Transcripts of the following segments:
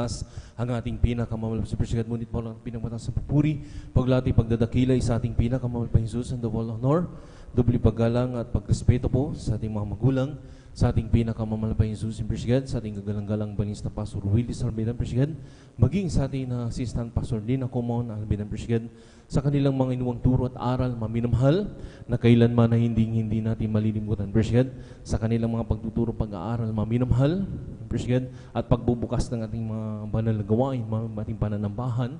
itaas ang ating pinakamamalakas sa Presiden. Ngunit po lang pinagmataas sa papuri, paglati, pagdadakilay sa ating pinakamamalakas Jesus and the all honor, dubli paggalang at pagrespeto po sa ating mga magulang, sa ating pinakamamalakas Jesus and Presiden, sa ating kagalang-galang Banista Pastor Willis Almeida Presiden, maging sa ating Assistant Pastor Lina Comon Almeida Presiden, sa kanilang mga inuwang turo at aral, maminamahal, na kailanman na hindi natin malilimutan, Presiden, sa kanilang mga pagtuturo, pag-aaral, maminamahal, Presiden, at pagbubukas ng ating mga banal na gawain, ating pananambahan,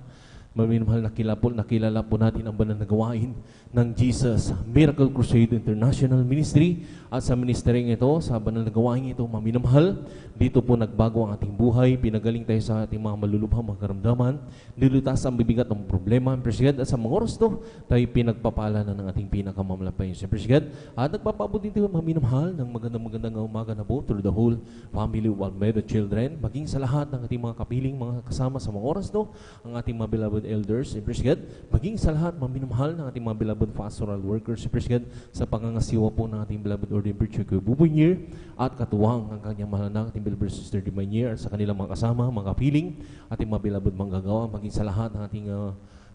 maminamahal, nakilala po natin ang banal na gawain ng Jesus Miracle Crusade International Ministry, at sa ministering ito, sa banal na gawain ito, maminamahal, dito po nagbago ang ating buhay, pinagaling tayo sa ating mga malulubhang mga karamdaman, nilutas ang bibigat ng problema, Presiden, at sa mga oras to, tayo pinagpapala na ng ating pinakamamalapayin sa Presiden, at nagpapabot din tayo maminamahal ng magandang umaga na po through the whole family of Almeida children, maging sa lahat ng ating mga kapiling, mga kasama sa mga oras to, ang ating mga beloved elders in Presiden, maging sa lahat maminamahal ng ating mga beloved pastoral workers in Presiden, sa pangangasiwa po ng ating beloved Ordained Preacher Kuya Bubunyer, at katuwang ang kanyang mahal na ating beloved Sister Dimanier, at sa kanilang mga kasama, mga kapiling, ating mga beloved manggagawa, maging sa lahat ng ating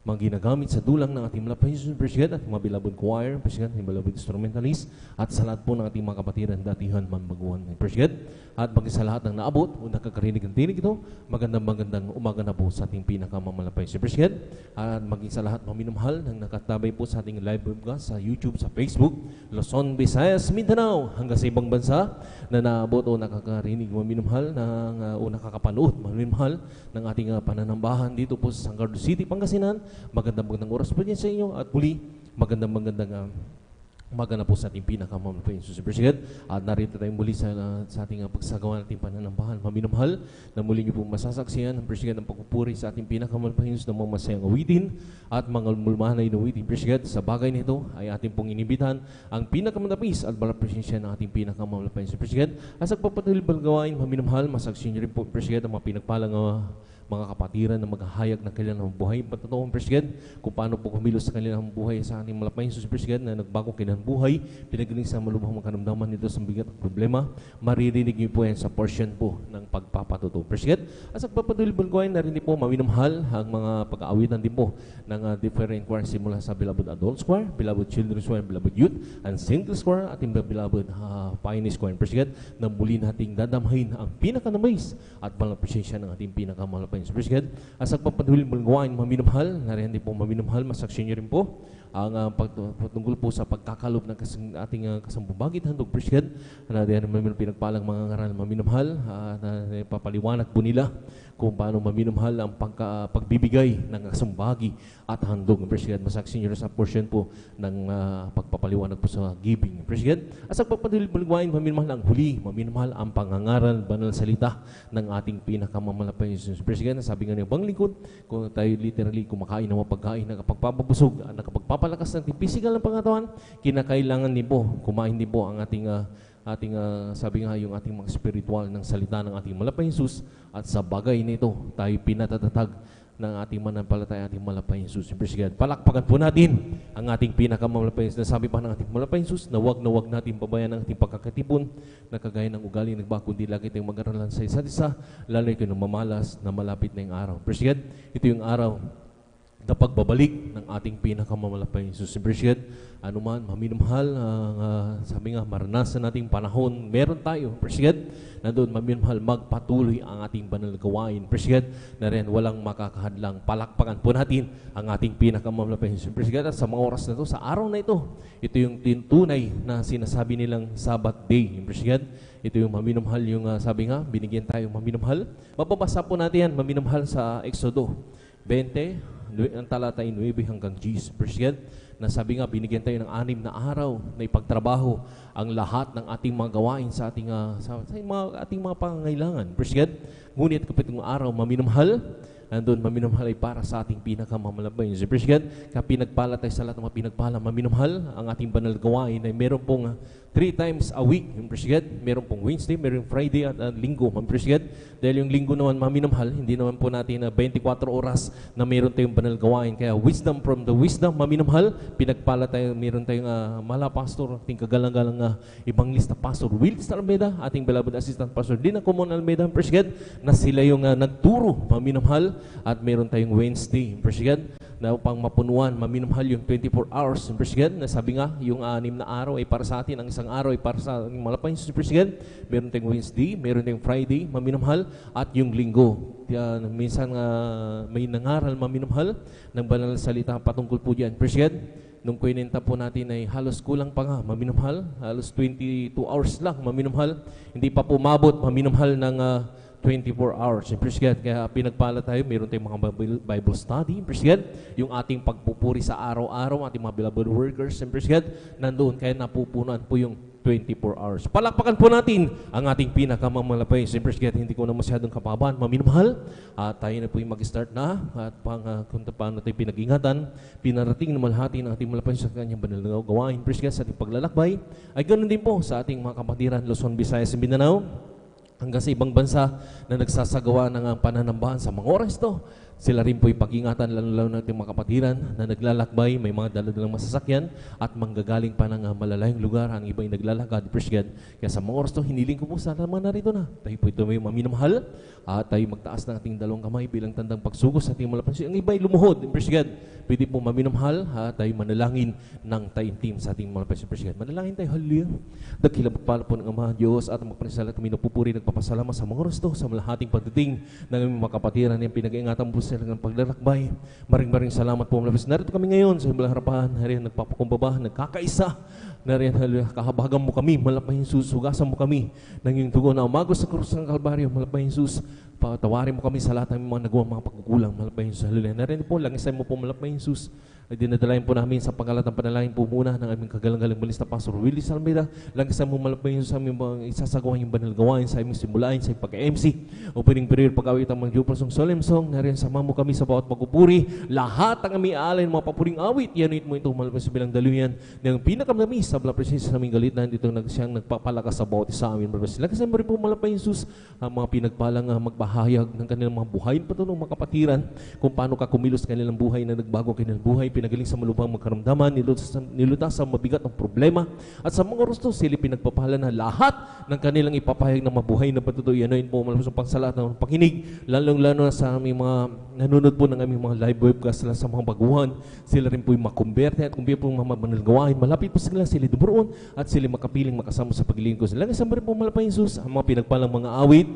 mga ginagamit sa dulang ng ating malapahisun, Presiden, at mga beloved choir, Presiden, ating beloved instrumentalist, at sa lahat po ng ating mga kapatiran, datihan, manbaguhan, Presiden, at maging sa lahat ng naabot o nakakarinig ng tinig ito, magandang umaga na po sa ating pinakamamalapahisun, Presiden, at maging sa lahat maminamahal ng nakatabay po sa ating live webcast sa YouTube, sa Facebook, Luzon, Visayas, Mindanao, hanggang sa ibang bansa na naabot o nakakarinig maminamahal o nakakapanood maminamahal ng ating pananambahan dito po sa San Carlos City, Pangasinan. Magandang oras po niya sa inyo, at muli magandang umaga na po sa ating pinakamamalaking Jesus Presiden, at narito tayo muli sa ating pagsagawa nating pananambahan maminamahal, na muli niyo po masasaksiyan ang Presiden ng pagpupuri sa ating pinakamamalaking Jesus ng mga masayang awitin at mga mulmahan na inuwitin, Presiden. Sa bagay nito ay ating pong inibitan ang pinakamanapis at balang presensya ng ating pinakamamalaking Jesus Presiden, at sa pagpatuloy gawain maminamahal, masaksiyan niyo rin po, Presiden, ang mga pinagpalang mga kapatiran na maghahayag ng kanilang buhay, patotoong Presiden, kung paano po kumilos sa kanilang buhay sa ating malapayin Jesus Presiden na nagbago kanilang buhay, pinagaling sa malubhang makaramdaman nito sa bigat ng problema, maririnig niyo po yan sa portion po ng pagpapatuto, Presiden. At sa pagpapatuloy gawain, narinig po maminamahal ang mga pag-aawitan din po ng different choir, simula sa beloved adults choir, beloved children's choir, beloved youth and singles choir, ating beloved pioneers choir, Presiden, na muli nating dadamhain ang pinakanamais at balang presensya ng ating pinakamalapay sa Presiden. At sa pagpatuloy gawain maminamahal, nariyan din po maminamahal, masaksiyan niyo rin po ang pagtungkol po sa pagkakalob ng ating kasambubagit handog, Presiden, na diyan namin pinagpalang mga ngaral maminamahal, na papaliwanag po nila kung paano maminamahal ang pagbibigay ng kasambagi at handog, Presiden. Masaksiyan niyo rin sa portion po ng pagpapaliwanag po sa giving, Presiden. At sa pagpatuloy gawain maminamahal, ang huli maminamahal ang pangangaral, banal salita ng ating pinakamalapay Jesus Presiden. Sabi nga niya bang lingkod, kung tayo literally kumakain ng mga pagkain na kapagpapabusog, nakapagpapalakas ng physical ng pangatawan, kinakailangan din po kumain din po ang ating sabi nga yung ating mga spiritual ng salita ng ating malapay Jesus. At sa bagay nito tayo pinatatatag ng ating manampalataya, ating malapay Jesus Presiden. Palakpakan po natin ang ating pinakamalapay Jesus. Nasabi pa ng ating malapay Jesus na wag natin pabayaan ang ating pagkakatipon na kagaya ng ugali nagbago, kundi lagi tayong mag-aralan sa isa't isa, lalo kayo ng mamalas na malapit na yung araw, Presiden. Ito yung araw na pagbabalik ng ating pinakamalapay Jesus Presiden. Anuman maminamahal, sabi nga maranasan nating panahon meron tayo, Presiden, na doon maminamahal magpatuloy ang ating banal na gawain, Presiden, na rin walang makakahadlang. Palakpakan po natin ang ating pinakamalapay Jesus Presiden. At sa mga oras na ito, sa araw na ito yung tunay na sinasabi nilang Sabbath day, Presiden. Ito yung maminamahal, yung sabi nga binigyan tayo maminamahal. Mababasa po natin yan maminamahal sa Exodo 20 ang talata 9 hanggang 10, Presiden, na sabi nga binigyan tayo ng 6 na araw na ipagtrabaho ang lahat ng ating mga gawain sa ating mga pangangailangan, Presiden. Ngunit kapit ng araw maminamahal, Andun, maminamahal ay para sa ating pinakamamalabay. Praise God, kaya pinagpala tayo sa lahat ng mga pinagpala. Maminamahal ang ating banal gawain ay meron pong 3 times a week. Praise God, meron pong Wednesday, meron Friday at Linggo. Praise God, dahil yung Linggo naman maminamahal, hindi naman po natin 24 oras na meron tayong banal gawain. Kaya wisdom from the wisdom, maminamahal, pinagpala tayo, meron tayong mala pastor, ating kagalang-galang ibang lista pastor, Willis Almeida, ating beloved assistant pastor, Dina Comon Almeida, praise God, na sila yung nagturo, maminamahal, at meron tayong Wednesday, praise God, na upang mapunuan, maminamahal yung 24 hours, praise God, na sabi nga, yung 6 na araw ay para sa atin, ang isang araw ay para sa malapay, praise God, meron tayong Wednesday, meron tayong Friday, maminamahal, at yung Linggo. Minsan may nangaral, maminamahal, ng banal na salita patungkol po dyan, praise God. Nung kwenta po natin ay halos kulang pa nga, maminamahal, halos 22 hours lang, maminamahal, hindi pa po mabot, maminamahal ng 24 hours. Praise God, kaya pinagpala tayo, meron tayong mga Bible study, praise God, yung ating pagpupuri sa araw-araw, ating mga beloved workers, praise God, nandoon, kaya napupunan po yung 24 hours. Palakpakan po natin ang ating pinakamamalapay. Praise God, hindi ko na masyadong kapabahan, maminamahal, at tayo na po yung mag-start na, at kung paano tayo pinag-ingatan, pinarating na malhati ng ating malapay sa kanyang banal na gawain. Praise God, sa ating paglalakbay, ay ganoon din po sa ating mga kapatiran, Luzon, Visayas, and Mindanao, hanggang sa ibang bansa na nagsasagawa ng pananambahan sa mga oras to. Sila rin po ipag-ingatan, lalo-lalo natin mga kapatiran na naglalakbay, may mga dala-dalang masasakyan at manggagaling pa ng malalayong lugar, ang iba ay naglalakad, praise God. Kaya sa mga oras to, hiniling ko po sana naman narito na. Tayo po ito may maminamahal at tayo magtaas ng ating dalawang kamay bilang tandang pagsugos sa ating malapansin. Ang iba ay lumuhod, praise God. Pwede po maminamahal at tayo manalangin ng taimtim sa ating malapansin, praise God. Manalangin tayo, hallelujah. Dakilang pagpala po ng Ama Diyos at magpanisalat kami napupuri, nagpapasalamat sa mga oras to, sa malahating pagdating ng aming mga kapatiran yung pinag-iingatan po sa ng paglalakbay. Maring salamat po. Narito kami ngayon sa ibalang harapan. Nariyan nagpapakumbaba, nagkakaisa. Nariyan kahabagan mo kami. Malapay Jesus, hugasan mo kami ng iyong dugo na umagos sa krus ng Kalbaryo. Malapay Jesus, patawarin mo kami sa lahat ng mga nagawa mga pagkukulang. Malapay Jesus, hallelujah. Nariyan po, langisan mo po malapay Jesus. Ay dinadalayan po namin sa pangalan ng panalangin po muna ng aming kagalang-galang balista Pastor Willis Almeida. Langisan mo malapay sa aming mga isasagawa yung banal gawain sa aming simulain sa pagka-MC. Opening prayer, pag-awit ang mga Diyos ng solemn song. Nariyan sama mo kami sa bawat pagpupuri. Lahat ang aming aalay mga papuring awit. Yanuit mo ito malapay sa bilang daluyan ng pinakamlamis sa bala presensya sa aming galitan. Dito siyang nagpapalakas sa bawat isa amin. Langisan mo rin po malapay Jesus ang mga pinagpalang magbahayag ng kanilang mga buhay patunong mga kapatiran kung paano ka kumilos kanilang buhay na nagbago kanilang buhay, pinagaling sa malubhang magkaramdaman, nilutas sa mabigat ng problema, at sa mga oras to, sila pinagpapala na lahat ng kanilang ipapahayag na mabuhay na patuloy. Anoin po malapas ang pangsalat ng pakinig, lalong-lalo na sa aming mga nanonood po ng aming mga live webcast sa mga baguhan. Sila rin po yung makumberte at kung po mga manalgawain, malapit po sila dumuroon at sila makapiling makasama sa paglilingkod. Sila nga rin po malapay Jesus, ang mga pinagpalang mga awit,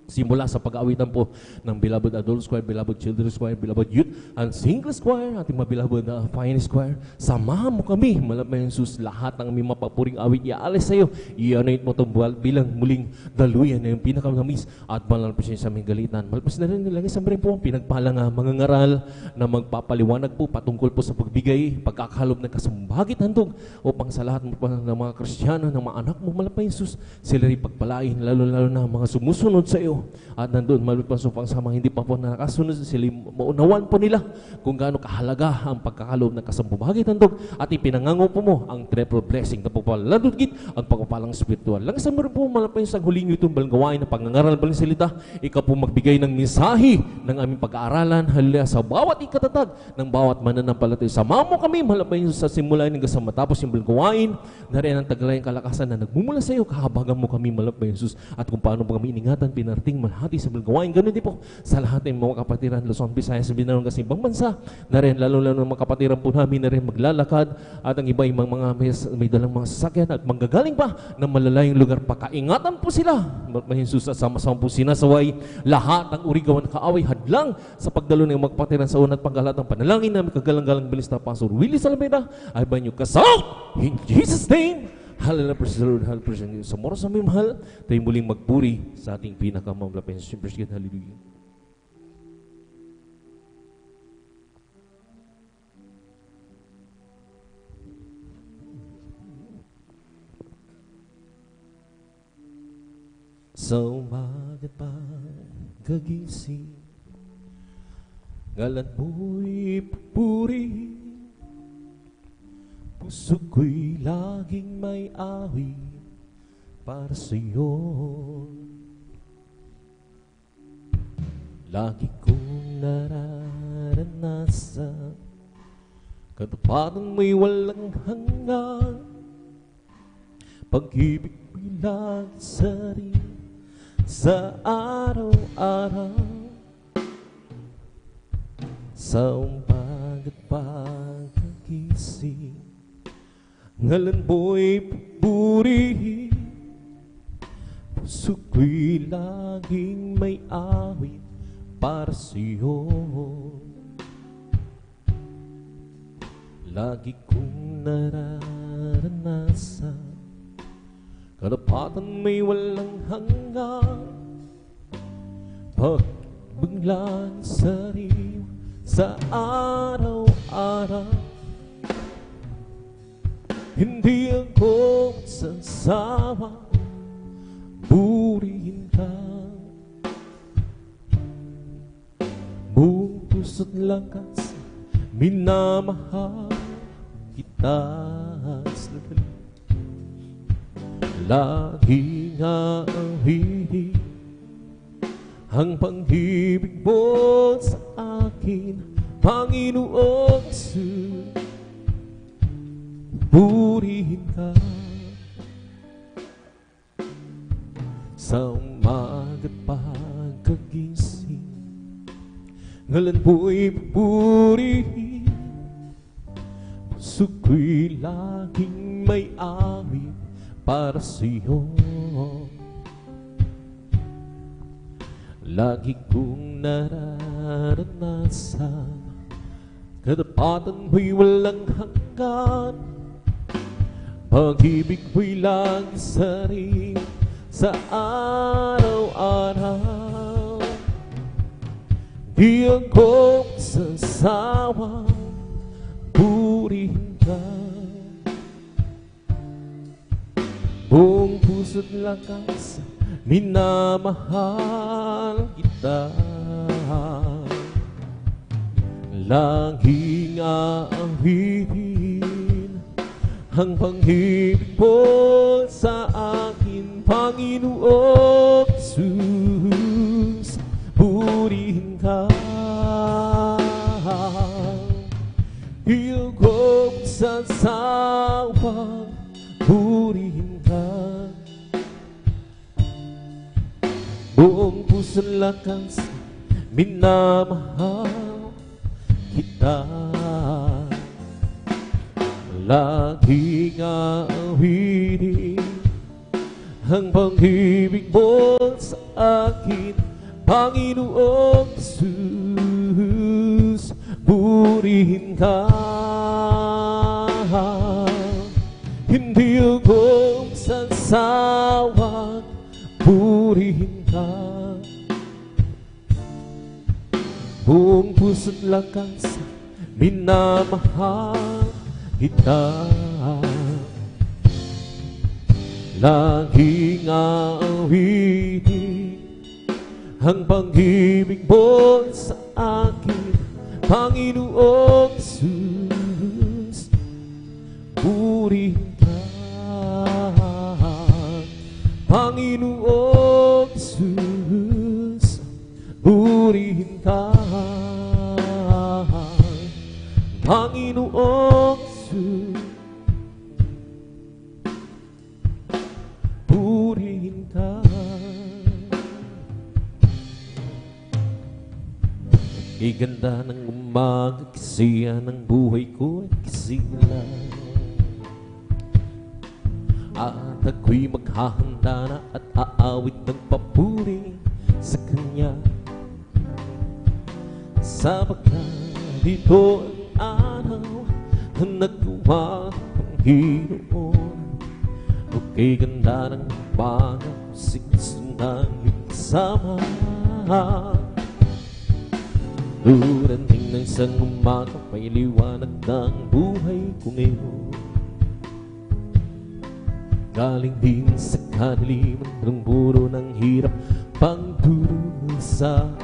simula sa pag-aawitan po ng Beloved Adult Choir, Beloved Children's Choir, Beloved Youth and Singles Choir, ating mga Beloved Finest Choir. Samahan mo kami, malapay Jesus, lahat ng aming mapapuring awit, iaalis sa iyo. I-anoint mo itong bilang muling daluyan na yung pinakamamis at banal presensya sa aming galitan. Malapos na rin nilang isang rin po, pinagpalang mga ngaral na magpapaliwanag po patungkol po sa pagbigay, pagkakalob ng kasumbagit handog upang sa lahat ng mga Kristiyano, ng mga anak mo, malapay Jesus, sila rin pagpalain, lalo-lalo na mga sumusunod sa iyo. At nandun, malupang supang sa mga hindi pa po nakasunod, sila maunawan po nila kung gaano kahalaga ang pagkakaloob ng kasambubagit handog at ipinangango po mo ang triple blessing na pagpapaladugit ang pagpapalang spiritual. Lang isang mo rin po malapay sa huling itong balgawain na pangangaral balang salita, ikaw po magbigay ng mensahe ng aming pag-aaralan, halila sa bawat ikatatag ng bawat mananampalataya. Sama mo kami malapay sa simula hanggang sa matapos yung balgawain, na rin ang taglayang kalakasan na nagmumula sa iyo, kahabagan mo kami malapay Jesus at kung paano po kami iningatan, pinarating malhati sa balgawain. Ganun din po sa lahat ng mga kapatiran, Luzon, Visayas, Mindanao, kasi ibang bansa na rin, lalo-lalo ng mga kapatiran po namin na rin maglalakad at ang iba yung mga may dalang mga sasakyan at manggagaling pa ng malalayong lugar. Pakaingatan po sila. May Jesus at sama-sama po sinasaway lahat ng urigawan kaaway hadlang sa pagdalo ng mga kapatiran sa unat panggalatang panalangin namin kagalang-galang balista Pastor Willis Almeida ay banyo kasal in Jesus' name. Hallelujah, praise the Lord, hallelujah, praise the Lord. Sa moras na may mahal, tayo muling magpuri sa ating pinakamamlapay. Praise God, hallelujah. Sa umaga pa gagising, Ngalan mo'y pupuri, puso ko'y laging may awit para sa'yo. Lagi kong nararanasan katapatan mo'y walang hanggan, pag-ibig ko'y lagi sari sa araw-araw. Sa umaga at pagkagising, ngalan mo'y pupuri, puso ko'y laging may awit para sa'yo. Lagi kong nararanasan katapatan may walang hanggan, pagbiglang sariwa sa araw-araw. Hindi ako magsasawa, purihin ka. Buong puso't lakas, minamahal kita. Lagi nga ang hilig ang pag-ibig mo sa akin, Panginoong Jesus. Purihin ka sa umaga't pagkagising, ngalan mo'y pupurihin, puso ko'y laging may awit para sa'yo. Lagi kong nararanasan katapatan mo'y walang hanggan, pag-ibig mo'y lagi sari sa araw-araw. Di ako magsasawa, purihin ka. Buong puso't lakas, minamahal kita. Laging aawitin ang pag-ibig mo sa akin, Panginoong Jesus. Purihin ka. Di ako magsasawa, purihin ka. Buong puso't lakas, minamahal kita. Laging aawitin ang pag-ibig mo sa akin, Panginoong Jesus. Purihin ka. Hindi ako magsasawa, purihin ka. Buong puso't lakas, minamahal kita. Laging aawitin ang pag-ibig mo sa akin, Panginoong Jesus. Purihin ka, Panginoong Jesus. Purihin ka, Panginoong Jesus. Purihin ka. Iganda ng umaga, kasiya ng buhay ko ay kasilan, at ako'y maghahanda na at aawit ng papuri sa Kanya. Sapagkat ito ang araw na nagawa ng Panginoon. Okay, ganda ng umaga, sinusundan yung kasama. Durating ng isang umaga, may liwanag ng buhay ko ngayon. Galing din sa kadiliman ng buro ng hirap, pagdurusa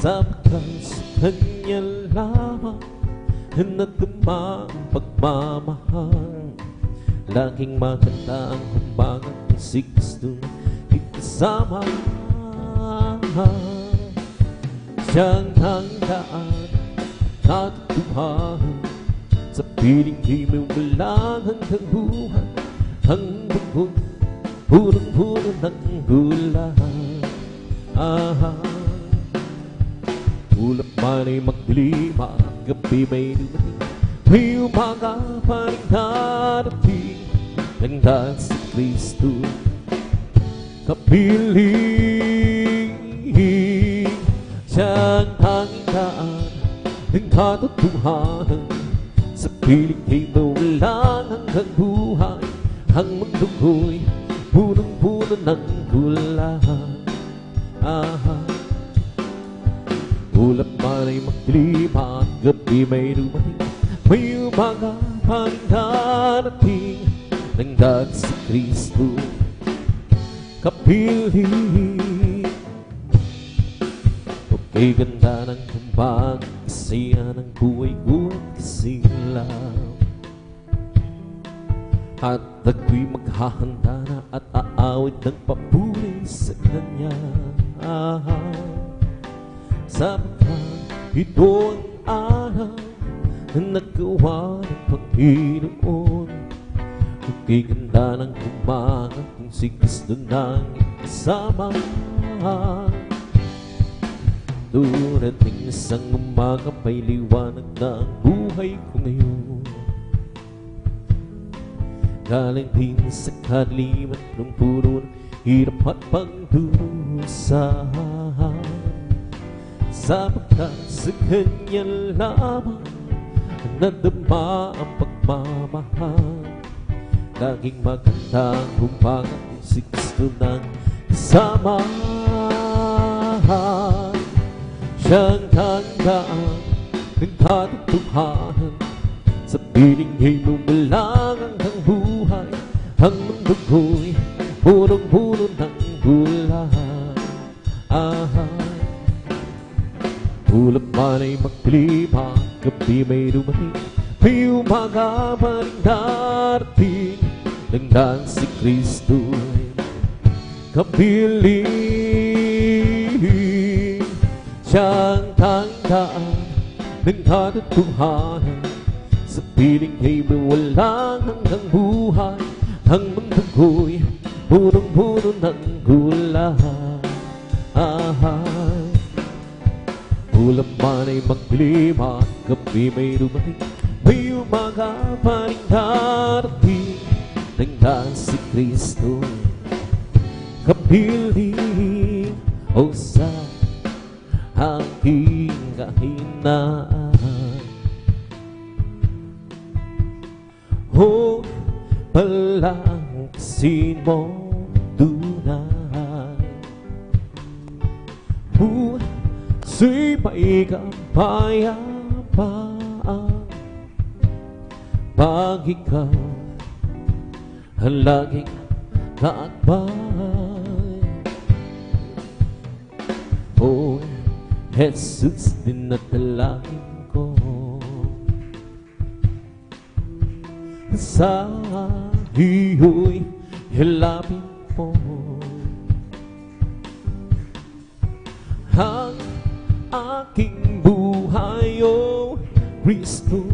sapagkat sa Kanya lamang nadama ang pagmamahal. Laging maganda ang kumbagat ng si Kristo ikasama. Siyang handaan katotohanan sa piling di mo walang hanggang buhay. Ang bukod punong-puno ng gulahan. Ulap man ay magdilim at gabi may dumating, may umaga pa rin darating ng dahil si Kristo kapiling. Siyang tanging daan ng katotohanan sa piling di mo walang hanggang buhay. Ang mundo ko'y punong-puno ng gulahan. Ulap man ay magdilim at gabi may dumating, may umaga pa rin darating ng dahil si Kristo kapiling. Okay, ganda ng kumbag, kasiya ng buhay ko at kasilaw. At ako'y maghahanda na at aawit ng papuri sa Kanya. Sapagkat ito ang araw na nagawa ng Panginoon. Okay, ganda ng kumaga kung si Kristo nang ikasama. Durating isang umaga, may liwanag na ang buhay ko ngayon. Galing din sa kadiliman ng puro ng hirap at pagdusa. Sapagkat sa Kanya lamang nadama ang pagmamahal. Laging maganda ang umaga kung si Kristo nang kasama. Siyang tandaan ng katotohanan sa piling ay bumulang hanggang buhay. Ang mundo ko'y punong-puno ng gulahan. Ulap man ay magdilim at gabi may dumating, may umaga pa rin darating ng dahil si Kristo kapiling. Siyang tandaan ng katotohanan sa piling ay walang hanggang buhay. Ang mundo ko'y punong-puno ng gulahan. Ulap man ay magdilim at gabi may dumating, may umaga pa rin darating ng dahil si Kristo kapiling. O sa aking kahinaan, o palangsin mo tunay, puso'y may kapayapaan pag ikaw ang laging kaakbay. O Jesus, dinadalangin ko sa iyo'y hilapin mo ang aking buhay, O Kristo.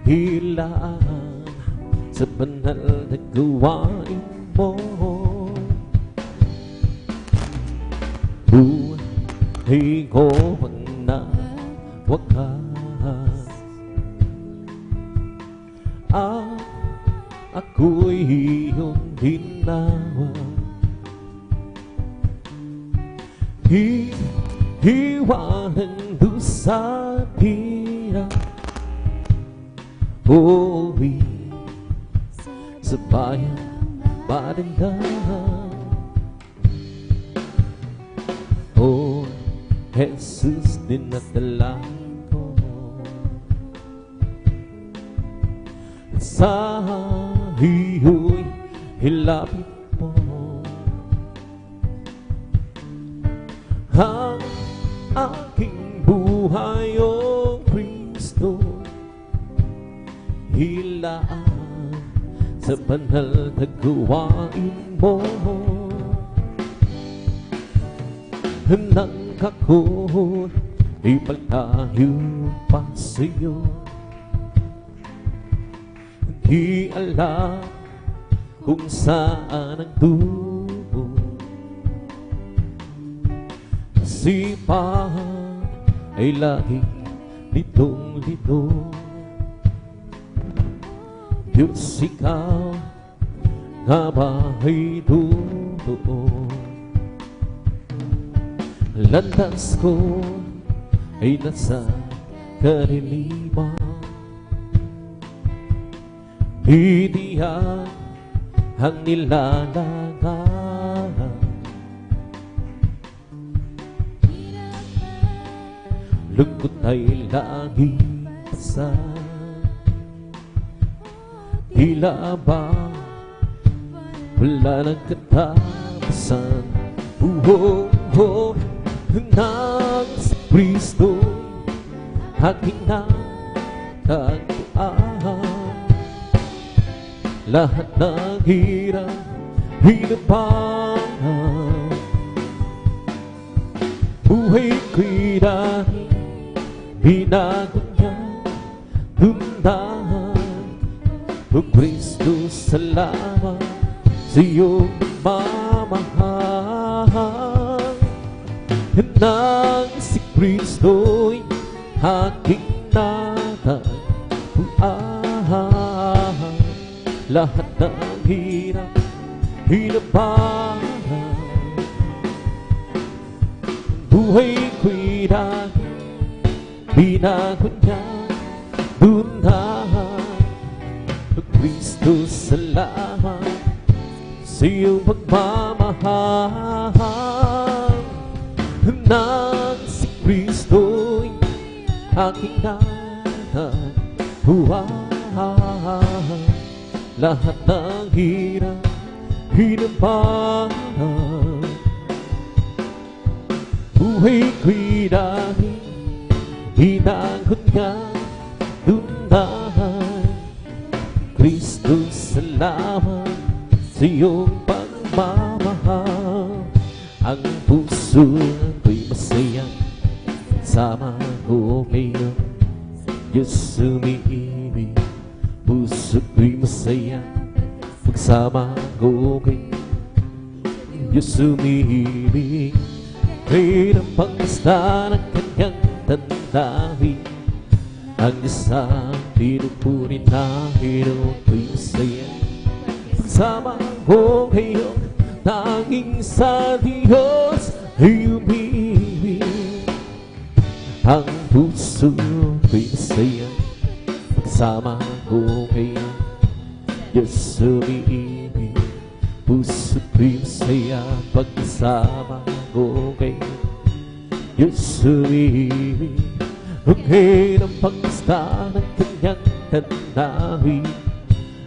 Ilaan sa banal na gawain mo. Buhay ko ang nawakas, ako'y iyong ginawa. Hiwanan doon sa hirap, uwi sa bayan madandahan. O Jesus, dinadalangin ko sa iyo'y hilapin mo ang aking buhay, O Kristo, hilaan sa banal na gawain mo. Nang ako ipagtayo pa sa'yo, di alam kung saan ang tubo. Sipa ay lagi litong-lito. Diyos, ikaw nga ba ay totoo? Landas ko ay nasa kariliman, Didiyan ang nilalangan. Lungkot ay laging pasan, tila ba wala nang katapusan. Nang si Kristo'y aking natagpuan, lahat ng hirap hinapan. Buhay ko'y dahil binago niya dundahan. O Kristo, salamat sa iyong mamahal. Nang si Kristo'y aking natagpuan, lahat ng hirap hinapan. Buhay ko'y dahil binago niya dundahan. O Kristo, salamat sa iyong pagmamahal. Nang si Kristo'y aking natagpuan, lahat ng hirap hinapan. Buhay ko'y dahil binago niya dundahan. Kristo, salamat sa iyong pagmamahal. Ang puso ko'y masaya, sama ko ngayon, Diyos umiibig. Puso ko'y masaya, pagsama ko ngayon, Diyos umiibig. Ngayon ang pangasta ng kanyang tandawin, ang isang pinupunin namin, o ko'y masaya, pagsama ko ngayon. Tanging sa Diyos ay umibig. Ang puso ko'y masaya, pagsama ko ngayon, Diyos umiibig. Puso ko'y masaya, pagsama ko ngayon, Diyos umiibig. Ngayon ang pangasta ng kanyang tandawin,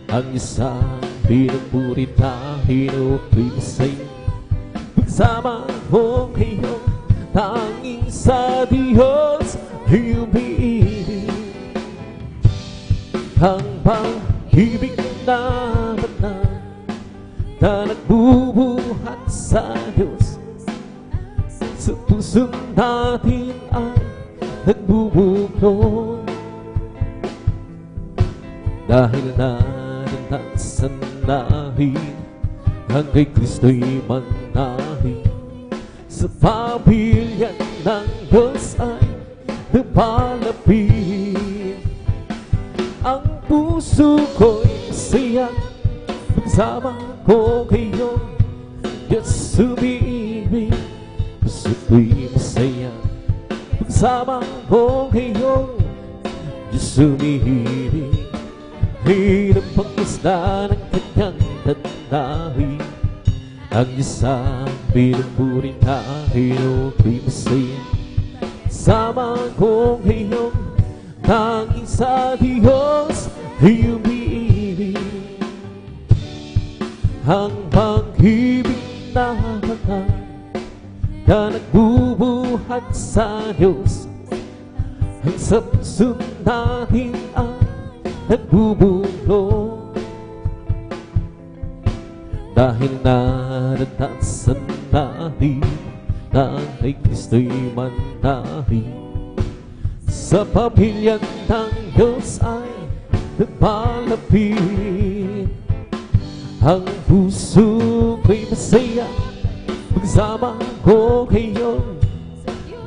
ang isang pinupuri tayo, ko'y masaya, pagsama ko ngayon. Tanging sa Diyos ay umiibig. Ang pag-ibig na banal na nagbubuhat sa Diyos, sa puso natin ay nagbubuklod. Dahil naranasan namin ang kay Kristo'y manahin, sa pamilya ng Diyos ay napalapit. Ang puso ko'y masaya, pagsama ko kayo, Diyos umiibig. Puso ko'y masaya, pagsama ko kayo, Diyos umiibig. Hirap pagkasda ng kanyang tandawin, ang isang pinupuri tayo, ko'y masaya, sama ko ngayon. Tanging sa Diyos ay umiibig. Ang pag-ibig na banal na nagbubuhat sa Diyos. Ang sa puso natin ay nagbubulong, dahil naranasan natin na kay Kristo'y manahin. Sa pamilya ng Diyos ay nagpalapit. Ang puso ko'y masaya pagsama ko kayo.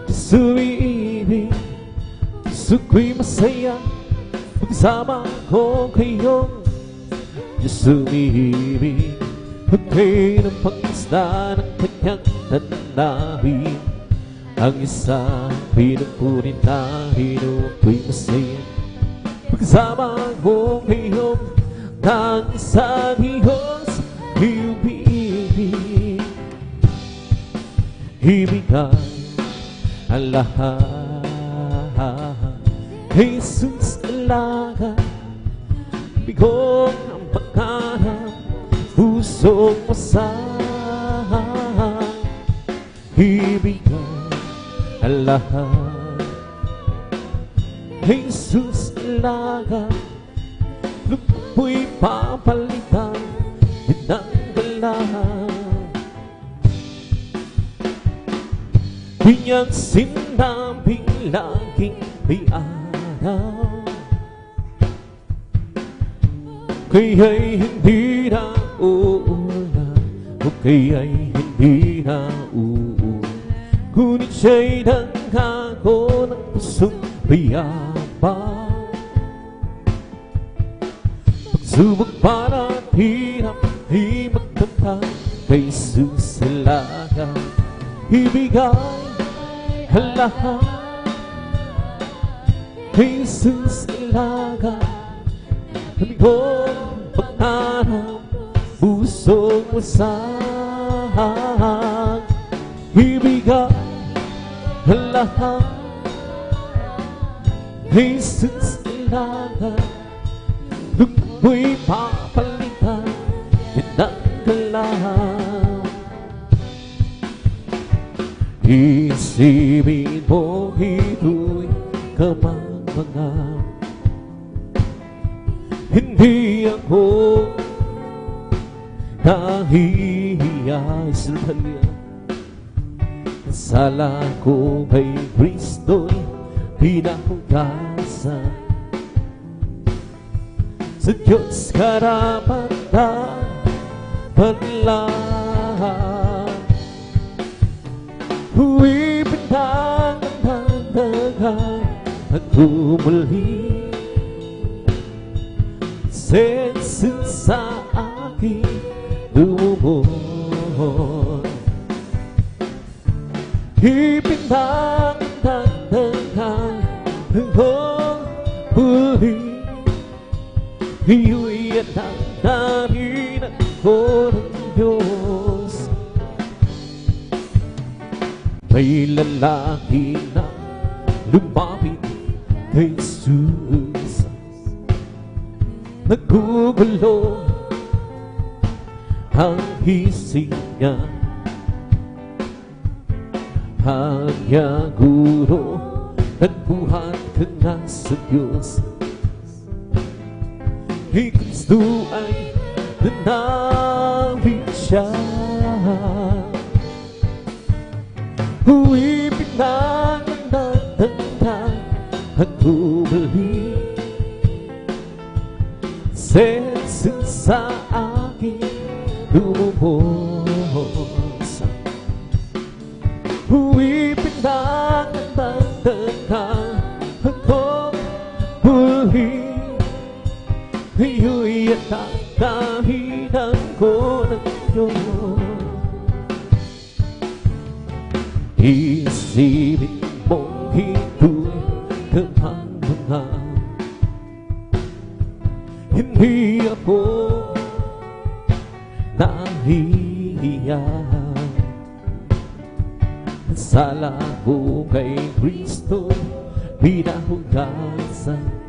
Sumiibig, puso ko'y masaya pagsama ko kayo. Sumiibig, pagkay ng pangisda ng kanyang nanahim. Ang isa pinagpunin na hinuko'y masaya pagsama ko kayo. Ng isang Diyos ibig, ibigay ang lahat. Jesus alaga, bigong ang pangarap, pusong masahan. Ibigay ang lahat. Jesus alaga, lupoy papalitan, pinanggalan. Kanyang sinabing laging may araw, kaya'y hindi na uulan, o kaya'y hindi na uulan. Ngunit siya'y nangako ng pusong payapa. Pagsubok para hirap ay magtampan, kay Jesus alaga, ibigay ang lahat. Kay Jesus alaga, bigong pangarap, pusong masahan. Ibigay ang lahat. Kay Jesus alaga, lupoy papalitan, pinanggalan. Isipin mo ito'y kamangmangan, hindi ako nahihiya. Israel, sala ko kay Kristo'y pinahugasan. Sa Diyos karapatan panlahan, huwi pinagdagdagan at bumuli. Sensin sa akin lumubon, ipinagdagdagan hanggang huli. Iyo'y anak namin ako ng Diyos. May lalaki na lumapit kay Jesus, nagugulo ang isip niya. Hanya guro, nagbuhat ka na sa Diyos. Kay Kristo ay nanawin siya. Huwi pinagdagdagan at bumalik. Sensin sa akin lumubos. Huwi pinagdagdagan at bumalik. Iyo'y anak dahilan ko ng Diyos. Isipin mong ito'y kamangmangan, hindi ako nahihiya. Sala ko kay Kristo pinahugasan.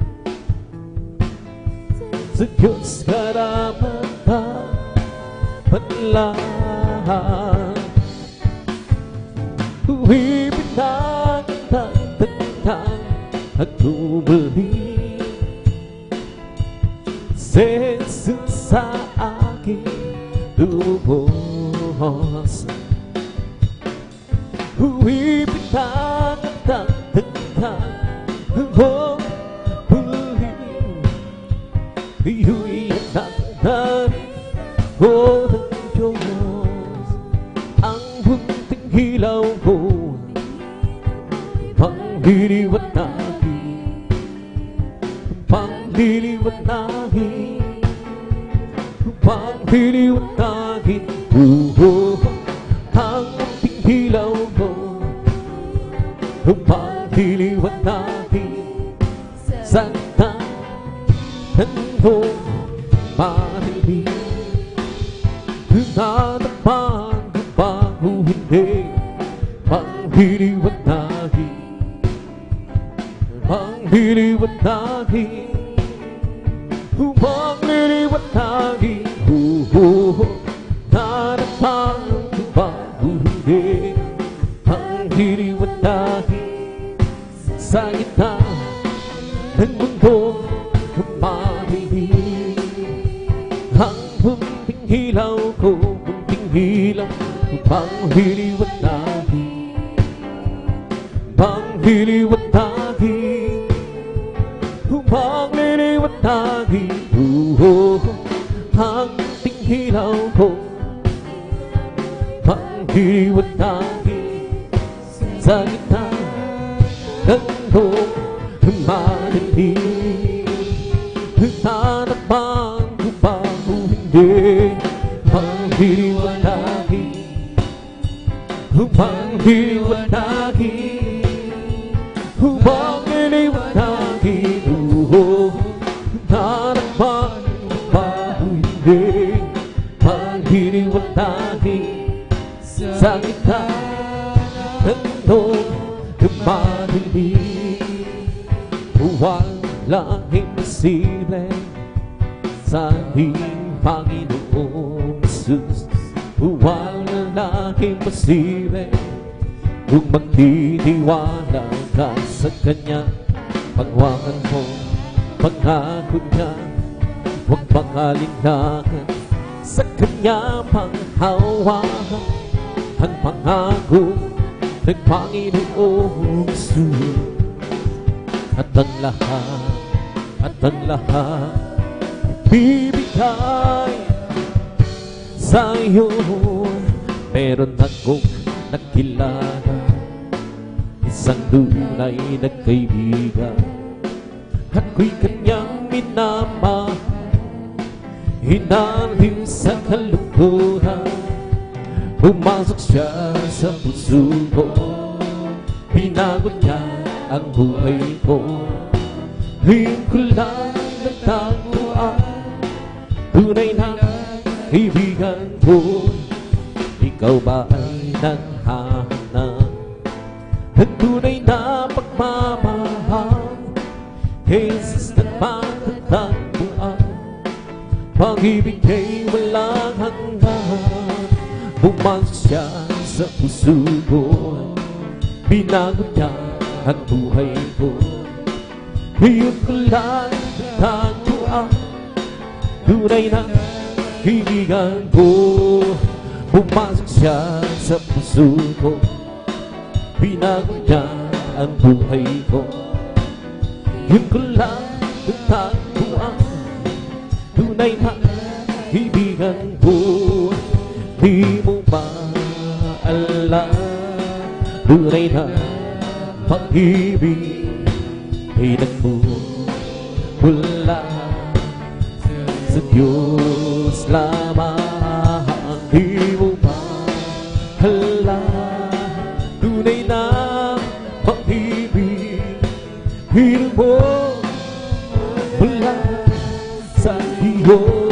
Sa Diyos karapatan panlahan, Huwipin na kitang tagtang at bumalik Jesus sa akin lumubos. Huwipin na kitang tagtang at bumalik Iuwi at nagdarin ko ng Diyos ang bunting hilaw ko pangliliwanagin pangliliwanagin pangliliwanagin ang bunting hilaw ko pangliliwanagin sa tanong marinig nanapan ko bago hindi pangliliwanagin pangliliwanagin pangliliwanagin nanapan ko bago hindi pangliliwanagin sa gitna ng mundo marinig ang bunting hilaw ko, bunting hilaw ko pangliliwanagin pangliliwanagin pangliliwanagin ang bunting hilaw ko pangliliwanagin sa gitna ng mundo marinig nanapan ko bago hindi pangliliwanagin pangliliwanagin pangliliwanagin nanapan ko bago hindi pangliliwanagin sa gitna ng mundo marinig walang imposible sa ating Panginoong Jesus. Walang imposible kung magtitiwala ka sa Kanya. Pagwakan mo, pangako niya, huwag pangalinlangan sa Kanya panghawakan ang pangako ng Panginoong Jesus. At ang lahat bibigay sa iyo. Meron akong nakilala, isang tunay na kaibigan, ako'y kanyang minamahal, hinaliw sa kalungkutan. Pumasok siya sa puso ko, binago niya ang buhay ko. Ngayon ko lang nagtagpuan, tunay na kaibigan ko. Ikaw ba ay naghahanap ng tunay na pagmamahal? Jesus na matatagpuan, pag-ibig ay walang hanggan. Pumasok siya sa puso ko, binago niya ang buhay ko. Ngayon ko lang natagpuan, tunay na kaibigan ko. Pumasok siya sa puso ko, binago niya ang buhay ko. Ngayon ko lang natagpuan, tunay na kaibigan ko. Di mo ba alam, tunay na pag-ibig ay nagmumula sa Diyos lamang. Di mo ba alam, tunay na pag-ibig ay nagmumula sa Diyos.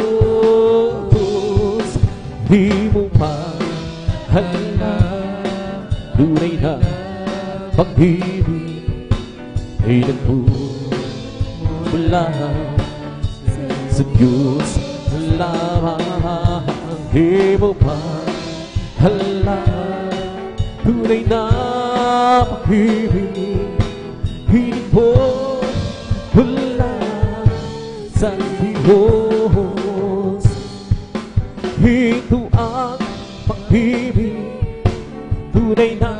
Di mo ba alam, tunay na pag-ibig ay nagmumula sa Diyos lamang. Di mo ba alam, tunay na pag-ibig. Hiling mo mula sa Diyos. Ito ang pag-ibig, tunay na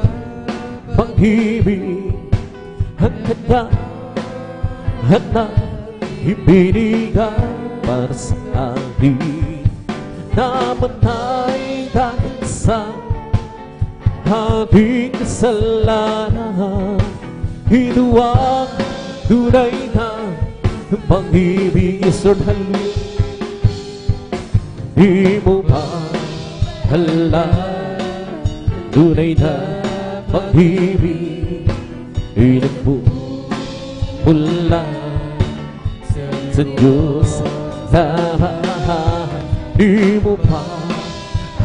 pag-ibig. Handa ibinigay para sa akin, namatay dahil sa ating kasalanan. Ito ang tunay na pag-ibig. Yes, Lord, hallelujah. Di mo ba alam, tunay na pag-ibig nagmumula sa Diyos lahat. Di mo pa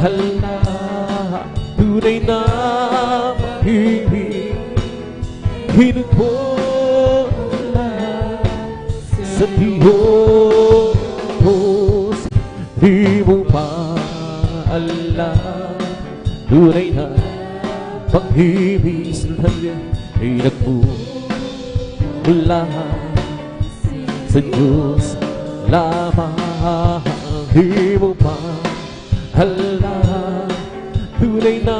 alam, tunay na pag-ibig nagmumula sa Diyos. Di mo pa alam, tunay na pag-ibig ay nagmumula sa Diyos lamang. Di mo pa alam, tunay na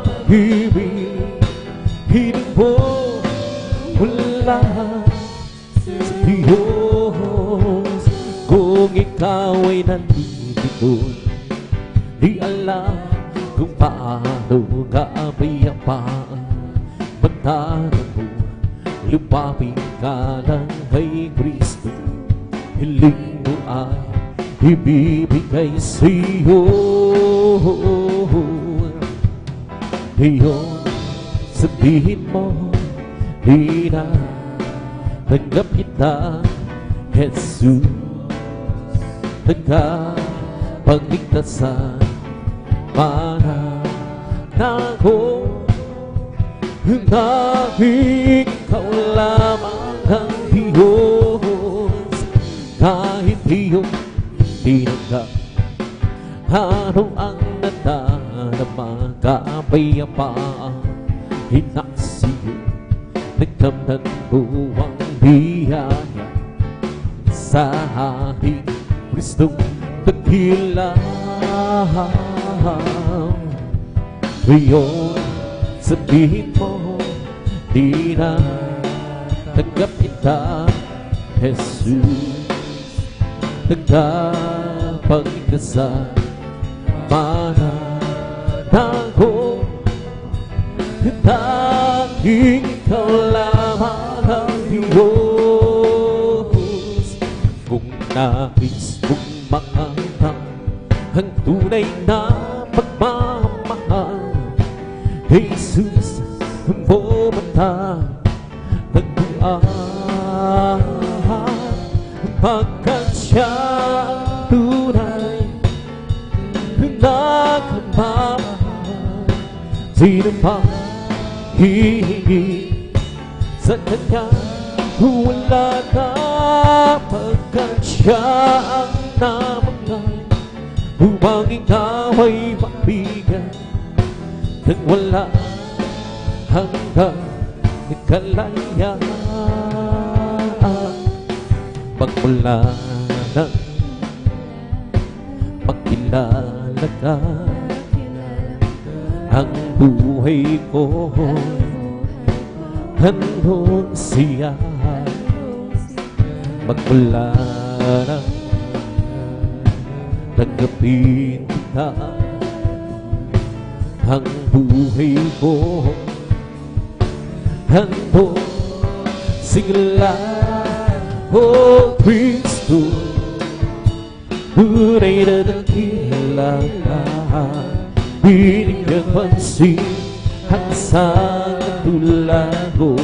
pag-ibig nagmumula sa Diyos. Kung ikaw ay nandito, di alam kung paano kapayapaan magtanong mo, lumapit ka lang kay Kristo. Hiling mo ay ibibigay sa'yo. Ngayon sabihin mo, di na tanggap kita, Jesus, nagkapagligtasan. Mananako dahil ikaw lamang ang Diyos. Kahit iyong tinanggap, ano ang nadarama, kapayapaan hinasiyo. Nagdamdan mo ang biyaya sa ating Kristong dakila. Ngayon sabihin mo, di na tanggap kita, Jesus, nagkapagligtasan. Mananako dahil ikaw lamang ang Diyos. Kung nais mong makita ang tunay na pagmamahal, Jesus, bumata nagbuan, pagkat siya tunay nagmamahal. Sino pa hihingi sa kanya? Wala na, pagkat siya ang namangay upang ikaw ay mabigyan nang wala hanggang kalayaan. Magmula nang makilala ka, ang buhay ko handog siya. Magmula nang tanggapin kita, ang buhay ko handog sigla. Oh Kristo, tunay na dakila, binigyan pansin ang isang katulad ko.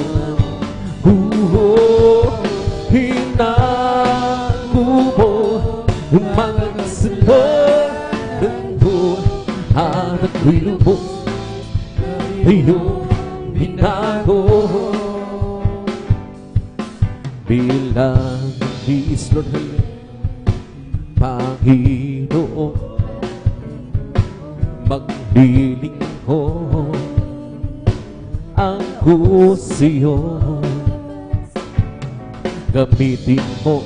Hinakubo ang mga kasalanan ko, at ako'y lubos na iyong binago. Bilang Lord, Panginoon, maglilingkod Siyon. Gamitin mo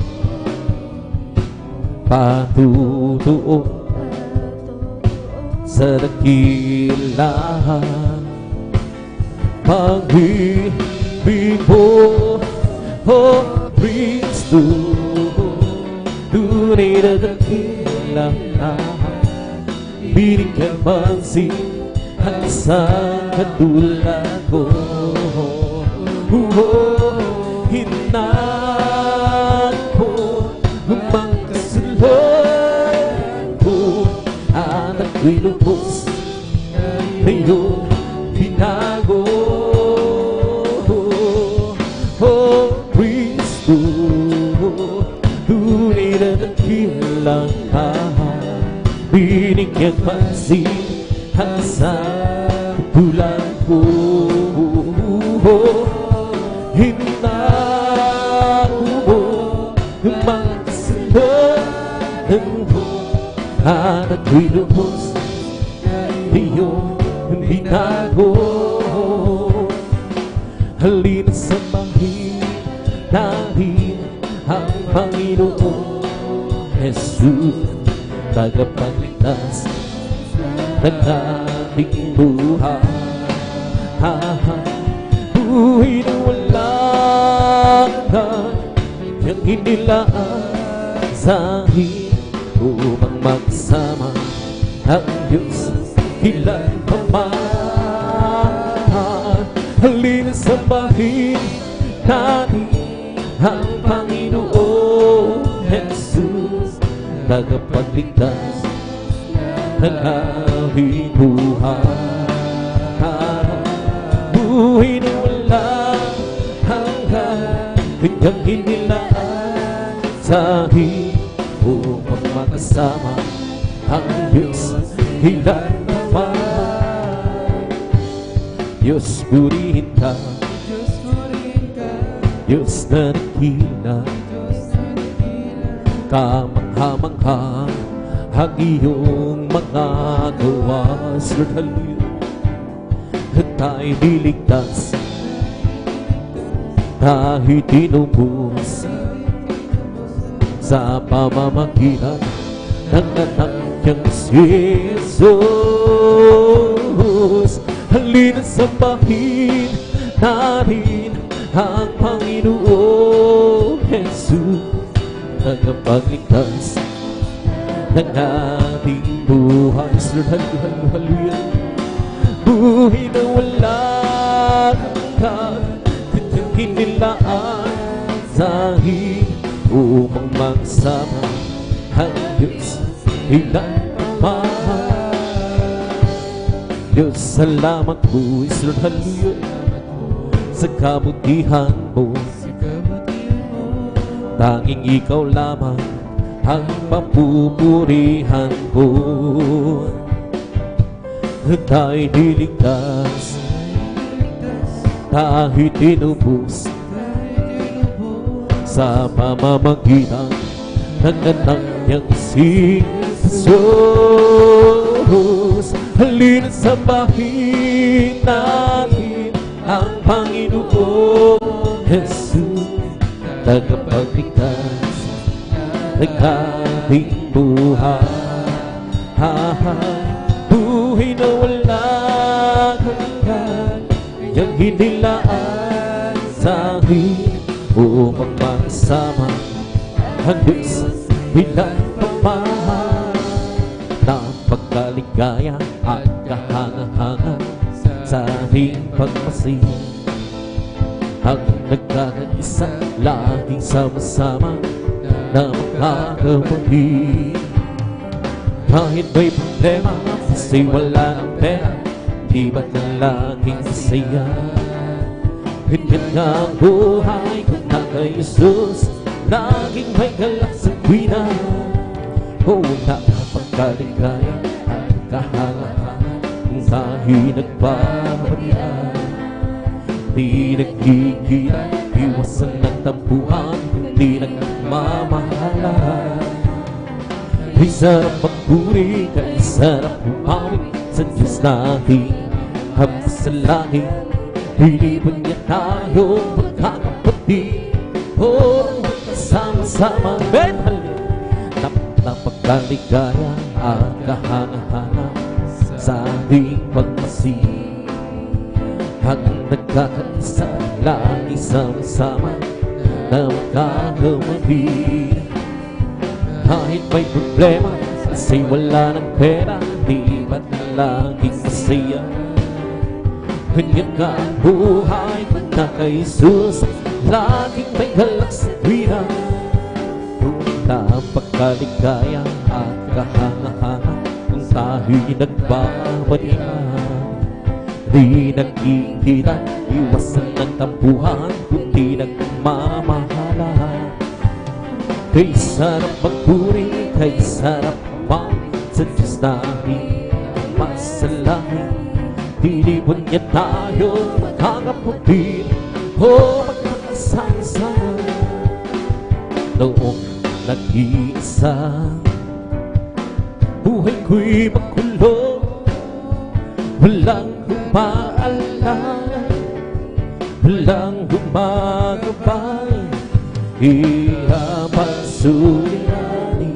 patutuo sa dakila pag-ibig mo, oh Kristo. Tunay na dakila binigyan pansin at sa katulad ko. Hinaan ko ang kasulad ko at ako'y lubos na iyong binago. Oh Kristo, tunay na dakila binigyan pansin at sa tulad ko. Hinaan mo ang mga kasalanan ko at ako'y lubos na iyong binago. Halina sambahin natin ang Panginoon Jesus, tagapagligtas ng ating buhay. Buhay na walang hanggan, niyang inilaan sa akin upang magsama ang Diyos ilan pa man. Halina sambahin natin ang Panginoon Jesus, tagapagligtas ng ating buhay. Buhay na walang hanggan, kanyang inilaan sa akin upang makasama ang Diyos ilan naman. Diyos purihin ka, Diyos na dakila, kamangha-mangha ang iyong mga gawa. Lord, hallelujah. At tayo'y niligtas kahit tinubos sa pamamagitan ng anak niyang si Jesus. Halina sambahin natin ang Panginoon Jesus, tagapagligtas ng ating buhay. Lord, hallelujah, hallelujah. Buhay na walang hanggan, kanyang hinilaan sa akin upang magsama ang Diyos ilan pa man. Diyos, salamat po, Lord, hallelujah, sa kabutihan mo. Tanging ikaw lamang ang papupurihan ko. Tayo'y niligtas kahit tinubos sa pamamagitan ng anak niyang si Jesus. Halina sambahin natin ang Panginoon Jesus, tagapagligtas ng ating buhay. Buhay na walang hanggan, kanyang hinilaan sa akin upang magsama ang Diyos ilan pa man. Napagkaligaya at kahanga-hanga sa ating pagmasihan, ang nagkakaisa laging sama-sama na makakapagin. Kahit may problema kasi wala ng pera, di ba't na laging masaya? Ganyan nga ang buhay ko na kay Jesus, laging may galak sa tuwina. O nakapagkaligaya at kahanga-hanga kahit nagpapabihan. Di nagkikita, iwasan ng tampuhan, kundi nagmamahalan. Ay sarap magpuri, ay sarap umawit sa Diyos natin habang sa langit Hindi ba niya tayo magkakapatid? Sama-sama napagkaligaya at kahanga-hanga sa ating pagmasig. Ang nagkakaisa, lagi sama-sama na magkakamapid. Kahit may problema, kasi wala ng pera, di ba't na laging masaya? Ganyan ka ang buhay na kay Jesus, laging may galak sa tuwina. Napakaligaya at kahanga-hanga kung tayo'y nagbabalikan. Di nagkikita, iwasan ng tampuhan, kundi nagmamahalan. Kay sarap magpuri, kay sarap pa sa Diyos namin masalahin. Hindi po niya tayo magkakapatid o magkakasama-sama. Noong nag-iisa, buhay ko'y makulong, walang humaalala, walang gumagabay. Hirap at suliranin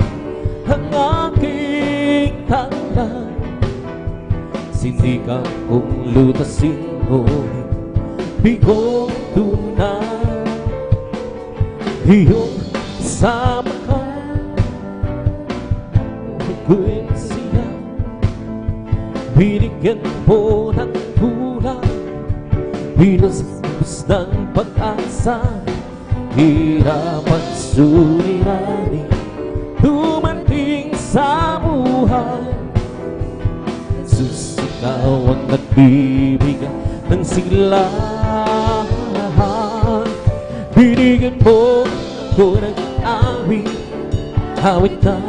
ang aking tanglay. Sinikap kong lutasin mo bigong tunay. Iyong sama ka, ako'y siya. Binigyan mo ng bulan, binusbus ng pag-asa. Hirap at suliranin dumating sa buhay. Sus, ikaw ang nagbibigay ng siglahan. Binigyan mo ako ng awit ng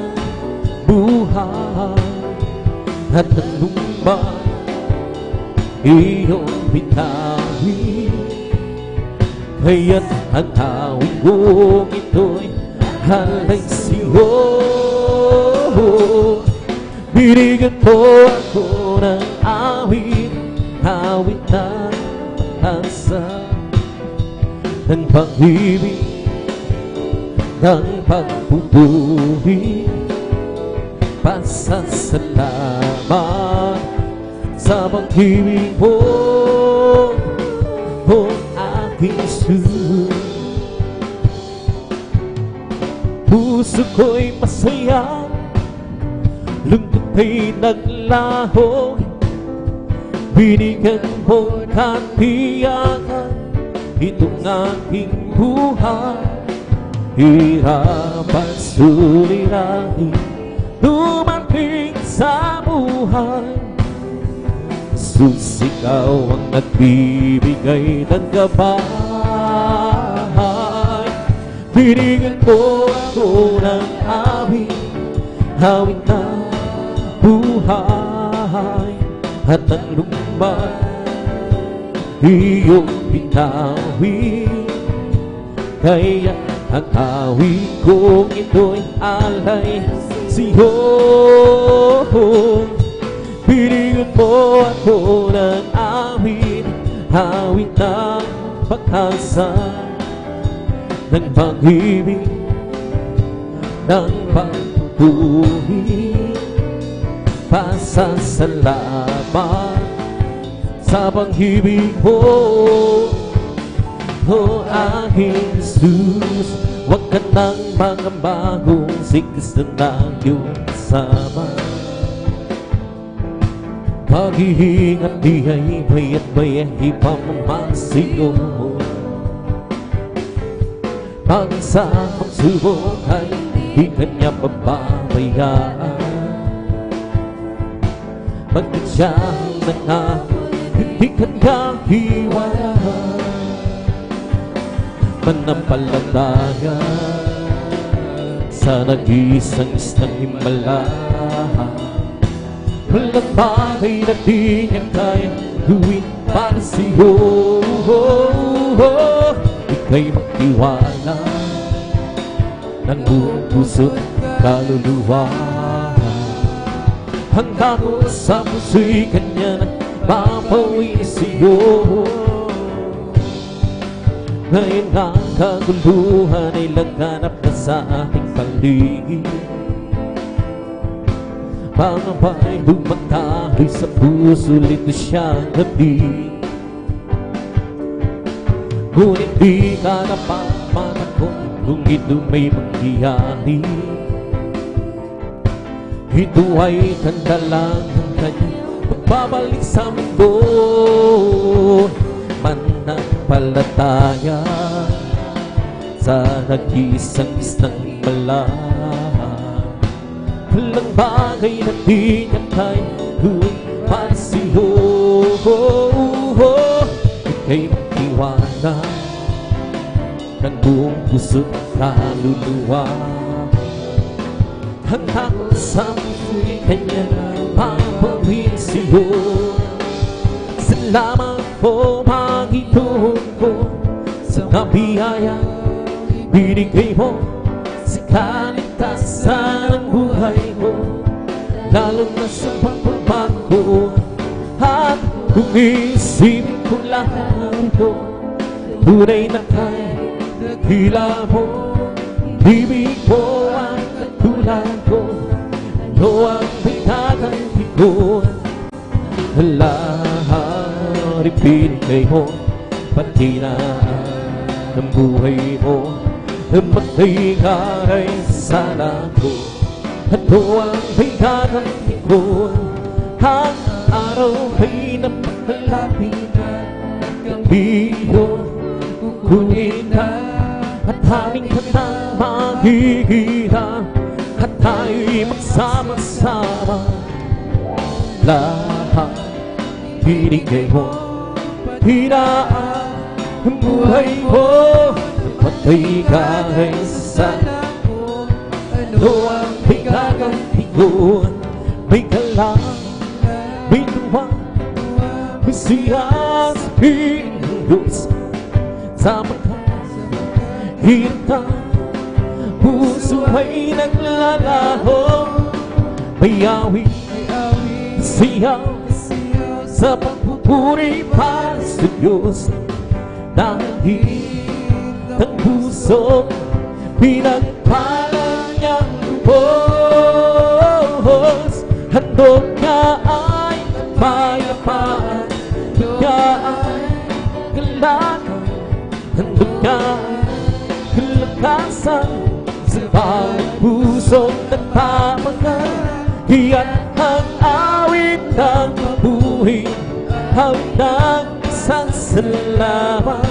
buhay. At ang lumbay iyong binawi. Kaya't ang awit kong ito'y halay sa'yo. Binigyan mo ako ng awit ng pag-asa, ng pag-ibig, ng pagpupuri. Pasasalamat sa pag-ibig mo, o aking Jesus. Puso ko'y masaya, lungkot ay naglaho. Binigyan mong katiyakan itong aking buhay. Hirap at suliranin dumating sa buhay. Jesus, ikaw ang nagbibigay ng gabay. Binigyan mo ako ng awit ng buhay. At ang lumbay iyong binawi. Kaya ang awit kong ito'y alay sa'yo. Binigyan mo ako ng awit ng pag-asa, ng pag-ibig, ng pagpupuri. Pasasalamat sa pag-ibig mo, o aking Jesus. Huwag ka nang mangamba kung sigas na ng iyong kasama. Pag-iingat di ay baya't bayang ipamamasiyo mo. Pag sa pagsubok ay di kanya pababayaan. Pagkat siya ang hindi kanya hiwalaan. Manampalataya sa nag-iisang isang himala. Walang bagay na di niya kaya gawin para sa'yo. Ika'y magtiwala ng buong puso at kaluluwa. Hanggang sa puso'y kanya nagpapawin sa'yo. Ngayon ang kaguluhan ay laganap na sa ating paligid. Mga ba'y lumatahay sa puso, lito siyang gabi. Ngunit di ka napapatakot kung ito may mangyayari. Ito ay tanda lang ng kanyang pagbabalik sa mundo. Mananampalataya sa nag-isang isang himala. Walang bagay na di niya kaya para sa'yo. Ika'y magtiwala ng buong puso't kaluluwa. Hanggang sa mulo'y kanya papawin sa'yo. Salamat po, Panginoon ko, sa biyaya binigay mo sa kaligtasan ng buhay ko, lalo na sa pagbabago. At kung isipin ko lahat ito, tunay na kay nakila mo. Ibig mo ang katulad ko, ano ang pinaghanti ko. Lahat ibinigay mo, pati na ang buhay mo. Magkaigaray sa ko, ano ang pinaghanti ko. Ang araw ay napakalapit na, gabi yun kukunin na. At aming kantang magigila, at tayo'y magsama-sama. Lahat binigay mo, hinaan ang buhay mo. Magkaigaray sa ko, ano ang pinaghanti ko. May galang, may tuwa, may siya sa Pilipinas. Sa hirap, puso ay naglalaho. May awit, siyaw sa pagpupuri para sa Diyos. Dahil ang puso pinagpala niyang lubos. Handog niya ay kapayapaan, niya ay kalakan. Handog niya kalakasan sa bawat pusong nagpapagal. Iyan ang awit ng mabuhay, awit ng isang salamat,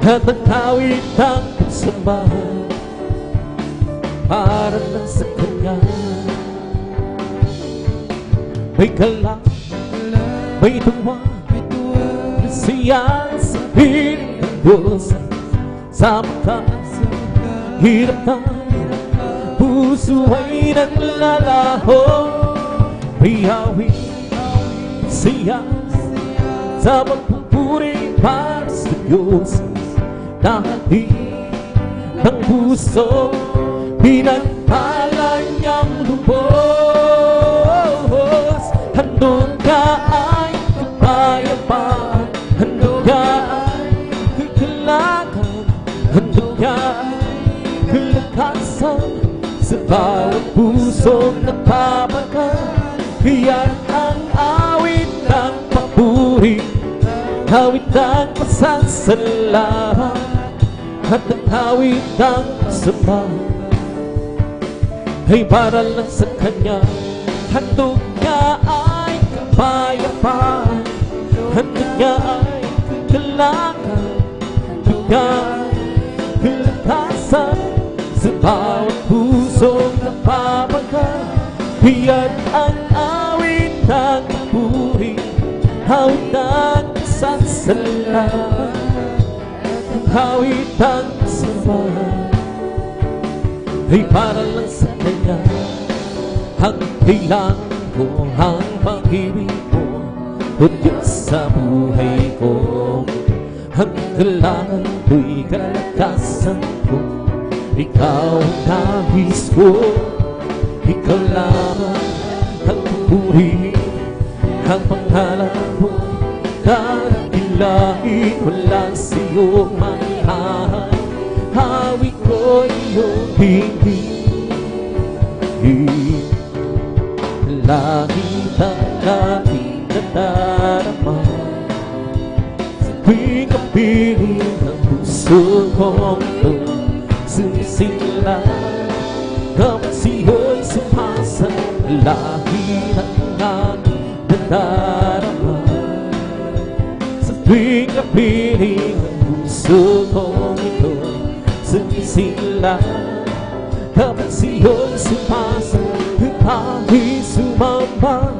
at ang awit ng pagsambahan para lang sa Kanya. May galang, may tuwa, may siya sa piling ng Diyos. Sa mga hirap na puso ay naglalaho. May awit, siya sa pagpupuri para sa Diyos. Dahil ng puso pinagpala niyang lubos. Handog ka ay kapayapaan, handog ka ay kagalakan, handog ka ay kalakasan sa bawat pusong nagpapagal. Iyan ang awit ng papuri, awit ng pasasalamat, at ang awit ng pasambahan ay para lang sa Kanya. Handog niya ay kapayapaan, handog niya ay kagalakan, handog niya ay kalakasan sa bawat pusong napapagal. Iyan ang awit ng papuri, awit ng pasasalamat, ang awit ng pasambahan ay para lang sa Kanya. Ang kailangan ko, ang pag-ibig mo, o Diyos sa buhay ko. Ang kailangan ko'y kalakasan ko, ikaw ang nais ko. Ikaw lamang ang pupuri, ang pangalan mo kadakilain. Walang sa'yo may buhay. Hawig ko iyong hingin, langit ang aking nadarama. Sa tuwing kapiling ang puso kong ito sumisila, kapag siyo'y sumasa, langit ang aking nadarama. Sa tuwing kapiling ang puso kong ito sumisila, kapag siyo'y sumasa, hangin sumamba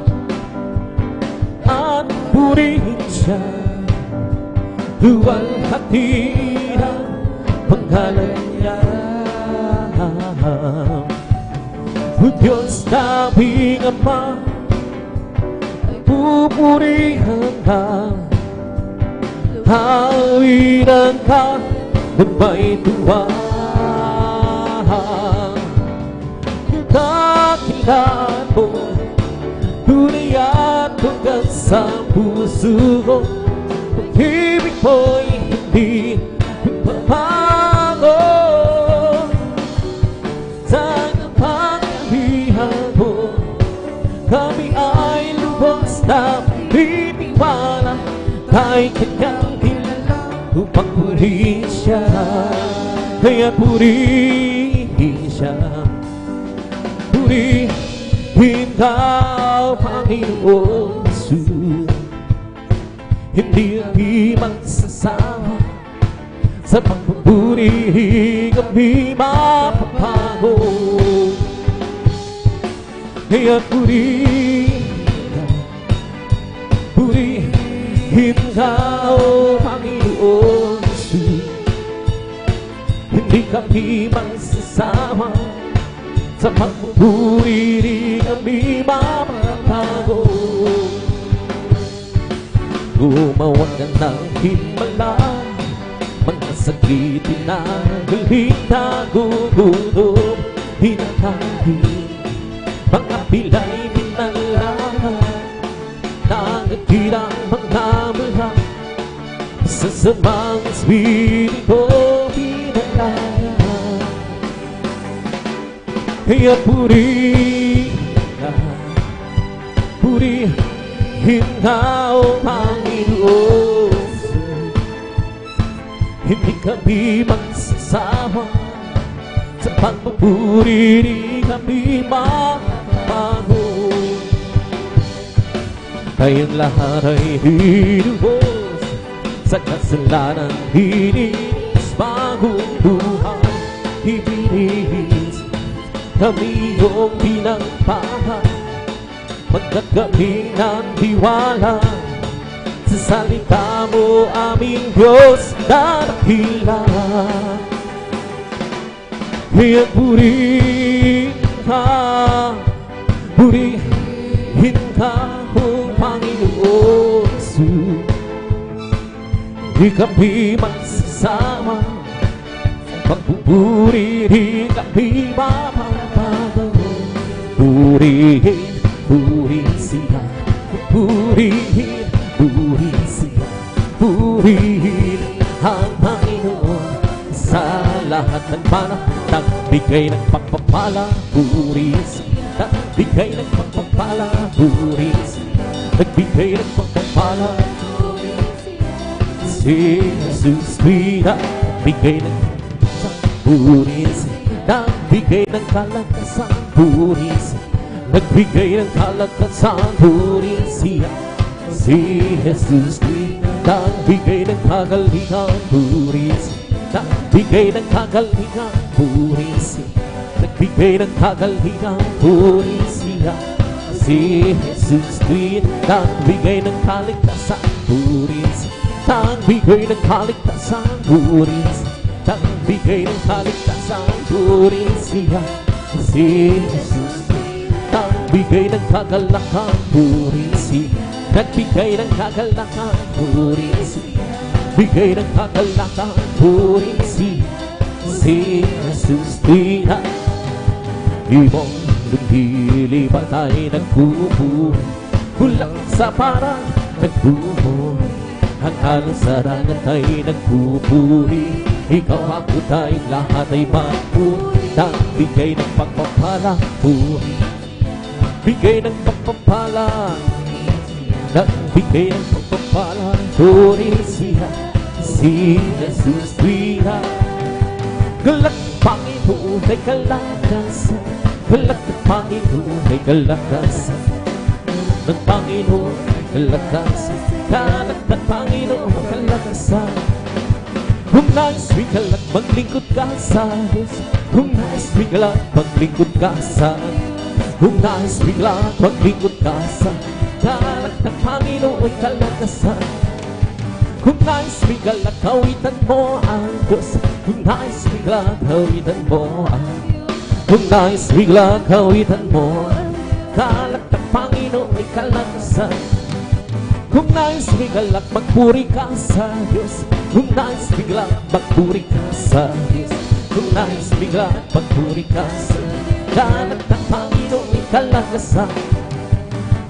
at purihin siya. Luwalhati ang pangalan niya. O Diyos naming Ama, pupurihan ka, hawiran ka ng may tuwa. Dakilan mo, tunay at hanggang sa puso ko. Pag-ibig mo'y hindi magbabago. Sa kapangyarihan mo, kami ay lubos na pinitiwala. Kahit kanyang kilala upang purihin siya, kaya purihin siya. Purihin ka, Panginoon Jesus. Hindi kami magsasama sa pagpupuri, kami mapapago. Kaya purihin ka, O Panginoon Jesus. Hindi kami magsasama sa pagpupuri, di kami mapapago. Gumawa ka ng himala, mga saglit na galing nagugutom, hinatahid, mga pilay pinalaman, nangagirang mga mula, sa samang espiritu pinalaya. Kaya purihin ka, O Panginoon. Hindi kami magsasama sa pagpupuri, di kami mapapago. Kayang lahat ay hinubos sa kasalanan, hininis bagong buhay, ibinis kami yung pinagpahan, magkakami ng tiwala sa salita mo, aming Diyos na dakila. Kaya purihin ka, O Panginoon Jesus. Di kami magsasama sa pagpupuri, di kami mapapago. Purihin siya, purihin siya, purihin ang Panginoon sa lahat ng panahon. Nagbigay ng pagpapala, purihin siya. Nagbigay ng pagpapala, purihin siya. Nagbigay ng pagpapala, si Jesus Christ. Nagbigay ng purihin siya. Nagbigay ng kalakasan, purihin siya. Nagbigay ng kalakasan, purihin siya. Si Jesus Christ. Nagbigay ng kagalingan, purihin siya. Nagbigay ng kagalingan, purihin siya. Nagbigay ng kagalingan, purihin siya. Si Jesus Christ. Nagbigay ng kaligtasan, purihin siya. Nagbigay ng kaligtasan, purihin siya. Nagbigay ng kaligtasan, purihin siya. Si Jesus Christ. Nagbigay ng kagalakan, purihin siya. Nagbigay ng kagalakan, purihin siya. Bigay ng kagalakan, purihin siya. Si Jesus Christ. Ibang lumilipat ay nagbubuhay, kulang sa parang nagbubuhay. Ang halos sa dagat ay nagpupuri, Ikaw ako tayong lahat ay mapuri. Nagbigay ng pagpapala, puri. Bigay ng pagpapala, nagbigay ng pagpapala, puri siya, si Jesus Tuwira. Galak ng Panginoon ay kalakasan, galak ng Panginoon ay kalakasan, ng Panginoon ay kalakasan, galak ng Panginoon ay kalakasan. Kung nais may galak, maglingkod ka sa Diyos. Kung nais may galak, maglingkod ka sa Diyos. Kung nais bigla, maglingkod ka sa galak ng Panginoon ay kalakasan. Kung nais bigla, kawitan mo ang Diyos. Kung nais bigla, kawitan mo ang Kung nais bigla, kawitan mo ang galak ng Panginoon ay kalakasan. Kung nais bigla, magpuri ka sa Diyos. Kung nais bigla, magpuri ka sa Diyos. Kung nais bigla, magpuri ka sa galak ng Panginoon ay kalakasan.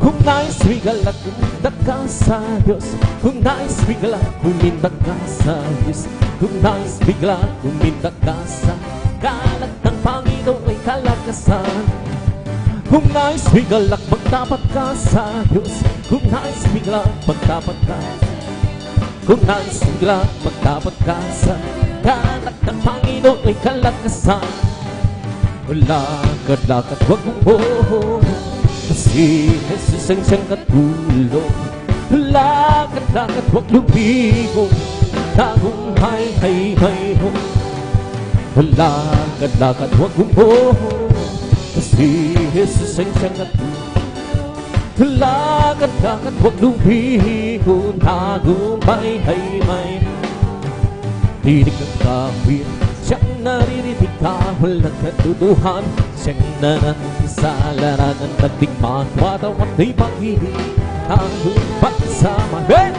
Kung nais bigla, kumindak ka sa Diyos. Kung nais bigla, kumindak ka sa Diyos. Kung nais bigla, kumindak ka sa galak ng Panginoon ay kalakasan. Kung nais bigla, magtapat ka sa Diyos. Kung nais bigla, magtapat ka. Kung nais bigla, magtapat ka sa galak ng Panginoon ay kalakasan. Lakad-lakad huwag mong bohong, kasi Jesus ang siyang katulong. Lakad-lakad huwag lumigo, tagumpay ay mayroon. Lakad-lakad huwag mong bohong, kasi Jesus ang siyang katulong. Lakad-lakad huwag lumigo, tagumpay ay mayroon. Dinig ang kawin, siyang naririnig ka, walang katuduhan. Siyang nananisa, larangan ng digmaan, watawat ay pag-ibig, tagumpay sa mahin.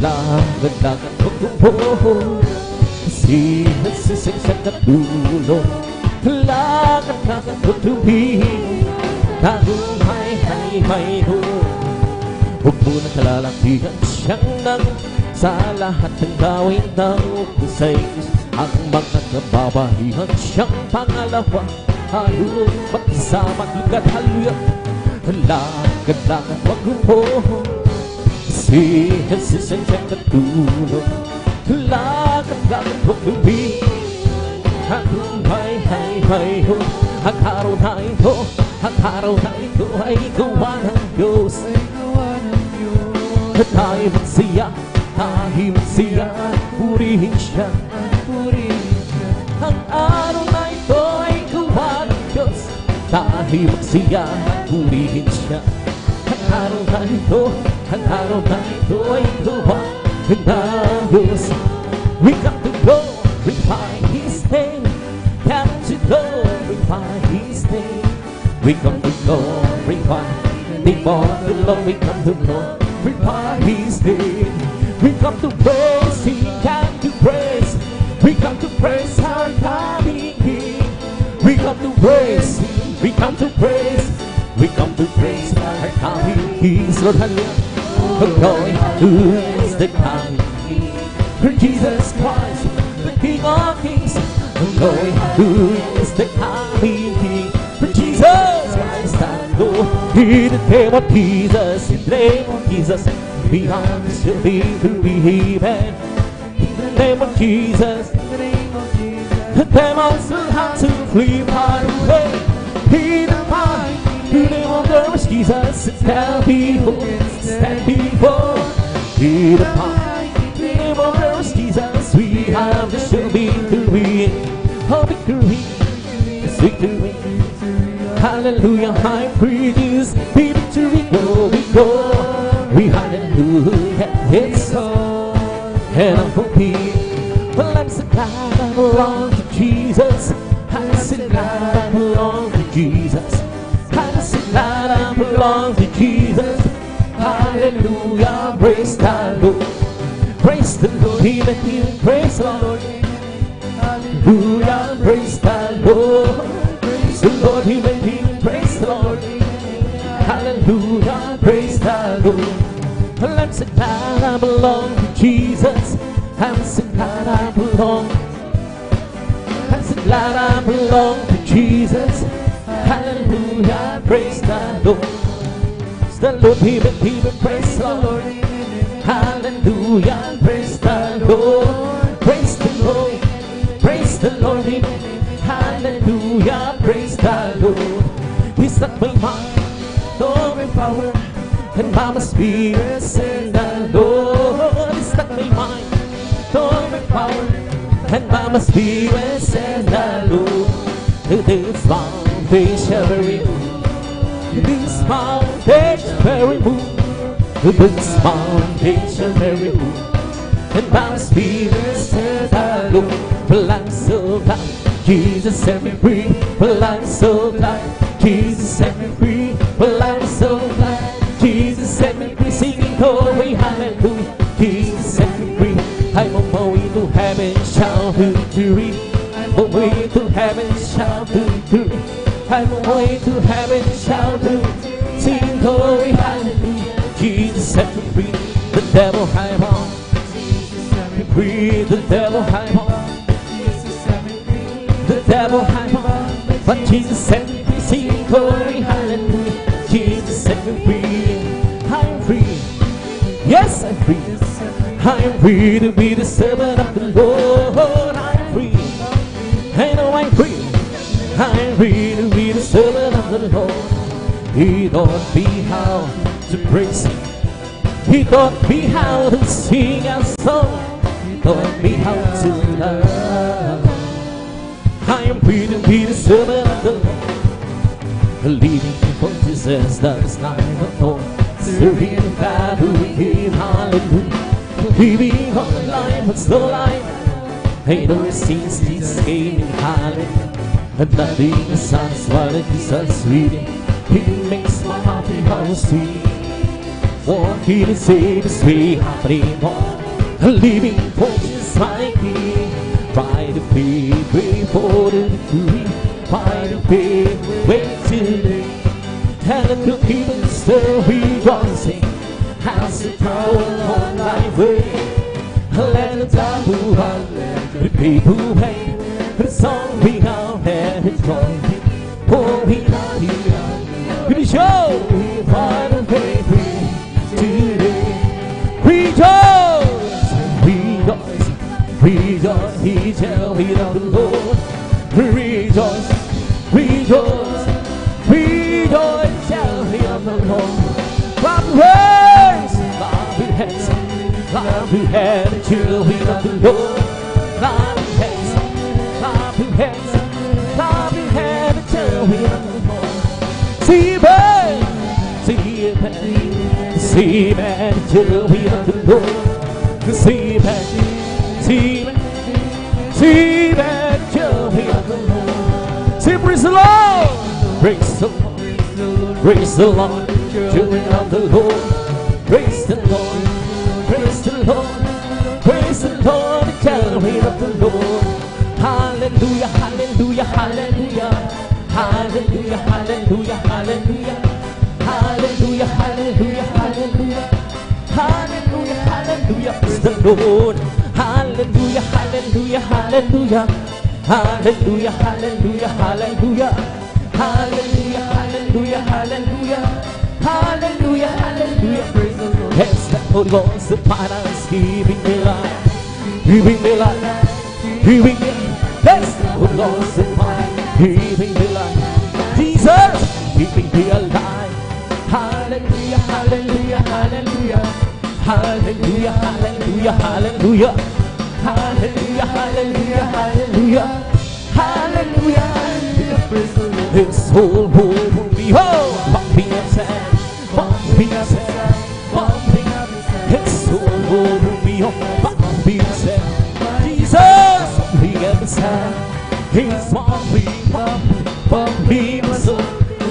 Lakad-lakad huwag lumbohon, kasi Jesus ang siyang katulong. Lakad-lakad huwag lumigo, tagumpay ay mayroon. Huwag mo na kalalakihan siyang nang sa lahat ng gawin na ukusay. Ang mga kababahihan siyang pangalawa, halun mag-isama lugat haluya. Lakad-lakad huwag lumbohon, si Jesus ang siyang katulong. Lakad-lakad huwag lumigo, tagumpay ay mayroon. Ang araw na ito, ang araw na ito ay gawa ng Diyos. At tayo magsiya, tayo magsiya, purihin siya. Ang araw na ito ay gawa ng Diyos. Tayo magsiya, purihin siya. Ang araw na ito, ang araw na ito ay gawa ng Diyos. We got to glorify His name, got to glorify His name. We come to glorify the name of the Lord. We come to glorify His name. We come to praise Him, come to praise. We come to praise our coming King. We come to praise Him, we come to praise. We come to praise our coming King. Lord, hallelujah. Glory to the coming King. For Jesus Christ, the King of Kings. Glory to the coming King. For Jesus Christ, and go in the name of Jesus, in the name of Jesus, we are still to be amen. In the name of Jesus, the demons will have to flee far away. In the name of the Lord Jesus, stand before. In the name of the Lord Jesus, we have the still be to be oh victory, it's victory. Hallelujah, high praise, victory, go, we go. We hallelujah, it's so. And I'm happy, well I'm so glad I belong to Jesus. I'm so glad I belong to Jesus. I'm so glad I belong to Jesus. Hallelujah, praise the Lord. Praise the Lord, He let you praise the Lord. Hallelujah, praise the Lord. Praise the Lord, He let you praise the Lord. Hallelujah, praise the Lord. Well, I'm so glad I belong to Jesus. I'm so glad I belong. I'm so glad I belong to Jesus. Hallelujah, praise the Lord. Praise the Lord, people, praise the Lord. Hallelujah, praise the Lord. Praise the Lord, praise the Lord. Hallelujah, praise the Lord. He's not my mind, nor my power, and by my spirit, sing the Lord. He's not my mind, nor my power, and by my spirit, sing the Lord. This mountain shall be removed. This mountain shall be removed. This mountain shall be removed. And by my spirit, sing the Lord. Well, I'm so glad Jesus set me free. Well, I'm so glad Jesus set me free. Well, I'm so glad Jesus set me free. Singing glory, hallelujah. Jesus set me free. I'm on my way to heaven, shout victory. I'm on my way to heaven, shout victory. I'm on my way to heaven, shout victory. Singing glory, hallelujah. Jesus set me free. The devil high on. Jesus set me free. The devil high on. The devil high on, but Jesus set me free. Sing glory, hallelujah. Jesus set me free. I'm free. Yes, I'm free. I'm free to be the servant of the Lord. I'm free. I know I'm free. I'm free to be the servant of the Lord. He taught me how to praise Him. He taught me how to sing a song. He taught me how to love. I am free to be the servant of the Lord. Believing for Jesus that is not at all. Serving God who became hallelujah. Living on the life but still alive. I know since Jesus came in hallelujah. And nothing is satisfied like Jesus reading. He makes my heart beat how sweet. Walking and save His way happening more. Living for Jesus like me. By the faith, wait for the victory. By the faith, wait till the and the people still rejoicing. Has the power on thy way. Let the devil run, the people wait. The song we now have is going. For we are here. We show by the faith today. Rejoice, rejoice. Rejoice, he shall be of the Lord. Rejoice, rejoice, rejoice, shall be of the Lord. Clap your hands, clap your hands, clap your hands, shall be of the Lord. Clap your hands, clap your hands, clap your hands, shall be of the Lord. See man, see man, see man, shall be of the Lord. See man. See that joy of the Lord. Say praise the Lord. Praise the Lord. Praise the Lord. Joy of the Lord. Praise the Lord. Praise the Lord. Praise the Lord. Joy of the Lord. Hallelujah. Hallelujah. Hallelujah. Hallelujah. Hallelujah. Hallelujah. Hallelujah. Hallelujah. Hallelujah. Hallelujah. Hallelujah. Praise the Lord. Hallelujah, hallelujah, hallelujah. Hallelujah, hallelujah, hallelujah. Hallelujah, hallelujah, hallelujah. Hallelujah, hallelujah. Praise the Lord. Yes, the Holy Ghost upon us, giving me life. Giving me life. Giving me life. Yes, the Holy Ghost upon us, giving me life. Jesus, giving me alive. Hallelujah, hallelujah, hallelujah. Hallelujah, hallelujah, hallelujah. Hallelujah, hallelujah, hallelujah. Hallelujah, hallelujah. Praise the Lord. This whole world will be bumping up sad, bumping up sad, bumping up sad. This whole world will be bumping up sad. Jesus, bumping up sad. He's bumping, bumping, bumping my soul.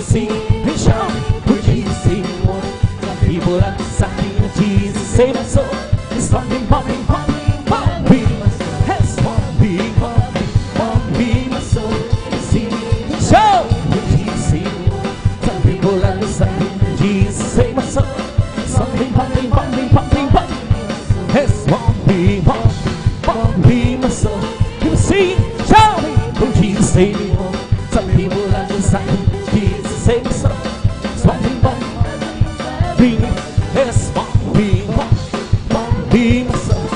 Sing and shout for Jesus, sing one. Some people are saying Jesus, save my soul. It's bumping, bumping, bumping, bumping. It's bumping, bumping, bumping my soul. Sing and shout for Jesus, sing one. Some people are saying Jesus, save my soul. It's bumping, bumping, bumping, bumping, bumping. It's bumping, bumping, bumping. sing, shout, will Jesus save me home? Some people are just like, Jesus save me some. Something but be as be my son.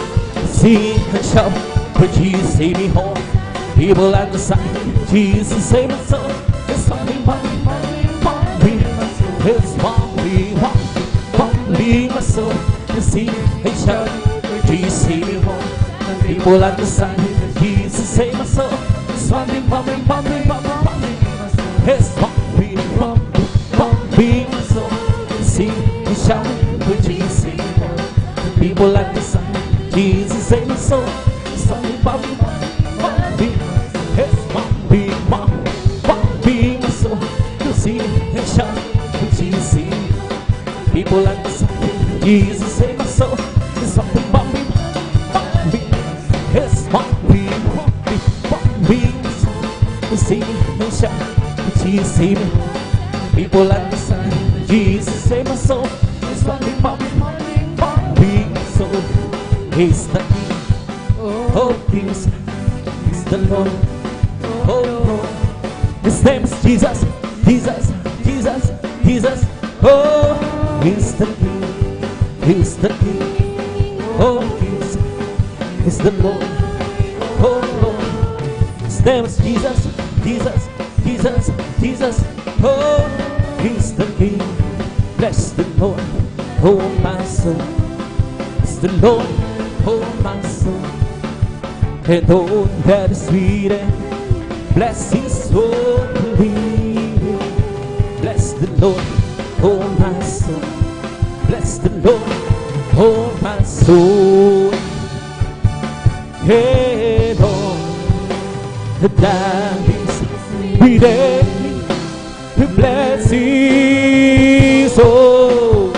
Sing and shout, will Jesus save me home? People are just like, Jesus save my soul. It's something but be it's be my soul. You see and shout, Jesus save me home? People at the side, Jesus save my soul. It's something bumping, it's be my soul. You see and shout, Jesus save me home? People at the side, Jesus save my soul. It's something bumping, it's be my soul. You see and shout, Jesus save me. People at the side, Jesus save my soul. It's something bumping, it's bumping my soul. You see and shout, Jesus save me. People at the side, Jesus save my soul. It's something bumping my soul. He's the King of Kings. He's the Lord of Lords. His name is Jesus, Jesus, Jesus, Jesus. Oh, He's the King, He's the King of Kings. He's the Lord of Lords. His name is Jesus, Jesus, Jesus, Jesus. Oh, He's the King. Bless the Lord, oh my soul. It's the Lord, oh my soul. And all that is sweet and bless His holy name. Bless the Lord, oh my soul. Bless the Lord, oh my soul. And all that is within me, bless His soul.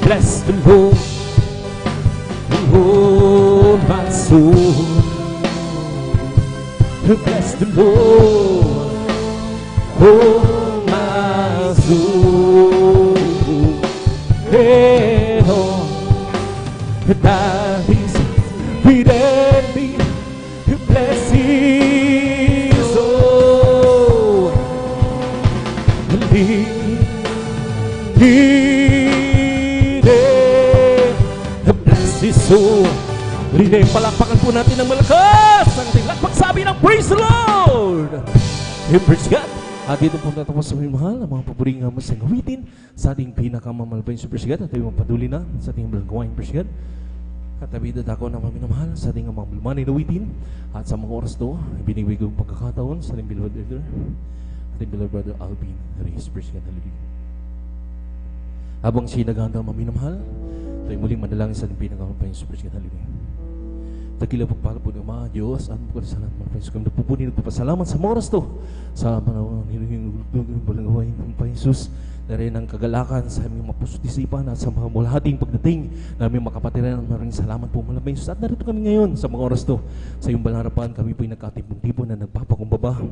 Bless the Lord, oh my soul. Bless the Lord, oh my soul. And all that is within me, bless His soul. Bless His soul. Rinay, palakpakan po natin ng malakas ang ating pagsabi ng praise the Lord. Praise God. At dito po natapos sa mahal ang mga paboring masang gawitin sa ating pinakamamalabayin sa praise God. At tayo mapatuloy na sa ating malagawain praise God. Katabidad ako ng mga minamahal sa ating mga bulmanin na witin. At sa mga oras to, binigay ko pagkakataon sa ating beloved elder, ating beloved brother Alvin Reyes. Praise God. Hallelujah. Habang siya naghahanda mga minamahal, tayo muling manalangin sa ating pinakamamalabayin sa praise God. Hallelujah. Dakila pagpala po ng mga Diyos at mga salamat mga Panginoon kami nagpupuni nagpapasalamat sa mga oras to sa panahon ng balangaway ng Panginoon Jesus na rin ang kagalakan sa aming mga puso't isipan at sa mga mulahating pagdating na aming makapatiran. Maraming salamat po mga Panginoon Jesus at narito kami ngayon sa mga oras to sa iyong balarapan. Kami po ay nagkatipon-tipon na nagpapakumbaba.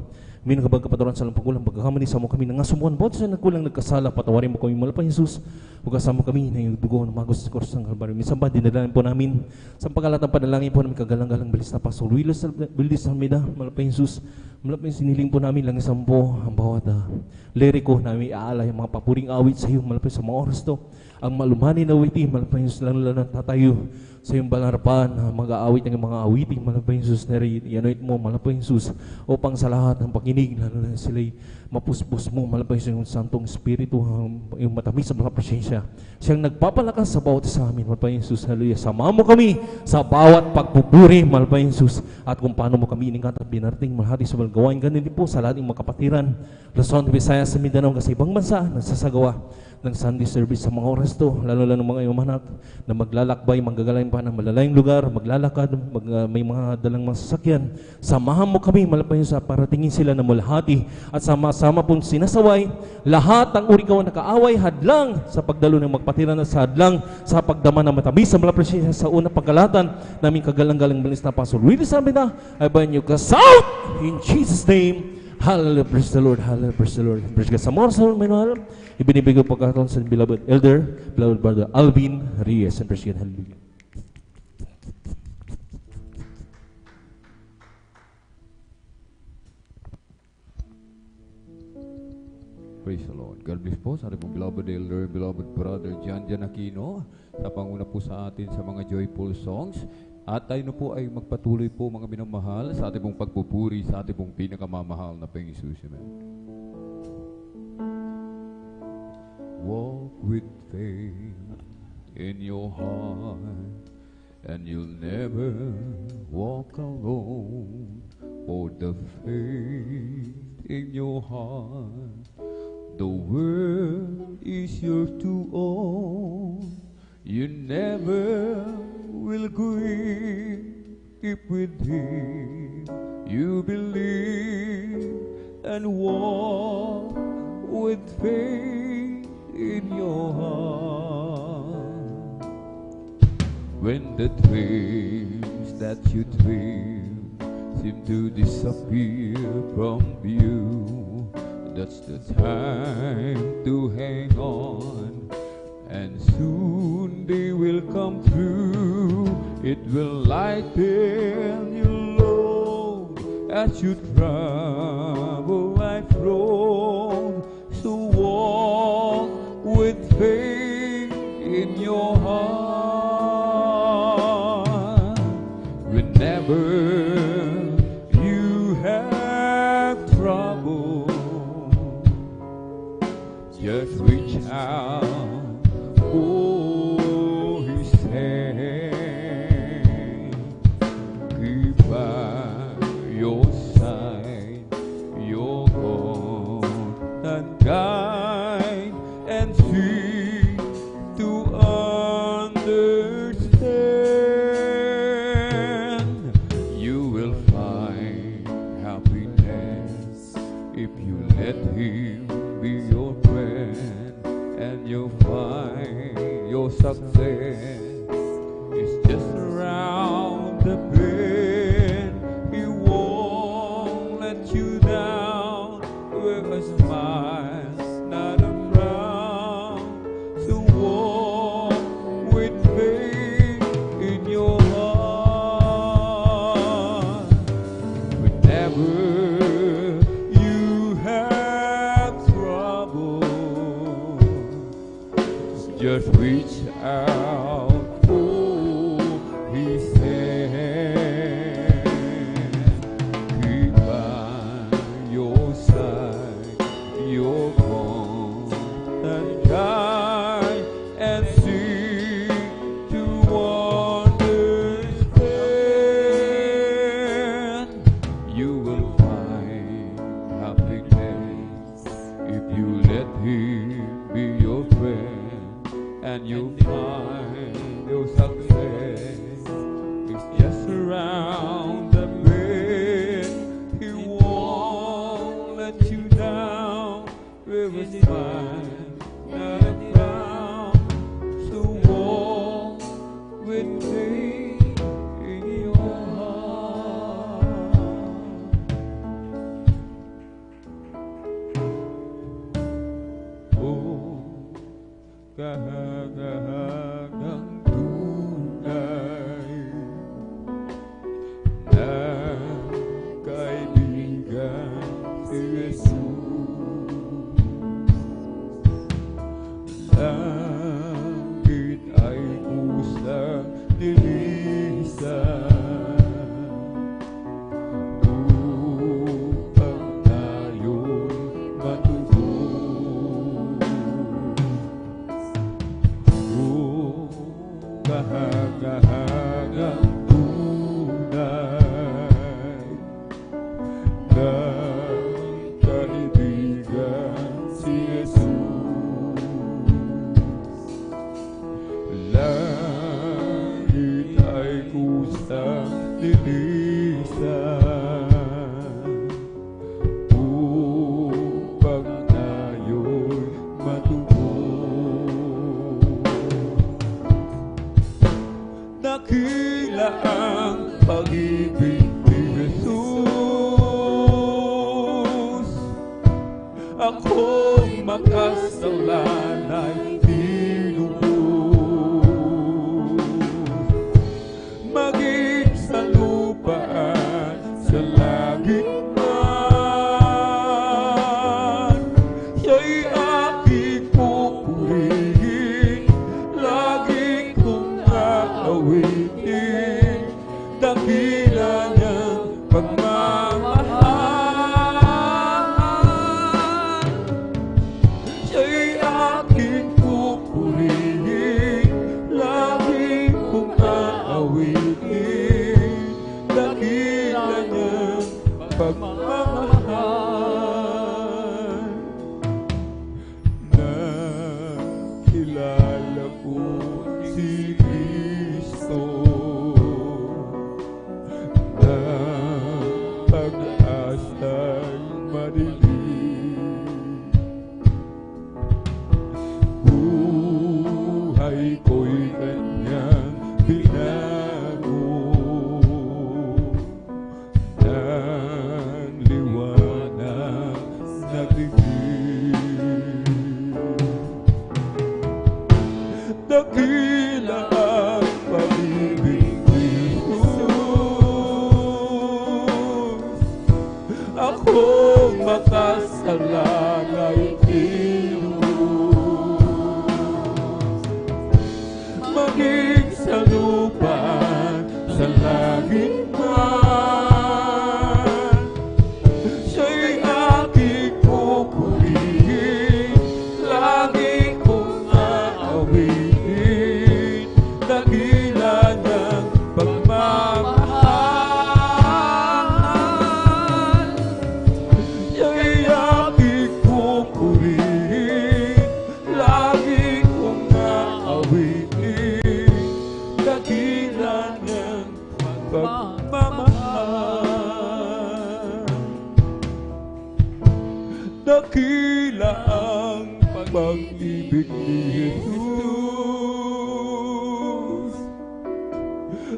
May nagkabag kapataran sa pagkulang pagkakamali sa mo kami nangasumuan bawat sa nagkulang nagkasala patawarin mo kami mga Panginoon Jesus. Huwag kami na yung dugo ng magos sa kurso ng Kalbaryo. Minsan ba dinadalangin po namin sa pagkalatang panalangin po namin kagalang-galang bilis na Pastor Willis Almeida, Malapay Jesus. Malapay siniling po namin lang isang po ang bawat liriko namin aalay ang mga papuring awit sa iyo malapay sa mga oras to. Ang malumani na awiti, Malapay Jesus lang tatayo sa iyong balarapan, mag-aawit ng mga awiting Malapay Jesus na rin, i-anoint mo Malapay Jesus upang sa lahat ng pakinig, lalo na sila'y mapuspos mo Malapay Jesus yung Santong Espiritu, yung matamis sa mga presensya. Siyang nagpapalakas sa bawat isa amin Malapay Jesus. Hallelujah. Sama mo kami sa bawat pagpupuri Malapay Jesus at kung paano mo kami iningkat at binarating malahati sa malgawain ganun din po sa lahat ng mga kapatiran Luzon, Visayas, sa Mindanao kasi ibang bansa nagsasagawa ng Sunday service sa mga oras to, lalo ng mga iyong anak na maglalakbay, manggagaling pa ng malalayong lugar, maglalakad, may mga dalang mga sasakyan. Samahan mo kami, Malapay sa para tingin sila na mulahati at sama-sama pong sinasaway lahat ng uri kawan na kaaway, hadlang sa pagdalo ng magpatiran at sa hadlang sa pagdama ng matamis sa Malapay sa una pagkalatan namin kagalang-galang balis na Pastor Willis Almeida. I bind you cast out in Jesus' name. Hallelujah, praise the Lord, hallelujah, praise the Lord. Praise God. Sa mga sa manual, ibinibigay ko pagkataon sa beloved elder, beloved brother Alvin Reyes. And praise God, hallelujah. Praise the Lord. God bless po sa ating pong beloved elder, beloved brother John Aquino, sa panguna po sa atin sa mga joyful songs. At tayo na po ay magpatuloy po mga minamahal sa ating pong pagpupuri sa ating pong pinakamamahal na Panginoong Hesus. Amen. Walk with faith in your heart, and you'll never walk alone. For the faith in your heart, the world is yours to own. You never will grieve if with Him you believe and walk with faith in your heart. When the dreams that you dream seem to disappear from view, that's the time to hang on, and soon they will come through. It will lighten your load as you travel life road. So walk with faith in your heart. Whenever you have trouble, just reach out. Oh, His hand, keep by your side, your God and guide, and seek to understand. You will find happiness if you let Him be your friend, and you'll find your success is just around the bend. He won't let you down with a smile, not a frown. So walk with faith in your heart. Whenever you have trouble, just reach out for His hand. Keep by your side, your God and guide, and seek to understand. You will find happiness if you let Him be your friend, and you'll find your success is just around the bend. He won't let you down with a smile, not a frown. So walk with faith in your heart. Oh, kahagahagang tunay na kaibigan si Jesus. Langit ay kusang nilisan upang tayo'y matuto. Kahagahagang tunay na kaibigan si Jesus. Langit ay kusang linisan upang tayo'y matuto. Dakila ang pag-ibig ni Jesus. aawitin, dakila niyang pagmamahal. Siya'y aking pupurihin, lagi kong aawitin, dakila niyang pagmamahal. Nakilala ko si Kristo, na pag-asa'y madilim. Buhay ko'y kanyang binago, ng liwanag nagdilim. Dakila ang pag-ibig ni Jesus, akong makasalanay tinubos. Maging sa lupa, sa langit man, siya'y aking pupurihin, lagi kong aawitin, dakila niyang pagmamahal. Siya'y aking pupurihin, lagi kong aawitin, dakila niyang pagmamahal. Dakila ang pag-ibig ni Jesus,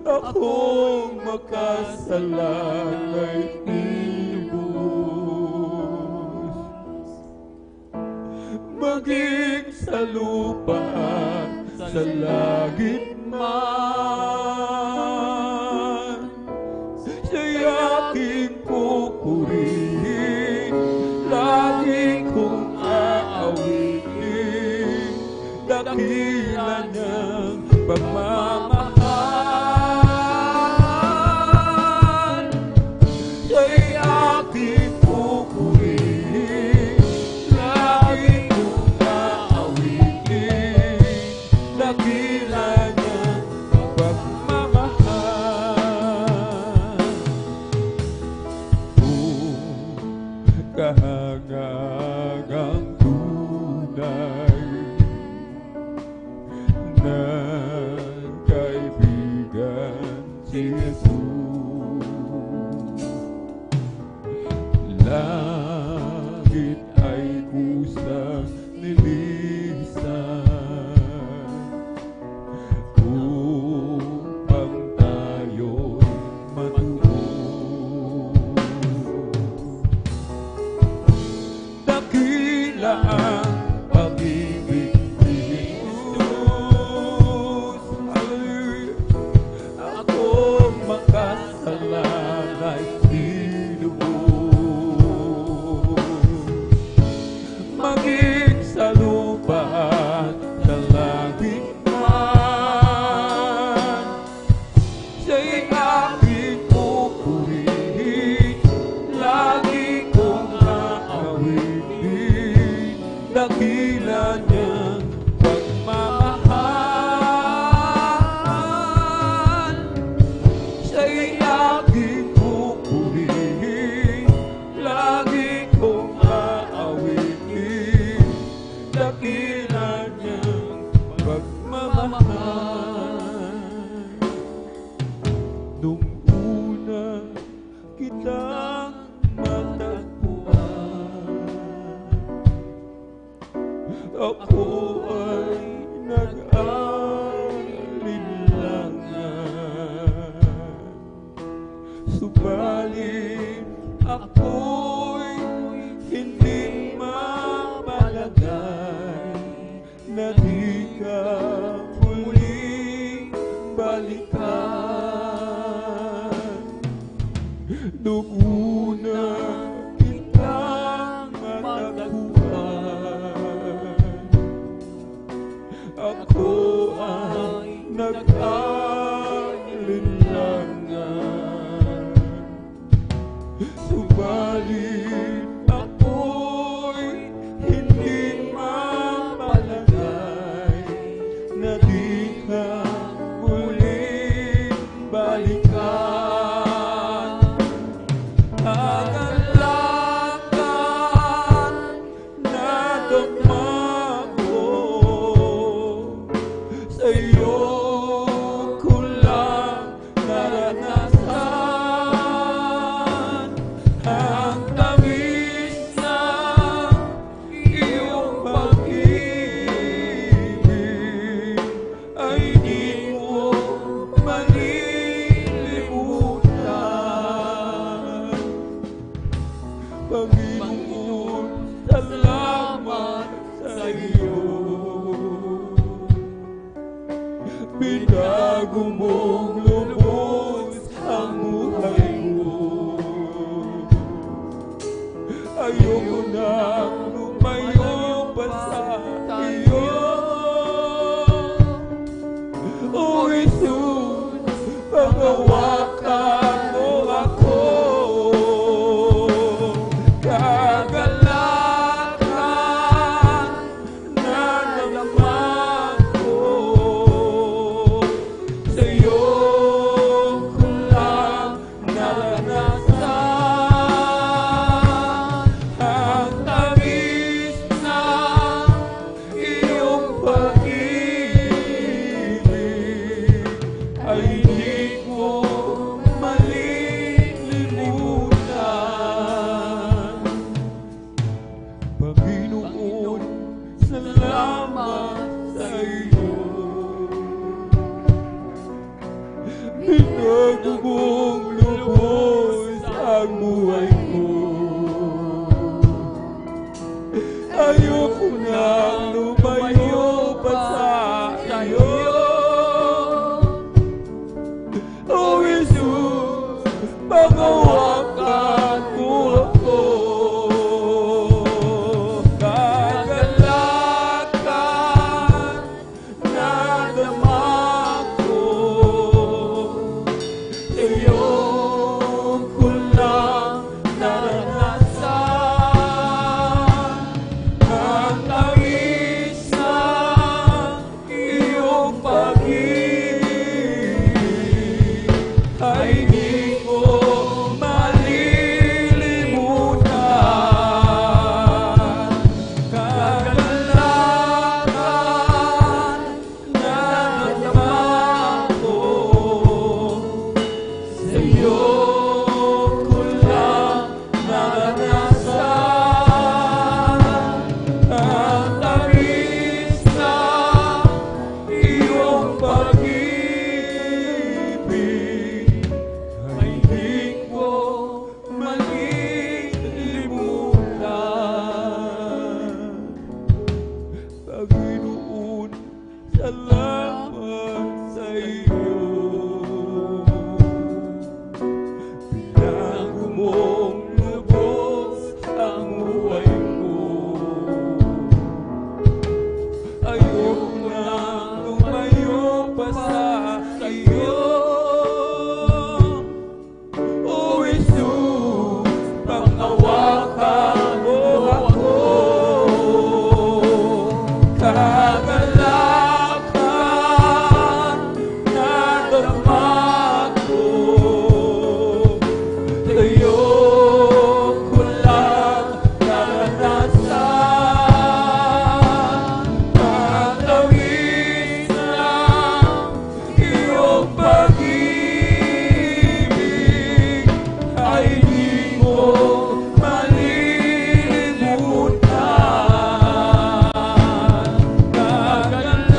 akong makasalanay tinubos. Maging sa lupa, sa langit man, siya'y aking pupurihin, lagi kong aawitin, dakila niyang pagmamahal. Siya'y aking pupurihin, lagi kong aawitin, dakila niyang pagmamahal. Kahangagang tunay ng kaibigan si Jesus, langit ay kusang nilisan upang tayo'y matuon. Dakila ang pag-ibig ni Jesus, akong makasalanay tinubos. Maging sa lupa, sa langit man, siya'y aking pupurihin, lagi kong aawitin, dakila niyang pagmamahal. Siya'y aking pupurihin, lagi kong aawitin, dakila niyang pagmamahal. Nung una kitang matagpuan, ako ay nag-alinlangan. Subalit ako'y hindi mapalagay na di ka muling balikan. Nung una kitang matagpuan, ako ay nag-alinlangan. sa'yo ko lang naranasan ang tamis ng iyong pag-ibig ay di mo malilimutan. Panginoon, salamat sa iyo. Binago mong lubos ang buhay ko. Ayoko nang lumayo pa sa iyo. O Jesus, paghawakan mo ako. Kagalakan na naman ko. Sa'yo ko lang naranasan ang tamis ng iyong pag-ibig ay di ko malilimutan. Panginoon, salamat sa iyo. Binago mong lubos ang buhay ko. Ayoko nang lumayo pa sa iyo. O Jesus, panghawakan mo ako. Kagalakan na naman ko. Sa'yo ko lang naranasan ang tamis ng iyong pag-ibig ay di ko malilimutan. Kagalakan na naman ko. Sa'yo ko lang naranasan ang tamis ng iyong pag-ibig ay di ko malilimutan. Panginoon, salamat sa iyo. Binago mong lubos ang buhay ko. Ayoko nang lumayo pa sa iyo. O Jesus, panghawakan mo ako. Kagalakan na naman ko. Sa'yo ko lang naranasan ang tamis ng iyong pag-ibig ay di mo malilimutan. Kagalakan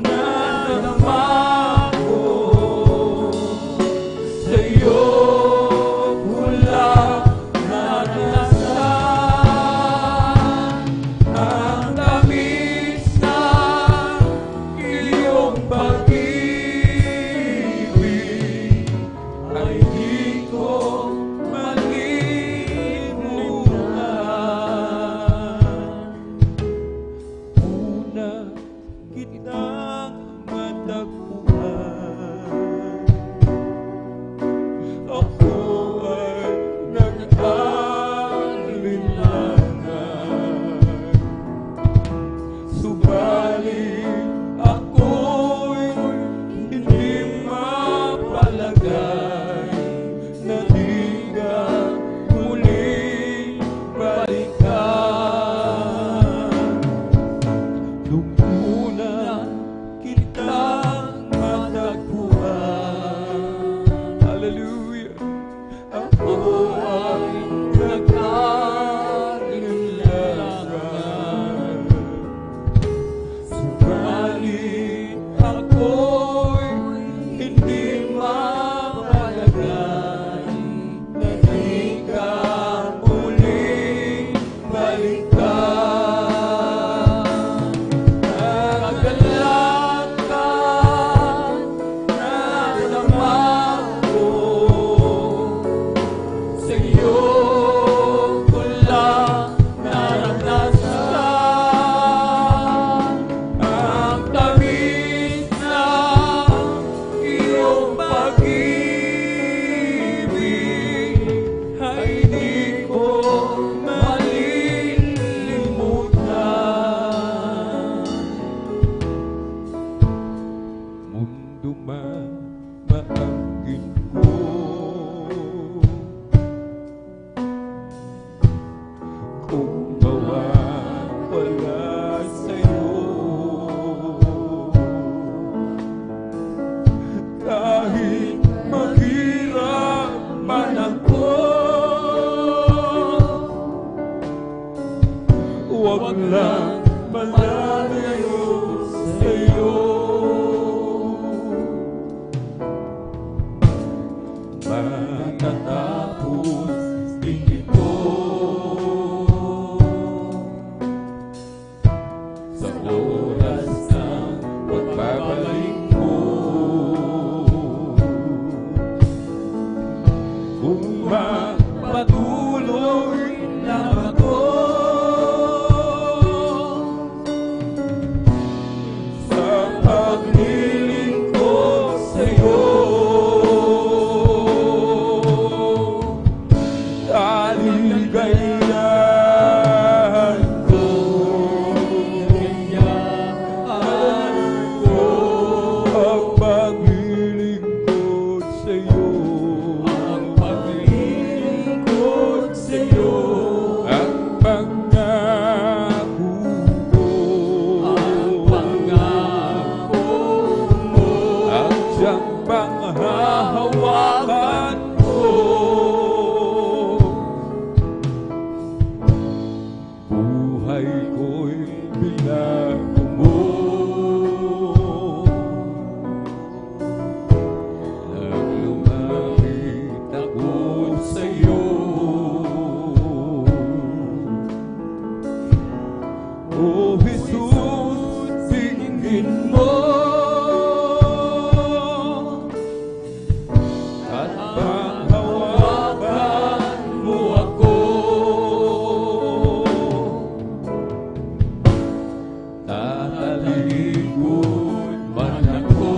na naman ko. Sa'yo ko lang naranasan ang tamis ng iyong pag-ibig ay di ko malilimutan. Una kitang matagpuan, ako ay nag-alinlangan. Subalit ako'y hindi mapalagay na di ka muling balikan. Nung oras ng pagbabalik mo. Kung magpatuloy lang ako sa paglilingkod sa'yo, kaligayahan ko, ang paglilingkod sa'yo, ang pangako mo, ang siyang panghahawakan ko. Buhay ko'y binago mo, nang lumapit ako sa'yo. O Jesus, tingin mo at panghawakan mo ako. Tatalikod man ako,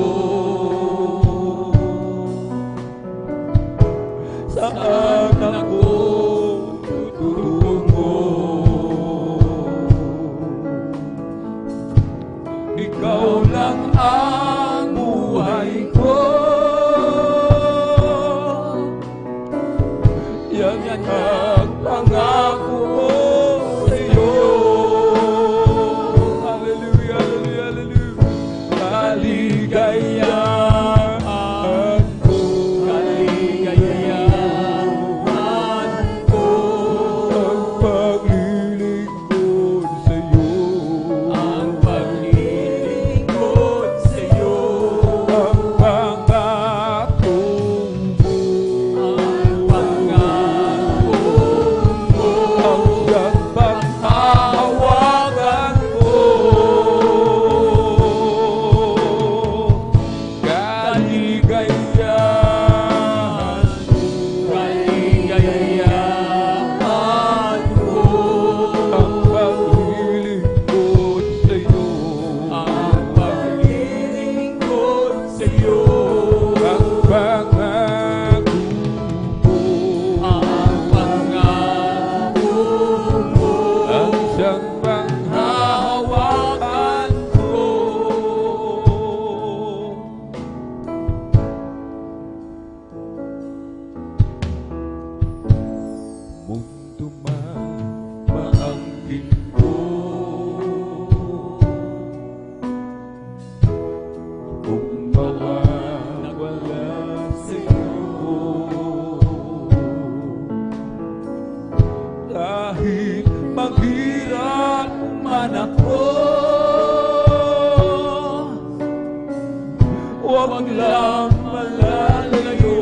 saan ako tutungo? Ikaw lang ang buhay ko, yan ang pangako ko sa'yo. Hallelujah, hallelujah, hallelujah. Kaligayahan ko, ang paglilingkod sa'yo, ang pangako mo, ang siyang panghahawakan ko. Kaligayahan ko, ang paglilingkod sa'yo, ang pangako mo, ang siyang panghahawakan ko. Mundo man maangkin ko, kung mawawala sa'yo, kahit maghirap man ako, huwag lang malalayo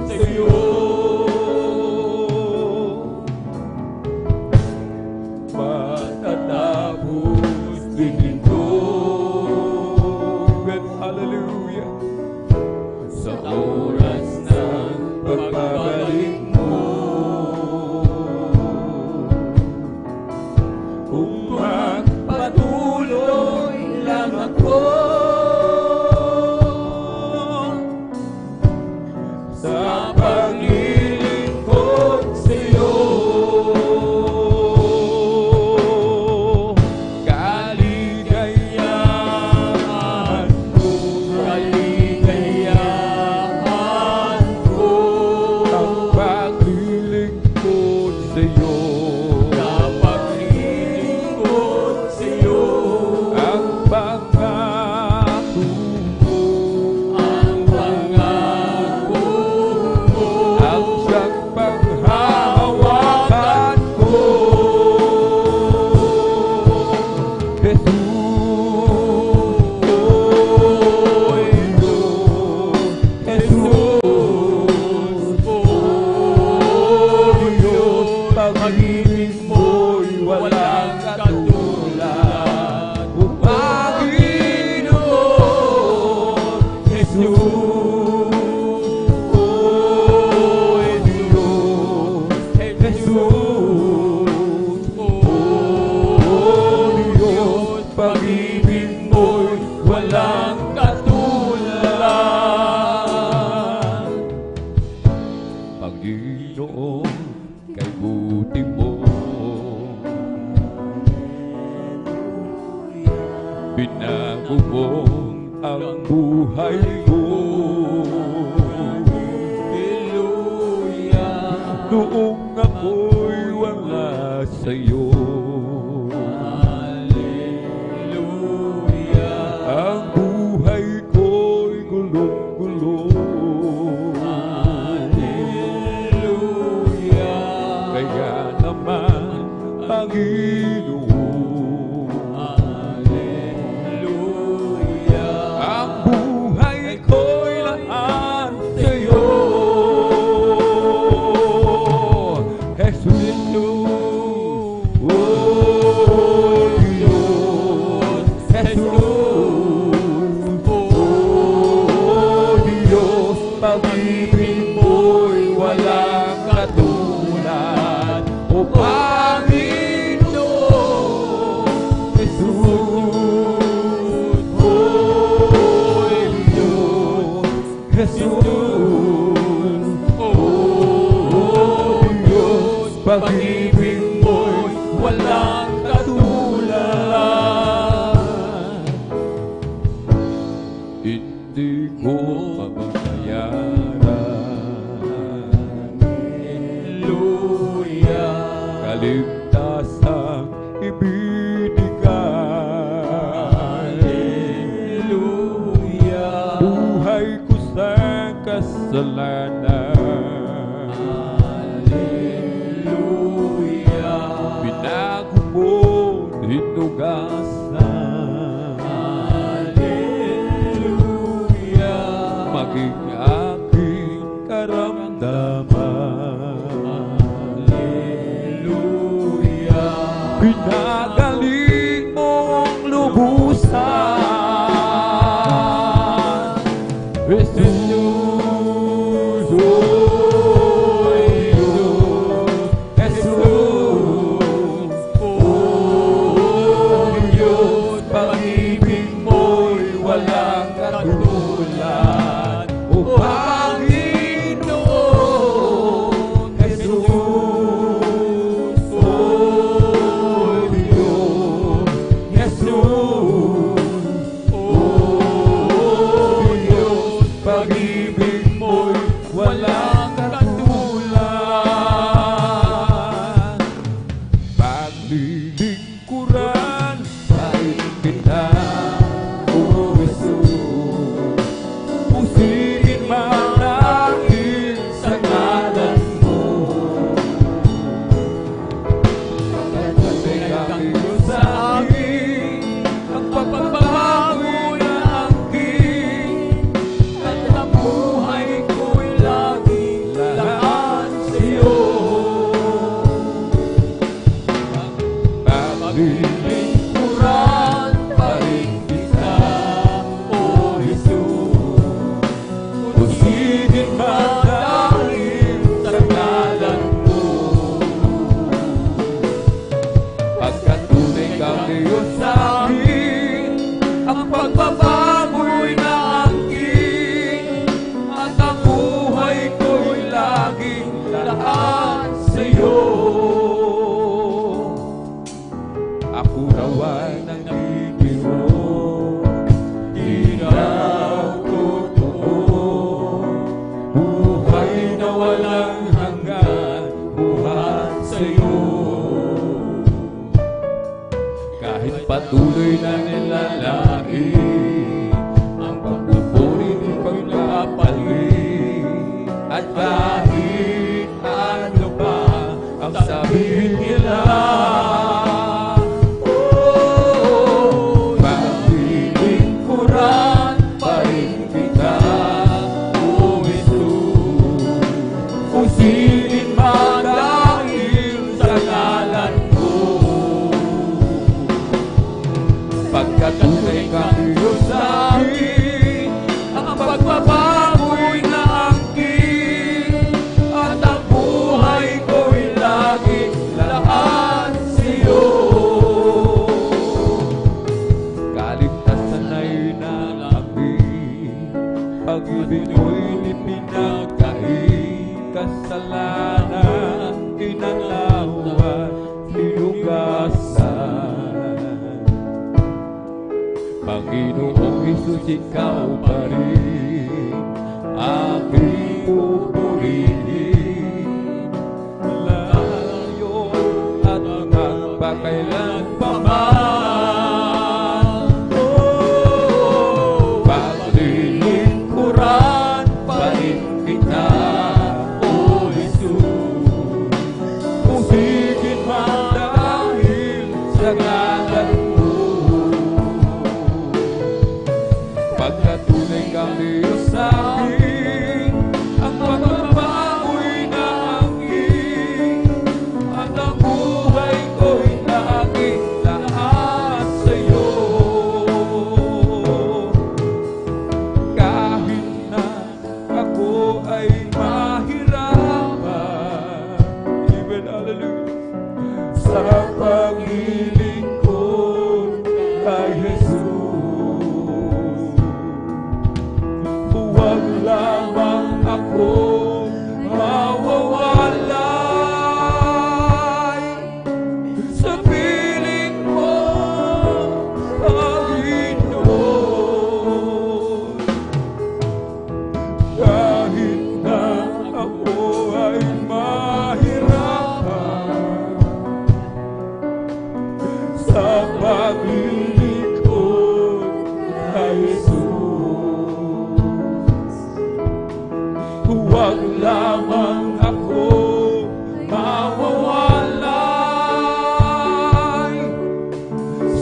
sa'yo. Matatapos din ito, and hallelujah, sa oras ng pagbabalik mo. Kung magpatuloy lang ako Pinagubong ang buhay ko. Noong ako'y wala sa'yo, ang buhay ko'y gulong-gulo. Kaya naman, Panginoon, ang buhay ko'y lahat sa'yo. Jesus, oh Diyos, Jesus, oh Diyos, pag-ibig mo'y walang katulad. O Panginoon, Jesus, oh Diyos, Jesus, oh Diyos, pag-ibig mo'y walang katulad. Hindi ko mabayaran kaligtasang ibinigay. Buhay ko sa kasalanan, binago mo, hinugasan. Maging aking karamdaman, pinagaling mong lubusan. Jesus, oh Diyos, Jesus, oh Diyos, pag-ibig mo'y walang katulad. O Panginoon, Jesus, oh Diyos, Jesus, oh Diyos, pag-ibig mo'y walang katulad. Paglilingkuran pa rin kita, O Jesus, pusigin man akin sa ngalan mo. Pagkatapos ang Diyos sa akin, ang pagbabago na akin, at ang buhay ko'y laging lahat sa'yo. Paglilingkuran pa rin kita, O Jesus, pusigin man dahil sa ngalan mo. Pagkatunay kang Diyos sa akin, ang pagbabago'y naangkin, at ang buhay ko'y laging lahat sa'yo. Ako raw ay nagbibiro, di raw totoo. Buhay na walang hanggan, buhat sa'yo. Kahit patuloy na nilalain ang pagpupuri ng pagkapalit, at kahit ano pa ang sabihin nila, paglilingkuran pa rin kita, O Jesus, pusigin man dahil sa ngalan mo. Pagkatunay kang Diyos sa akin, ang pagbabago'y naangkin, at ang buhay ko'y laging lahat sa'yo. Kaligtasan ay nalamin, pag-ibig mo'y di pinagkain, kasalanan inalawan, hinugasan. Panginoong Jesus, ikaw pa rin aking pupurihin. Layo at hanggang pakailan pa man, paglilingkuran pa rin kita, O Jesus. Kung higit man dahil sa ngalan mo, pagkatunay kang Diyos sa akin, ang pagbabagoy na aking, at ang buhay ko'y aking lahat sa'yo. Kahit na ako ay mahirapan, even hallelujah, sa paglilingkod kay Jesus, huwag lamang ako mawawalay sa piling mo, Panginoon. Kahit na ako ay mahirapan sa paglilingkod kay Jesus, huwag lamang ako mawawalay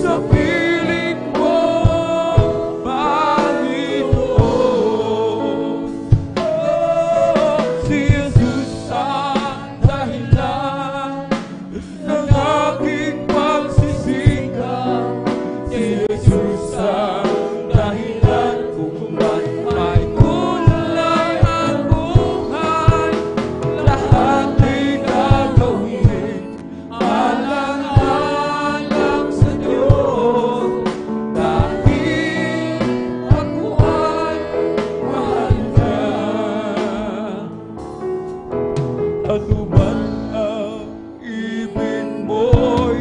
sa piling mo, Panginoon. Si Jesus ang dahilan ng aking pagsisikap. Si Jesus ang dahilan kung ba't may kulay ang buhay. Lahat ay gagawin alang-alang sa Diyos, dahil ako ay mahal niya. Ano man ang ibig mo'y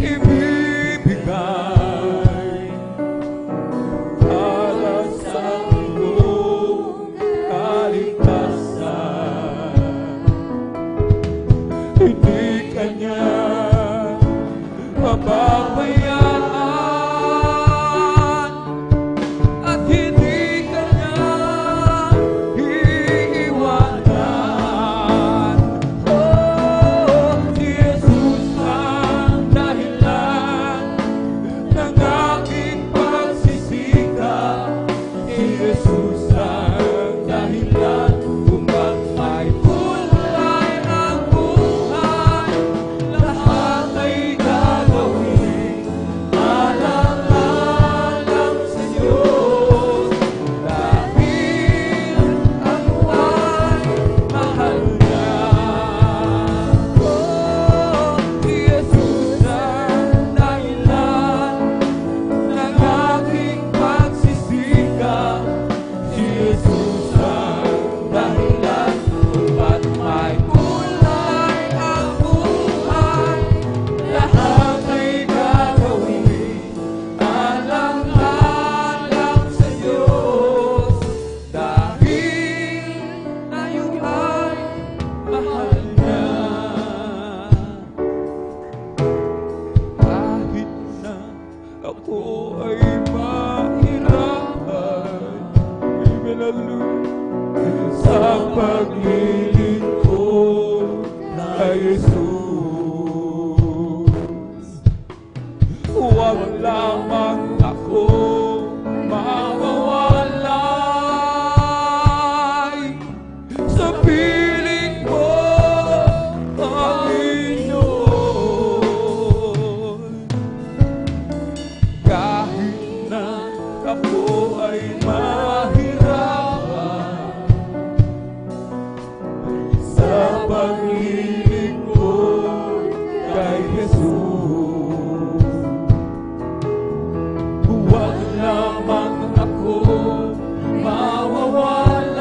ibibigay para sa iyong kaligtasan. Hindi ka niya pababayaan at hindi ka niya iiwanan. Si Jesus ang dahilan ng aking pagsisikap. Si Jesus ang dahilan kung ba't may kulay ang buhay. Lahat ay gagawin alang-alang sa Diyos, dahil ako ay mahal niya. Si Jesus ang dahilan ng aking pagsisikap. Si Jesus ang dahilan kung ba't may kulay ang buhay. Lahat ay gagawin alang-alang sa Diyos, dahil tayo ay mahal niya. Kahit na ako ay mahirapan, even hallelujah, sa paglilingkod kay Jesus, huwag lamang ako mawawalay sa piling mo, Panginoon. Kahit na ako ay mahirapan sa paglilingkod kay Jesus, huwag lamang ako mawawalay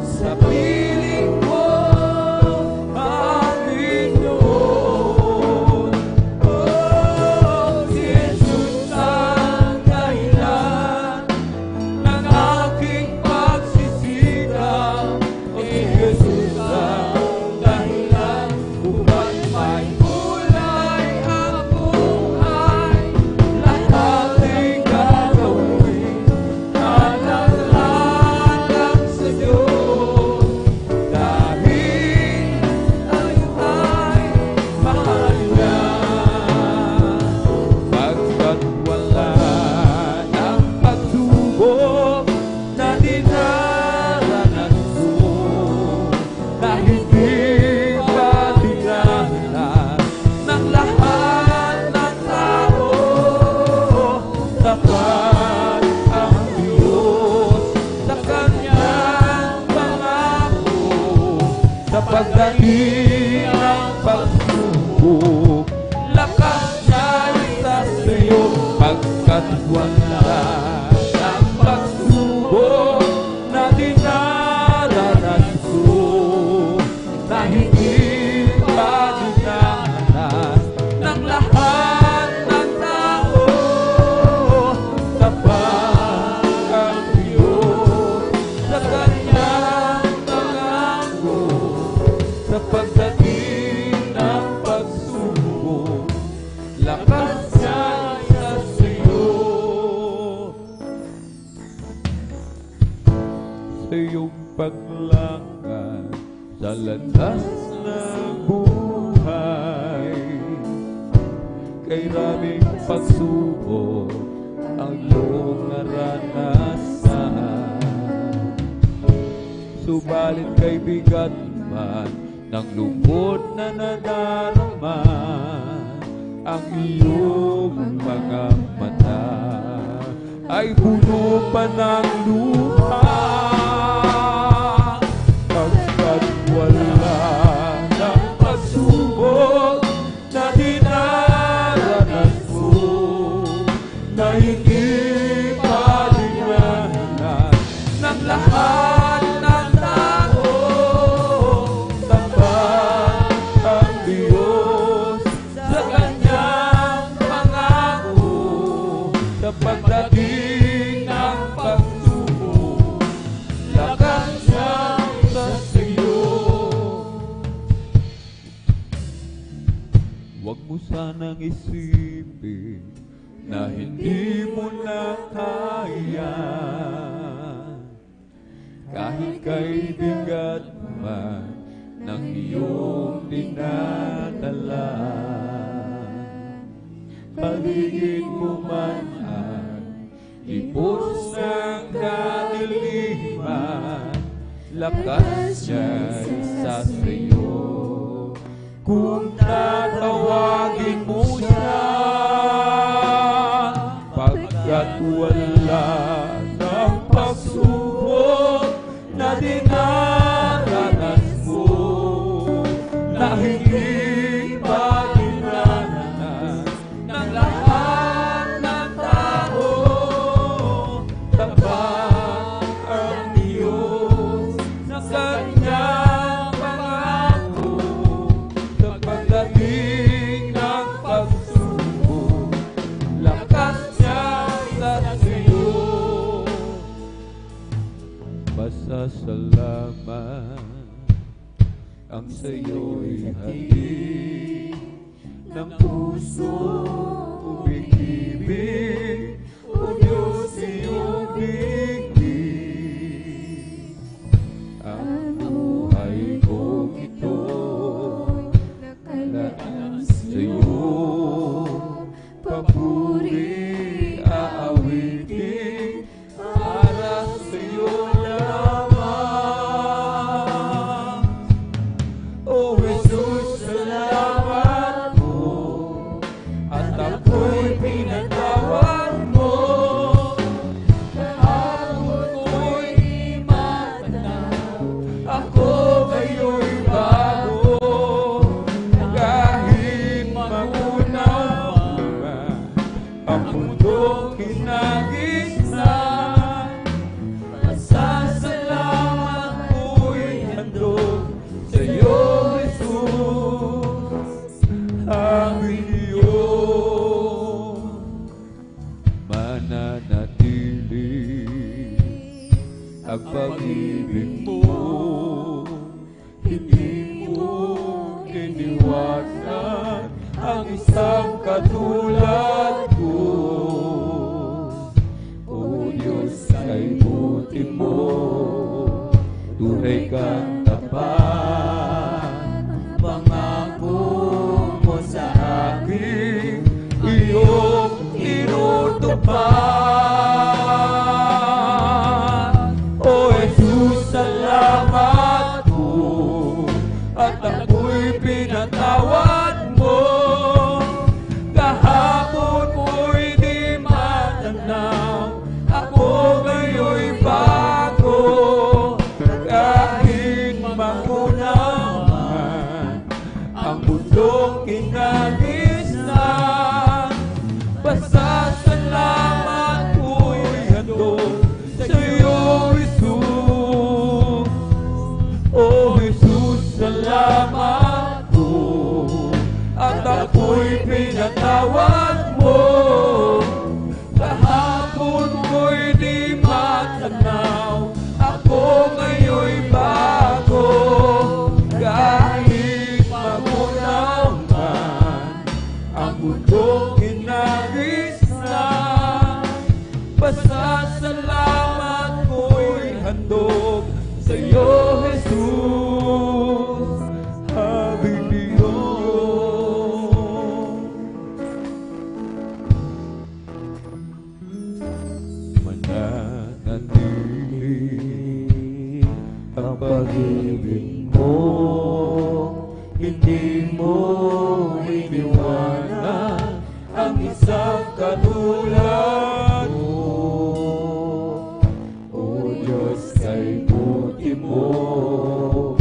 sa piling mo, Panginoon. Si Pagkat wala ng pagsubok na dinaranas ko, na hindi pa dinanas ng lahat ng tao. Tapat ang Diyos sa kanyang pangako, sa pagdating ng pagsubok, lakas niya sa iyo. Sa iyong paglakad sa landas ng buhay, kay raming pagsubok ang iyong naranasan. Subalit kay bigat man ng lungkot na nadarama, ang iyong mga mata ay puno pa ng luha. Pagkat wala ng pagsubok na dinaranas ko, na hindi pa dinanas ng lahat ng tao. Tapat ang Diyos sa kanyang pangako, sa pagdating ng pagsubok, lakas niya sa iyo. Huwag mo sanang isipin na hindi mo na kaya, kahit kay bigat man ng iyong dinadala. Paligid mo man ang lipos ng kadiliman, lakas niya sa iyo. Kung tatawagin mo siya, pagkat wala ng pagsubok na dinaranas mo, na hindi pa dinaranas ng lahat ng tao. Tapat ang Diyos sa kanyang pangako, sa pagdating ng pagsubok, lakas niya sa iyo. Pasasalamat ang sa'yo'y hatid ng puso, umibig, o Diyos iyong biglig. Ang buhay kong ito nakalaan sa'yo, papuri aawitin para sa'yo lamang. O Jesus, salamat mo, at ako'y pinatawad mo. Kahapon ko'y di matanaw, ako ngayon'y bago. Kahit magunaw man ang mundong kinagisnan, masasalamat ko'y handog sa'yo, Jesus, aming Diyos. Mananatili ang pag-ibig mo, hindi mo iniwasan ang isang katulad ko. O Diyos, kay buti mo, tunay kang tapat. Pangako mo sa akin, iyong tinutupad. O Jesus, salamat po, at ako'y pinatawad mo. Kahapon ko'y di matanaw, ako ngayon'y bago. Kahit magunaw man ang mundong kinagisnan, basta sa pinatawad mo. Kahapon ko'y di matanaw, ako ngayon'y bago. Kahit magunaw man ang mundong hinagis na, pasasalamat ko'y handog sa'yo, Jesus. Hallelujah. Mananatili ang pag-ibig mo, hindi mo iniwanan ang isang katulad mo. O Diyos, kay buti mo,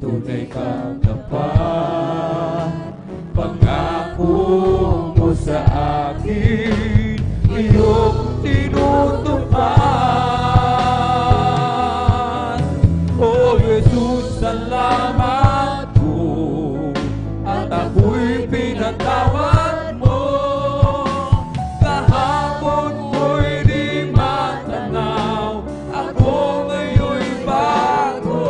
tunay kang tapat. Pangako mo sa akin, iyong tinutupad. O Jesus, salamat ko, at ako'y pinatawad mo. Kahapon ko'y di matanaw, ako ngayon'y bago.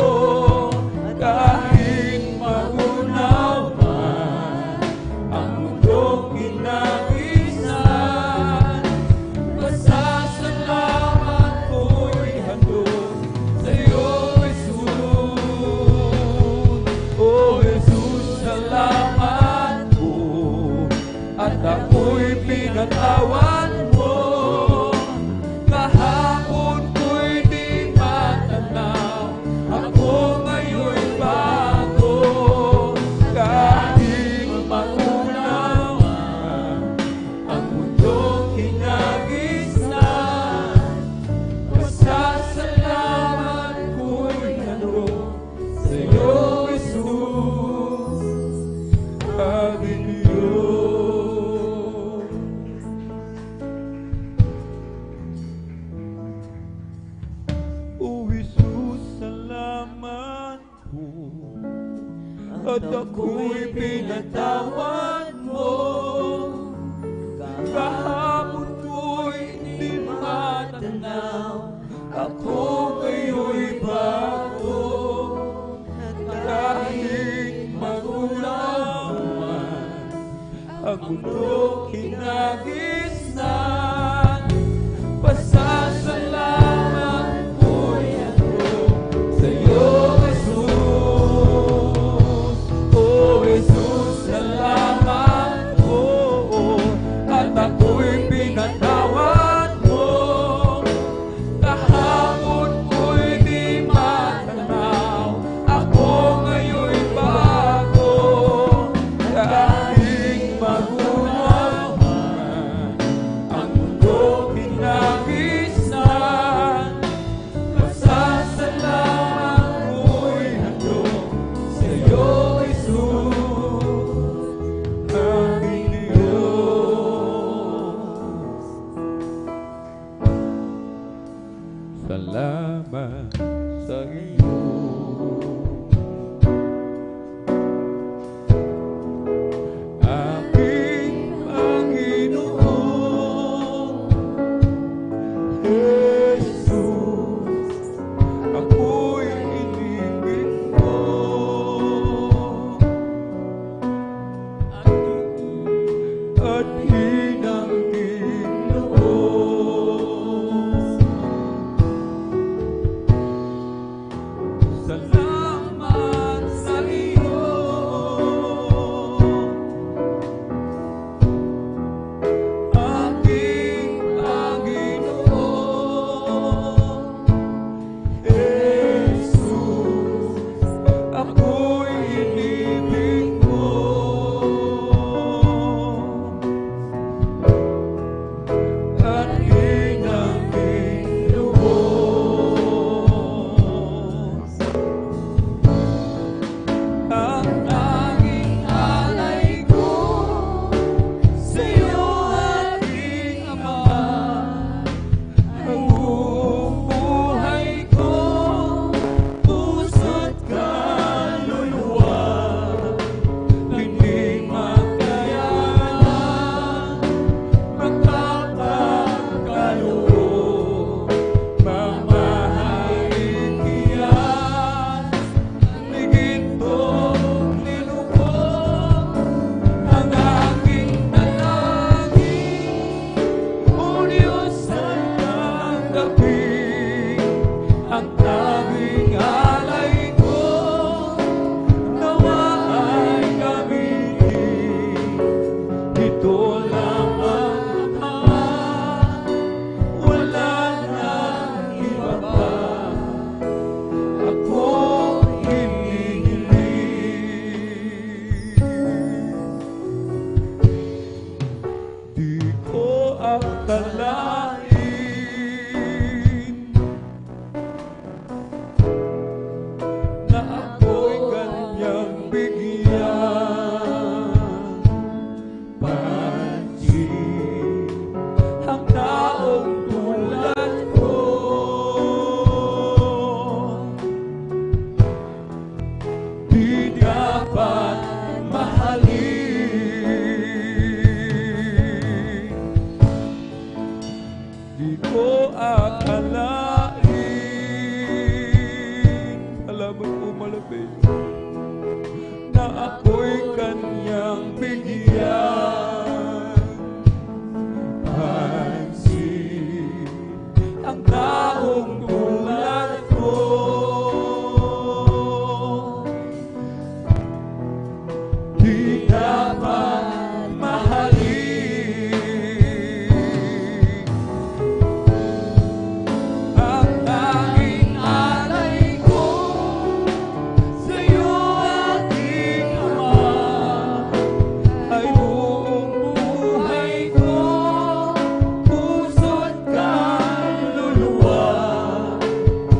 Kahit magunaw man ang mundong kinagisan, pasasalamat ko'y handog sa'yo, Jesus. O Jesus, salamat ko, at ako'y pinatawad mo. Kahapon ko'y di matanaw, ako ngayon'y bago. Kahit magunaw man ang mundong kinagisan, pasasalamat ko'y handog sa'yo, Jesus. Hallelujah. O Jesus, salamat ko, at ako'y pinatawad mo. Kahapon ko'y di matanaw, ako ngayon'y bago. Kahit magunaw man ang mundong kinagisnan, pasasalamat ko'y handog sa'yo, Jesus. O Jesus, salamat ko, at ako'y pinatawad mo. Kahapon ko'y di matanaw, ako ngayon'y bago. Kahit magunaw man ang mundong kinagisan, pasasalamat ko'y handog sa'yo, Jesus. Hallelujah. Salamat sa iyo, aking Panginoon. Jesus, ako'y inibig mo. At hinangin loob na ako'y kanyang bigyan pansin. Ang taong tulad ko di dapat mahalin. Di ko akalain, salamat po malapit, na ako'y kanyang bigyan pansin. Ang taong tulad ko di dapat mahalin. Ang tanging alay ko sa'yo, aking Ama, ay buong buhay ko, puso't kaluluwa,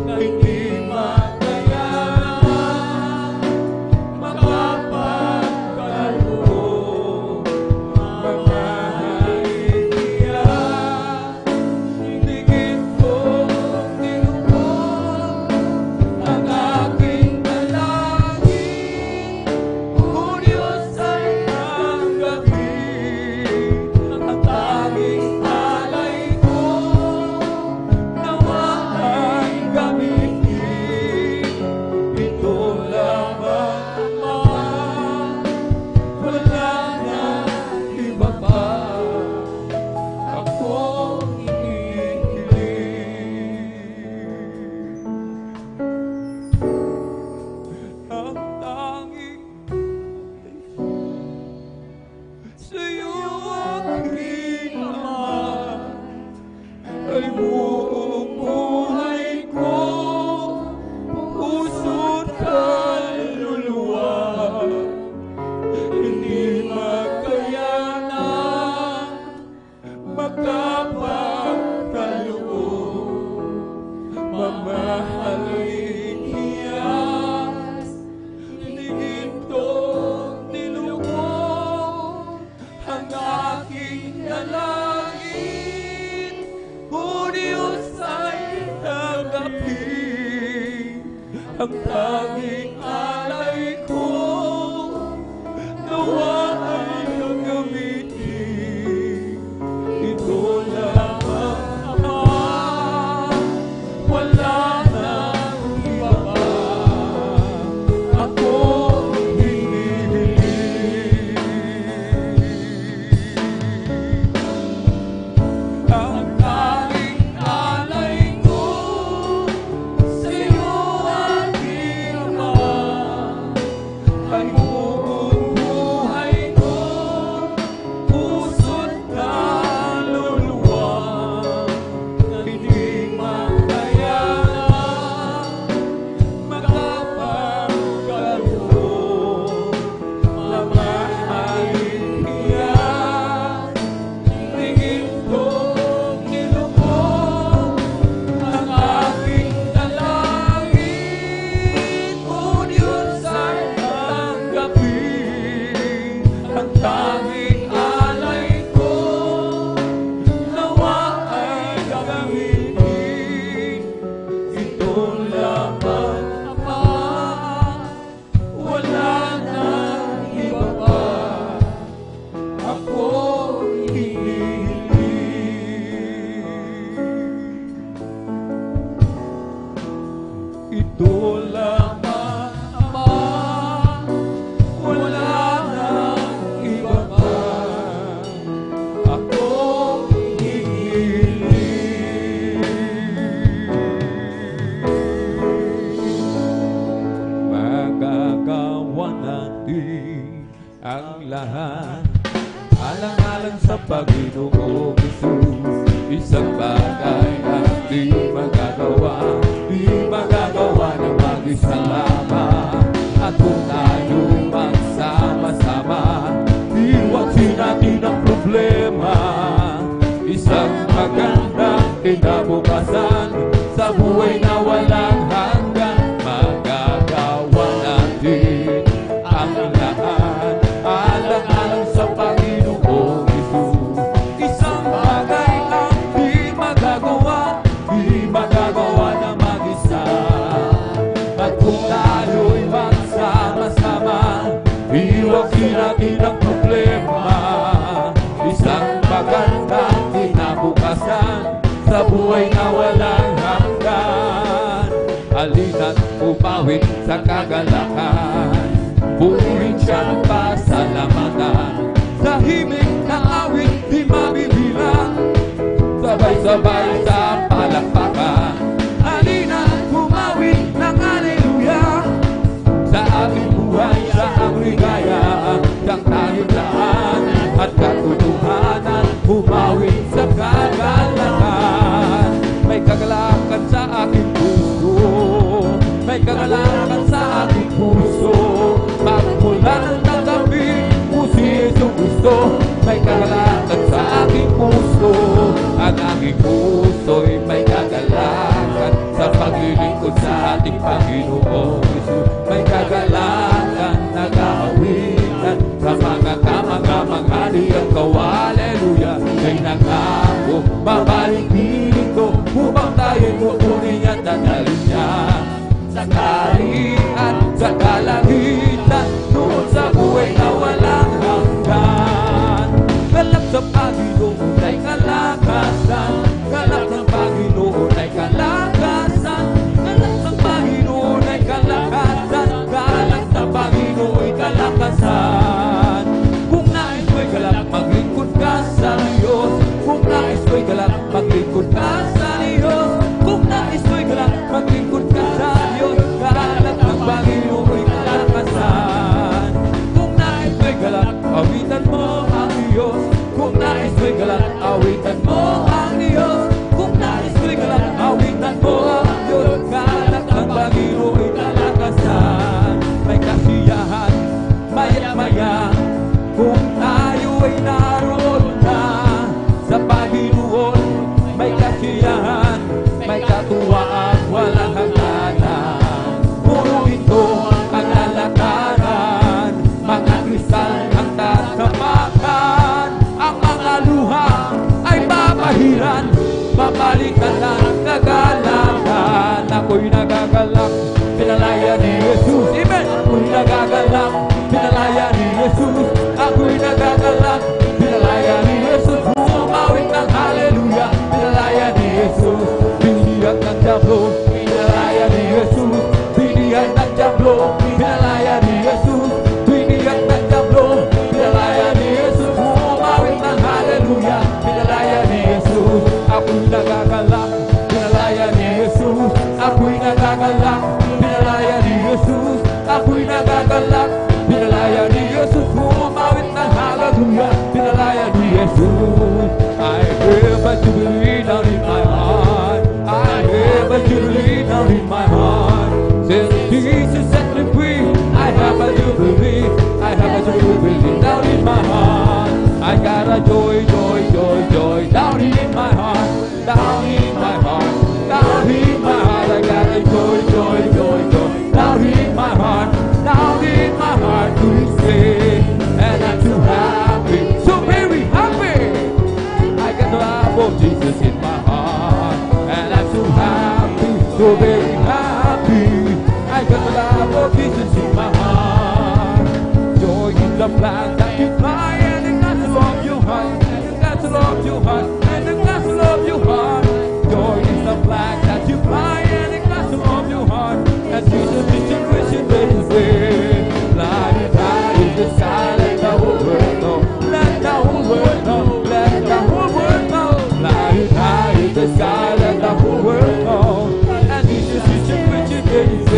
na hindi makayanan makapagkaloob. Mga hinihiyan, higit kong tinupok ang aking dalangin. O Diyos, ay tanggapin ang tanging alay ko, nawa ay gamitin. Ito lamang, Ama, wala na iba pa akong inihiling. Ang tanging sa'yo, aking Ama, ay buong buhay ko, puso't kaluluwa, hindi makayanan makapagkaloob. Mamahalin hiyas, hinihintong nilugod ang aking dalangin. O Diyos, ay tanggapin ang tanging alay ko, nawa ay gagamitin. Ito lamang, Ama, wala nang iba pa akong hinihiling. Ang tanging alay ko sa'yo, aking Ama, kinabukasan, sa buhay na walang hanggan, magagawa natin ang lahat alang-alang sa Panginoong Hesus. Isang bagay ang di magagawa na mag-isa. At kung tayo'y magsama-sama, iwasin natin ang problema. Isang magandang kinabukasan, sa buhay na walang hanggan. Halina't umawit sa kagalakan, purihin siyang pasalamatan. Sa himig na awit di mabibilang, sabay-sabay sa palakpakan. Halina't umawit ng Hallelujah, sa ating buhay, sa ang ligaya, siyang tayong daan at katotohanan, umawit sa kagalakan. May kagalakan sa aking puso, may kagalakan sa aking puso. Magmula ng gabi, o si Yesu Cristo, may kagalakan sa aking puso. Ang aking puso'y may kagalakan sa paglilingkod sa ating Panginoong Hesus. May kagalakan, nag-aawitan sa mga kamang-kamanghali ang kawaleluya. May nangako, babalik dito upang tayo'y kukunin at dadalhin niya sa kaharian, sa kalangitan, doon sa buhay na walang hanggan. Galak sa Panginoon ay kalakasan, galak ng Panginoon ay kalakasan, galak ng Panginoon ay kalakasan, galak sa Panginoon ay kalakasan. Kung nais mo'y galak, maglingkod ka sa Diyos. Kung nais mo'y galak, maglingkod ka sa Diyos. Kung nais mo'y galak, maglingkod ka sa Diyos. Galak ng Panginoon ay kalakasan. Kung nais mo'y galak, awitan mo ang Diyos. Kung nais mo'y galak, awitan mo ang Diyos. Kung nais mo'y galak, awitan mo ang Diyos. Galak ng Panginoon ay kalakasan. May kasiyahan, maya-maya, kung tayo ay naroon na sa Panginoon. May kasiyahan, may katuwaan, walang hangganan. Puro ito ang lalakaran, mga kristal ang tatamakan. Ang mga luha ay babahiran, babalikan ng kagalakan. Ako'y nagagalak, pinalaya ni Jesus. Amen! Ako'y nagagalak, pinalaya ni Jesus. Ako'y nagagalak, pinalaya ni Jesus. Umawit ng Hallelujah, pinalaya ni Jesus. Biniyag ng Diablo, pinalaya ni Jesus. Biniyag ng Diablo, pinalaya ni Jesus. Biniyag ng Diablo, pinalaya ni Jesus. Umawit ng Hallelujah, pinalaya ni Jesus. Ako'y nagagalak, pinalaya ni Jesus. Ako'y nagagalak, pinalaya ni Jesus. Ako'y nagagalak, pinalaya ni Jesus. Umawit ng Hallelujah, pinalaya ni Jesus. I have a jubilee down in my heart. I have a jubilee down in my heart. Since Jesus set me free, I have a jubilee. I have a jubilee down in my heart. I got a joy, joy, joy, joy down in my heart. Down in my heart, down in my heart. I got a joy, joy, joy, joy down in my heart. Down in my heart to stay, and I'm so happy, so very happy. I got the love of Jesus in my heart, and I'm so happy, so very happy. I got the love of Jesus in my heart. Joy in the plan that you fly, and the castle of your heart, and the castle of your heart, and the castle of your heart. Joy is the flag that you fly, and the castle of your heart, and Jesus is your Christian baby. Light it high in the sky, let the whole world know. Let the whole world know. Let the whole world know. Light it high in the sky, let the whole world know. And Jesus is your Christian baby.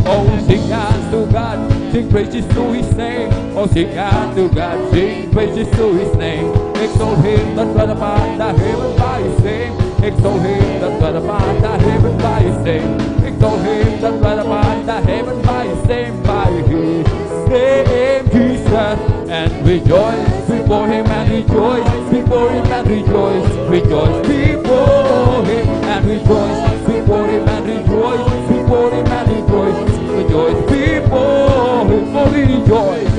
Oh, sing hands to God, sing praises to His name. Oh, sing hands to God, sing praises to His name. Exalt Him that dwell upon the heaven by His name. Exalt Him that dwell upon the heaven by His name. Exalt Him that dwell upon the heaven by His name. By His name, Jesus, and rejoice before Him and rejoice before Him and rejoice. rejoice before Him and rejoice before Him and rejoice before Him and rejoice. Rejoice before Him. Oh, we rejoice.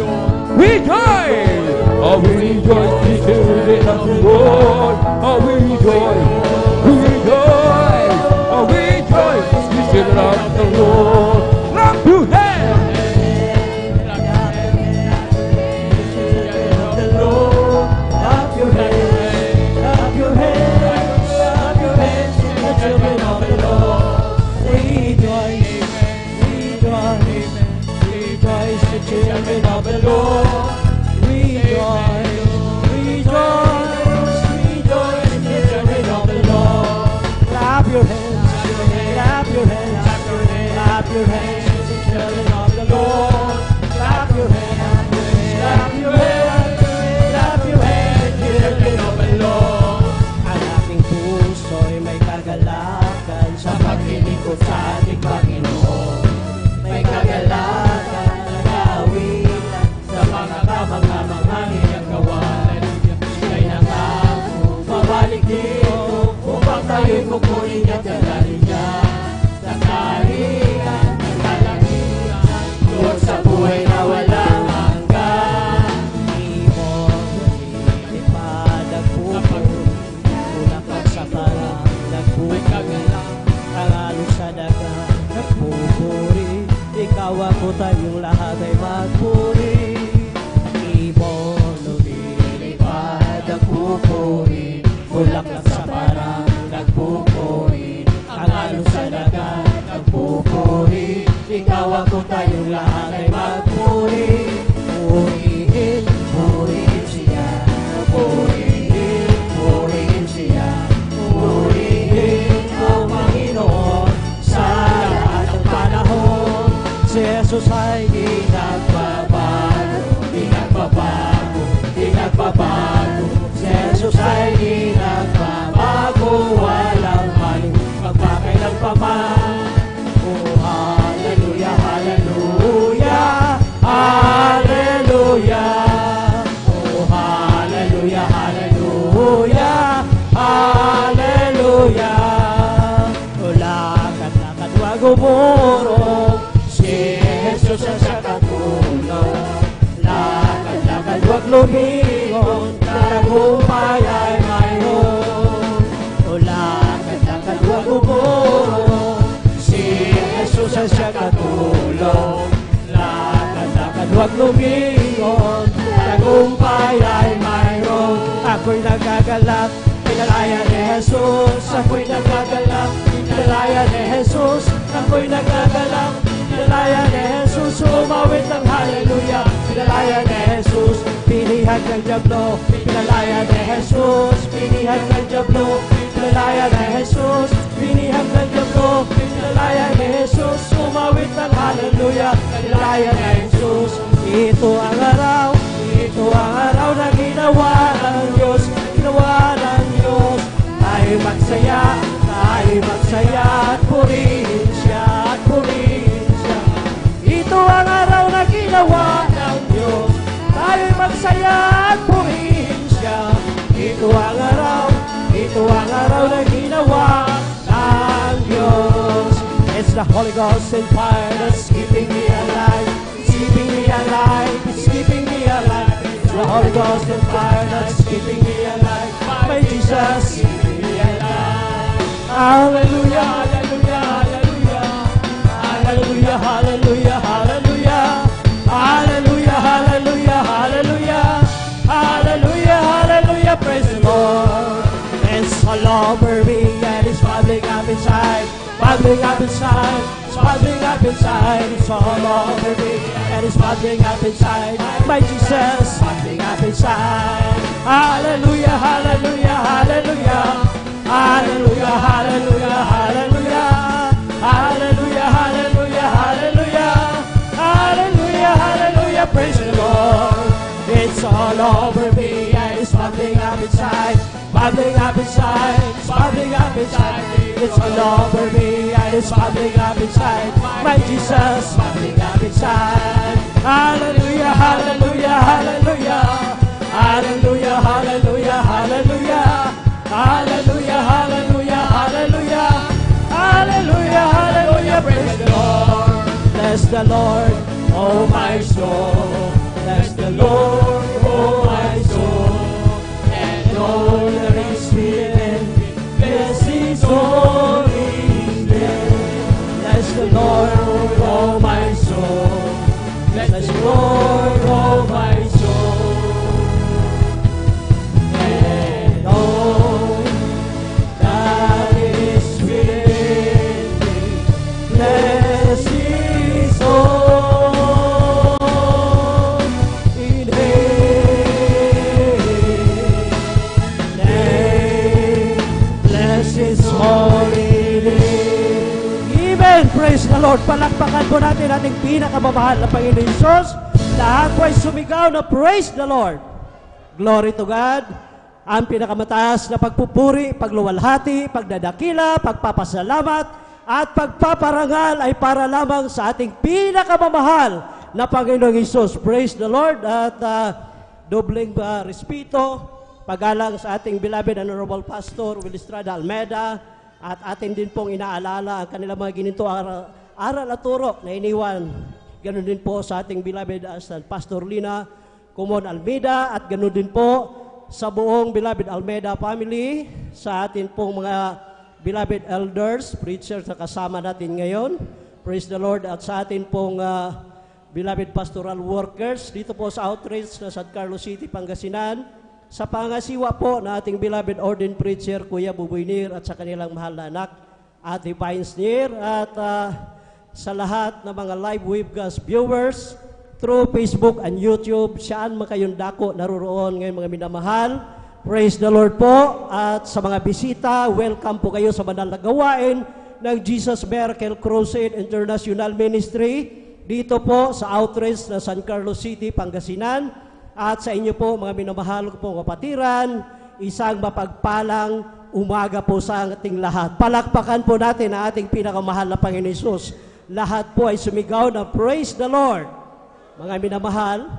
Rejoice. Oh, we rejoice. The children of the Lord. Oh, we rejoice. We rejoice. Oh, we rejoice. The children of the Lord. Clap your hands. Children of the Lord, rejoice, rejoice, rejoice, children of the Lord. Clap your hands, clap your hands, clap your hands, children of the Lord. Clap your hands, clap your hands, clap your hands, children of the Lord. Ang ating puso'y may kagalakan sa paglilingkod sa ating Panginoon. May kagalakan mga hangin kawalan. Siya'y nangako mabalik dito upang tayo'y kukunin at gagalin niya sa kaharian ng kalangitan. Doon sa buhay na walang hanggan. Ibon, nalilipad ang pupo, ulakad sa parang nagpupo, ang alok sa daga nagpupuri. Ikaw ako tayong lahat ay magpuri. Nagpupurin, bulaklak sa parang nagpupurin, ang alon sa dagat nagpupurin, ikaw ako tayong lahat ay magpurin. Purihin, purihin siya, purihin, purihin siya, purihin ang Panginoon sa lahat ng panahon. Si Jesus ay di nagbabago, di nagbabago, di nagbabago. Jesus ay di nagbabago, walang maling magpakailang pa man. Oh, hallelujah, hallelujah, hallelujah. Oh, hallelujah, hallelujah, hallelujah. Oh, lakad-lakad wag umurong, si Jesus ang siya katulong. Lakad-lakad wag lumingon, tagumpay ay mayroon. O lakad-lakad wag umurong, si Jesus ay siya katulong. Lakad-lakad wag lumingon, tagumpay ay mayroon. Ako'y nagagalak, pinalaya ni Jesus. Ako'y nagagalak, pinalaya ni Jesus. Ako'y nagagalak, pinalaya ni Jesus. Umawit ng hallelujah, pinalaya ni Jesus. Pinihan ng Diablo, pinalaya ni Jesus. Pinihan ng Diablo, pinalaya ni Jesus. Pinihan ng Diablo, pinalaya ni Jesus. Umawit ng hallelujah, pinalaya ni Jesus. Ito ang araw, ito ang araw na ginawa ng Diyos, ginawa ng Diyos. Tayo magsaya, tayo magsaya at purihin siya, at purihin siya. Ito ang araw na ginawa ng Diyos, tayo magsaya at purihin siya. Ito ang araw na ginawa ng Diyos. It's the Holy Ghost and fire that's keeping me alive. It's keeping me alive. It's keeping me alive. It's the Holy Ghost and fire that's keeping me alive. My Jesus, keeping me alive. Hallelujah, hallelujah, hallelujah. Hallelujah, hallelujah, hallelujah. Hallelujah, hallelujah, hallelujah. Hallelujah, hallelujah, praise the Lord. It's all over me and it's bubbling up inside. Bubbling up inside, it's bubbling up inside. It's all over me and it's bubbling up inside. My Jesus, bubbling up inside. Hallelujah, hallelujah, hallelujah. Hallelujah, hallelujah, hallelujah. Hallelujah, hallelujah, hallelujah. Hallelujah, hallelujah, praise the Lord. It's all over me and it's bubbling up inside. Bubbling up inside, it's bubbling up inside. It's all over me and it's bubbling up inside. My Jesus, bubbling up inside. Hallelujah, hallelujah, hallelujah. Hallelujah, hallelujah, hallelujah. Hallelujah. the Lord, oh my soul. Bless the Lord, oh my soul. And all that is within me, bless His holy name. Bless the Lord, oh my soul. Bless the Lord, oh my soul. And all that is within me, bless His holy name. Bless His holy name. Amen. Praise the Lord. Palakpakan po natin ating pinakamamahal na Panginoon Hesus. Lahat po ay sumigaw na praise the Lord. Glory to God. Ang pinakamataas na pagpupuri, pagluwalhati, pagdadakila, pagpapasalamat, at pagpaparangal ay para lamang sa ating pinakamamahal na Panginoong Hesus. Praise the Lord. At dobleng respeto, pagalang sa ating beloved Honorable Pastor Will Estrada Almeida, at atin din pong inaalala ang kanilang mga gininto aral at turo na iniwan. Ganon din po sa ating beloved Pastor Lina Kumon Almeida, at ganon din po sa buong beloved Almeida family, sa atin pong mga beloved elders, preachers na kasama natin ngayon. Praise the Lord. At sa atin pong beloved pastoral workers dito po sa outreach na San Carlos City, Pangasinan. Sa pangasiwa po na ating beloved ordained preacher, Kuya Buboy Nir, at sa kanilang mahal na anak, Ate Vines Nir, at sa lahat ng mga live webcast viewers through Facebook and YouTube, saan man kayong dako naroon ngayon mga minamahal. Praise the Lord po. At sa mga bisita, welcome po kayo sa banal na gawain ng Jesus Miracle Crusade International Ministry dito po sa outreach na San Carlos City, Pangasinan. At sa inyo po, mga minamahal ko po kapatiran, isang mapagpalang umaga po sa ating lahat. Palakpakan po natin ang ating pinakamahal na Panginoon Hesus. Lahat po ay sumigaw na praise the Lord. Mga minamahal,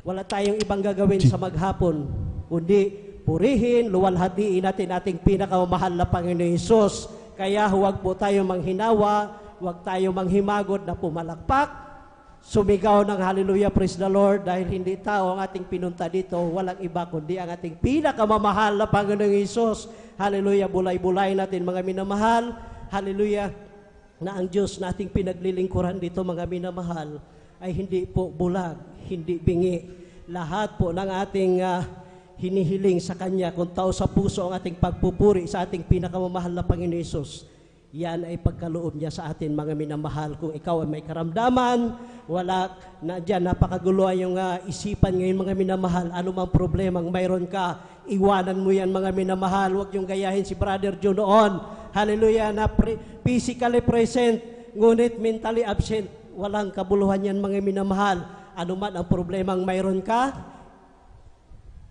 wala tayong ibang gagawin sa maghapon, kundi purihin, luwalhatiin natin ating pinakamahal na Panginoon Hesus. Kaya huwag po tayo manghinawa, huwag tayo manghimagod na pumalakpak. Sumigaw ng hallelujah, praise the Lord, dahil hindi tao ang ating pinunta dito, walang iba kundi ang ating pinakamamahal na Panginoong Hesus. Hallelujah, bulay-bulay natin mga minamahal. Hallelujah, na ang Diyos na ating pinaglilingkuran dito mga minamahal ay hindi po bulag, hindi bingi. Lahat po ng ating hinihiling sa Kanya, kung tao sa puso ang ating pagpupuri sa ating pinakamamahal na Panginoong Hesus, yan ay pagkaloob niya sa atin mga minamahal. Kung ikaw ay may karamdaman, wala na dyan, napakagulo yung isipan ngayon mga minamahal, anumang problemang mayroon ka, iwanan mo yan mga minamahal. Huwag yung gayahin si Brother Joe noon. Hallelujah, na physically present, ngunit mentally absent. Walang kabuluhan yan mga minamahal. Anuman ang problemang mayroon ka,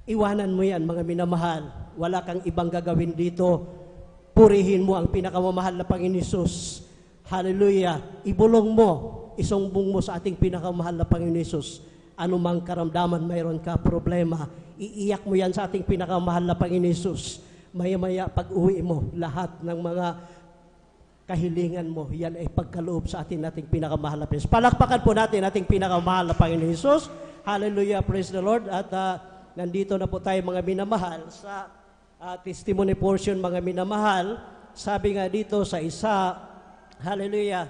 iwanan mo yan mga minamahal. Wala kang ibang gagawin dito. Purihin mo ang pinakamamahal na Panginoon Hesus. Hallelujah. Ibulong mo, isumbong mo sa ating pinakamahal na Panginoon Hesus. Anumang karamdaman mayroon ka, problema, iiyak mo yan sa ating pinakamahal na Panginoon Hesus. Maya-maya pag uwi mo, lahat ng mga kahilingan mo, yan ay pagkaloob sa ating pinakamahal na Panginoon Hesus. Palakpakan po natin ating pinakamahal na Panginoon Hesus. Hallelujah, praise the Lord. At nandito na po tayo mga minamahal sa testimony portion mga minamahal. Sabi nga dito sa hallelujah,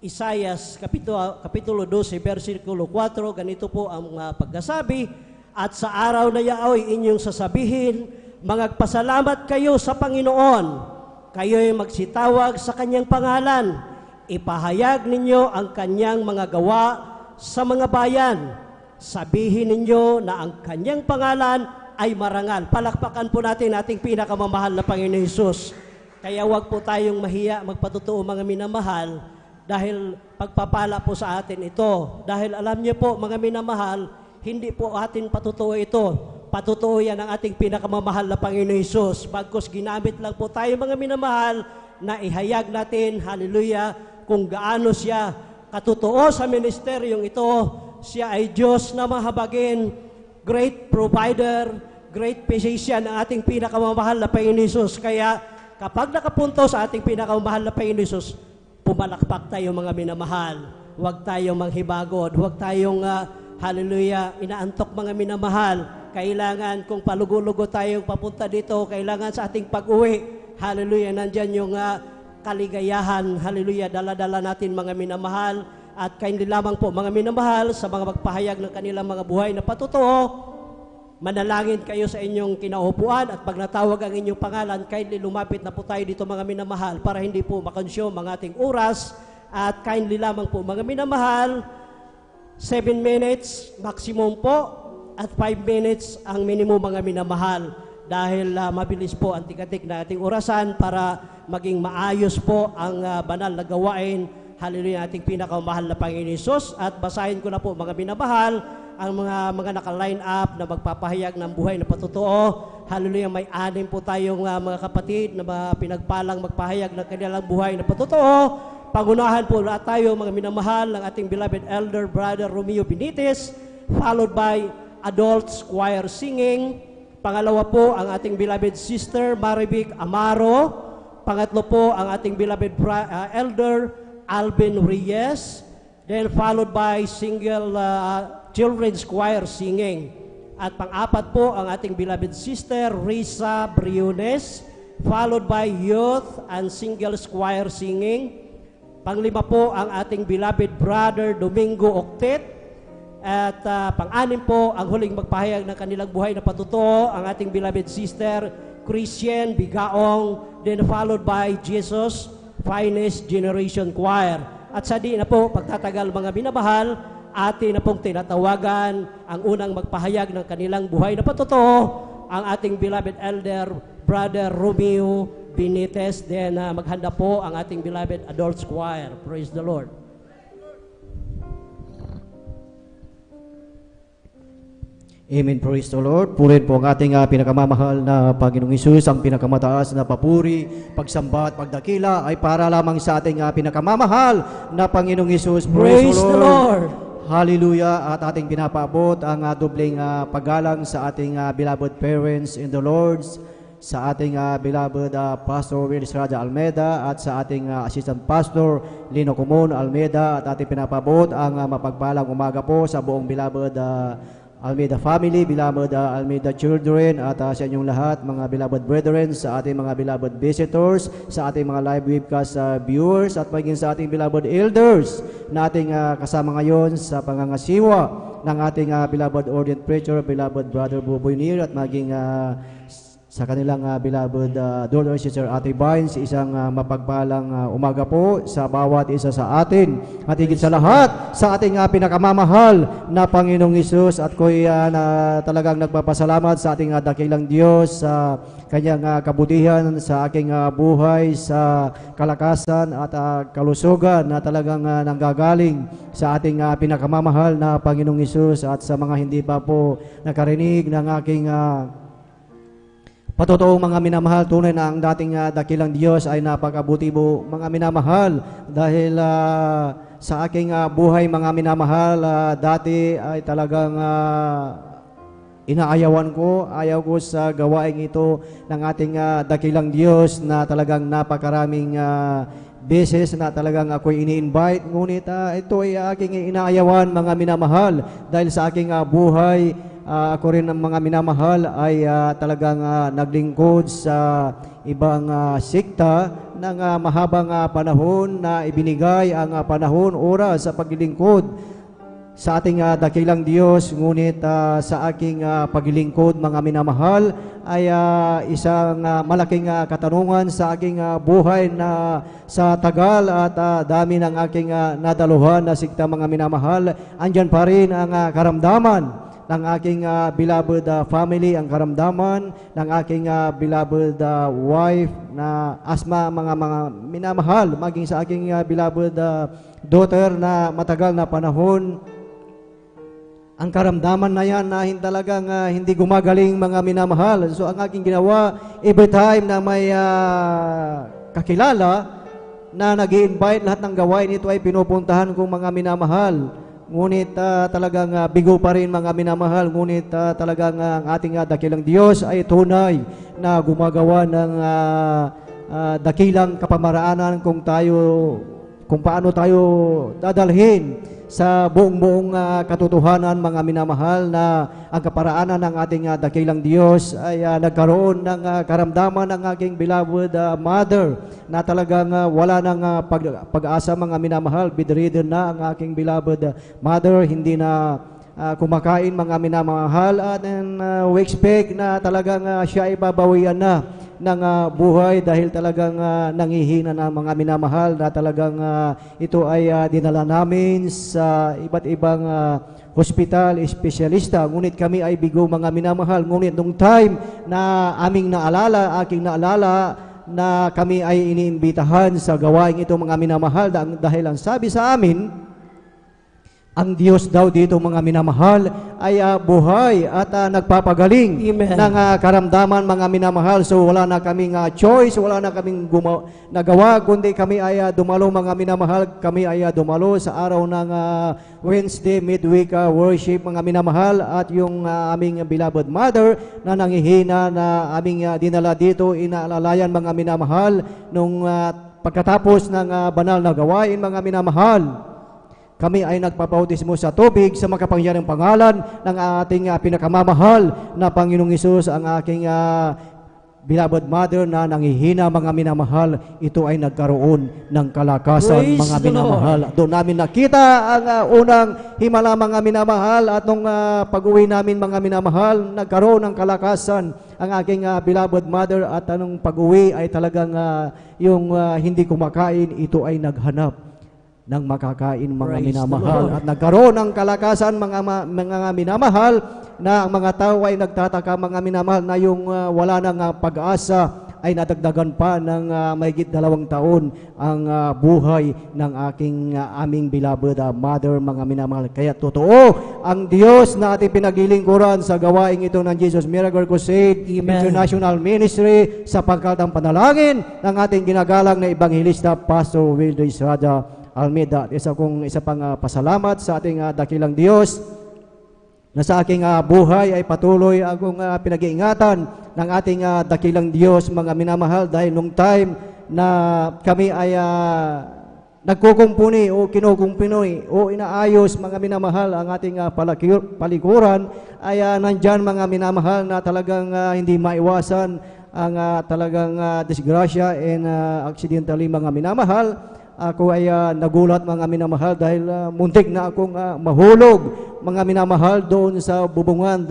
Isaias kapitulo 12 versikulo 4, ganito po ang pagkasabi, at sa araw na yaoy inyong sasabihin, magpasalamat kayo sa Panginoon, kayo'y magsitawag sa kanyang pangalan, ipahayag ninyo ang kanyang mga gawa sa mga bayan, sabihin ninyo na ang kanyang pangalan ay marangal. Palakpakan po natin ating pinakamamahal na Panginoon Hesus. Kaya huwag po tayong mahiya, magpatotoo mga minamahal, dahil pagpapala po sa atin ito. Dahil alam niyo po mga minamahal, hindi po atin patotoo ito. Patotoo yan ang ating pinakamamahal na Panginoon Hesus. Bagkus ginamit lang po tayo mga minamahal na ihayag natin, hallelujah, kung gaano siya katotoo sa ministeryong ito. Siya ay Diyos na mahabagin, great provider, great physician ang ating pinakamamahal na Panginoon Hesus. Kaya kapag nakapunto sa ating pinakamamahal na Panginoon Hesus, pumalakpak tayo mga minamahal. Huwag tayong manghibagod. Huwag tayong, hallelujah, inaantok mga minamahal. Kailangan kung palugo-lugo tayong papunta dito, kailangan sa ating pag-uwi, hallelujah, nandyan yung kaligayahan, hallelujah, dala-dala natin mga minamahal. At kayo lamang po mga minamahal sa mga magpahayag ng kanilang mga buhay na patotoo, manalangin kayo sa inyong kinaupuan at pag natawag ang inyong pangalan, kindly lumapit na po tayo dito mga minamahal para hindi po makonsume ang ating oras. At kindly lamang po mga minamahal, 7 minutes maximum po at 5 minutes ang minimum mga minamahal dahil mabilis po ang tikatik na ating orasan para maging maayos po ang banal na gawain. Hallelujah, ating pinakamahal na Panginoon Hesus. At basahin ko na po mga minamahal ang mga naka-line up na magpapahayag ng buhay na patotoo. Hallelujah, may 6 po tayong mga kapatid na pinagpalang magpahayag ng kanilang buhay na patotoo. Pangunahan po lahat tayo mga minamahal ng ating beloved elder brother Romeo Benitez, followed by adults choir singing. Pangalawa po ang ating beloved sister Marivic Amaro. Pangatlo po ang ating beloved elder Alvin Reyes. Then followed by single children's choir singing. At pang-apat po ang ating beloved sister Risa Briones, followed by youth and singles choir singing. Panglima po ang ating beloved brother Domingo Octet. At pang-anim po ang huling magpahayag ng kanilang buhay na patotoo ang ating beloved sister Christian Bigaong, then followed by Jesus Finest Generation Choir. At sa di na po pagtatagal mga minamahal, atin na pong tinatawagan ang unang magpahayag ng kanilang buhay na patotoo, ang ating beloved elder brother Romeo Benitez. Then maghanda po ang ating beloved adults choir. Praise the Lord. Amen, praise the Lord. Purin po ang ating pinakamamahal na Panginoong Hesus. Ang pinakamataas na papuri, pagsamba at pagdakila ay para lamang sa ating pinakamamahal na Panginoong Hesus. Praise the Lord. Hallelujah. At ating pinapaabot ang dobleng paggalang sa ating beloved parents in the Lord, sa ating beloved Pastor Willis Raja Almeida at sa ating Assistant Pastor Lino Comon Almeida. At ating pinapaabot ang mapagpalang umaga po sa buong beloved Almeida family, beloved Almeida children, at sa inyong lahat, mga beloved brethren, sa ating mga beloved visitors, sa ating mga live webcast viewers, at maging sa ating beloved elders na ating kasama ngayon sa pangangasiwa ng ating beloved ordained preacher, beloved brother Buboy Nir, at maging sa kanilang beloved daughter, sister Ate Vines, isang mapagpalang umaga po sa bawat isa sa atin. At higit sa lahat, sa ating pinakamamahal na Panginoong Hesus, at ko'y talagang nagpapasalamat sa ating dakilang Diyos sa kanyang kabutihan sa aking buhay, sa kalakasan at kalusugan na talagang nanggagaling sa ating pinakamamahal na Panginoong Hesus. At sa mga hindi pa po nakarinig ng aking patotoong mga minamahal, tunay na ang dating dakilang Diyos ay napakabuti po mga minamahal, dahil sa aking buhay mga minamahal, dati ay talagang inaayawan ko, ayaw ko sa gawain ito ng ating dakilang Diyos na talagang napakaraming beses na talagang ako'y ini-invite. Ngunit ito ay aking inaayawan mga minamahal, dahil sa aking buhay, ako rin ng mga minamahal ay talagang naglingkod sa ibang sikta ng mahabang panahon na ibinigay ang panahon, oras sa paglilingkod sa ating dakilang Diyos. Ngunit sa aking paglilingkod mga minamahal ay isang malaking katanungan sa aking buhay na sa tagal at dami ng aking nadaluhan na sikta mga minamahal, andyan pa rin ang karamdaman ng aking beloved family, ang karamdaman ng aking beloved wife na asma mga minamahal, maging sa aking beloved daughter na matagal na panahon. Ang karamdaman na yan na talagang hindi gumagaling mga minamahal. So ang aking ginawa, every time na may kakilala na nag-i-invite, lahat ng gawain ito ay pinupuntahan kong mga minamahal. Ngunit talagang bigo pa rin mga minamahal. Ngunit talagang ang ating dakilang Diyos ay tunay na gumagawa ng dakilang kapamaraanan kung tayo kung paano tayo dadalhin sa buong katotohanan, mga minamahal, na ang kaparaanan ng ating dakilang Diyos ay nagkaroon ng karamdaman ng aking beloved mother na talagang wala ng pag-asa, mga minamahal. Bedridden na ang aking beloved mother, hindi na kumakain, mga minamahal, at we expect na talagang siya ay babawian na ng buhay dahil talagang nangihina na, mga minamahal, na talagang ito ay dinala namin sa iba't ibang hospital, espesyalista. Ngunit kami ay bigo, mga minamahal. Ngunit nung time na aking naalala na kami ay iniimbitahan sa gawain ito, mga minamahal, dahil ang sabi sa amin, ang Diyos daw dito, mga minamahal, ay buhay at nagpapagaling Amen. ng karamdaman, mga minamahal. So wala na kaming choice, wala na kaming nagawa, kundi kami ay dumalo, mga minamahal. Kami ay dumalo sa araw ng Wednesday midweek worship, mga minamahal, at yung aming beloved mother na nangihina na aming dinala dito, inaalalayan, mga minamahal, nung pagkatapos ng banal na gawain, mga minamahal. Kami ay nagpabautismo sa tubig sa makapangyarihang pangalan ng ating pinakamamahal na Panginoong Hesus. Ang aking beloved mother na nangihina, mga minamahal, ito ay nagkaroon ng kalakasan, Praise mga the minamahal. Doon namin nakita ang unang himala, mga minamahal, at nung pag-uwi namin, mga minamahal, nagkaroon ng kalakasan ang aking beloved mother, at anong pag-uwi ay talagang yung hindi kumakain, ito ay naghanap ng makakain, mga Praise minamahal, the Lord. at nagkaroon ng kalakasan, mga minamahal, na ang mga tao ay nagtataka, mga minamahal, na yung wala nang pag-asa ay nadagdagan pa ng mahigit 2 taon ang buhay ng aming beloved mother, mga minamahal. Kaya totoo ang Diyos na ating pinagilingkuran sa gawain ito ng Jesus Miracle Crusade Amen. International Ministry, sapagkat ang panalangin ng ating ginagalang na Ebanghelista Pastor Wilder Estrada Almeida. Isa pang pasalamat sa ating dakilang Diyos na sa aking buhay ay patuloy akong pinag-iingatan ng ating dakilang Diyos, mga minamahal, dahil nung time na kami ay nagkukumpuni o kinukumpuni o inaayos, mga minamahal, ang ating palikuran, ay nandyan, mga minamahal, na talagang hindi maiwasan ang talagang disgrasya and accidentally, mga minamahal. Ako ay nagulat, mga minamahal, dahil muntik na akong mahulog, mga minamahal, doon sa bubungan.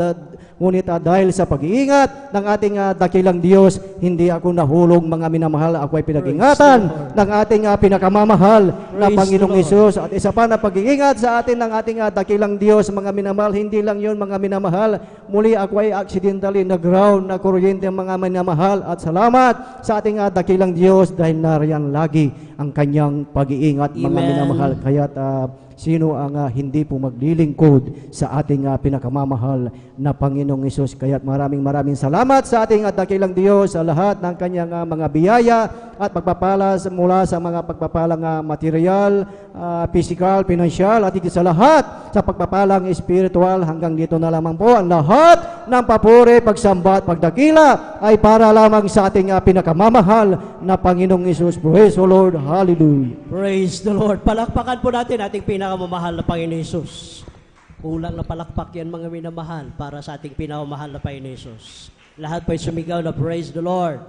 Ngunit dahil sa pag-iingat ng ating dakilang Diyos, hindi ako nahulog, mga minamahal. Ako ay pinag-ingatan ng ating pinakamamahal na Praise Panginoong the Lord. Hesus. At isa pa na pag-iingat sa atin ng ating dakilang Diyos, mga minamahal. Hindi lang yun, mga minamahal. Muli ako ay accidentally na-ground na kuryente, mga minamahal. At salamat sa ating dakilang Diyos dahil nariyan lagi ang kanyang pag-iingat, mga Amen. minamahal. Kaya't sino ang hindi po maglilingkod sa ating pinakamamahal na Panginoong Hesus. Kaya't maraming salamat sa ating dakilang Diyos sa lahat ng kanyang mga biyaya at pagpapala mula sa mga pagpapalang material, physical, pinansyal, at higit sa lahat sa pagpapalang espiritual. Hanggang dito na lamang po ang lahat ng papuri, pagsamba at pagdakila ay para lamang sa ating pinakamamahal na Panginoong Hesus. Praise the Lord. Hallelujah. Praise the Lord. Palakpakan po natin ating pinakamamahal na Panginoon Hesus. Kulang na palakpak yan, mga minamahal, para sa ating pinakamamahal na Panginoon Hesus. Lahat po'y sumigaw na praise the Lord.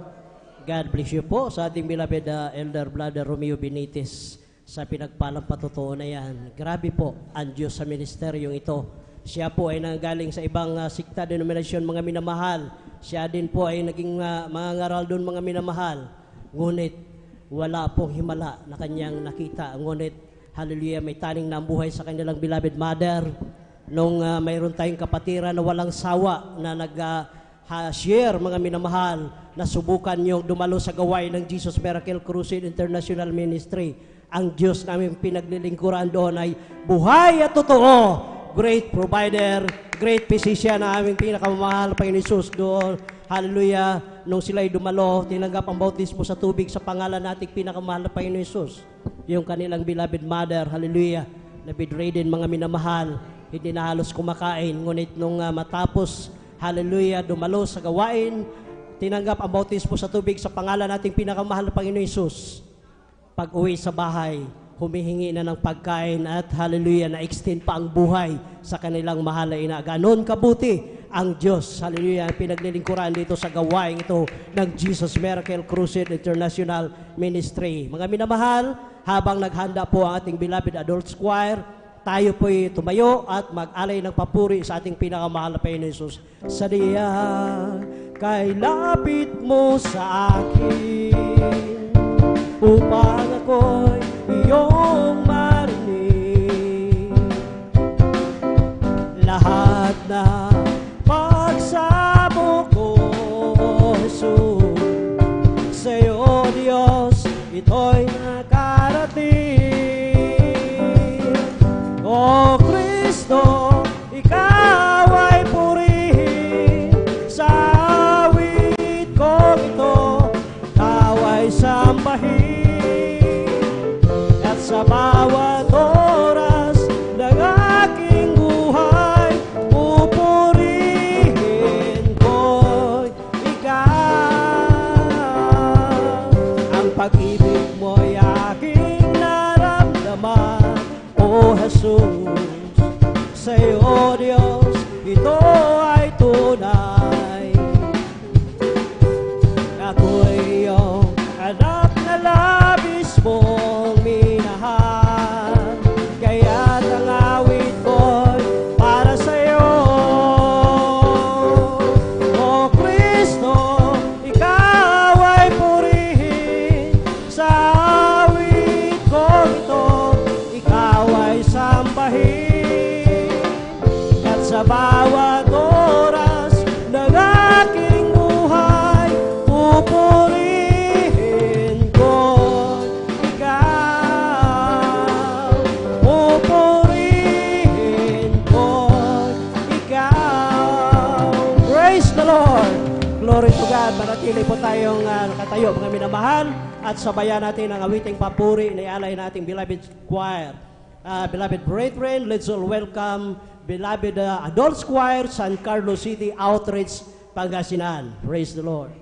God bless you po sa ating beloved Elder Brother Romeo Benitez sa pinagpalang patutuo na yan. Grabe po ang Diyos sa ministeryong ito. Siya po ay nanggaling sa ibang sikta denominasyon, mga minamahal. Siya din po ay naging mga ngaral doon, mga minamahal. Ngunit wala pong himala na kanyang nakita. Ngunit, hallelujah, may taning na ang buhay sa kanilang beloved mother. Nung mayroon tayong kapatiran na walang sawa na nag-share, mga minamahal, na subukan yung dumalo sa gawain ng Jesus Miracle Crusade International Ministry. Ang Diyos namin pinaglilingkuran doon ay buhay at totoo. Great provider, great physician na aming pinakamamahal, Panginoon Hesus doon. Hallelujah. Nung sila'y dumalo, tinanggap ang bautismo sa tubig sa pangalan nating pinakamahal na Panginoon Hesus. Yung kanilang beloved mother, hallelujah, na bedridden, mga minamahal, hindi na halos kumakain. Ngunit nung matapos, hallelujah, dumalo sa gawain, tinanggap ang bautismo sa tubig sa pangalan nating pinakamahal na Panginoon Hesus. Pag-uwi sa bahay, humihingi na ng pagkain at hallelujah, na-extend pa ang buhay sa kanilang mahal na ina. Ganon kabuti ang Diyos, hallelujah, ang pinaglilingkuran dito sa gawain ito ng Jesus Miracle Crusade International Ministry. Mga minamahal, habang naghanda po ang ating beloved adult choir, tayo po'y tumayo at mag-alay ng papuri sa ating pinakamahal na Panginoon Jesus. Sa diya, kay lapit mo sa akin, upang ako'y iyong marinig. Lahat na pagsamo ko, Jesus, sa'yo, Diyos, ito'y nakarating. O Kristo, ikaw ay purihin sa awit ko ito, ikaw ay sambahin, at sa bawat oras ng aking buhay, pupurihin ko ikaw. Ang pag-ibig mo'y aking naramdaman, O Jesus, sa'yo, Diyos, ito ay tunay. Ako'y iyong anak na labis mong minahal, kaya't ang awit ko'y para sa'yo. O Kristo, ikaw ay purihin sa awit ko ito, ikaw ay sambahin, at sa bawat oras ng aking buhay, pupurihin ko ikaw. Pupurihin ko ikaw. Praise the Lord! Glory to God! Manatili po tayong nakatayo, mga minamahal, at sabayan natin ang awiting papuri na ialay nating beloved choir. Beloved brethren, let's all welcome beloved adult choir, San Carlos City Outreach, Pangasinan. Praise the Lord.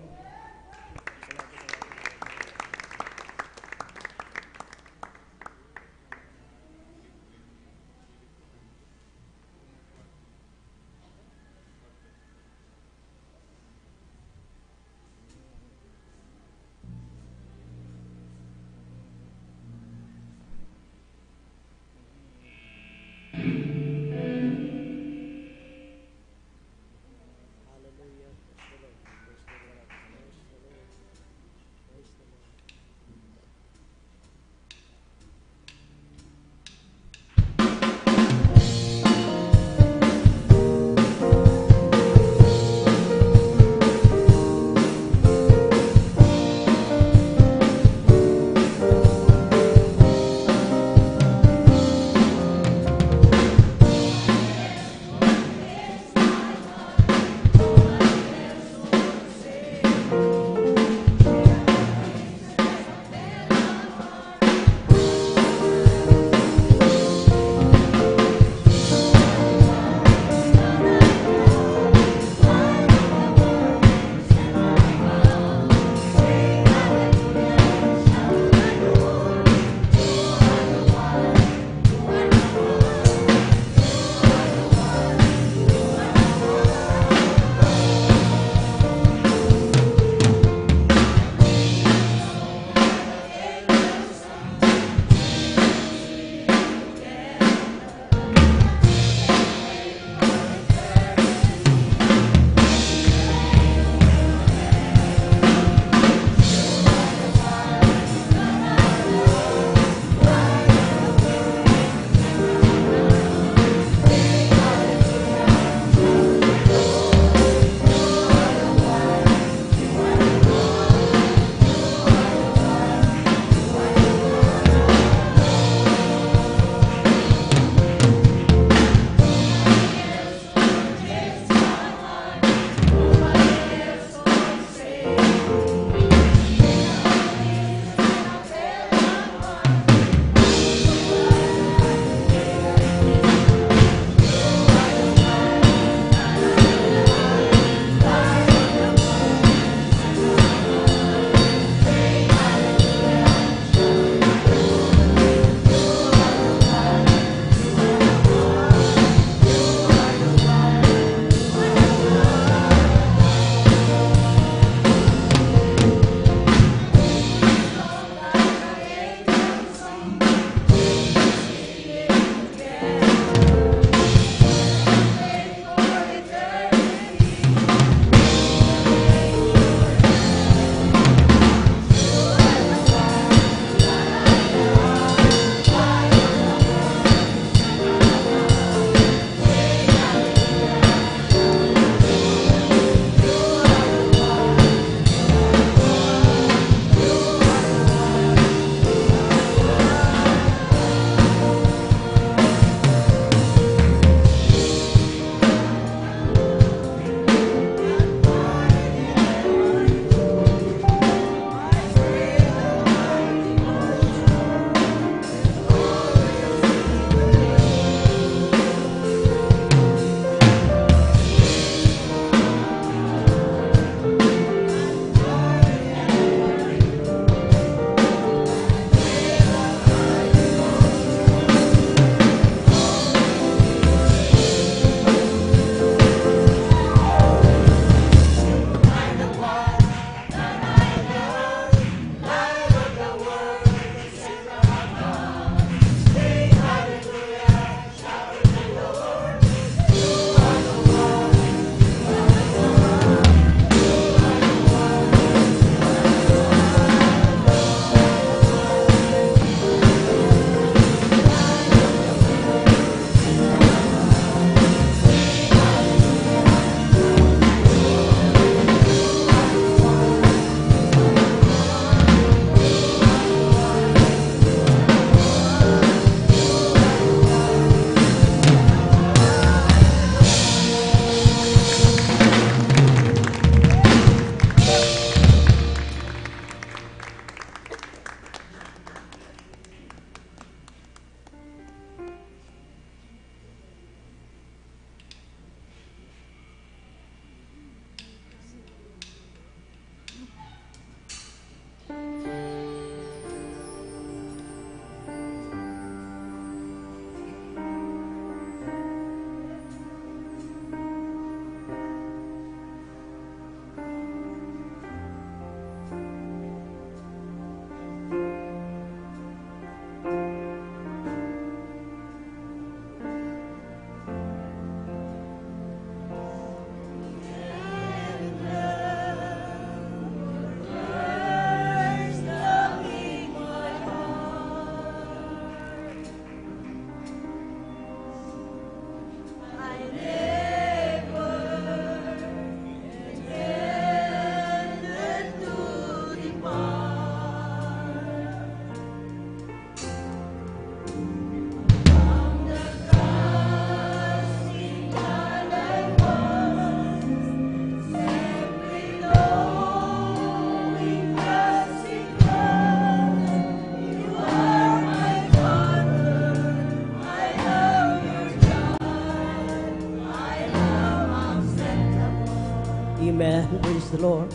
the Lord.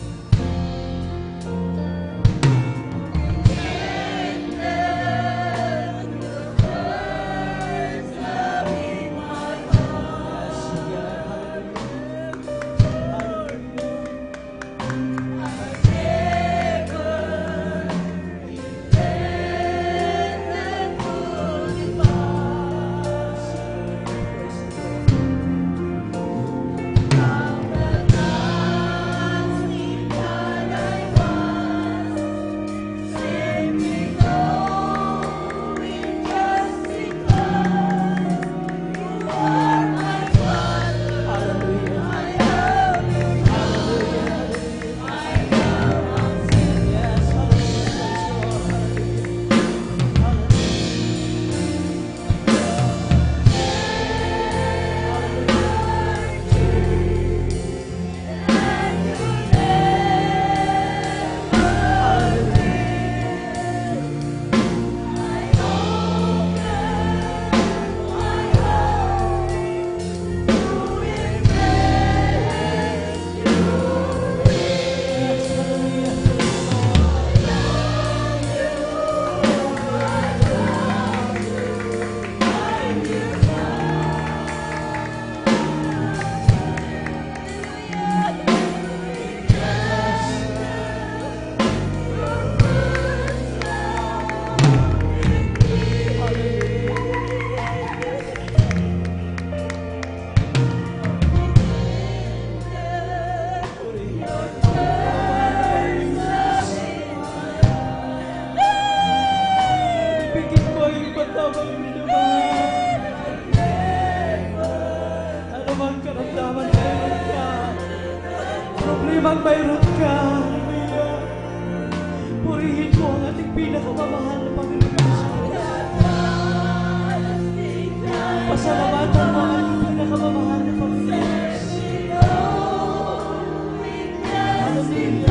Problemang mayroon ka, hallelujah. Purihin mo ang ating pinakamamahal na Panginoon. Pasalamatan mo ang ating pinakamamahal na Panginoon. Hallelujah.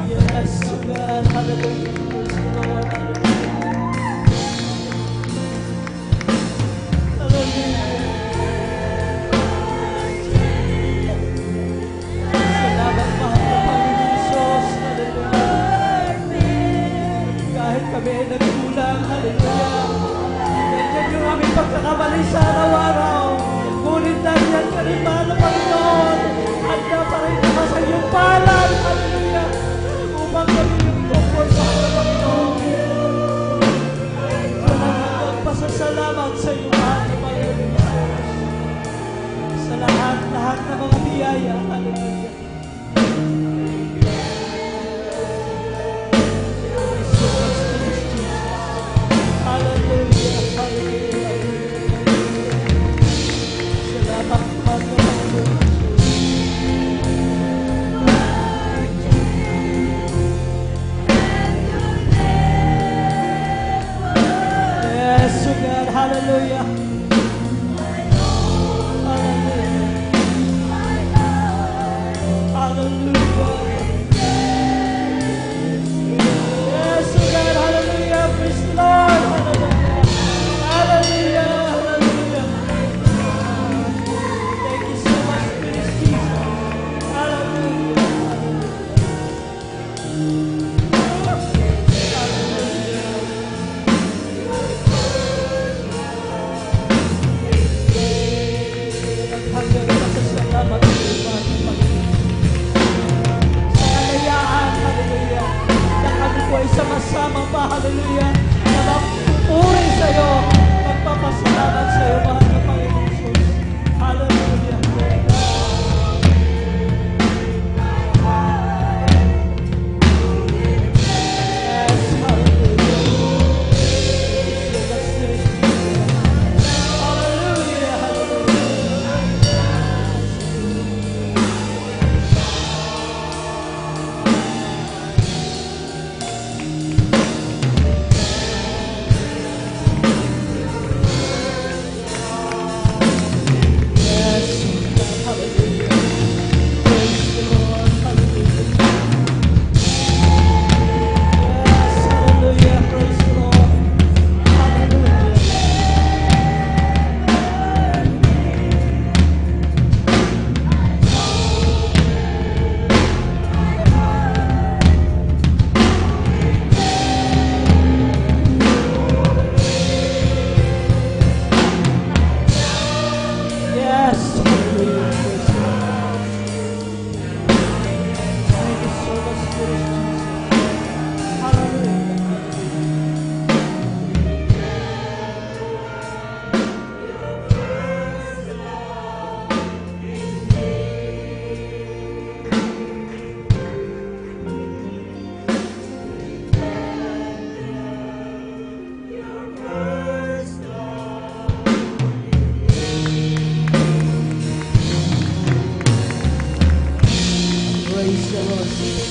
Yes, God, hallelujah. Kami ay nagkulang, hallelujah. Ganyan yung aming pagkakamali sa araw-araw. Ngunit nandiyan ka rin, mahal na Panginoon. Handa pa rin naman sa iyong palad, hallelujah. Upang kami yung comfort, mahal na Panginoon. Salamat, pasasalamat sa iyo, mahal na Panginoon. Sa lahat ng mga biyaya, hallelujah. Hallelujah. Hallelujah.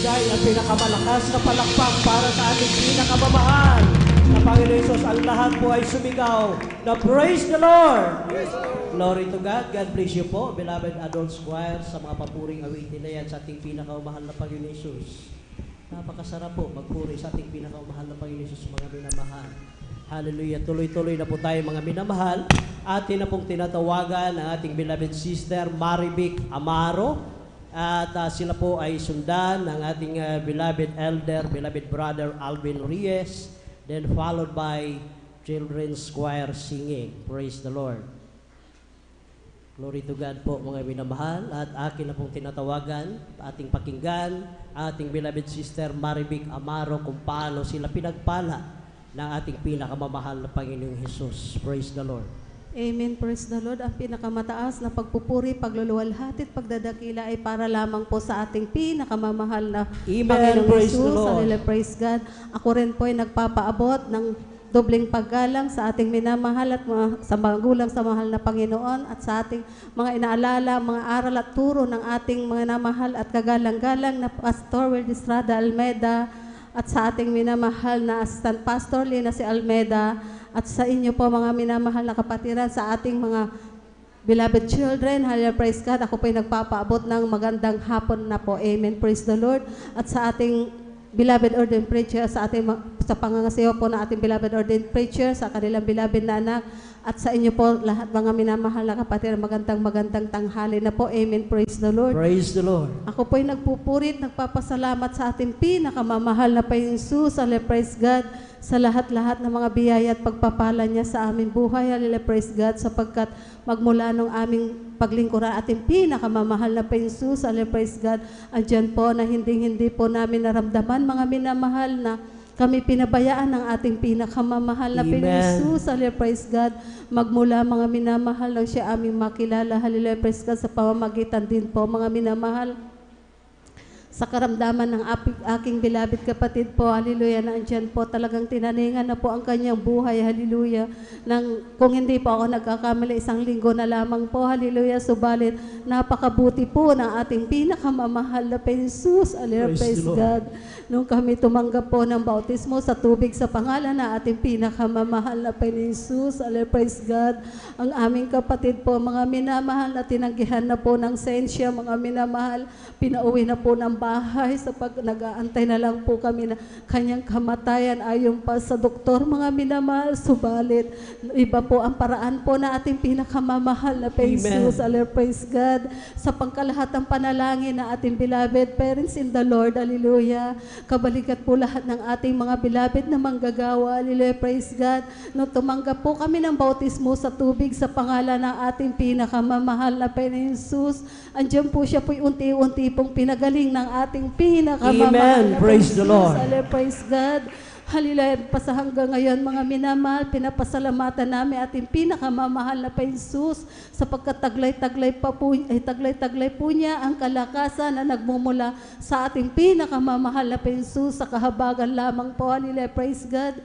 ibigay ang pinakamalakas na palakpak para sa ating pinakamamahal na Panginoon Hesus. Ang lahat po ay sumigaw na praise the Lord! Glory to God. God bless you po, beloved adult choir, sa mga papuring awitin na yan sa ating pinakamamahal na Panginoon Hesus. Napakasarap po magpuri sa ating pinakamamahal na Panginoon Hesus, mga minamahal. Hallelujah. Tuloy-tuloy na po tayo, mga minamahal. Atin na pong tinatawagan ang ating beloved sister Marivic Amaro. At sila po ay sundan ng ating beloved elder, beloved brother Alvin Reyes. Then followed by children's choir singing. Praise the Lord. Glory to God po, mga minamahal. At akin na pong tinatawagan, ating pakinggan, ating beloved sister Marivic Amaro kung paano sila pinagpala ng ating pinakamamahal na Panginoong Hesus. Praise the Lord. Amen. Praise the Lord. Ang pinakamataas na pagpupuri, pagluluwalhati at pagdadakila ay para lamang po sa ating pinakamamahal na Amen. Panginoong Praise the Hesus. Lord. Hallelujah. Praise God. Ako rin po ay nagpapaabot ng dobleng paggalang sa ating minamahal at sa magulang sa mahal na Panginoon at sa ating mga inaalala, mga aral at turo ng ating mga namahal at kagalang-galang na Pastor Will Estrada Almeda at sa ating minamahal na Assistant Pastor Lina si Almeda at sa inyo po mga minamahal na kapatiran sa ating mga beloved children. Hallelujah, praise God. Ako po ay nagpapaabot ng magandang hapon na po. Amen, praise the Lord. At sa ating beloved ordained preacher, sa pangangasiwa po na ating beloved ordained preacher, sa kanilang beloved na anak, at sa inyo po lahat mga minamahal na kapatid, magandang tanghali na po. Amen, praise the Lord. Praise the Lord. Ako po'y nagpupurit, nagpapasalamat sa ating pinakamamahal na Panginoon Hesus. Hallelujah, praise God, sa lahat-lahat ng mga biyaya at pagpapala niya sa aming buhay. Hallelujah, praise God, sapagkat magmula nung aming paglingkuran ating pinakamamahal na Panginoon Hesus. Hallelujah, praise God, andyan po na hindi po namin naramdaman, mga minamahal, na kami pinabayaan ng ating pinakamamahal na Panginoon Hesus. Hallelujah, praise God. Magmula mga minamahal lang siya aming makilala. Hallelujah, praise God, sa pamamagitan din po mga minamahal sa karamdaman ng aking beloved kapatid po, hallelujah, na andyan po talagang tinaningan na po ang kanyang buhay, hallelujah. Kung hindi po ako nagkakamali, 1 linggo na lamang po, hallelujah, subalit napakabuti po ng ating pinakamamahal na Panginoon Hesus, hallelujah, praise God. Nung kami tumanggap po ng bautismo sa tubig sa pangalan na ating pinakamamahal na Panginoon Hesus, hallelujah, praise God, ang aming kapatid po, mga minamahal, na tinanggihan na po ng sensya, mga minamahal, pinauwi na po ng bahay sapag nag-aantay na lang po kami na kanyang kamatayan ayon pa sa doktor, mga minamahal, subalit iba po ang paraan po na ating pinakamamahal na Panginoon Hesus, hallelujah, praise God, sa pangkalahatang panalangin na ating beloved parents in the Lord, hallelujah, kabalikat po lahat ng ating mga beloved na manggagawa, hallelujah, praise God, nung tumanggap po kami ng bautismo sa tubig sa pangalan ng ating pinakamamahal na Panginoon Hesus, andyan po siya po'y unti-unti pong pinagaling ng ating pinakamamahal na Praise the Lord. Hallelujah, praise God. Hallelujah, sa hanggang ngayon mga minamahal, pinapasalamatan namin ating pinakamamahal na Panginoon Hesus sapagkat taglay-taglay po niya ang kalakasan na nagmumula sa ating pinakamamahal na Panginoon Hesus sa kahabagan lamang po. Hallelujah, praise God.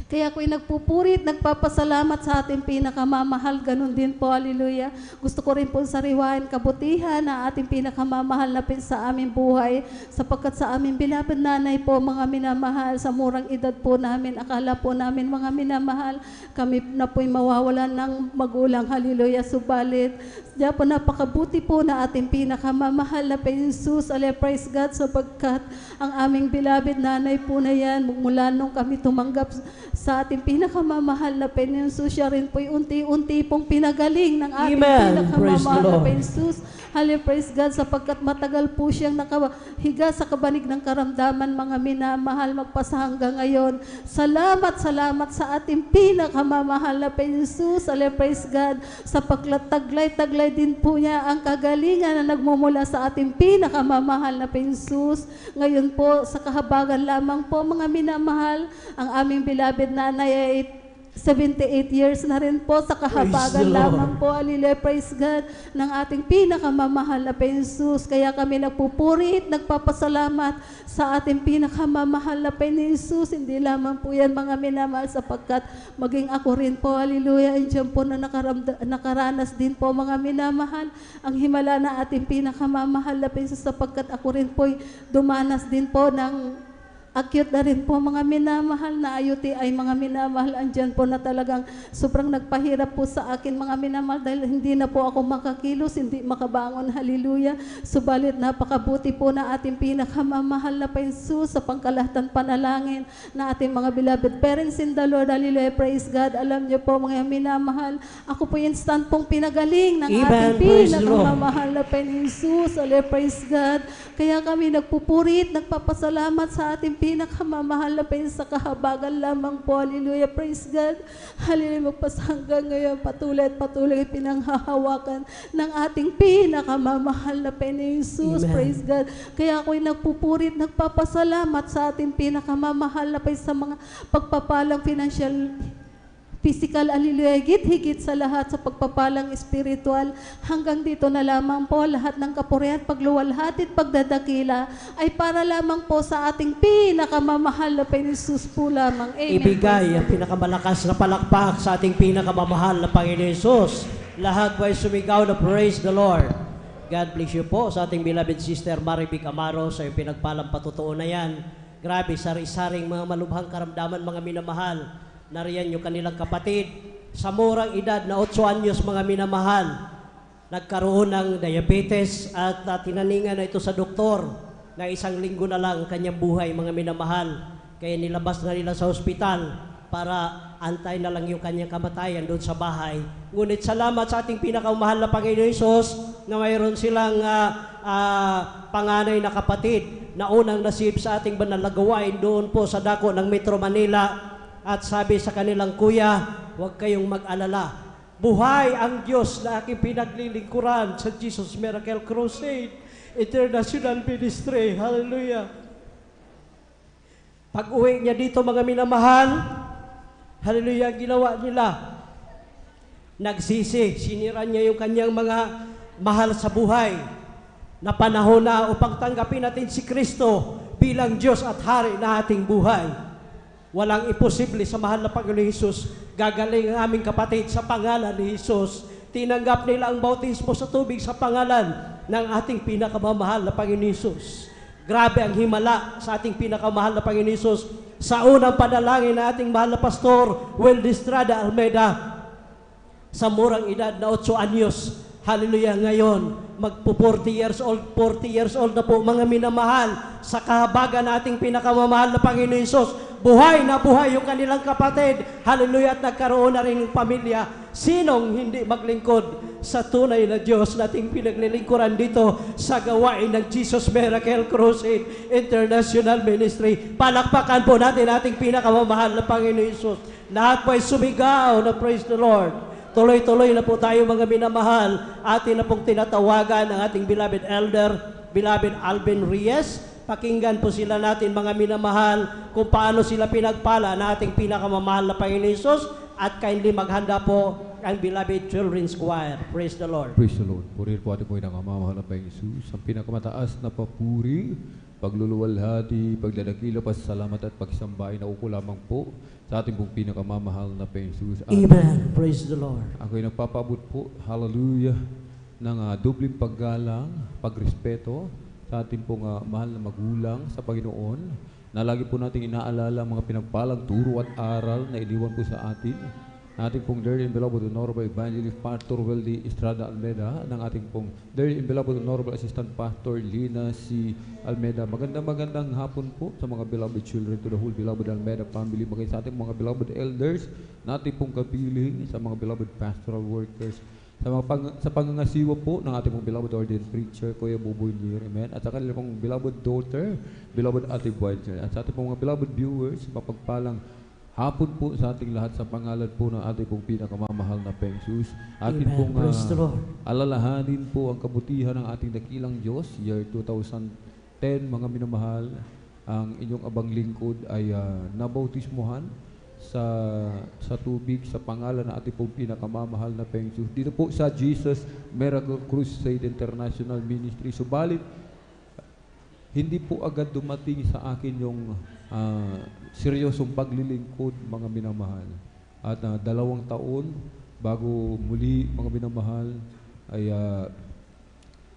Kaya ako'y nagpupurit, nagpapasalamat sa ating pinakamamahal, ganun din po, hallelujah. Gusto ko rin po sariwain kabutihan na ating pinakamamahal na sa aming buhay, sapagkat sa aming beloved nanay po, mga minamahal, sa murang edad po namin, akala po namin mga minamahal, kami na po'y mawawalan ng magulang, hallelujah, subalit, diyan po napakabuti po na ating pinakamamahal na Panginoon Hesus, hallelujah, praise God, sapagkat ang aming beloved nanay po na yan, mula nung kami tumanggap sa ating pinakamamahal na Panginoon Hesus, siya rin po'y unti-unti pong pinagaling ng ating pinakamamahal na Panginoon Hesus. Hallelujah, praise God, sapagkat matagal po siyang nakahiga sa kabanig ng karamdaman, mga minamahal, magpasa hanggang ngayon. Salamat sa ating pinakamamahal na Panginoon Hesus. Hallelujah, praise God, sapagkat taglay-taglay din po niya ang kagalingan na nagmumula sa ating pinakamamahal na Panginoon Hesus. Ngayon po, sa kahabagan lamang po, mga minamahal, ang aming beloved nanay ay 78 years na rin po sa kahabagan Praise the lamang Lord. po, hallelujah, praise God, ng ating pinakamamahal na Jesus. Kaya kami nagpupuri at nagpapasalamat sa ating pinakamamahal na Jesus. Hindi lamang po yan mga minamahal, sapagkat maging ako rin po, hallelujah, andyan po na nakaranas din po mga minamahal, ang himala na ating pinakamamahal na Jesus, sapagkat ako rin po dumanas din po ng acute na rin po mga minamahal na UTI, mga minamahal, andyan po na talagang sobrang nagpahirap po sa akin mga minamahal, dahil hindi na po ako makakilos, hindi makabangon, hallelujah. Subalit napakabuti po na ating pinakamamahal na Jesus sa pangkalahatan panalangin na ating mga beloved parents in the Lord, hallelujah, praise God. Alam niyo po mga minamahal, ako po instant pong pinagaling ng Amen, ating praise the Lord. pinakamamahal na Jesus, hallelujah, praise God. Kaya kami nagpupurit, nagpapasalamat sa ating pinakamamahal na sa kahabagan lamang po. Hallelujah, praise God. Hallelujah, magpasanggang ngayon patuloy at patuloy pinanghahawakan ng ating pinakamamahal na Jesus. Amen. Praise God. Kaya ako'y nagpupurit, nagpapasalamat sa ating pinakamamahal na sa mga pagpapalang financial, physical, hallelujah, higit sa lahat sa pagpapalang spiritual. Hanggang dito na lamang po, lahat ng kapurihan, pagluwalhati at pagdadakila ay para lamang po sa ating pinakamamahal na Jesus po lamang. Amen. Ibigay ang pinakamalakas na palakpak sa ating pinakamamahal na Panginoon Hesus. Lahat po ay sumigaw na praise the Lord. God bless you po sa ating beloved sister Marivic Amaro sa iyong pinagpalang patutuo na yan. Grabe, sari-saring mga malubhang karamdaman mga minamahal. Nariyan yung kanilang kapatid sa murang edad na 8 anyos mga minamahal. Nagkaroon ng diabetes at tinaningan na ito sa doktor na 1 linggo na lang ang kanyang buhay mga minamahal. Kaya nilabas na nila sa ospital para antay na lang yung kanyang kamatayan doon sa bahay. Ngunit salamat sa ating pinakamahal na Panginoon Hesus na mayroon silang panganay na kapatid na unang nasib sa ating banal na gawain doon po sa dako ng Metro Manila. At sabi sa kanilang kuya, huwag kayong mag-alala. Buhay ang Diyos na aking pinaglilingkuran sa Jesus Miracle Crusade International Ministry. Hallelujah. Pag-uwi niya dito mga minamahal, hallelujah, ginawa nila. Nagsisi, sinira niya yung kanyang mga mahal sa buhay na panahon na upang tanggapin natin si Kristo bilang Diyos at Hari na ating buhay. Walang imposible sa mahal na Panginoon Hesus. Gagaling ang aming kapatid sa pangalan ni Hesus. Tinanggap nila ang bautismo sa tubig sa pangalan ng ating pinakamamahal na Panginoon Hesus. Grabe ang himala sa ating pinakamahal na Panginoon Hesus. Sa unang panalangin na ating mahal na Pastor Weldy Estrada Almeida, sa murang edad na 8 anyos, hallelujah, ngayon, magpo 40 years old na po mga minamahal, sa kahabagan nating pinakamamahal na Panginoon Hesus. Buhay na buhay yung kanilang kapatid. Hallelujah, at nagkaroon na rin ng pamilya. Sinong hindi maglingkod sa tunay na Diyos nating pinaglilingkuran dito sa gawain ng Jesus Miracle Crusade International Ministry? Palakpakan po natin ating pinakamamahal na Panginoon Hesus. Lahat po ay sumigaw na praise the Lord. Tuloy-tuloy na po tayo mga minamahal. Atin na pong tinatawagan ang ating beloved elder, beloved Alvin Reyes. Pakinggan po sila natin mga minamahal kung paano sila pinagpala na ating pinakamamahal na Panginoon Hesus, at kindly maghanda po ang beloved children's choir. Praise the Lord. Praise the Lord. Purihin po ating pinakamamahal na Panginoon Hesus, ang pinakamataas na papuri, pagluluwalhati, pagdadakila, pasalamat at pagsambahay na uko lamang po sa ating pong pinakamamahal na Panginoon Hesus. Amen. Praise the Lord. Ako'y nagpapaabot po, hallelujah, ng dubling paggalang, pagrespeto sa ating pong mahal na magulang sa Panginoon, na lagi po nating inaalala ang mga pinagpalang turo at aral na iniwan po sa atin. Ating pong dearly and beloved Honorable Evangelist Pastor Weldy Estrada Almeida, ng ating pong dearly and beloved Honorable Assistant Pastor Lina C. Almeida. Magandang hapon po sa mga beloved children, to the whole beloved Almeida family, maging sa ating mga beloved elders, natin pong kapiling sa mga beloved pastoral workers, sa pangangasiwa po ng ating pong beloved ordained preacher, Kuya Buboy Nier, amen, at sa kanilang pong beloved daughter, beloved Ate Boyger, at sa ating pong mga beloved viewers, mapagpalang hapon po sa ating lahat sa pangalan po ng ating pong pinakamamahal na Panginoon Hesus. Atin Amen. pong Praise the Lord. alalahanin po ang kabutihan ng ating dakilang Diyos. Year 2010, mga minamahal, ang inyong abang lingkod ay nabautismuhan sa tubig sa pangalan ng ating pong pinakamamahal na Panginoong Jesus. Dito po sa Jesus Miracle Crusade International Ministry. Subalit, hindi po agad dumating sa akin yung seryosong paglilingkod, mga minamahal. At 2 taon bago muli, mga minamahal, ay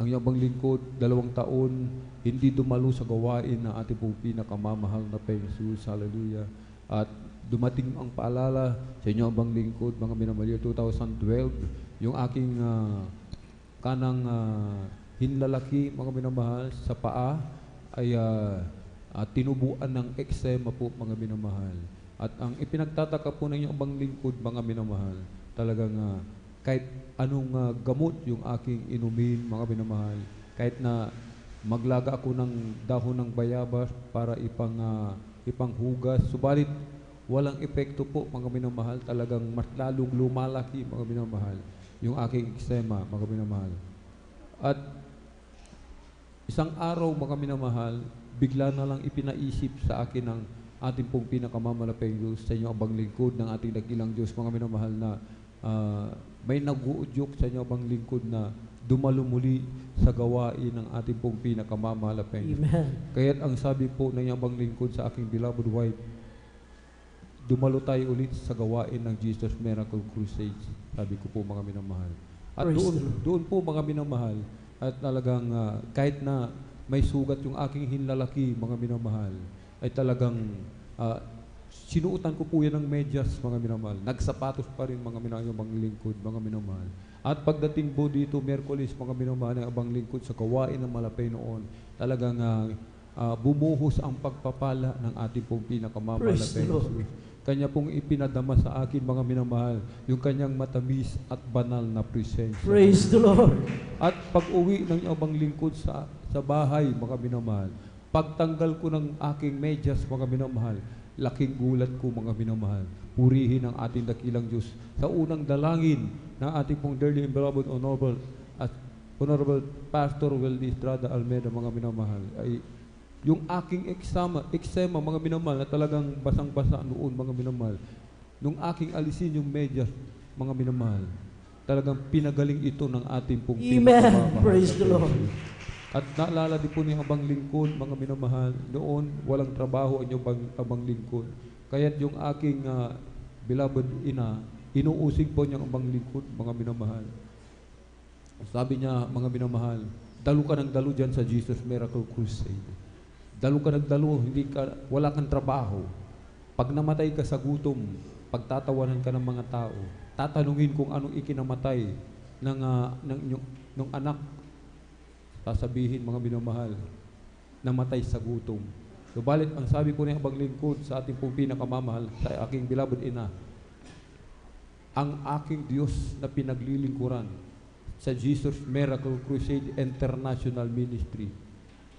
ang iyong lingkod, 2 taon, hindi dumalo sa gawain ng ating pong pinakamamahal na Panginoong Jesus. Hallelujah. At dumating ang paalala sa inyo ang lingkod, mga minamahal, 2012, yung aking kanang hinlalaki, mga minamahal, sa paa, ay tinubuan ng eczema po, mga minamahal. At ang ipinagtataka po ng inyong lingkod, mga minamahal, talagang kahit anong gamot yung aking inumin, mga minamahal, kahit na maglaga ako ng dahon ng bayabas para ipanghugas, subalit walang epekto po, mga minamahal. Talagang mas lalong lumalaki, mga minamahal, yung aking eczema, mga minamahal. At isang araw, mga minamahal, bigla na lang ipinaisip sa akin ng ating pong pinakamalaping Diyos, sa inyo abang lingkod ng ating dakilang Diyos, mga minamahal, na may nag-uudyok sa inyo abang lingkod na dumalo muli sa gawain ng ating pong pinakamalaping Diyos. Amen. Kaya't ang sabi po ng inyong abang lingkod sa aking beloved wife, dumalo tayo ulit sa gawain ng Jesus Miracle Crusade. Sabi ko po, mga minamahal. At doon po, mga minamahal, at talagang kahit na may sugat yung aking hinlalaki, mga minamahal, ay talagang sinuutan ko po yan ng medyas, mga minamahal. Nagsapatos pa rin, mga minamahal, yung abang lingkod, mga minamahal. At pagdating po dito, Miyerkules, mga minamahal, ang abang lingkod sa gawain ng malapay noon, talagang bumuhos ang pagpapala ng ating pong pinakamamahal na Panginoon Jesus. Kanya pong ipinadama sa akin, mga minamahal, yung kanyang matamis at banal na presensya. Praise the Lord. At pag-uwi ng abang lingkod sa bahay, mga minamahal, pagtanggal ko ng aking medyas, mga minamahal, laking gulat ko, mga minamahal. Purihin ang ating dakilang Diyos. Sa unang dalangin ng ating pong dearly and beloved Honorable Pastor Weldy Estrada Almeida, mga minamahal, ay yung aking eczema, mga minamahal, na talagang basang-basa noon, mga minamahal, nung aking alisin yung medyas, mga minamahal, talagang pinagaling ito ng ating pong Amen. Praise the Lord. At naalala din po niya abang lingkod, mga minamahal, noon walang trabaho ang yung abang lingkod. Kaya't yung aking beloved ina, inuusig po niya abang lingkod, mga minamahal. Sabi niya, mga minamahal, dalo ka ng dalo dyan sa Jesus Miracle Crusade. Dalo ka ng dalo, wala kang trabaho. Pag namatay ka sa gutom, pagtatawanan ka ng mga tao, tatanungin kung anong ikinamatay ng anak. Sasabihin, mga minamahal, namatay sa gutom. Subalit, ang sabi ko ng abang lingkod sa ating pong pinakamamahal, sa aking beloved ina, ang aking Diyos na pinaglilingkuran sa Jesus Miracle Crusade International Ministry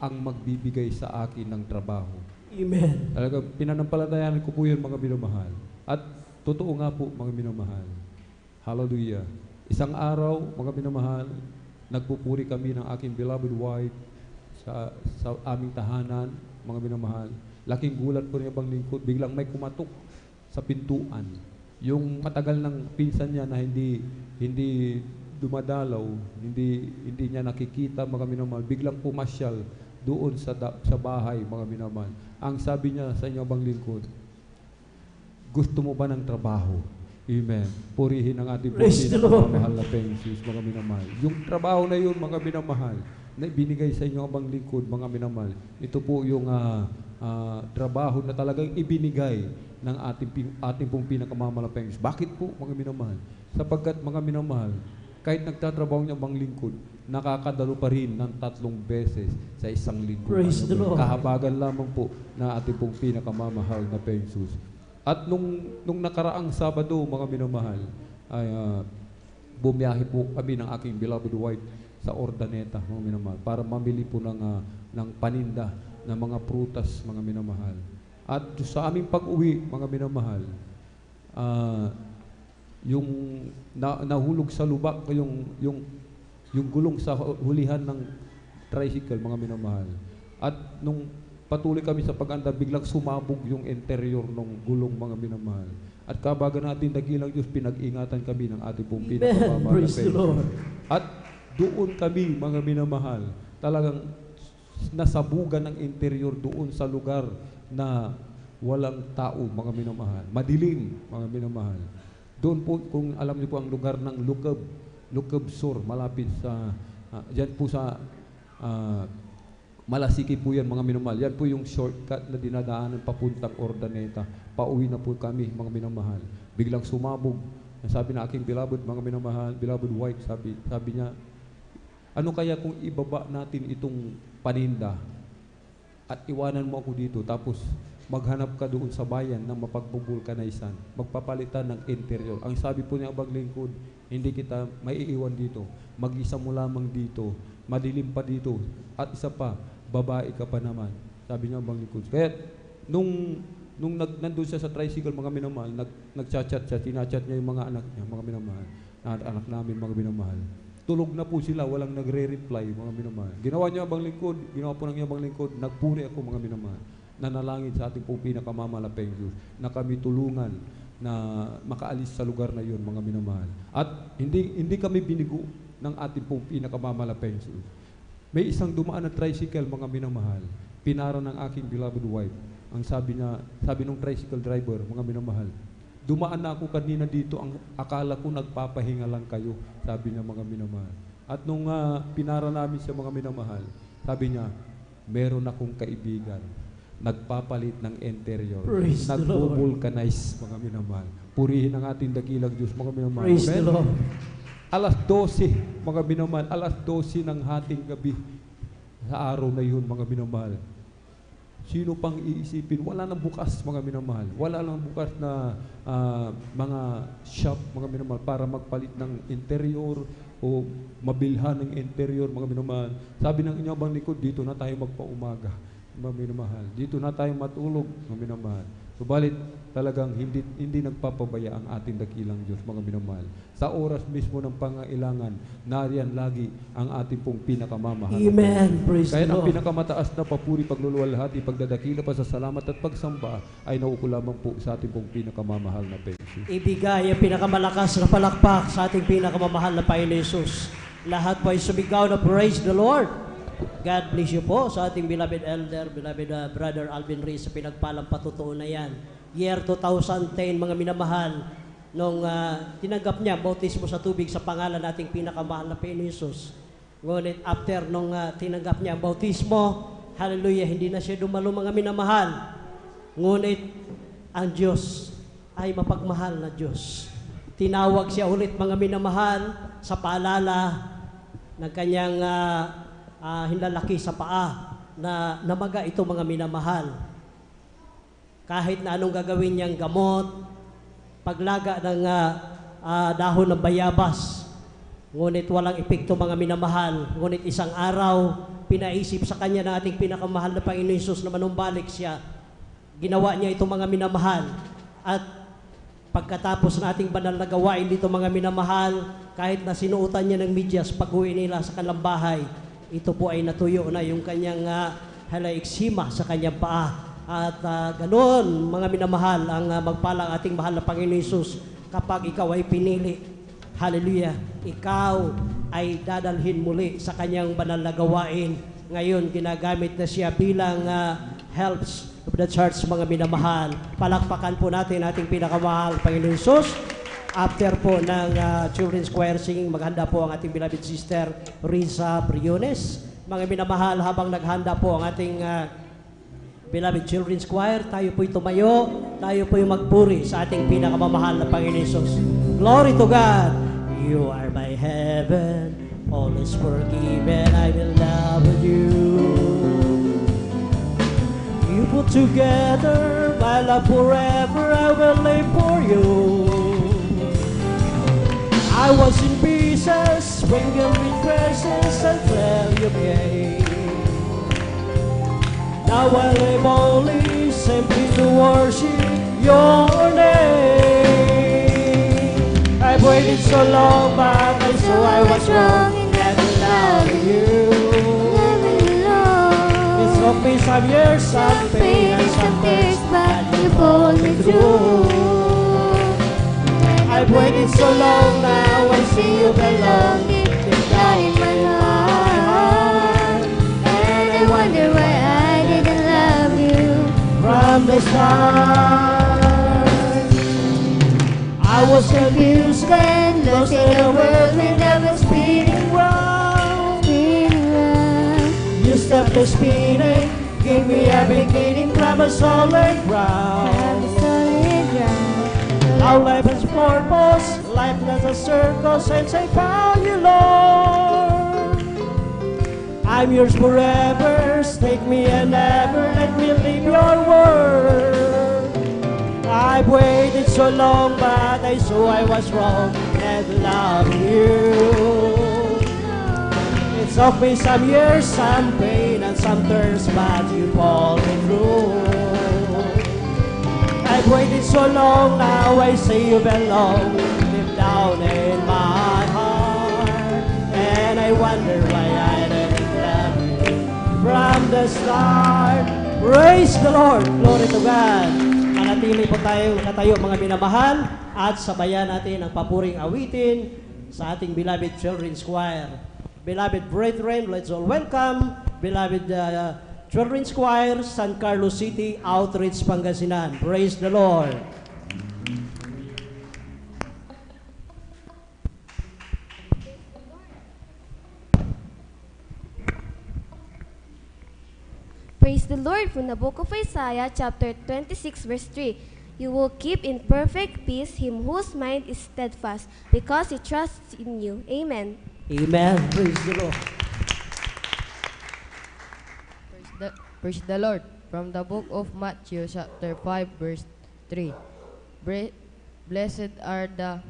ang magbibigay sa akin ng trabaho. Amen. Talaga, pinanampalatayan ko po yun, mga minamahal. At totoo nga po, mga minamahal. Hallelujah. Isang araw, mga minamahal, nagpupuri kami ng aking beloved wife sa aming tahanan, mga minamahal. Laking gulat po ng abang lingkod, biglang may kumatok sa pintuan. Yung matagal ng pinsan niya na hindi dumadalaw, hindi niya nakikita, mga minamahal, biglang pumasyal doon sa bahay, mga minamahal. Ang sabi niya sa inyo abang lingkod, gusto mo ba ng trabaho? Amen. Purihin ang ating mahal na Panginoon, mga minamahal. Yung trabaho na yun, mga minamahal, na ibinigay sa inyo abang lingkod, mga minamahal. Ito po yung trabaho na talagang ibinigay ng ating pong pinakamamahal na Panginoon. Bakit po, mga minamahal? Sapagkat, mga minamahal, kahit nagtatrabaho niya abang lingkod, nakakadalo pa rin ng 3 beses sa isang lingkod. Praise the Lord. Kahabagan lamang po na ating pong pinakamamahal na Panginoon. At nung nakaraang Sabado, mga minamahal, ay bumiyahe po kami ng aking beloved wife sa Ordaneta, mga minamahal, para mamili po ng paninda ng mga prutas, mga minamahal. At sa aming pag-uwi, mga minamahal, yung nahulog sa lubak, yung gulong sa hulihan ng tricycle, mga minamahal. At nung patuloy kami sa pag-anda, biglang sumabog yung interior ng gulong, mga minamahal. At kabaga natin, dakilang Diyos, pinag-ingatan kami ng ating pong pinakamamahal. Praise the Lord. At doon kami, mga minamahal, talagang nasabugan ng interior doon sa lugar na walang tao, mga minamahal. Madilim, mga minamahal. Doon po, kung alam niyo po ang lugar ng Lukob Sur, malapit sa, dyan po sa Malasiki po yan, mga minamahal. Yan po yung shortcut na dinadaanan papuntang Ordaneta. Pauwi na po kami, mga minamahal. Biglang sumabog. Sabi na aking beloved, mga minamahal, beloved wife, sabi niya, ano kaya kung ibaba natin itong paninda at iwanan mo ako dito, tapos maghanap ka doon sa bayan ng mapagbubulkanaysan, magpapalitan ng interior. Ang sabi po niya, abang lingkod, hindi kita maiiwan dito. Mag-isa mo lamang dito. Madilim pa dito. At isa pa, babae ka pa naman. Sabi niya, abang lingkod. Kaya, nung nandun siya sa tricycle, mga minamahal, nagchat-chat siya, tinachat niya yung mga anak niya, mga minamahal, anak namin, mga minamahal. Tulog na po sila, walang nagre-reply, mga minamahal. Ginawa niya abang lingkod, ginawa po ng abang lingkod, nagpuri ako, mga minamahal. Nanalangin sa ating pong pinakamamalapeng Diyos na kami tulungan na makaalis sa lugar na yun, mga minamahal. At hindi kami binigo ng ating pong pinakamamalapeng Diyos. May isang dumaan na tricycle, mga minamahal, pinara ng aking beloved wife. Ang sabi nung tricycle driver, mga minamahal, dumaan na ako kanina dito, ang akala ko nagpapahinga lang kayo, sabi niya, mga minamahal. At nung pinara namin siya, mga minamahal, sabi niya, meron akong kaibigan, nagpapalit ng interior, nagbo-vulcanize, mga minamahal. Purihin ang ating dakilang Diyos, mga minamahal. Praise the Lord. Alas 12, mga minamahal, alas 12 ng hating gabi sa araw na yun, mga minamahal. Sino pang iisipin? Wala nang bukas, mga minamahal. Wala nang bukas na mga shop, mga minamahal, para magpalit ng interior o mabilhan ng interior, mga minamahal. Sabi ng inyong abang likod, dito na tayo magpaumaga, mga minamahal. Dito na tayo matulog, mga minamahal. Subalit, talagang hindi nagpapabaya ang ating dakilang Diyos, mga minamahal. Sa oras mismo ng pangailangan, nariyan lagi ang ating pong pinakamamahal. Amen. Praise Kaya the ang Lord. pinakamataas na papuri, pagluluwalhati, pagdadakila, pasasalamat at pagsamba ay nauko lamang po sa ating pong pinakamamahal na Panginoon. Ibigay ang pinakamalakas na palakpak sa ating pinakamamahal na Panginoon Jesus. Lahat po ay sumigaw na praise the Lord. God bless you po sa ating beloved elder, beloved brother Alvin Reyes sa pinagpalang patutuo na yan. Year 2010, mga minamahal, nung tinanggap niya bautismo sa tubig sa pangalan nating pinakamahal na Panginoon Jesus. Ngunit after nung tinanggap niya ang bautismo, hallelujah, hindi na siya dumalo, mga minamahal. Ngunit ang Diyos ay mapagmahal na Diyos. Tinawag siya ulit, mga minamahal, sa paalala ng kanyang hinlalaki sa paa na namaga ito, mga minamahal. Kahit na anong gagawin niyang gamot, paglaga ng dahon ng bayabas, ngunit walang epekto, mga minamahal. Ngunit isang araw, pinaisip sa kanya ng ating pinakamahal na Panginoon Jesus na manumbalik siya. Ginawa niya ito, mga minamahal. At pagkatapos nating banal na gawain dito, mga minamahal, kahit na sinuotan niya ng medyas pag-uwi nila sa kanilang bahay, ito po ay natuyo na yung kanyang halaeksima sa kanyang paa. At ganoon, mga minamahal, ang magpalang ating mahal na Panginoon Jesus kapag ikaw ay pinili. Hallelujah! Ikaw ay dadalhin muli sa kanyang banal na gawain. Ngayon, ginagamit na siya bilang helps of the church, mga minamahal. Palakpakan po natin ating pinakamahal Panginoon Jesus. After po ng Children's Choir singing, maghanda po ang ating beloved sister Risa Briones. Mga minamahal, habang naghanda po ang ating beloved Children's Choir, tayo po'y tumayo, tayo po'y magpuri sa ating pinakamamahal na Panginoon Jesus. Glory to God! You are my heaven, all is forgiven, I will love you. You put together my love forever, I will live for you. I was in pieces, sprinkled with precious until you came. Now I live only simply to worship your name. I've waited so long, but I so I was wrong in never loving you. It's so peace I some years, some pain and some tears, but you pulled me through. I've waited so long now, I see you belong deep down in my heart. And I wonder why I didn't love you from the start. I was confused and lost in a world when I was spinning round. You stopped the spinning, gave me a beginning from a solid ground. Now life has purpose, life has a circle since I found you, Lord. I'm yours forever, take me and never let me leave your word. I've waited so long, but I saw I was wrong and loved you. It took me some years, some pain and some tears, but you pulled me through. I've waited so long, now I see you belong deep down in my heart. And I wonder why I didn't love you from the start. Praise the Lord! Glory to God! Manatili po tayong nakatayo mga minamahal at sabayan natin ang papuring awitin sa ating beloved children's choir. Beloved brethren, let's all welcome beloved Children's Choir, San Carlos City, Outreach, Pangasinan. Praise the Lord. Praise the Lord from the book of Isaiah, chapter 26, verse 3. You will keep in perfect peace him whose mind is steadfast, because he trusts in you. Amen. Amen. Praise the Lord. Praise the Lord. From the book of Matthew, chapter 5, verse 3. Blessed are the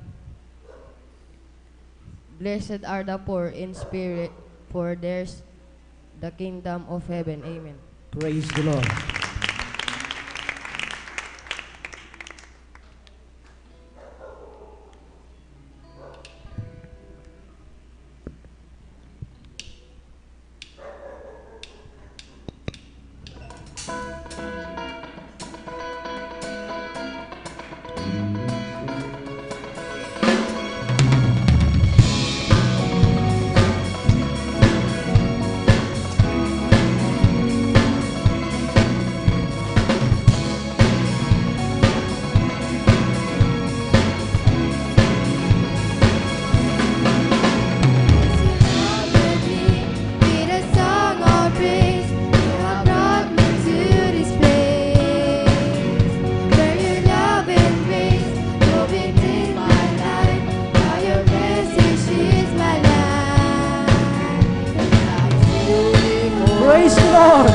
poor in spirit, for theirs the kingdom of heaven. Amen. Praise the Lord. Praise the Lord.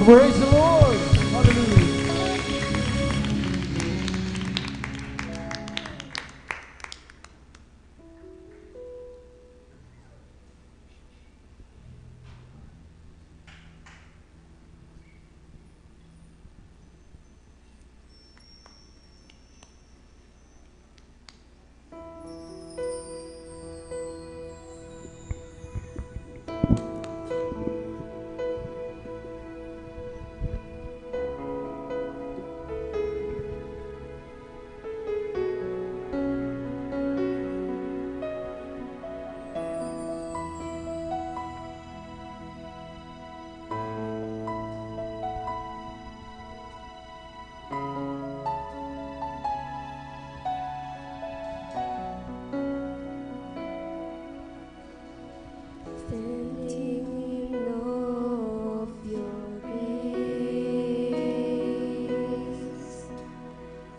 Praise the Lord! Hallelujah! Standing in awe of your grace,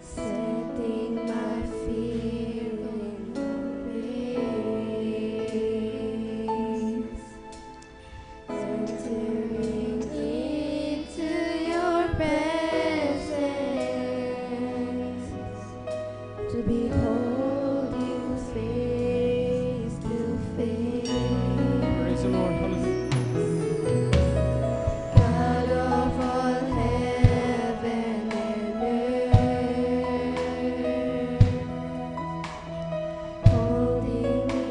setting my fear in your ways, entering into your presence, to behold you face to face. Praise the Lord! Hallelujah! God of all heaven and earth, holding me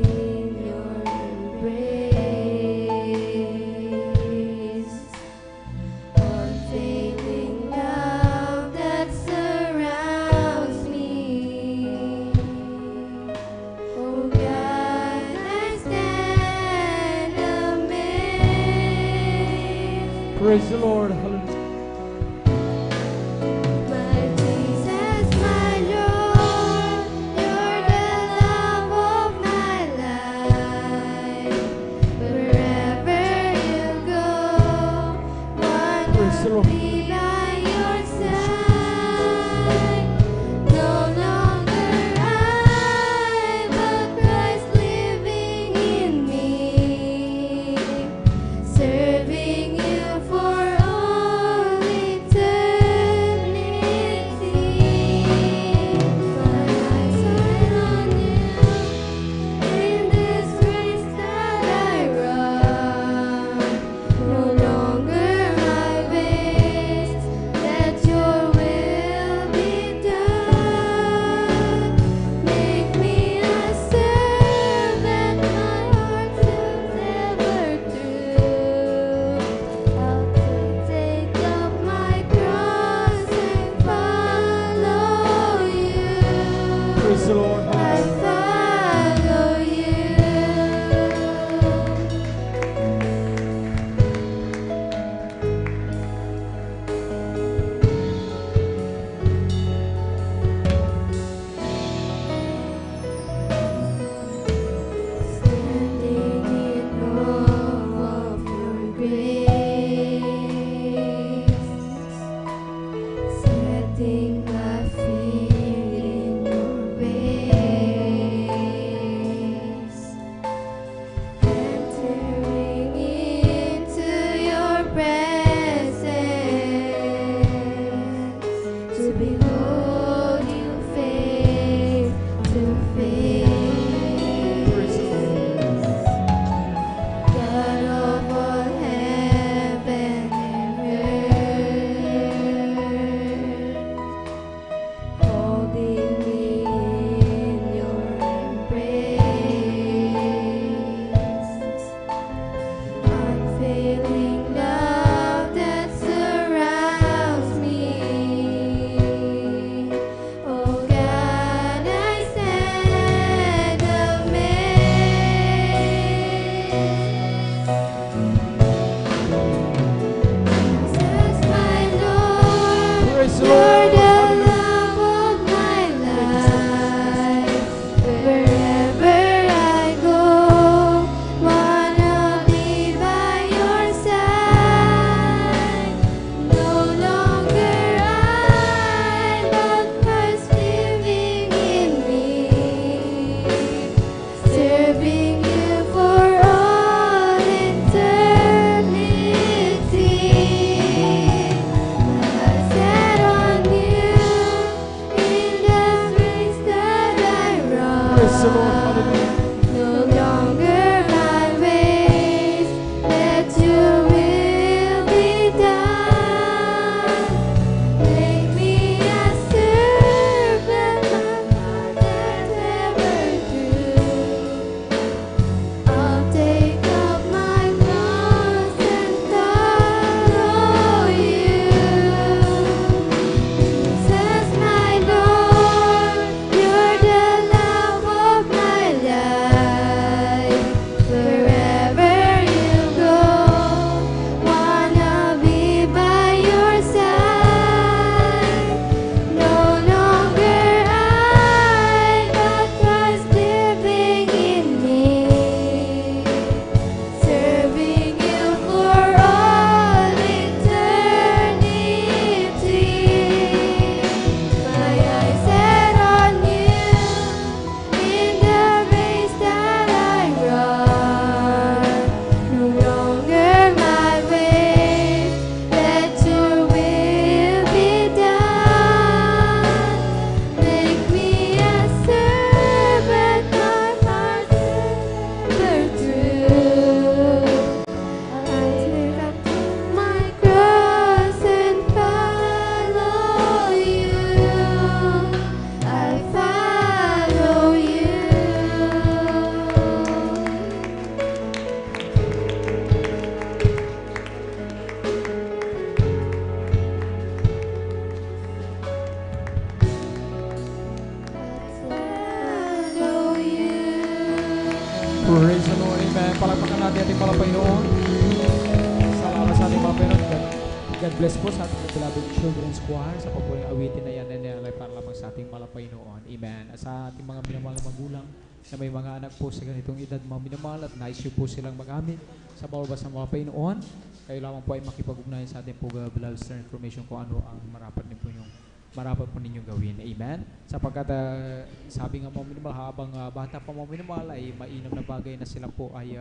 in your embrace, unfailing love that surrounds me. Oh God, I stand amazed. Praise the Lord! Hallelujah! My Jesus, my Lord, you're the love of my life. Wherever you go, one Praise the will Lord. be by your side. No longer I, but Christ living in me, serving you for all Lord. Amen. Palakpakan natin ating mga Panginoon. Salamat sa ating mga Panginoon. God bless po sa ating beloved children's choir sa pagpuling awitin na yan na nilalay para lamang sa ating mga Panginoon. Amen. At sa ating mga minamahal na magulang na may mga anak po sa ganitong edad mga minamahal at nais nyo po silang magamit sa bawal sa mga Panginoon, kayo lamang po ay makipag-ugnayan sa ating po beloved star information kung ano ang marapat po ninyong gawin. Amen. Sapagkat sabi nga mga minamahal, habang bata pa mga minamahal ay mainam na bagay na sila po ay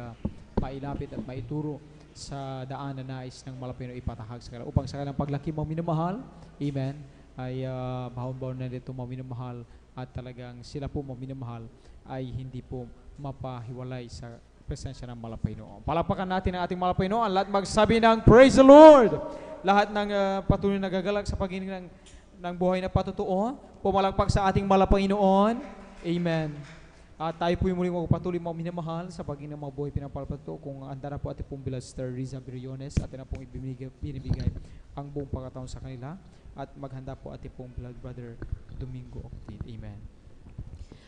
mailapit at maituro sa daan na nais ng malapino ipatahag sa kanila upang sa kanilang paglaki mga minamahal, amen, ay bahon-bahon na dito mga minamahal at talagang sila po mga minamahal ay hindi po mapahiwalay sa presensya ng Malapaynoon. Palakpakan natin ang ating Malapaynoon. Lahat magsabi ng Praise the Lord! Lahat ng patuloy na gagalak sa pagiging ng buhay na patutuo, pumalakpak sa ating Malapaynoon. Amen. At tayo po yung muling magpatuloy mga minamahal sa pagiging ng mga buhay pinapalpato kung handa na po ating pong beloved Sister Riza Briones at na pong binibigay ang buong pagkataon sa kanila at maghanda po ating pong beloved Brother Domingo Octin. Amen.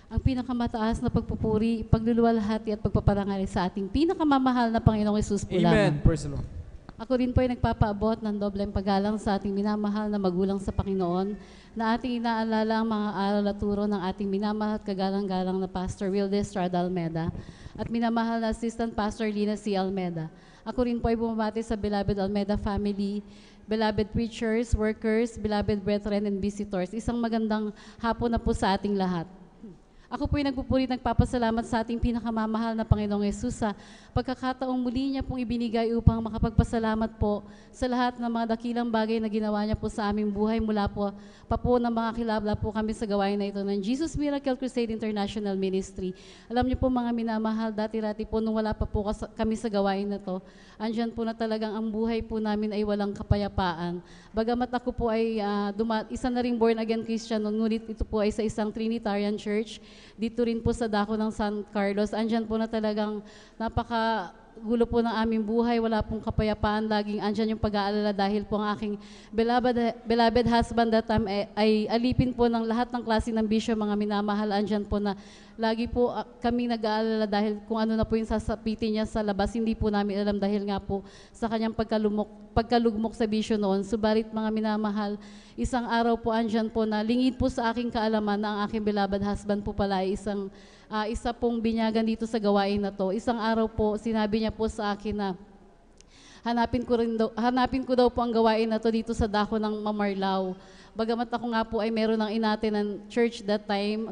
Ang pinakamataas na pagpupuri, pagluluwalhati at pagpaparangal sa ating pinakamamahal na Panginoong Hesus po Amen. lamang. Praise the Lord. Ako rin po ay nagpapaabot ng dobleng paggalang sa ating minamahal na magulang sa Panginoon na ating inaalala ang mga aral at turo ng ating minamahal at kagalang-galang na Pastor Wilde Estrada Almeda at minamahal na Assistant Pastor Lina C. Almeda. Ako rin po ay bumabati sa beloved Almeda family, beloved preachers, workers, beloved brethren and visitors. Isang magandang hapon na po sa ating lahat. Ako po ay nagpupuri, nagpapasalamat sa ating pinakamamahal na Panginoong Hesus sa pagkakataong muli niya pong ibinigay upang makapagpasalamat po sa lahat ng mga dakilang bagay na ginawa niya po sa aming buhay mula po pa po ng mga kilabla po kami sa gawain na ito ng Jesus Miracle Crusade International Ministry. Alam niyo po mga minamahal, dati-rati po nung wala pa po kami sa gawain na to, andyan po na talagang ang buhay po namin ay walang kapayapaan. Bagamat ako po ay isa na ring born again Christian, ngunit ito po ay sa isang Trinitarian Church. Dito rin po sa dako ng San Carlos, andyan po na talagang napakagulo po ng aming buhay, wala pong kapayapaan, laging andyan yung pag-aalala dahil po ang aking beloved husband that time ay alipin po ng lahat ng klase ng bisyo, mga minamahal, andyan po na lagi po kami nag-aalala dahil kung ano na po yung sasapitin niya sa labas, hindi po namin alam dahil nga po sa kanyang pagkalugmok sa bisyo noon. Subalit mga minamahal, isang araw po andyan po na lingid po sa aking kaalaman na ang aking beloved husband po pala ay isa pong binyagan dito sa gawain na to. Isang araw po, sinabi niya po sa akin na hanapin ko daw po ang gawain na to dito sa dako ng Mamarlao. Bagamat ako nga po ay meron ng inate ng church that time,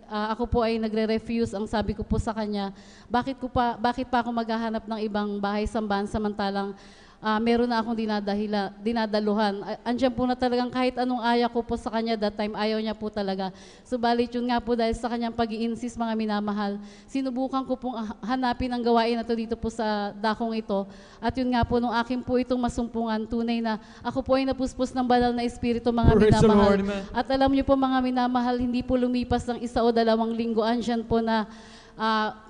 ako po ay nagre-refuse. Ang sabi ko po sa kanya, bakit pa ako maghahanap ng ibang bahay-sambahan samantalang meron na akong dinadaluhan. Andiyan po na talagang kahit anong aya ko po sa kanya that time, ayaw niya po talaga. Subalit yun nga po dahil sa kanyang pag-i-insist mga minamahal, sinubukan ko pong hanapin ang gawain na to dito po sa dakong ito. At yun nga po, nung akin po itong masumpungan, tunay na ako po ay napuspos ng banal na espiritu mga minamahal. At alam niyo po mga minamahal, hindi po lumipas ng 1 o 2 linggo, andyan po na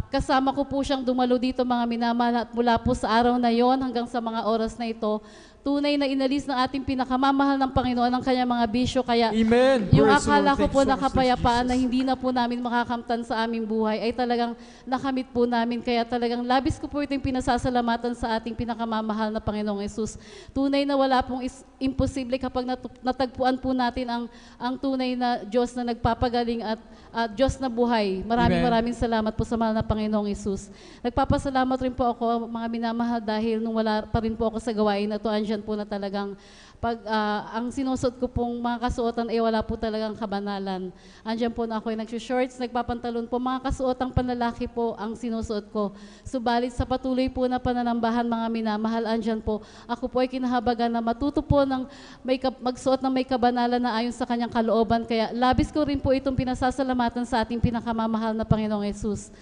kasama ko po siyang dumalo dito mga minamahal at mula po sa araw na yon hanggang sa mga oras na ito, tunay na inalis ng ating pinakamamahal ng Panginoon ang kanyang mga bisyo. Kaya Amen. Yung akala ko po na kapayapaan na hindi na po namin makakamtan sa aming buhay ay talagang nakamit po namin. Kaya talagang labis ko po itong pinasasalamatan sa ating pinakamamahal na Panginoong Hesus. Tunay na wala pong imposible kapag natagpuan po natin ang tunay na Diyos na nagpapagaling at Diyos na buhay. Maraming salamat po sa mahal na Panginoong Hesus. Nagpapasalamat rin po ako mga minamahal dahil nung wala pa rin po ako sa gawain na to, andyan po na talagang ang sinusuot ko pong mga kasuotan ay wala po talagang kabanalan. Andyan po na ako ay nagsushorts, nagpapantalon po, mga kasuotang panlalaki po ang sinusuot ko. Subalit sa patuloy po na pananambahan mga minamahal, andyan po, ako po ay kinahabagan na matuto po ng magsuot ng may kabanalan na ayon sa kanyang kalooban. Kaya labis ko rin po itong pinasasalamatan sa ating pinakamamahal na Panginoong Hesus.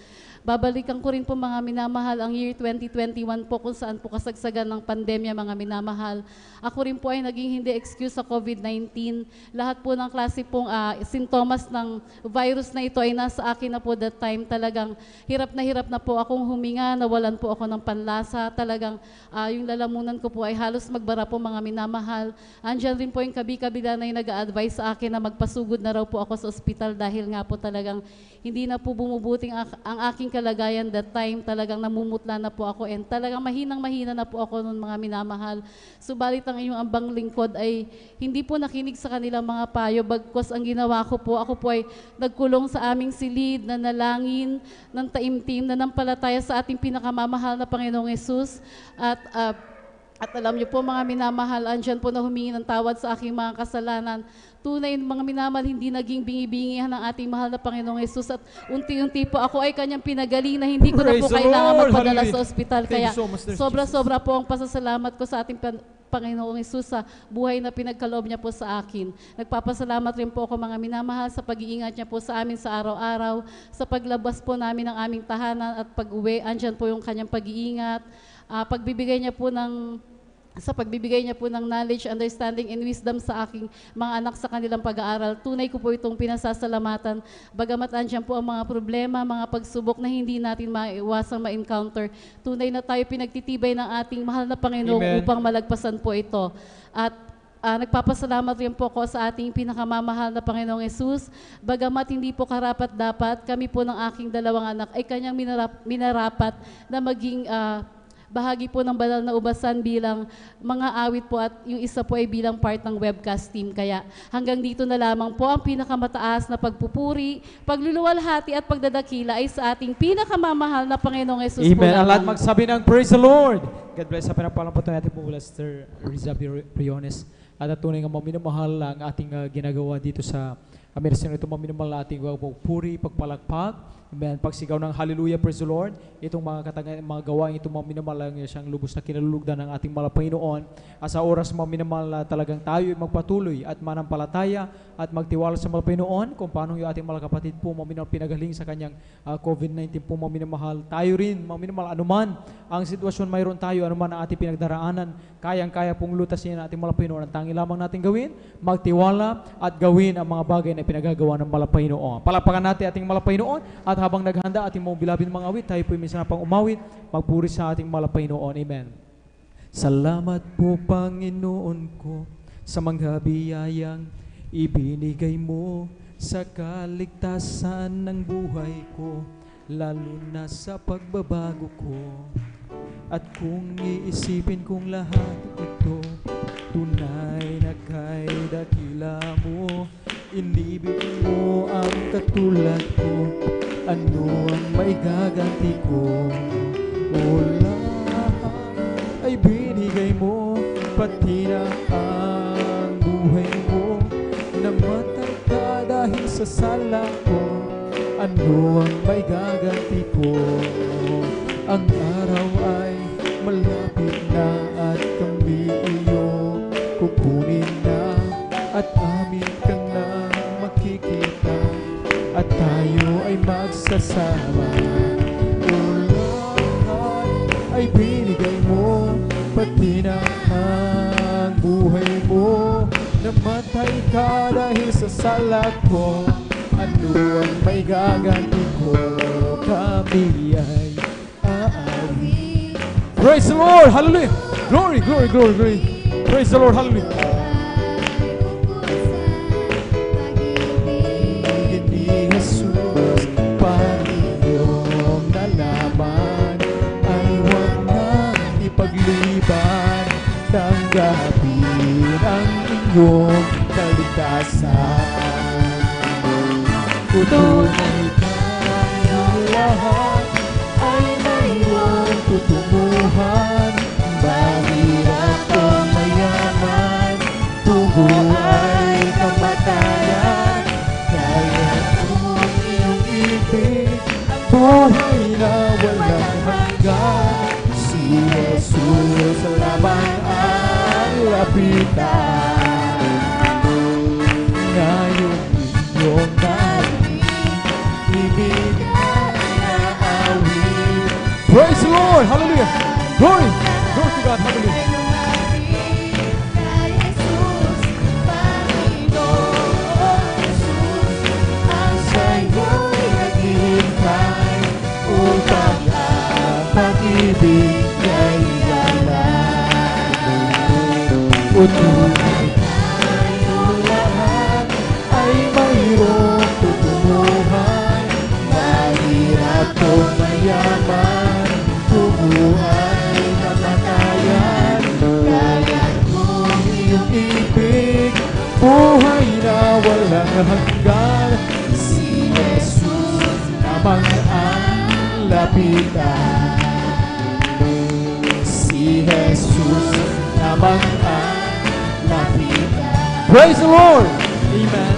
Babalikan ko rin po mga minamahal ang year 2021 po kung saan po kasagsagan ng pandemya mga minamahal. Ako rin po ay naging hindi excuse sa COVID-19. Lahat po ng klase pong sintomas ng virus na ito ay nasa akin na po that time. Talagang hirap na po akong huminga, nawalan po ako ng panlasa. Talagang yung lalamunan ko po ay halos magbara po mga minamahal. Andyan rin po yung kabi-kabila na yung nag-a-advise sa akin na magpasugod na raw po ako sa ospital dahil nga po talagang hindi na po bumubuting ang aking kalagayan that time, talagang namumutla na po ako and talagang mahinang-mahina na po ako noon mga minamahal. Subalit ang inyong ambang lingkod ay hindi po nakinig sa kanilang mga payo, bagkus ang ginawa ko po, ako po ay nagkulong sa aming silid, na nalangin, ng taimtim, na nampalataya sa ating pinakamamahal na Panginoong Yesus. At alam niyo po mga minamahal, andyan po na humingi ng tawad sa aking mga kasalanan. Tunay mga minamahal, hindi naging bingi-bingihan ng ating mahal na Panginoong Yesus. At unti-unti po ako ay kanyang pinagaling na hindi ko na po Praise the kailangan Lord. magpadala Hallelujah. sa ospital. Thank Kaya you so much, Lord sobra-sobra po ang pasasalamat ko sa ating Panginoong Yesus sa buhay na pinagkaloob niya po sa akin. Nagpapasalamat rin po ako mga minamahal sa pag-iingat niya po sa amin sa araw-araw, sa paglabas po namin ng aming tahanan at pag-uwi. Andyan po yung kanyang pag-iingat, pagbibigay niya po ng knowledge, understanding, and wisdom sa aking mga anak sa kanilang pag-aaral. Tunay ko po itong pinasasalamatan. Bagamat andyan po ang mga problema, mga pagsubok na hindi natin maiwasang ma-encounter. Tunay na tayo pinagtitibay ng ating mahal na Panginoon Amen. upang malagpasan po ito. At nagpapasalamat rin po ko sa ating pinakamamahal na Panginoong Yesus. Bagamat hindi po karapat-dapat, kami po ng aking dalawang anak ay kanyang minarapat na maging bahagi po ng banal na ubasan bilang mga awit po at yung isa po ay bilang part ng webcast team. Kaya hanggang dito na lamang po ang pinakamataas na pagpupuri, pagluluwalhati at pagdadakila ay sa ating pinakamamahal na Panginoong Yesus po Amen. Ang lahat lamang. magsabi ng praise the Lord. God bless. Sa pinapalang po natin po mula Sister Riza Briones. At tunay nga minamahal ang ating ginagawa dito sa Amerisino. Ito minamahal ating puri, pagpalakpak. Amen. Pagsigaw ng hallelujah, praise the Lord. Itong mga gawain, itong mga minamahal siyang lubos na kinalulugdan ng ating mahal Panginoon. At sa oras mga minamahal talagang tayo ay magpatuloy at manampalataya at magtiwala sa mahal Panginoon kung paano yung ating mga kapatid po mga minamahal pinagaling sa kanyang COVID-19 po mga minamahal. Tayo rin mga minamahal, anuman ang sitwasyon mayroon tayo, anuman ang ating pinagdaraanan, kayang-kaya pong lutasin ng ating mahal Panginoon. Ang tangi lamang natin gawin, magtiwala at gawin ang mga bagay na pinagagawa ng mahal Panginoon. Palakpakan natin ating mahal Panginoon at habang naghanda ating mga bilabid mga awit, tayo po minsan na pang umawit, magpuri sa ating mahal Panginoon. Amen. Salamat po Panginoon ko sa mga biyayang ibinigay mo sa kaligtasan ng buhay ko, lalo na sa pagbabago ko. At kung iisipin kong lahat ito, tunay na kay dakila mo, inibig mo ang katulad ko, ano ang maigaganti ko? O lahat ay binigay mo, pati na ang buhay mo. Namatay ka dahil sa sala ko, ano ang maigaganti ko? Ang araw ay malapit na at kami iyo kukunin na, at amin kang na makikita, at tayo ay magsasama. O lahat ay binigay mo, pati na ang buhay mo. Namatay ka dahil sa sala ko, ano ang maigaganti ko? Kami ay aawi. Praise the Lord! Hallelujah! Glory, glory, glory, glory! Praise the Lord! Hallelujah! Ni Jesus, Panginoong nalaman ay huwag na ipagliban. Tanggapin ang iyong kaligtasan. Tunay tayong lahat ay mayroong tutunguhan. Mahirap o mayaman, tungo ay kamatayan. Kaya kung iyong ibig, buhay na walang hanggan. Si Jesus lamang ang lapitan. Ngayon inyong narinig, inaawit. Praise the Lord! Hallelujah! Glory! Glory to God! Hallelujah! Upang ang pag-ibig ay galang. O tunay tayong lahat ay mayroong tutunguhan. Mahirap o yaman, tubo ay kamatayan. Kaya kong iyong ibig, buhay na walang hanggan. Si Jesus naman ang lapitan. Si Jesus naman ang lapitan. Praise the Lord! Amen.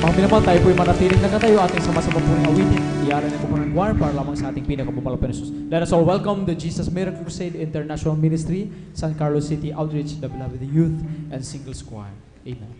Mga pinapal, tayo po'y manatiling nakatayo ating sama-sama po ng awitin. Iyaran na po po ng choir para lamang sa ating pinakabumalapin na Jesus. Let us all welcome the Jesus Miracle Crusade International Ministry, San Carlos City Outreach, the Beloved Youth and Singles Choir. Amen.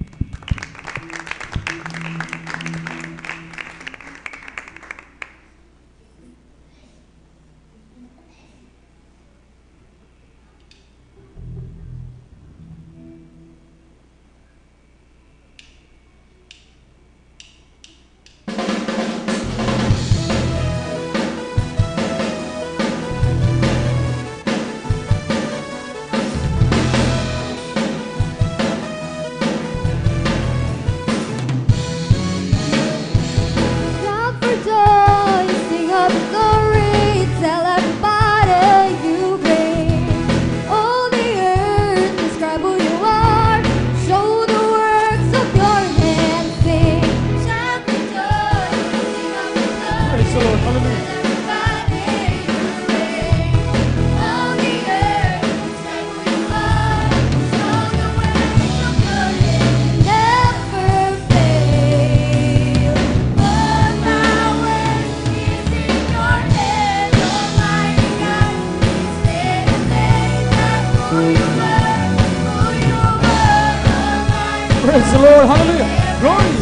Shout for joy, sing of glory, tell everybody you reign. All the earth, describe who you are, show the works of your hands, sing. Shout for joy, sing of glory, Praise the Lord. Hallelujah. tell everybody you reign. All the earth, describe who you are, show the works of your hands, never fail. All power is in your hands, Almighty God. Stay the same, that's who you were, Almighty Praise the Lord. Hallelujah. Glory.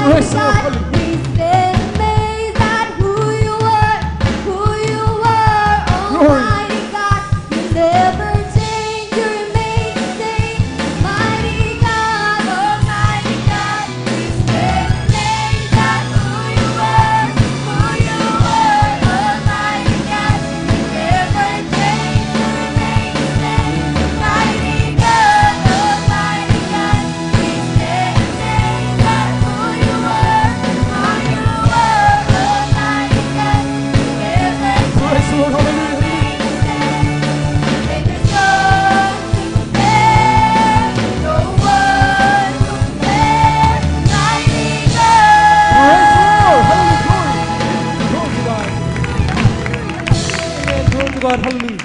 Almighty God, we've been amazed at who you were, Almighty God. You never change, you remain the same. Mighty God, Almighty God, we've been amazed at who you were, Almighty God. You never change, you remain the same. Mighty God, Almighty God, we've been amazed at who you were, Almighty God. You never Praise the Lord, hallelujah. and there's nothing to compare, no one to compare, mighty God. Glory to God, hallelujah.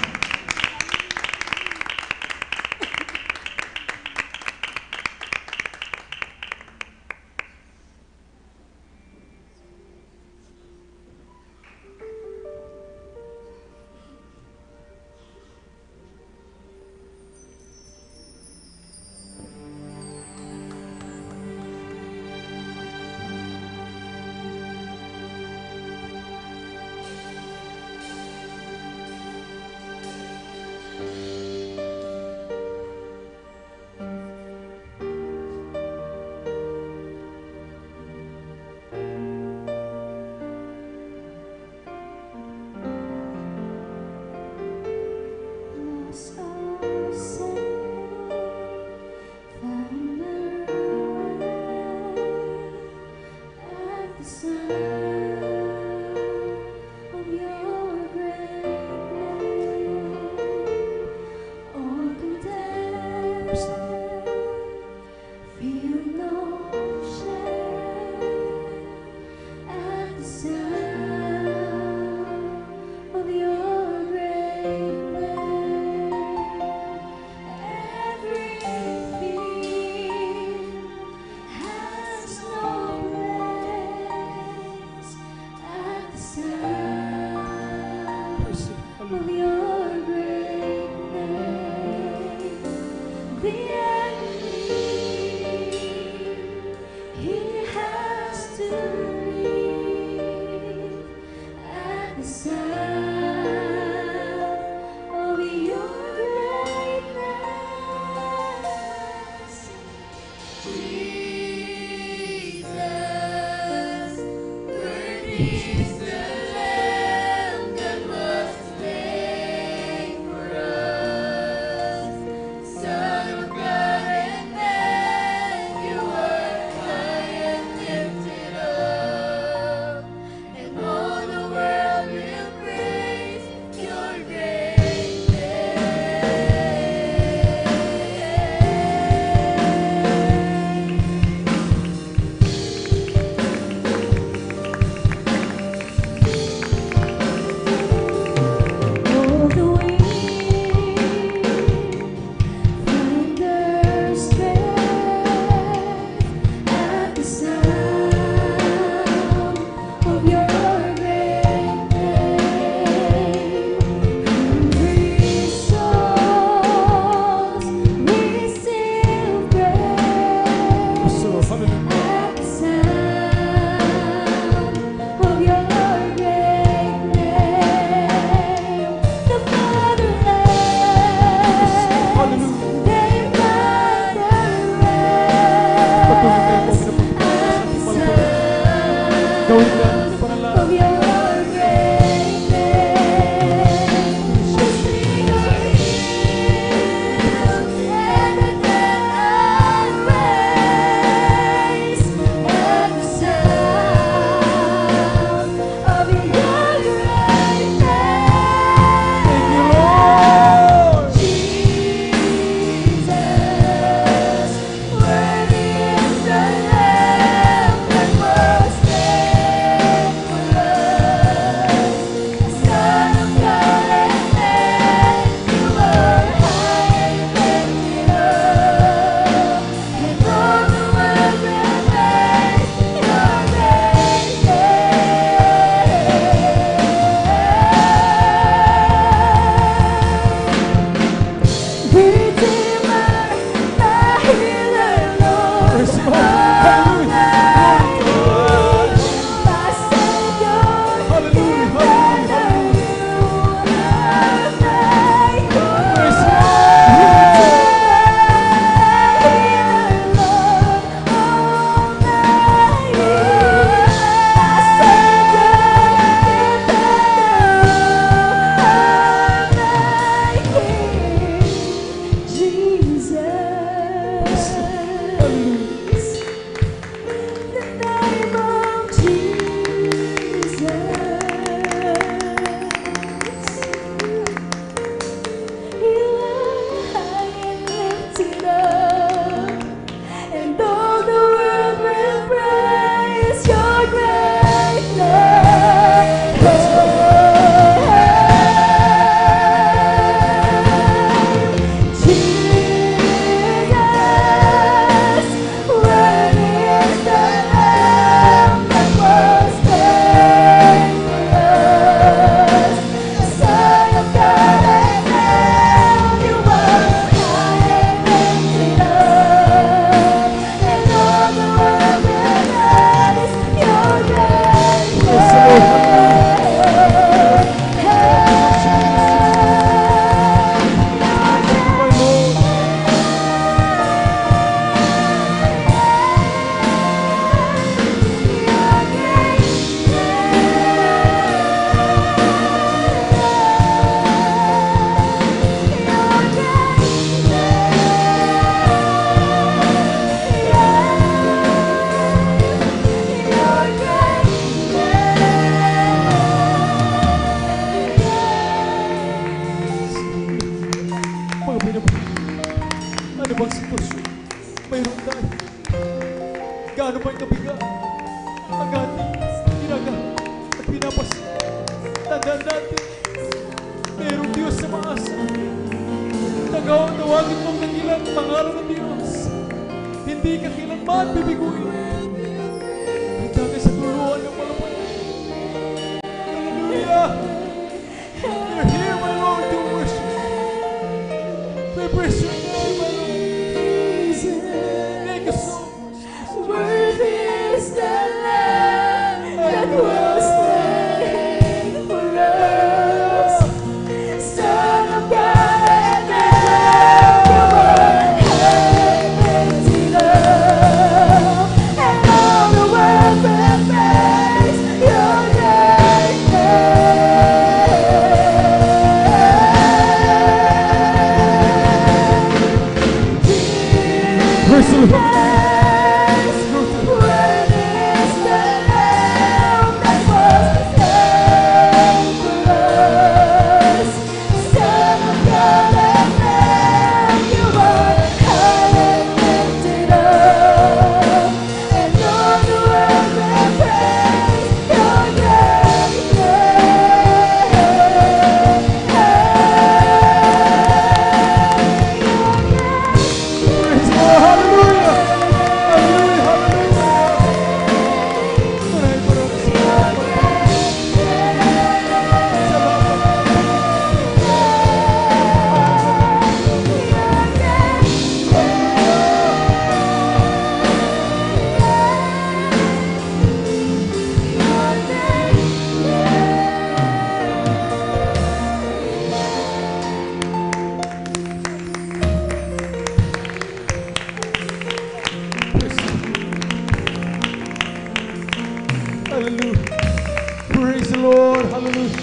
Lost ourselves, found our way at the sound of your great name. All condemned, feel no shame at the sound of your great name. Every fear has no place at the sound of your great name. The enemy, he has to leave at the sound of your greatness. Jesus, worthy is the Lamb that was slain for us. Son of God and man, you are high and lifted up, and all the world will praise your great name. kabigat ang ating ginagawa at pinapasin. Tandaan natin, mayroong Diyos sa maasa. Tawagin mong nagilang pangalan ng Diyos. Hindi ka kailanman bibiguin. Handa ka sa tuluan ng malapay. Hallelujah! You're here, my Lord, to worship. We praise your name, my Lord. Thank you so much. Worthy is the Lamb that was slain for us. Son of God, and everyone lifted up, and all the world will praise your name. Praise the Lord. Praise the Lord. Hallelujah. Hallelujah. Hallelujah. Praise the Lord. Hallelujah.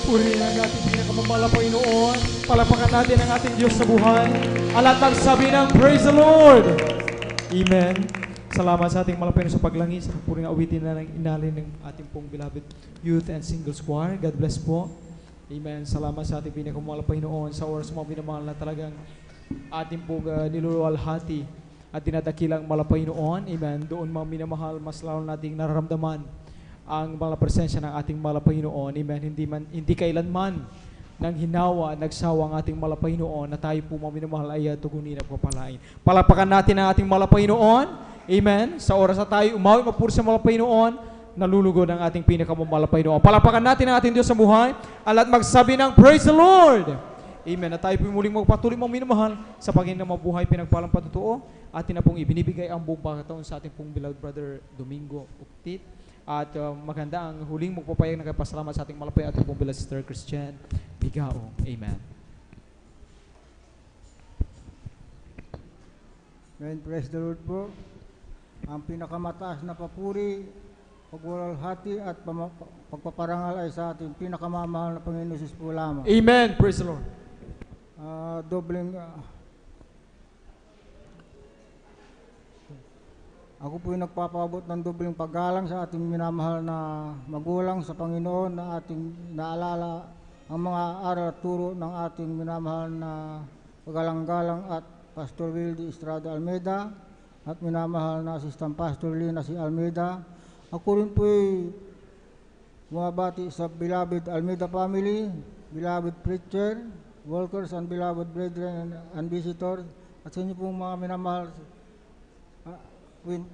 Purihin ang ating pinakamamahal na Panginoon. Palapakan natin ang ating Diyos sa buhay. Alat magsabi ng Praise the Lord. Amen. Salamat sa ating malapay sa paglangis. Sa puring awitin na ng inalin ng ating pong beloved youth and singles choir. God bless po. Amen. Salamat sa ating pinakamamahal na Panginoon sa oras mga minamahal na talagang ating pong niluluwalhati at dinadakilang malapay noon. Amen. Doon mga minamahal, mas lalo nating nararamdaman ang mga presensya ng ating malapay noon. Amen. Hindi kailanman nang hinawa at nagsawa ang ating malapay noon na tayo po mga minamahal ay tugunin at papalain. Palapakan natin ang ating malapay noon. Amen. Sa oras na tayo umawi, mapuri sa malapay noon, nalulugod ang ating pinakamalapay noon. Palapakan natin ang ating Diyos sa buhay at magsabi ng Praise the Lord. Amen. At tayo po muling magpatuloy mga minamahal sa Panginoon na mabuhay pinagpalang patutuo. Atin na pong ibinibigay ang buong pagkataon sa ating pong beloved brother Domingo Uktit. At maganda ang huling magpapayag na kapasalamat sa ating malapay ating pong beloved sister Christian Bigao. Amen. Amen. Praise the Lord po. Ang pinakamataas na papuri, pagwalhati at pagpaparangal ay sa ating pinakamamahal na Panginoon Jesus po lamang. Amen. Praise the Lord. Ako po yung nagpapabot ng dobleng paggalang sa ating minamahal na magulang sa Panginoon na ating naalala ang mga aral at turo ng ating minamahal na pagalang-galang at Pastor Wildy Estrada Almeida at minamahal na Assistant Pastor Lina si Almeida. Ako rin po ay bumabati sa beloved Almeida family, beloved preacher, workers and beloved brethren and visitors at sa inyo pong mga minamahal.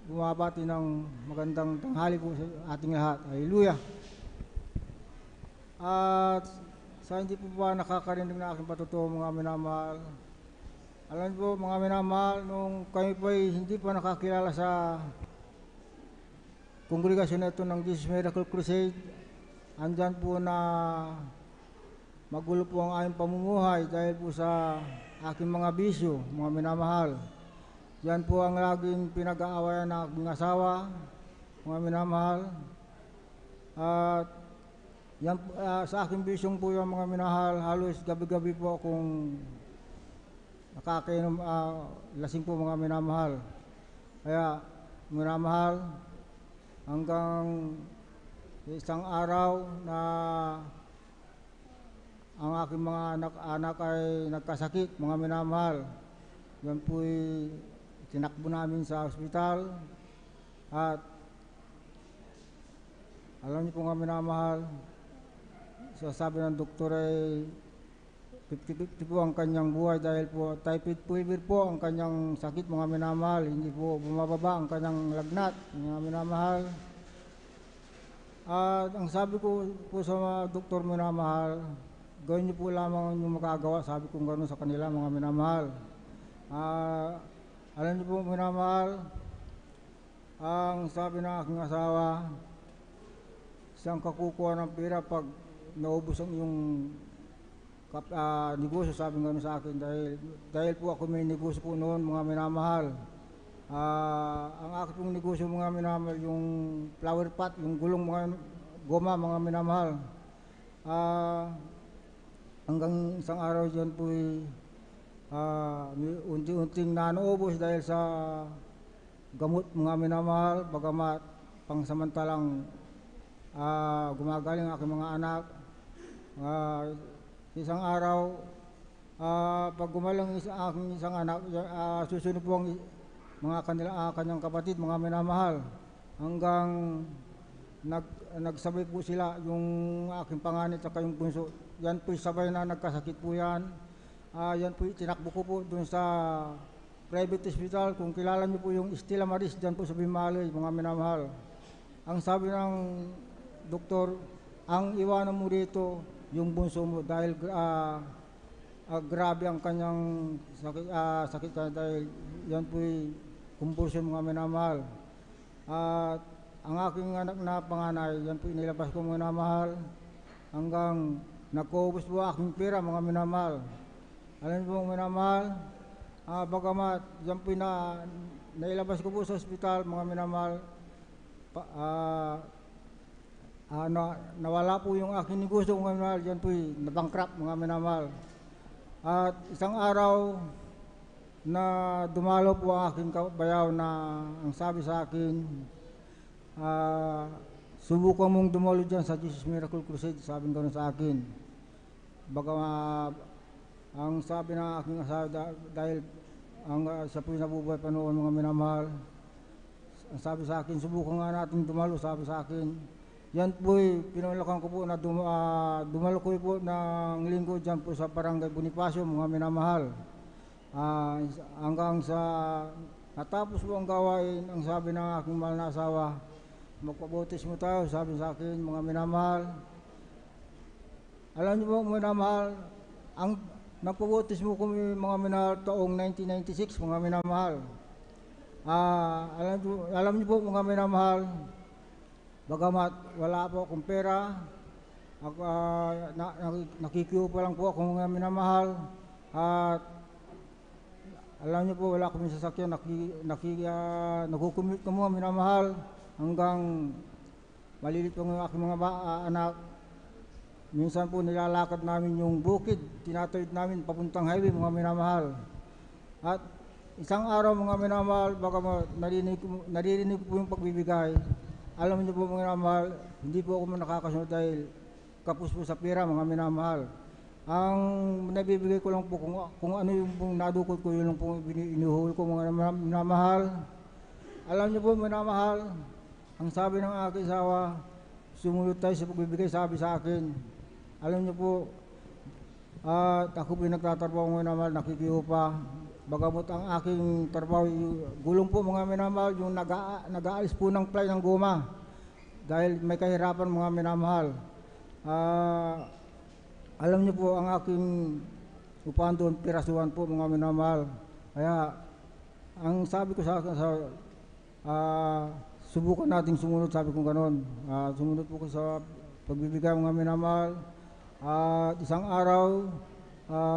Bumabati ng magandang tanghali po sa ating lahat. Hallelujah. At sa hindi po ba nakakarinig na aking patutuo mga minamahal, alam po mga minamahal, nung kami po ay hindi pa nakakilala sa kongregasyon na ito ng Jesus Miracle Crusade, andyan po na magulo po ang aming pamumuhay dahil po sa aking mga bisyo, mga minamahal. Yan po ang laging pinag-aawayan ng aking asawa, mga minamahal. At yan, sa aking bisyong po yung mga minamahal, halos gabi-gabi po akong nakakainom, lasing po mga minamahal. Kaya minamahal, hanggang isang araw na ang aking mga anak ay nagkasakit, mga minamahal. Yan po'y tinakbo namin sa ospital At alam niyo po mga minamahal, sabi ng doktor ay 50-50 po ang kanyang buhay dahil po typhoid fever po ang kanyang sakit mga minamahal. Hindi po bumababa ang kanyang lagnat mga minamahal. At ang sabi ko po sa mga doktor minamahal, gawin niyo po lamang yung makagawa. Sabi ko gano'n sa kanila mga minamahal. Alam niyo po minamahal, ang sabi ng aking asawa, siyang kakukuha ng pera pag naubos ang iyong negosyo, sabi nga sa akin, dahil po ako may negosyo po noon mga minamahal. Ang aking pong negosyo mga minamahal, yung flower pot, yung gulong mga goma mga minamahal. Hanggang isang araw dyan po unti-unting nanuubos dahil sa gamot mga minamahal, bagamat pangsamantalang gumagaling ang aking mga anak. Isang araw, pag gumalang aking isang anak, susunod po ang mga kanyang kapatid, mga minamahal, hanggang nagsabay po sila, yung aking panganay at yung bunso. Yan po sabay na nagkasakit po yan. Yan po tinakbo ko po doon sa private hospital. Kung kilala niyo po yung Estela Maris, dyan po sa Bimaloy, mga minamahal. Ang sabi ng doktor, ang iwanan mo rito yung bunso mo dahil grabe ang kanyang sakit dahil yan po'y kumpulsyon mga minamahal. At ang aking anak na panganay, yan po'y nilabas ko mga minamahal hanggang nagkuubos po aking pera mga minamahal. Alam niyo po mga minamahal, bagamat yan po'y nailabas ko po sa ospital mga minamahal, nawala po yung aking negosyo mga minamahal, yan po'y nabankrupt mga minamahal. At isang araw na dumalo po ang aking bayaw na ang sabi sa akin, subukan mong dumalo dyan sa Jesus Miracle Crusade, sabi gano'n sa akin. Ang sabi ng aking asawa, dahil siya po'y nabubuhay pa noon mga minamahal, ang sabi sa akin, subukan nga natin dumalo, sabi sa akin. Yan po'y pinulakan ko po na dumalo ko po ng linggo dyan po sa Barangay Bonifacio, mga minamahal. Hanggang sa natapos po ang gawain, ang sabi ng aking mahal na asawa, magpabotis mo tayo, sabi sa akin, mga minamahal. Alam niyo po mga minamahal, ang nagpabotis mo kami mga minamahal taong 1996, mga minamahal. Alam niyo po mga minamahal, bagamat wala po akong pera, nakikiyo pa lang po ako mga minamahal. At alam niyo po, wala akong sasakyan, nagkukumute ko mga minamahal hanggang malilit po ng aking mga anak. Minsan po nilalakad namin yung bukid, tinatawid namin papuntang highway mga minamahal. At isang araw mga minamahal, bagamat naririnig ko po yung pagbibigay, alam niyo po mga minamahal, hindi po ako nakakasunod dahil kapos po sa pera mga minamahal. Ang nabibigay ko lang po kung ano yung pong nadukot ko, yun lang po inuhul ko mga minamahal. Alam niyo po mga minamahal, ang sabi ng aking asawa, sumunod tayo sa pagbibigay, sabi sa akin. Alam niyo po, ako po nagtatrabaho mga minamahal, nakikiyo pa. Bagamot ang aking trabaho, gulong po mga minamahal, yung nag-aalis po ng ply ng goma. Dahil may kahirapan mga minamahal. Alam niyo po ang aking upahan doon, pirasuhan po mga minamahal. Kaya ang sabi ko sa akin, subukan natin sumunod, sabi ko gano'n. Sumunod po ko sa pagbibigay mga minamahal. Isang araw,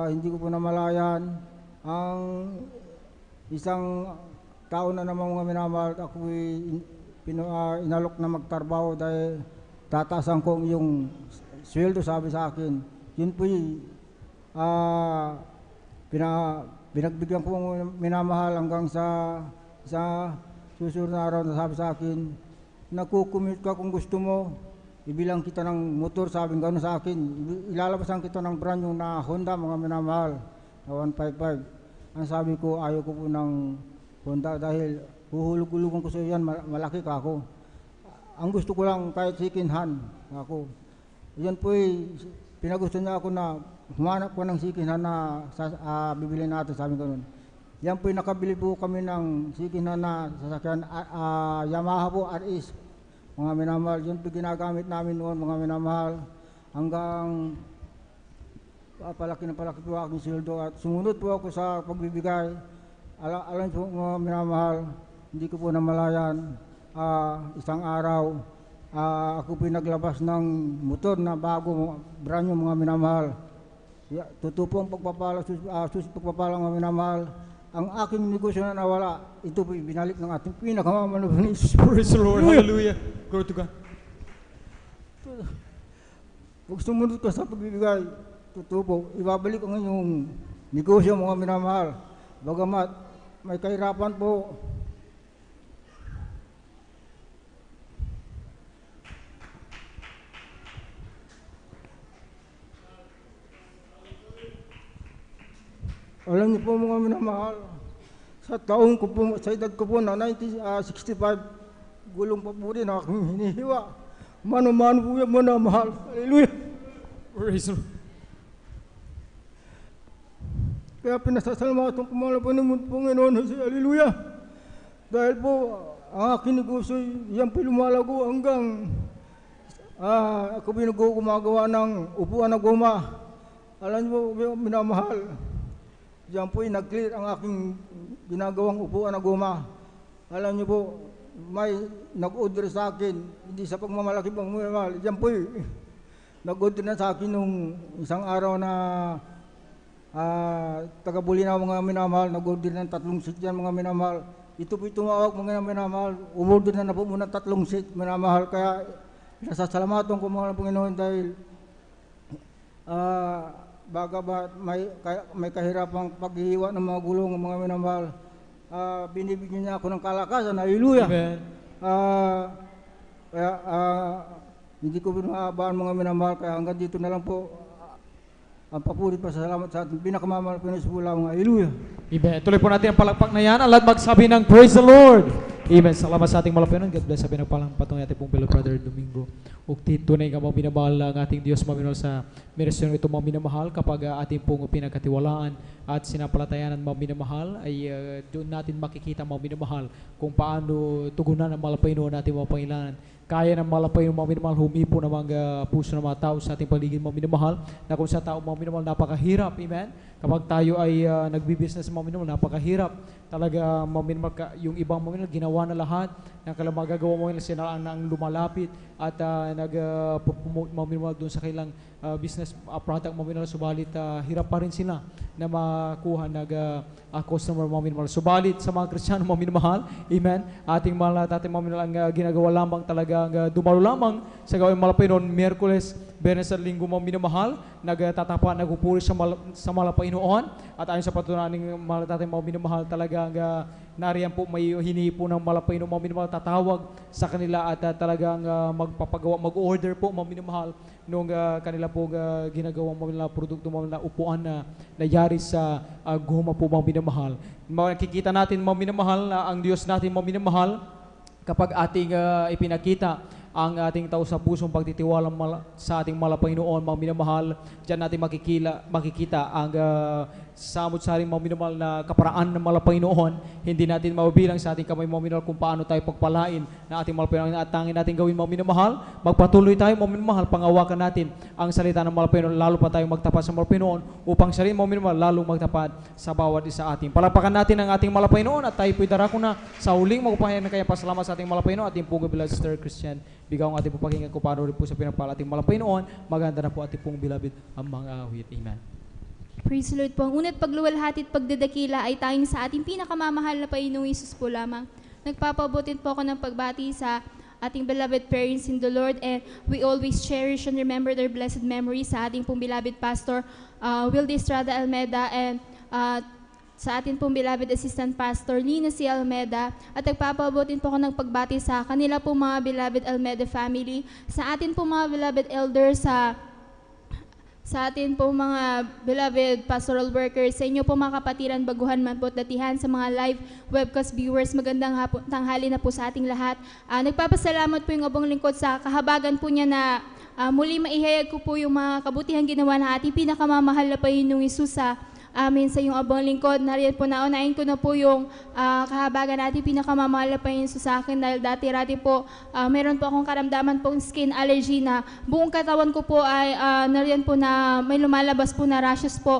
hindi ko po namalayan, ang isang tao na naman mga minamahal, ako inalok na magtrabaho dahil tatasan ko yung sweldo, sabi sa akin. Yun po pinagbigyan ko minamahal hanggang sa susunod na araw na sabi sa akin, nagkukumute ka kung gusto mo, ibilang kita ng motor, sabi gano'n sa akin. Ilalabasan kita ng brand yung na Honda mga minamahal. 155. Ang sabi ko, ayaw ko po ng Honda dahil huhulog-hulugan ko sa yan, malaki ka ako. Ang gusto ko lang kahit second hand ako. Yan po pinagusto niya ako na humanap ko ng second hand na bibili natin, sabi ko nun. Yan po nakabili po kami ng second hand na sasakyan, Yamaha po RS, mga minamahal. Yan po ginagamit namin noon, mga minamahal, hanggang palaki na palaki po aking sildo at sumunod po ako sa pagbibigay. Alam po mga minamahal, hindi ko po namalayan, isang araw, ako po naglabas ng motor na bago, brand new mga minamahal. Totoo po ang pagpapala mga minamahal. Ang aking negosyo na nawala, ito po binalik ng ating pinakamamahal na Jesus. Praise the Lord. Hallelujah. Glory to God. Pag sumunod ka sa pagbibigay, totoo po, ibabalik ang inyong negosyo mga minamahal. Bagamat may kahirapan po. Alam niyo po mga minamahal, sa taong ko po, sa edad ko po na 1965, gulong pa po rin aking hinihiwa. Mano-mano po yung minamahal. Hallelujah. Praise the Lord. Kaya pinasasalamatan ko mga Panginoon, hallelujah. Dahil po, ang aking negosyo, yan po lumalago hanggang ako gumagawa ng upuan na goma. Alam niyo po, minamahal, yan po nag-clear ang aking ginagawang upuan na goma. Alam niyo po, may nag-order sa akin, hindi sa pagmamalaki pang minamahal. Yan po nag-order na sa akin nung isang araw na taga-Bulinaw mga minamahal, nag-order ng 3 seat yan mga minamahal. Ito po tumawag mga minamahal, umorder na po muna 3 seat minamahal. Kaya nasasalamatan ko mga Panginoon dahil bagamat may kahirapang paghihiwa ng mga gulong ng mga minamahal, binibigyan niya ako ng kalakasan. Hallelujah. Amen. Kaya hindi ko pinabaan mga minamahal, kaya hanggang dito na lang po. Ang papuri pa sa salamat sa ating pinakamamahal Panginoon sa mga hallelujah. Amen. Tuloy po natin ang palakpak na yan. Ang lahat magsabi ng praise the Lord. Amen. Salamat sa ating malapinan. God bless sa pinagpalang patong ating pong beloved brother Domingo. Ukti, tunay ka mga binamahal ang ating Diyos maminol sa meresyon ito mga binamahal kapag ating pong pinagkatiwalaan at sinapalatayan ng mga binamahal ay doon natin makikita mga binamahal kung paano tugunan ang malapainuan natin mga Panginoon. Kaya ng malapay ng mga minamahal, humipo ng mga puso ng mga tao sa ating paligid mga minamahal, na kung sa tao mga minamahal, napakahirap, amen? Kapag tayo ay nagbibusiness mga minamahal, napakahirap. Talaga mga minamahal, yung ibang mga minamahal, ginawa na lahat, ng kailang magagawa mo nila sila ang lumalapit at nag-promote mga minamahal doon sa kailang business product mga minamahal, subalit hirap pa rin sila na makuha customer mga minamahal. Subalit sa mga Kristiyano mga minamahal, amen? Ating mga minamahal ang ginagawa lamang talaga dumalo lamang sa gawin malapay noon, Miyerkules, Biyernes at Linggo mga minamahal, nagtatapa, nagpupuri sa malapay noon, at ayon sa patunayan ng mga minamahal talaga nariyan po may hinihipo ng malapay noon mga minamahal, tatawag sa kanila at talagang magpapagawa, mag-order po mga minamahal nung kanila po ginagawang mga produkto mga upuan na nayari sa guma po mga minamahal. Makikita natin mga minamahal na ang Diyos natin mga minamahal kapag ating ipinakita ang ating tao sa pusong pagtitiwala sa ating malapay noon, mga minamahal, dyan natin makikita ang samot-saring mga minamahal na kaparaan ng malapay noon. Hindi natin mabibilang sa ating kamay mga minamahal kung paano tayo pagpalain na ating malapay noon at tangin natin gawin mga minamahal. Magpatuloy tayo mga minamahal, pangawakan natin ang salita ng malapay noon, lalo pa tayo magtapat sa malapay noon upang sa rin mga minamahal, lalong magtapat sa bawat isa ating. Palapakan natin ang ating malapay noon at tayo po'y darako na sa huling magpapahayag na kaya pasalamat sa ating malapay noon, ating pong beloved Sister Christian. Bigaw ang ating papakinggan ko para rin po sa pinagpala ating malapay noon. Maganda na po ating pong beloved ang mga awit. Amen. Praise the Lord po. Ang unat pagluwalhati at pagdadakila ay tanging sa ating pinakamamahal na Panginoong Hesus po lamang. Nagpapabutin po ako ng pagbati sa ating beloved parents in the Lord, and we always cherish and remember their blessed memory sa ating pong beloved Pastor Wilde Estrada Almeda, and sa atin pong beloved Assistant Pastor Lina C. Almeda, at nagpapabutin po ako ng pagbati sa kanila pong mga beloved Almeda family, sa atin pong mga beloved elders sa Sa atin po mga beloved pastoral workers, sa inyo po mga kapatiran, baguhan man po at datihan, sa mga live webcast viewers, magandang tanghali na po sa ating lahat. Nagpapasalamat po yung abang lingkod sa kahabagan po niya na muli maihayag ko po yung mga kabutihang ginawa na ating pinakamamahal na Panginoong Hesus sa amin sa iyong abang lingkod. Nariyan po, naunahin ko na po yung kahabagan natin, pinakamamahal na Panginoon sa akin dahil dati-rati po meron po akong karamdaman pong skin allergy na buong katawan ko po ay nariyan po na may lumalabas po na rashes po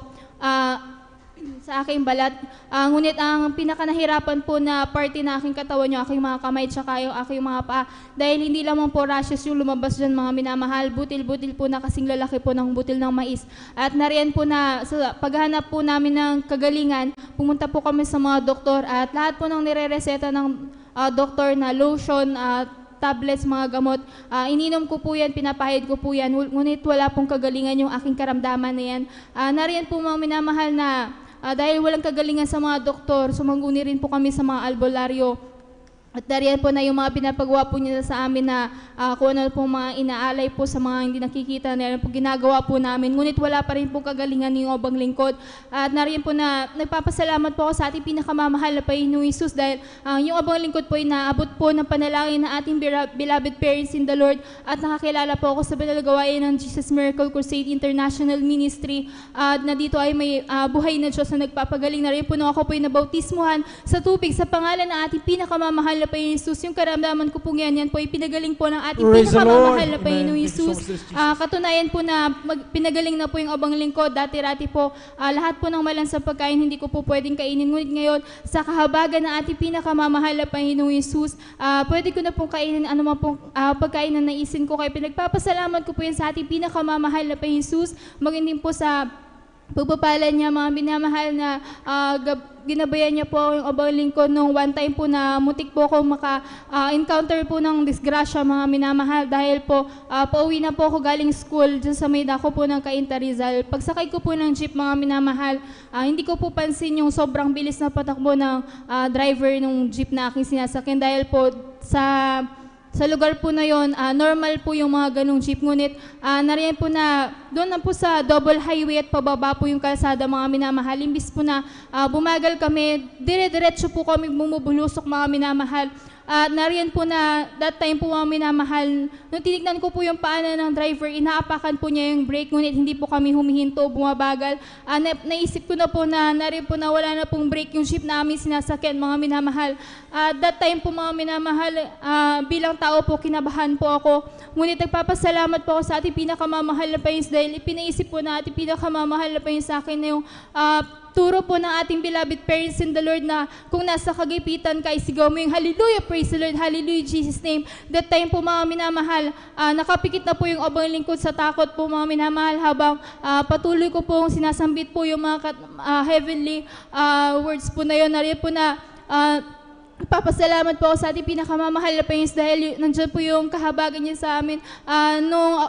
sa aking balat. Ngunit ang pinakanahirapan po na parte na aking katawan, yung aking mga kamay tsaka yung aking mga paa, dahil hindi lamang po rashes yung lumabas dyan mga minamahal, butil-butil po na kasing lalaki po ng butil ng mais. At nariyan po na sa paghahanap po namin ng kagalingan, pumunta po kami sa mga doktor at lahat po ng nire-reseta ng doktor na lotion at tablets, mga gamot, ininom ko po yan, pinapahid ko po yan, ngunit wala pong kagalingan yung aking karamdaman na yan. Nariyan po mga minamahal na dahil walang kagalingan sa mga doktor, sumanguni rin po kami sa mga albularyo. At nariyan po na yung mga pinapagawa po nila sa amin na kung ano po mga inaalay po sa mga hindi nakikita, nariyan po ginagawa po namin. Ngunit wala pa rin po kagalingan yung obang lingkod. At nariyan po na nagpapasalamat po ako sa ating pinakamamahal na Panginoong Hesus dahil yung obang lingkod po ay naabot po ng panalangin na ating beloved parents in the Lord. At nakakilala po ako sa pinalagawain ng Jesus Miracle Crusade International Ministry na dito ay may buhay na Diyos na nagpapagaling. Nariyan po nung ako po ay nabautismuhan sa tubig sa pangalan ng ating pinakamamahal na Panginoong Hesus. Yung karamdaman ko po yan po ay pinagaling po ng ating pinakamamahal na Panginoong Hesus. Katunayan po na pinagaling na po yung abang lingkod. Dati-rati po, lahat po ng malansang pagkain hindi ko po pwedeng kainin. Ngunit ngayon, sa kahabagan ng ating pinakamamahal na Panginoong Hesus, pwede ko na pong kainin anumang pong pagkain na naisin ko. Kaya pinagpapasalamat ko po yan sa ating pinakamamahal na Panginoong Hesus. Maging din po sa pagpapalan niya, mga minamahal na ginabayan niya po yung abang lingkod nung one time po na mutik po ako maka-encounter po ng disgrasya, mga minamahal, dahil po pauwi na po ako galing school dyan sa may dako po ng Cainta Rizal. Pagsakay ko po ng jeep, mga minamahal, hindi ko po pansin yung sobrang bilis na patakbo ng driver ng jeep na aking sinasakyan dahil po sa lugar po na yon, normal po yung mga ganong jeep. Ngunit nariyan po na doon na po sa double highway at pababa po yung kalsada, mga minamahal. Imbis po na bumagal kami, dire-diretso po kami bumubulusok, mga minamahal. At nariyan po na that time po, mga minamahal, nung tinignan ko po yung paanan ng driver, inaapakan po niya yung brake, ngunit hindi po kami humihinto, bumabagal. Naisip ko na po na nariyan po na wala na pong brake yung jeep namin sinasakyan, mga minamahal. That time po, mga minamahal, bilang tao po, kinabahan po ako. Ngunit nagpapasalamat po ako sa ating pinakamamahal na Panginoon dahil ipinaisip po na ating pinakamamahal na Panginoon sa akin na yung turo po ng ating beloved parents in the Lord na kung nasa kagipitan ka, isigaw mo yung hallelujah, praise the Lord, hallelujah, Jesus name. That time po, mga minamahal, nakapikit na po yung abang lingkod sa takot po, mga minamahal, habang patuloy ko pong sinasambit po yung mga heavenly words po na yun. Nariyan po na papasalamat po ako sa ating pinakamamahal na Panginoon dahil nandiyan po yung kahabagan niya sa amin.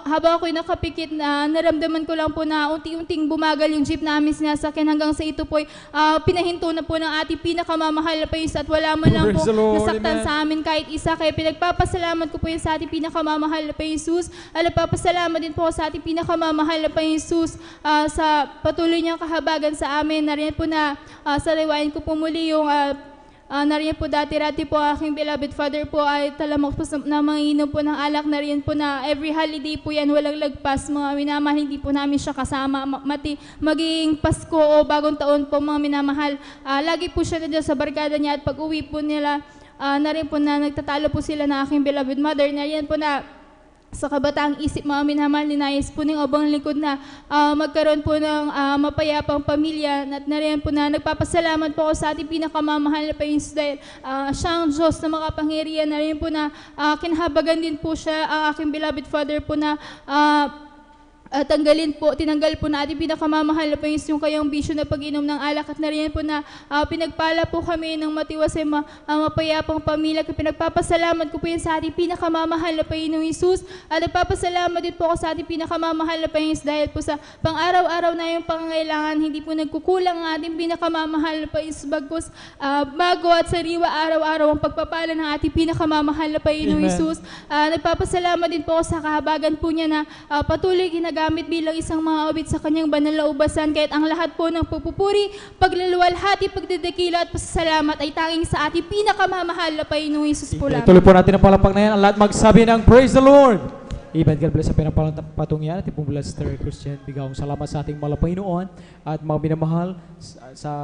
Habang ako'y nakapikit, naramdaman ko lang po na unti-unting bumagal yung jeep namin sinasakyan hanggang sa ito po pinahinto na po ng ating pinakamamahal na Panginoon at wala man lang po nasaktan sa amin kahit isa. Kaya pinagpapasalamat ko po yun sa ating pinakamamahal na Panginoon. Papasalamat din po sa ating pinakamamahal na Panginoon sa patuloy niyang kahabagan sa amin. Nariyan po na saliwain ko po muli yung nariyan po dati-rati po aking beloved father po ay talamok po na manginom po ng alak. Nariyan po na every holiday po yan, walang lagpas, mga minamahal, hindi po namin siya kasama. Maging Pasko o bagong taon po, mga minamahal, lagi po siya na dyan sa barkada niya at pag uwi po nila, nariyan po na nagtatalo po sila na aking beloved mother. Nariyan po na sa kabataang isip, mga minamahal, ninayos po ng abang lingkod na magkaroon po ng mapayapang pamilya. At nariyan po na nagpapasalamat po ako sa ating pinakamamahal na Panginoon dahil siyang Diyos na makapangyarihan. Nariyan po na kinahabagan din po siya ang aking beloved father po na tinanggal po na ating pinakamamahal na Panginoon yung kayang bisyo na pag-inom ng alak. At nariyan po na pinagpala po kami ng matiwasay mapayapang pamilya. Pinagpapasalamat ko po yan sa ating pinakamamahal na Panginoong Hesus. At nagpapasalamat din po ako sa ating pinakamamahal na Panginoon dahil po sa pang-araw-araw na yung pangangailangan, hindi po nagkukulang ang ating pinakamamahal na Panginoon. Bagkus bago at sariwa araw-araw ang pagpapala ng ating pinakamamahal na Panginoong Hesus. Nagpapasalamat din po ako sa kahabagan po niya na patuloy ginagawa magamit bilang isang mga awit sa kanyang banal na ubasan, kahit ang lahat po ng pagpupuri, paglaluwalhati, pagdidakila at pasasalamat ay tanging sa ating pinakamamahal na Panginoong Hesus po lamang. Tuloy po natin ang palakpak na yan. Ang lahat magsabi ng Praise the Lord! Amen. God bless sa pinapalang patong yan. Ating pong Blaster Christian. Bigawang salamat sa ating mga Panginoon at mga minamahal sa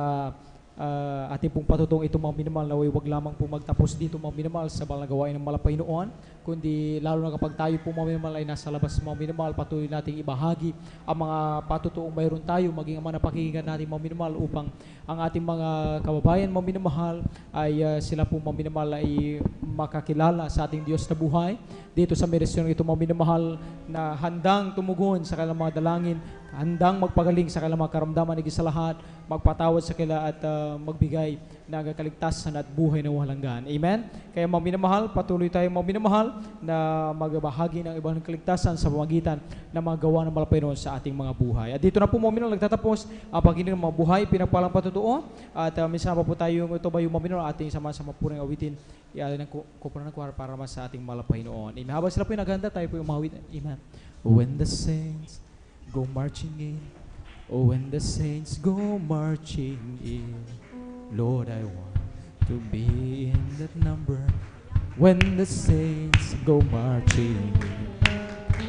ating pong patutong itong mga minamahal na huwag lamang po magtapos dito mga minamahal sa balang gawain ng mga Panginoon, kundi lalo na kapag tayo po mga minamahal ay nasa labas mga minamahal, patuloy nating ibahagi ang mga patutuong mayroon tayo, maging ang mga napakinggan natin mga minamahal upang ang ating mga kababayan mga minamahal ay sila po mga minamahal ay makakilala sa ating Diyos na buhay dito sa meresyon ito mga minamahal na handang tumugon sa kanilang mga dalangin, handang magpagaling sa kanilang mga karamdaman higit sa lahat, magpatawad sa kanila at magbigay ng kaligtasan at buhay na walang hanggan. Amen? Kaya mga minamahal, patuloy tayong mga minamahal na magbahagi ng ibang kaligtasan sa pamagitan ng mga gawa ng Panginoon sa ating mga buhay. At dito na po mga minamahal, nagtatapos ang pagiging ng mga buhay, pinagpalang patutuo. At minsan pa po tayo, ito ba yung mga minamahal, ating sama-sama po rin awitin ng kupunan ng kuwar para sa ating mga Panginoon. Amen. Habang sila po yung naghanda, tayo po yung mahawit. Amen. When the saints go marching in, oh, when the saints go marching in, Lord, I want to be in that number. When the saints go marching in,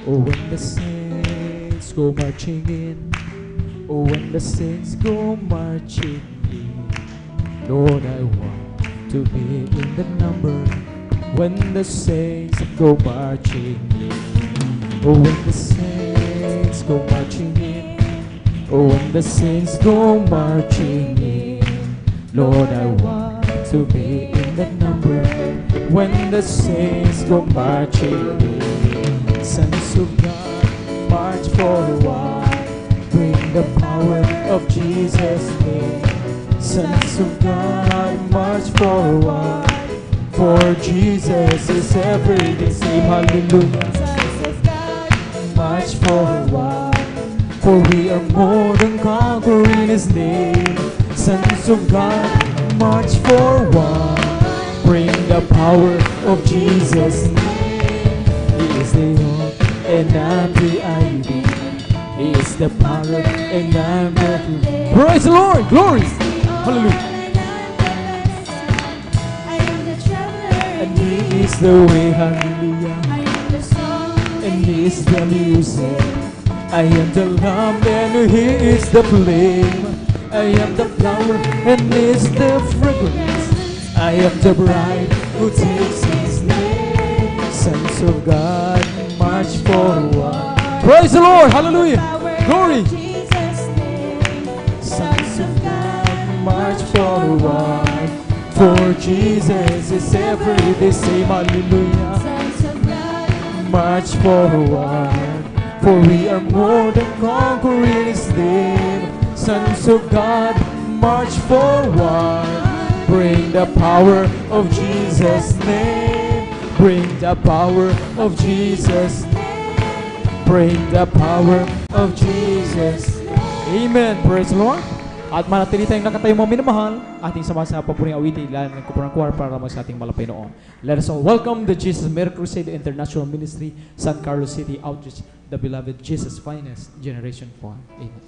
oh, when the saints go marching in, oh, when the saints go marching in, Lord, I want to be in that number. When the saints go marching in, oh, when the saints go marching in, oh, when the saints go marching in, Lord, I want to be in that number. When the saints go marching in, sons of God, march forward, bring the power of Jesus' name. Sons of God, march forward, for Jesus is everything. Say hallelujah. Sons of God, march forward, for we are more than conquering His name. Sons of God, march forward, bring the power of Jesus' name. He is the young and I'm the ivy. He is the power and I'm the... Praise the Lord! Glory! Hallelujah! And He is the way, hallelujah. And He is the music. I am the lamp and He is the flame. I am the flower and He is the fragrance. I am the bride who takes His name. Sons of God, march forward. Praise the Lord, hallelujah, glory. Sons of God, march forward, for Jesus is everything. Say hallelujah. Sons of God, march forward, for we are more than conquering His name. Sons of God, march forward, bring the power of Jesus' name. Bring the power of Jesus' name. Bring the power of Jesus' name. Amen. Praise the Lord. At manatili tayong nakatayo mga minamahal, ating sama-sama papuring awitin, ilan ng kupunan kuwar para naman sa ating Panginoon. Let us all welcome the Jesus Miracle Crusade International Ministry, San Carlos City Outreach, the beloved Jesus Finest Generation 4. Amen.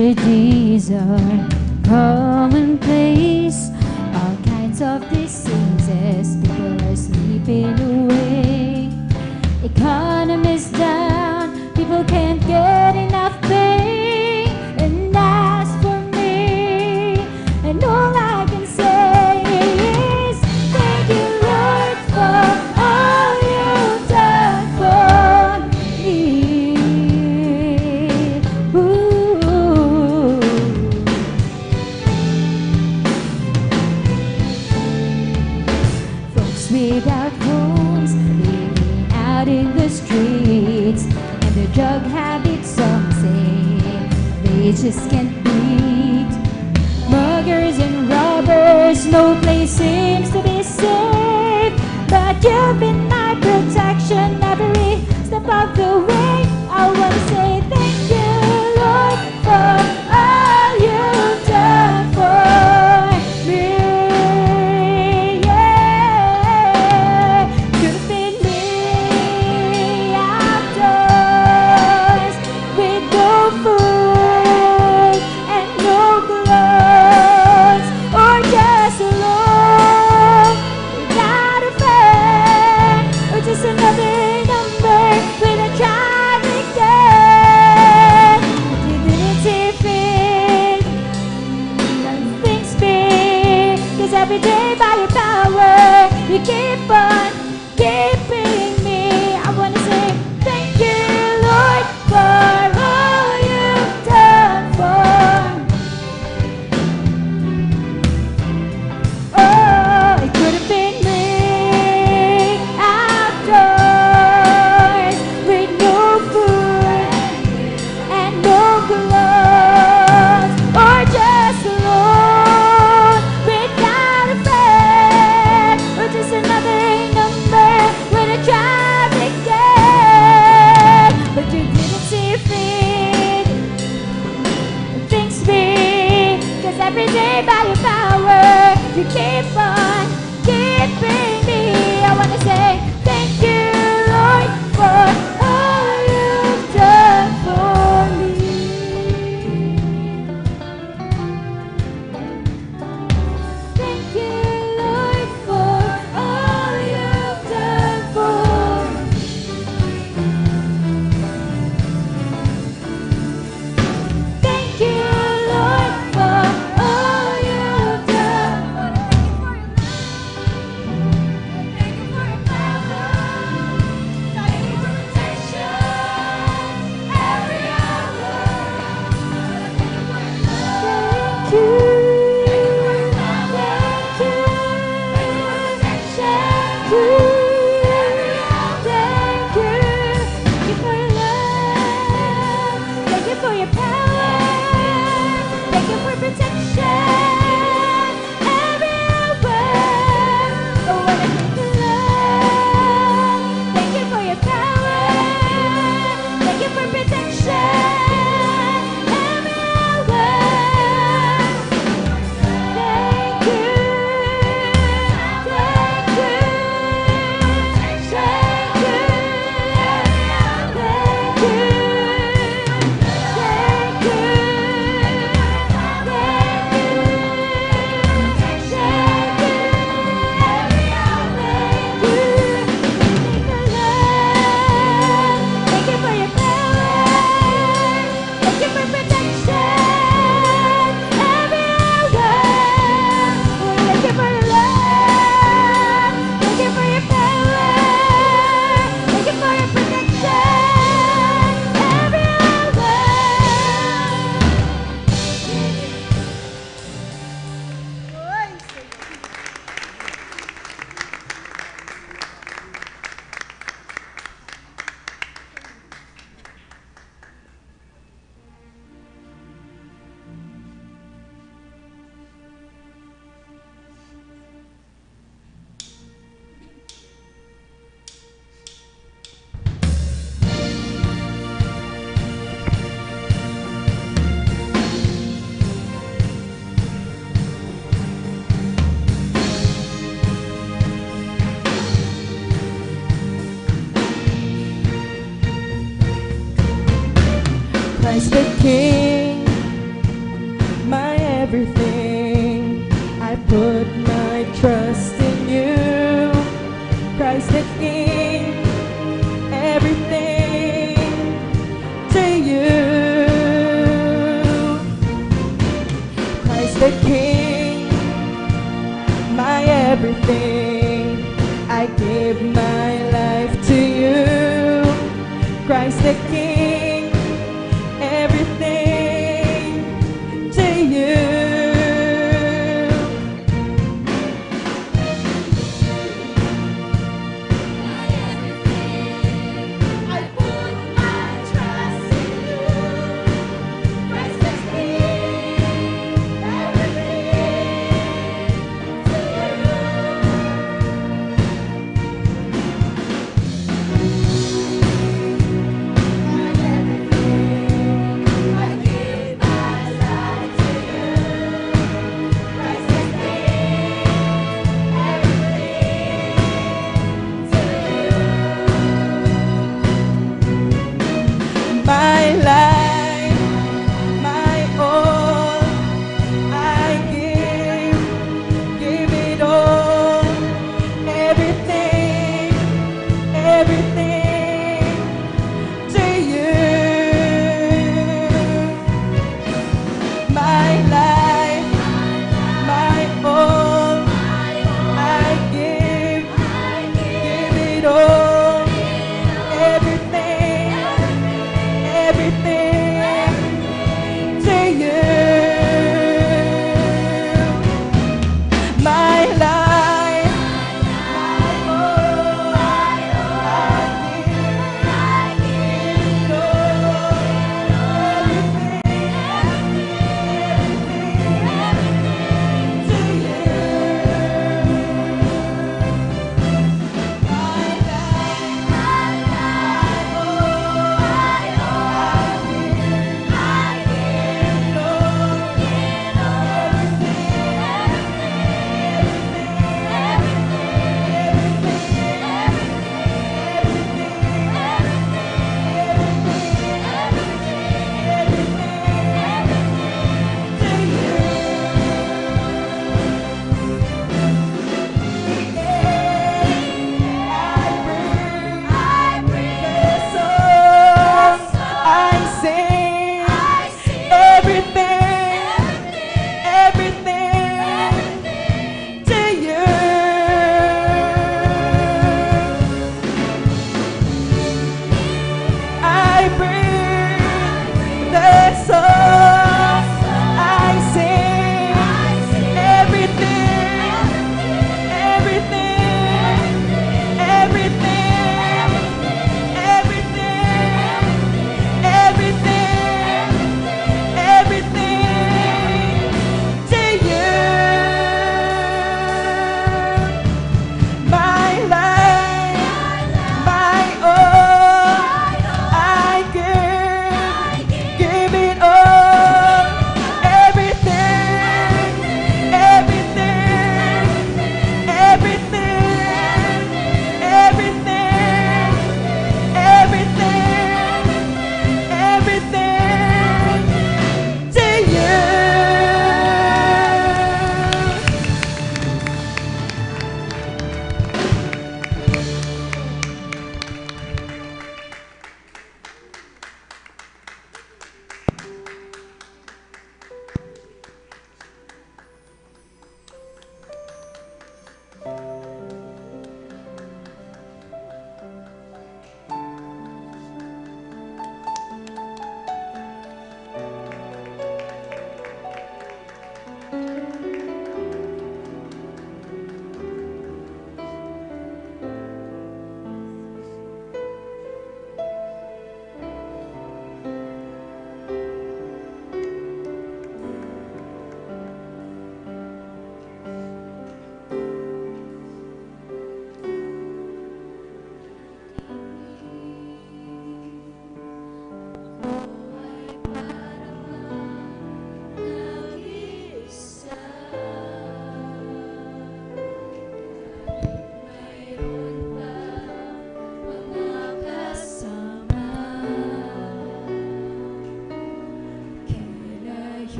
Tragedies are commonplace. All kinds of diseases, people are sleeping away. Economy's down, people can't get enough pay. And as for me, and all I can say is thank you, Lord, for all you've done for me. Ooh. Folks without homes, living out in the streets, and their drug habits, some say they just can't beat. Muggers and robbers, no place seems to be safe, but you've been my protection every step of the way. I want to say thank you, Lord, for all you've done for me. Yeah, could have been me outdoors with no food and no clothes, or just alone without a friend, or just another number with a tragic death. But you didn't see fit, things big, 'cause every day by your power you keep on keeping me. I wanna say thank you, Lord, for all you've done for me. Oh, it could have been me outdoors with no food and no clothes, or just alone without a friend, or just another number with a tragic death. But you didn't see fit, things big, 'cause every day by your power you keep on keeping me. I wanna say thank you, Lord, for all you've done for me. Thank you, Lord, for all you've done for me. Thank you, Lord, for all you've done. Thank you for your power. Thank you for protection every hour. Thank you for your love. Thank you. Thank you. Thank you for protection every hour. Thank you. Thank you for your love. Thank you for your power. Thank you for protection every hour. Oh, what a good love. Thank you for your power. Thank you for protection every hour. Thank you. Thank you. Thank you. Thank you. Christ the King put my trust in you, Christ the King, everything to you. Christ the King, my everything, I give my life to you. Christ the King, everything to you. I put my trust in you. Christ the King, everything to you.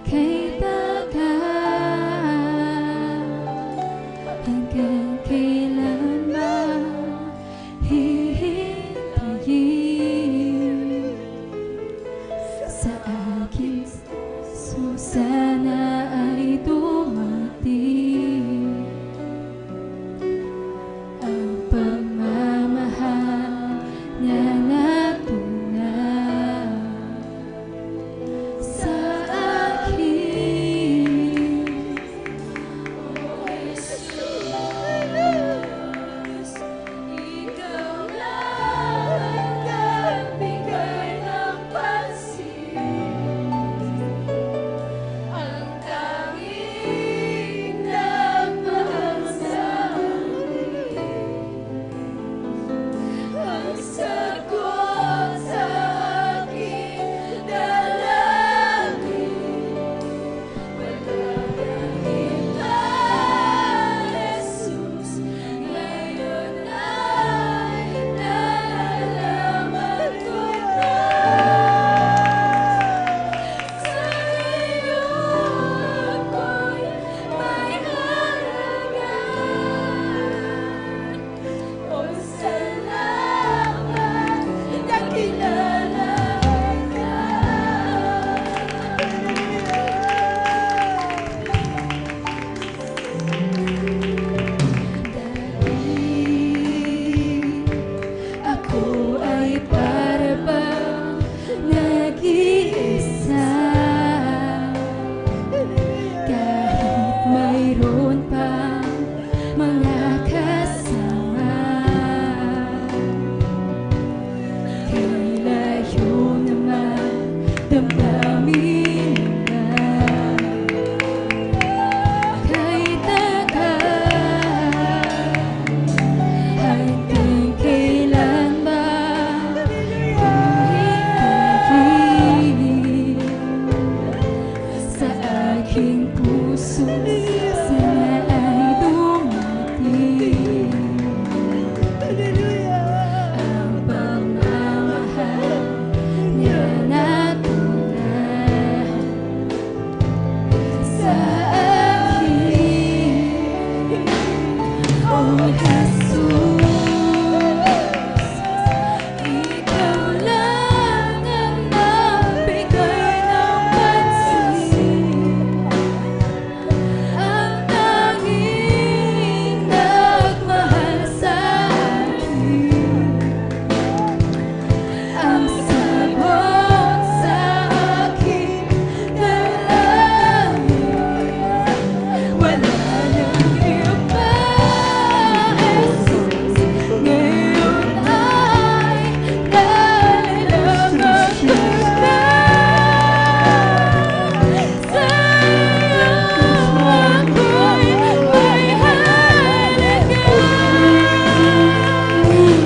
kay tagal, hanggang kailan ba hihintayin sa aking sana ay dumating ang pagmamahal niya na tunay sa akin. Oh Jesus, ikaw lang ang bigay ng pansin, ang tanging nagmahal sa akin, ang sagot sa aking dalangin. Wala nang iba, Jesus, ngayon ay nalalaman ko na sa iyo ako'y may halaga. O salamat na kilala ka. Ako ay para bang nag-iisa, kahit mayroon pang mga kasama. Kailayo naman damdamin na kay tagal, hanggang kailan ba hihintayin sa aking puso sana ay dumating ang pagmamahal niya na tunay sa akin. Oh Jesus, ikaw lang ang nagbigay ng pansin, ang tanging nagmahal sa akin, ang sagot sa aking dalangin. Wala nang iba, Jesus, ngayon ay nalalaman ko na sa iyo ako'y may halaga.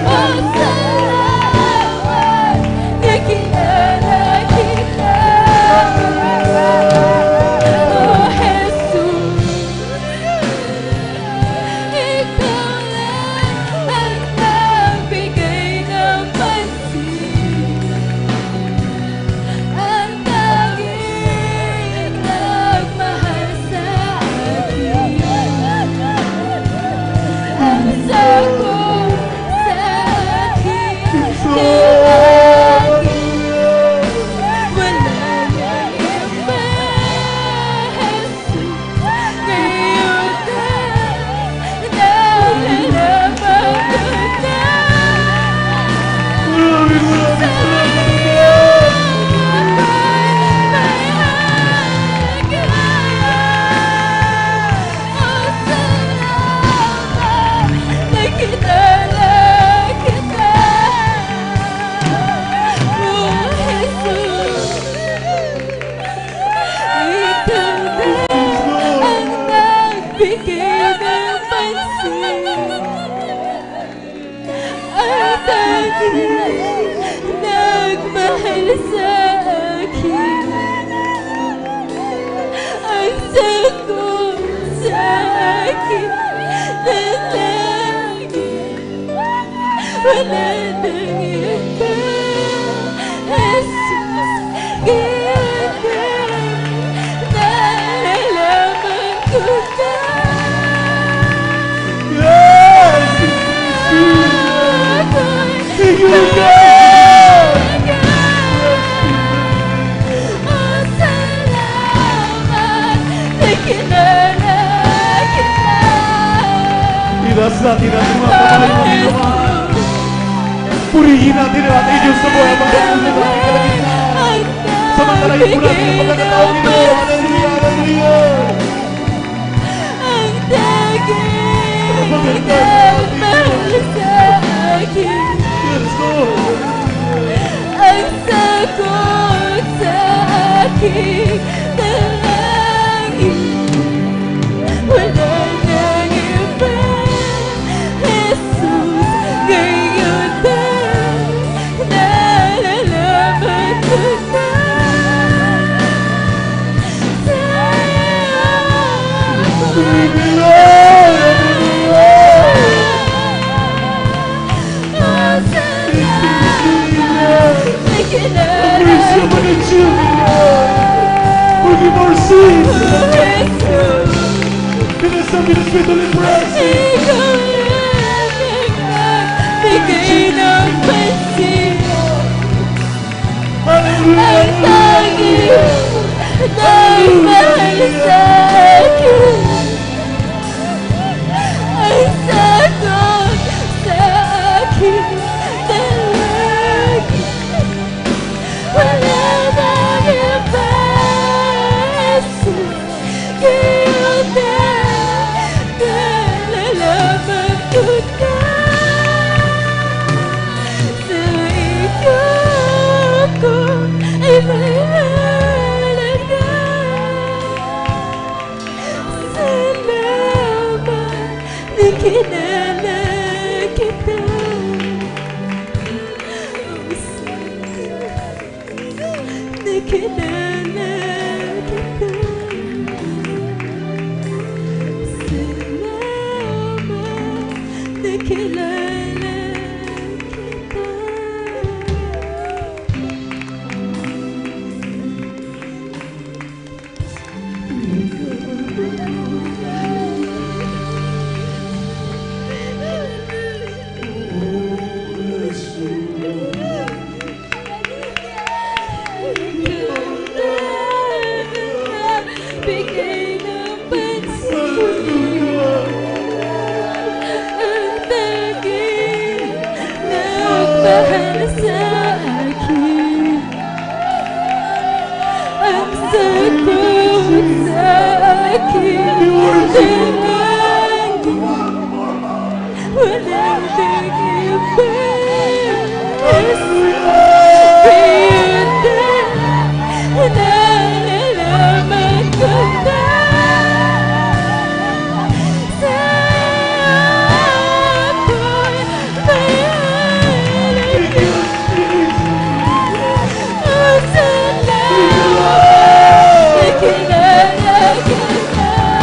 O salamat na kilala kita. Oh Jesus, ikaw lang ang nagbigay ng pansin, ang tanging nagmahal sa akin, ang sagot sa aking dalangin. Wala nang iba, Jesus, ngayon ay nalalaman ko na sa iyo ako'y may halaga. O salamat na kilala kita. Oh Jesus, ikaw lang ang nagbigay ng pansin, ang tanging nagmahal sa akin, ang sagot sa aking dalangin. Wala nang iba, Jesus, ngayon Dasatin natin mga kamay mo minamahal. Purihin natin ang ating Diyos sa buhay habang ganun sa ating kalagitnaan. Samantalahin po natin ang pagkakataon nito. Hallelujah, hallelujah. Ang daging nagmahal sa akin. Yes, Lord. Ang sagot sa aking dalangin. Wala nang iba, Jesus, ngayon ba nalalaman ko na Forgive our sins. Pinasabi ng Espiritu Librasi. bigay ng pansin. Hallelujah. Ang tanging nagmahal sa akin. Ang sagot sa akin dalangin. Wala nang iba, Jesus, ngayon na nalalaman ko na sa ikaw ko ay mahalaga. Salamat na kilala kita. Nakilala kita. Salamat, nakilala kita. Bigay ng pansin. Ang tanging nagmahal sa akin. Ang sagot sa akin dalangin. Walang nag-iba. Ngayon na nalalaman ko na sa ako'y mahalaga. Ang salamat na kilala kita.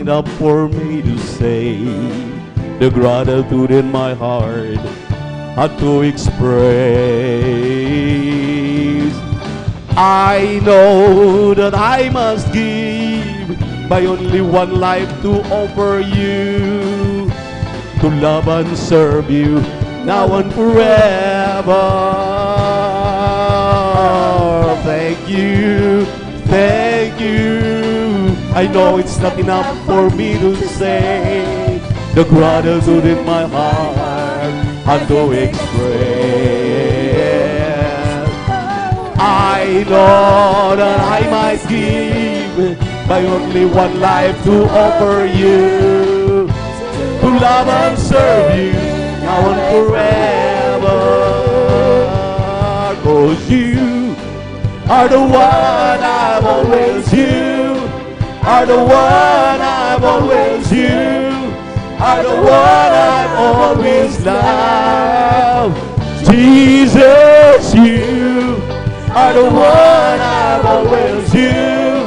enough for me to say the gratitude in my heart had to express. I know that I must give my only one life to offer you, to love and serve you now and forever. Thank you, thank you. I know it's not enough for me to say the gratitude in my heart and to express. I know that I must give my only one life to offer you, to love and serve you now and forever. 'Cause you are the one I've always you, are the one I've always you, are the one I've always loved. Jesus, you are the one I've always you,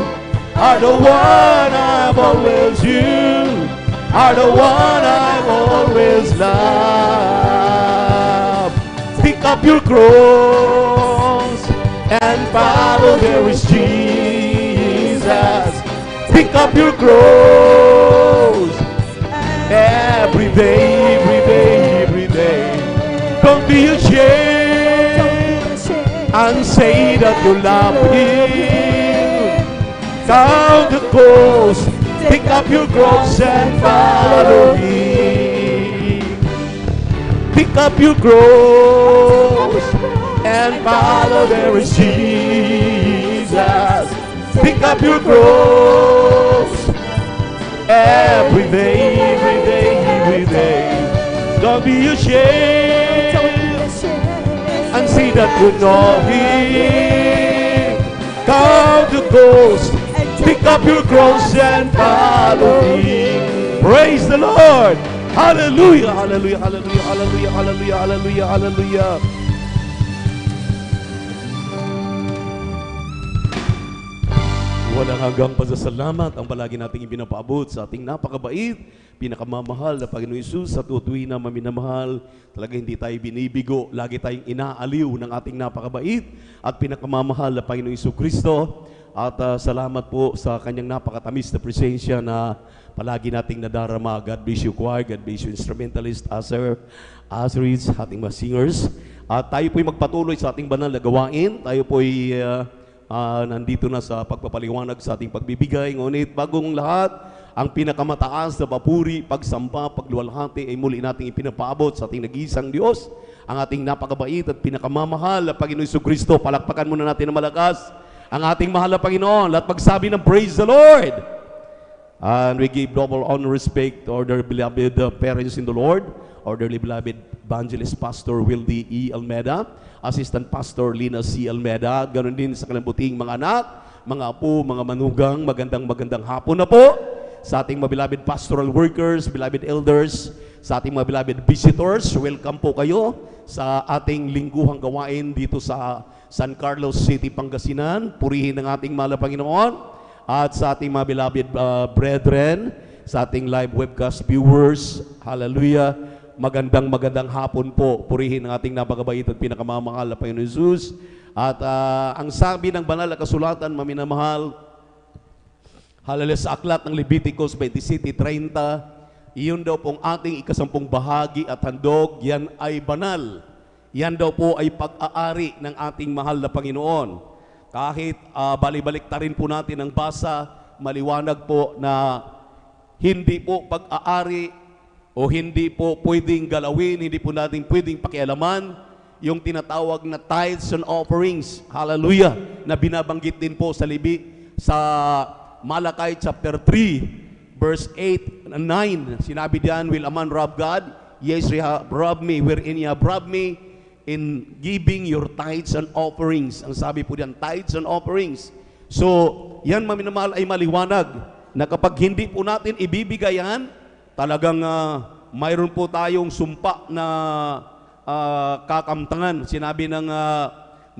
are the one I've always you, are the one I've always loved. Pick up your cross and follow, there is Jesus. Pick up your cross every day, every day, every day. Don't be ashamed and say that you love Him. Count the cost, pick up your cross and follow Him. Pick up your cross and follow, there is Jesus. Pick up your cross every day, every day, every day. Don't be ashamed and see that you know Him. Count the cost, pick up your cross and follow Him. Praise the Lord. Hallelujah, hallelujah, hallelujah, hallelujah, hallelujah, hallelujah, hallelujah. Walang hanggang pasasalamat ang palagi nating ibinapaabot sa ating napakabait, pinakamamahal na Panginoon Hesus sa tutuwi na maminamahal. Talaga hindi tayo binibigo, lagi tayong inaaliw ng ating napakabait at pinakamamahal na Panginoon Hesus Kristo. At salamat po sa kanyang napakatamis na presensya na palagi nating nadarama. God bless you choir, God bless you instrumentalist, Azarites, ating mga singers. At tayo po'y magpatuloy sa ating banal na gawain. Tayo po'y nandito na sa pagpapaliwanag sa ating pagbibigay. Ngunit bagong lahat, ang pinakamataas na papuri, pagsamba, pagluwalhati ay muli nating ipinapaabot sa ating nag-iisang Diyos, ang ating napakabait at pinakamamahal na Panginoon Jesucristo. Palakpakan muna natin na malakas ang ating mahal na Panginoon. At magsabi ng praise the Lord. And we give double honor, respect to our beloved parents in the Lord, our dearly beloved evangelist Pastor Wildy E. Almeda, Assistant Pastor Lina C. Almeda, ganoon din sa kanilang buting mga anak, mga apo, mga manugang. Magandang hapon na po sa ating mga beloved pastoral workers, beloved elders, sa ating mga beloved visitors. Welcome po kayo sa ating lingguhang gawain dito sa San Carlos City, Pangasinan. Purihin ang ating mahal na Panginoon. At sa ating mga beloved brethren, sa ating live webcast viewers, hallelujah, magandang hapon po. Purihin ang ating napakabait at pinakamamahal na Panginoon Jesus. At ang sabi ng banal na kasulatan, maminamahal, hallelujah, sa aklat ng Leviticus 27:30, iyon daw pong ating ikasampung bahagi at handog, yan ay banal. Yan daw po ay pag-aari ng ating mahal na Panginoon. Kahit balik-balik ta rin po natin ang basa, maliwanag po na hindi po pag-aari o hindi po pwedeng galawin, hindi po natin pwedeng pakialaman yung tinatawag na tithes and offerings. Hallelujah! Na binabanggit din po sa Malakay chapter 3, verse 8 and 9. Sinabi diyan, will a man rob God? Yes, ye have robbed me, wherein ye have robbed me in giving your tithes and offerings. Ang sabi po diyan, tithes and offerings. So, yan maminamahal ay maliwanag na kapag hindi po natin ibibigay yan, talagang mayroon po tayong sumpa na kakamtangan. Sinabi ng 9,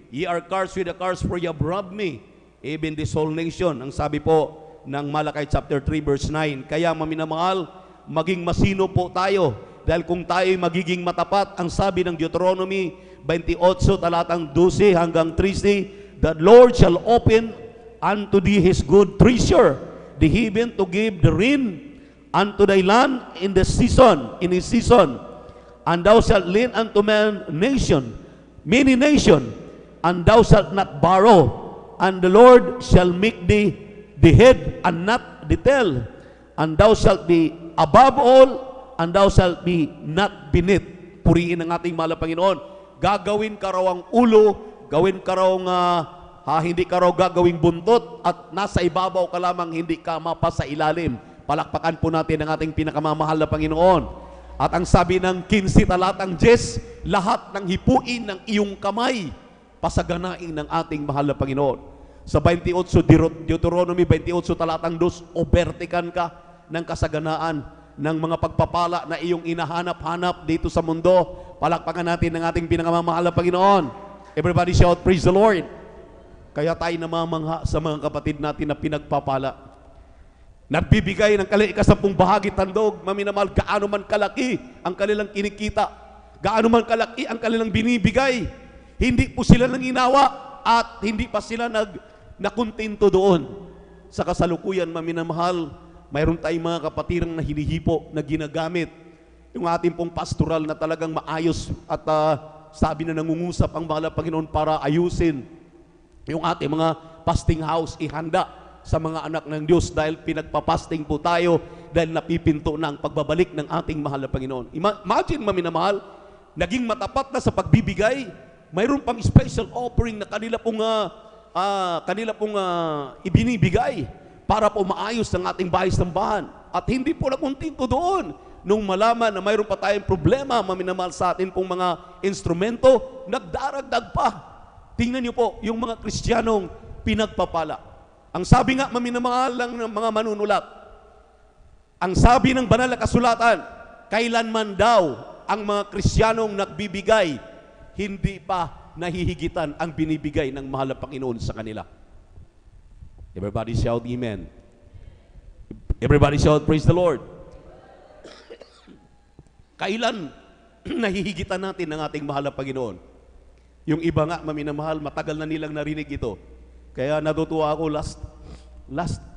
ye are cursed with a curse for ye have robbed me, even this whole nation. Ang sabi po ng Malakay chapter 3 verse 9. Kaya maminamahal, maging masino po tayo. Dahil kung tayo magiging matapat, ang sabi ng Deuteronomy 28 talatang 12 hanggang 13, the Lord shall open unto thee his good treasure, the heaven to give the rain unto thy land in his season. And thou shalt lend unto many nation, and thou shalt not borrow, and the Lord shall make thee the head and not the tail, and thou shalt be above all, and thou shalt be not beneath. Purihin ang ating mahal na Panginoon. Gagawin ka raw ang ulo, gawin ka raw hindi ka raw gagawing buntot, at nasa ibabaw ka lamang, hindi ka mapasa ilalim. Palakpakan po natin ang ating pinakamamahal na Panginoon. At ang sabi ng 15 talatang 10, lahat ng hipuin ng iyong kamay, pasaganain ng ating mahal na Panginoon. Sa 28, Deuteronomy 28 talatang 2, obertikan ka ng kasaganaan ng mga pagpapala na iyong inahanap-hanap dito sa mundo. Palakpakan natin ang ating pinakamamahal na Panginoon. Everybody shout, praise the Lord. Kaya tayo namamangha sa mga kapatid natin na pinagpapala. Nagbibigay ng ika-10 bahagi tandog, maminamahal, gaano man kalaki ang kanilang kinikita, gaano man kalaki ang kanilang binibigay, hindi po sila nanginawa at hindi pa sila nakontento doon. Sa kasalukuyan, maminamahal, mayroon tayong mga kapatirang na hinihipo na ginagamit yung ating pong pastoral na talagang maayos at sabi na nangungusap ang mahal na Panginoon para ayusin yung ating mga fasting house, ihanda sa mga anak ng Diyos dahil pinagpapasting po tayo dahil napipinto na ang pagbabalik ng ating mahal na Panginoon. Imagine, maminamahal, naging matapat na sa pagbibigay, mayroon pang special offering na kanila pong ibinibigay para po maayos ang ating bahay-sambahan. At hindi po nakuntinto doon. Nung malaman na mayroon pa tayong problema, maminamahal, sa atin pong mga instrumento, nagdaragdag pa. Tingnan niyo po, yung mga Kristiyanong pinagpapala. Ang sabi nga, maminamahal lang ng mga manunulat, ang sabi ng banal na kasulatan, kailanman daw ang mga Kristiyanong nagbibigay, hindi pa nahihigitan ang binibigay ng mahal na Panginoon sa kanila. Everybody shout amen. Everybody shout praise the Lord. Kailan nahihigitan natin ng ating mahal na Panginoon? Yung iba nga, maminamahal, matagal na nilang narinig ito. Kaya natutuwa ako last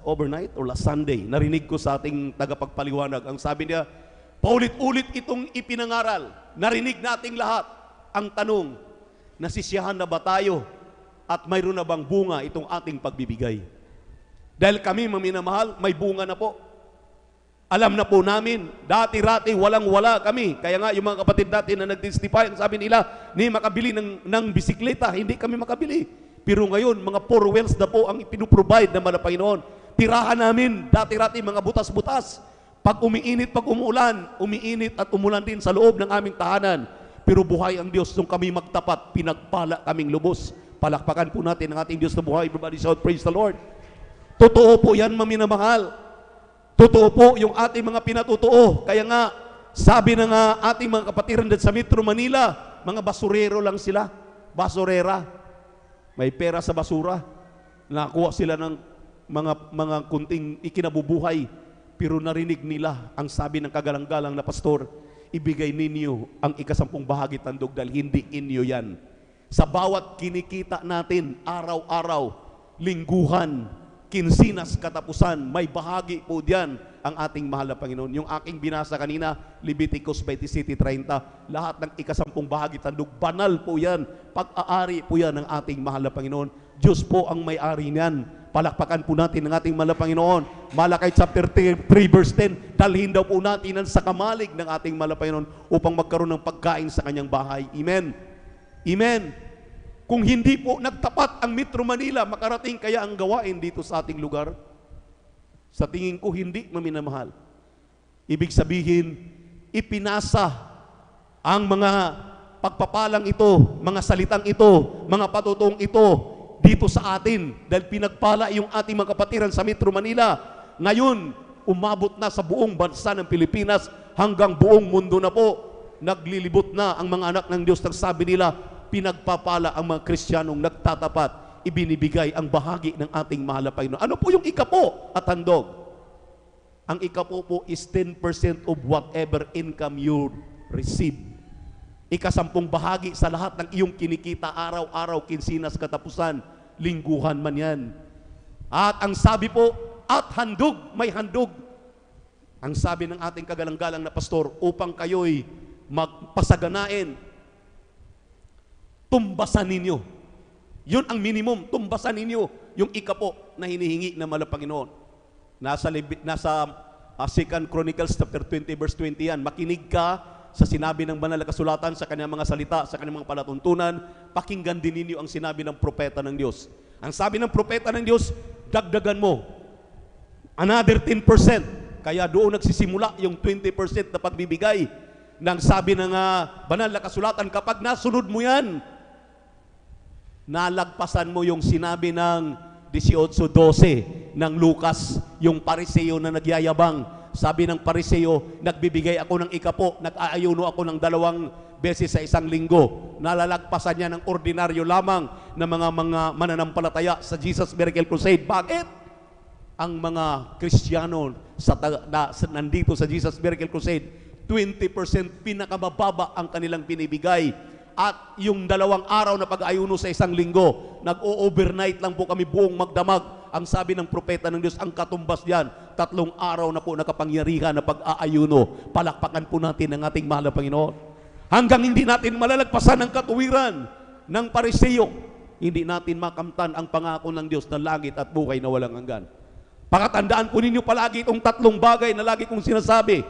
overnight or last Sunday, narinig ko sa ating tagapagpaliwanag. Ang sabi niya, paulit-ulit itong ipinangaral. Narinig nating lahat. Ang tanong, nasisiyahan na ba tayo at mayroon na bang bunga itong ating pagbibigay? Dahil kami, maminamahal, may bunga na po. Alam na po namin, dati-rati walang-wala kami. Kaya nga yung mga kapatid natin na nag-testify, sabi nila, ni makabili ng bisikleta, hindi kami makabili. Pero ngayon, mga 4 wheels na po ang pinuprovide ng mga Panginoon. Tirahan namin, dati-rati mga butas-butas. Pag umiinit, pag umuulan, umiinit at umulan din sa loob ng aming tahanan. Pero buhay ang Diyos, nung kami magtapat, pinagpala kaming lubos. Palakpakan po natin ang ating Diyos na buhay. Everybody shout, praise the Lord. Totoo po yan, maminamahal. Totoo po yung ating mga pinatutuo. Kaya nga, sabi ng ating mga kapatiran sa Metro Manila, mga basurero lang sila. Basurera. May pera sa basura. Nakuha sila ng mga kunting ikinabubuhay. Pero narinig nila ang sabi ng kagalang-galang na pastor, ibigay ninyo ang ika-10 bahagi tandog dahil hindi inyo yan. Sa bawat kinikita natin, araw-araw, lingguhan, kinsinas, katapusan, may bahagi po diyan ang ating mahal na Panginoon. Yung aking binasa kanina, Leviticus 27:30, lahat ng ika-10 bahagi tandog, banal po yan, pag-aari po yan ng ating mahal na Panginoon. Diyos po ang may-ari niyan. Palakpakan po natin ng ating mahal na Panginoon. Malakay chapter 3 verse 10, dalhin daw po natin sa kamalig ng ating mahal na Panginoon upang magkaroon ng pagkain sa kanyang bahay. Amen. Amen. Kung hindi po nagtapat ang Metro Manila, makarating kaya ang gawain dito sa ating lugar? Sa tingin ko, hindi, maminamahal. Ibig sabihin, ipinasa ang mga pagpapalang ito, mga salitang ito, mga patutong ito dito sa atin dahil pinagpala yung ating mga kapatiran sa Metro Manila. Ngayon, umabot na sa buong bansa ng Pilipinas hanggang buong mundo na po. Naglilibot na ang mga anak ng Diyos. Nagsabi nila, pinagpapala ang mga Kristiyanong nagtatapat. ibinibigay ang bahagi ng ating mahal na Panginoon. Ano po yung ikapo at handog? Ang ikapo po is 10% of whatever income you receive. Ika-10 bahagi sa lahat ng iyong kinikita araw-araw, kinsinas, katapusan, lingguhan man yan. At ang sabi po, at handog, may handog. Ang sabi ng ating kagalang-galang na pastor, upang kayo'y magpasaganain, tumbasan ninyo. Yun ang minimum, tumbasan ninyo yung ikapo na hinihingi ng mahal na Panginoon. Nasa 2 Chronicles chapter 20 verse 20 yan. Makinig ka sa sinabi ng banal na kasulatan, sa kanyang mga salita, sa kanyang mga palatuntunan. Pakinggan din ninyo ang sinabi ng propeta ng Diyos. Ang sabi ng propeta ng Diyos, dagdagan mo another 10%. Kaya doon nagsisimula yung 20% na pagbibigay ng sabi ng banal na kasulatan. Kapag nasunod mo yan, nalagpasan mo yung sinabi ng 18:12 ng Lucas, yung pariseo na nagyayabang. Sabi ng pariseo, nagbibigay ako ng ikapo, nag-aayuno ako ng 2 beses sa isang linggo. Nalalagpasan niya ng ordinaryo lamang ng mga mananampalataya sa Jesus Miracle Crusade. Bakit? Ang mga Kristiyano nandito sa Jesus Miracle Crusade, 20% pinakamababa ang kanilang binibigay. At yung 2 araw na pag-ayuno sa isang linggo, nag-o-overnight lang po kami buong magdamag. Ang sabi ng propeta ng Diyos, ang katumbas diyan, 3 araw na po nakapangyarihan na pag-aayuno. Palakpakan po natin ang ating mahal na Panginoon. Hanggang hindi natin malalagpasan ang katuwiran ng pariseo, hindi natin makamtan ang pangako ng Diyos na langit at buhay na walang hanggan. Pakatandaan po ninyo palagi itong 3 bagay na lagi kong sinasabi.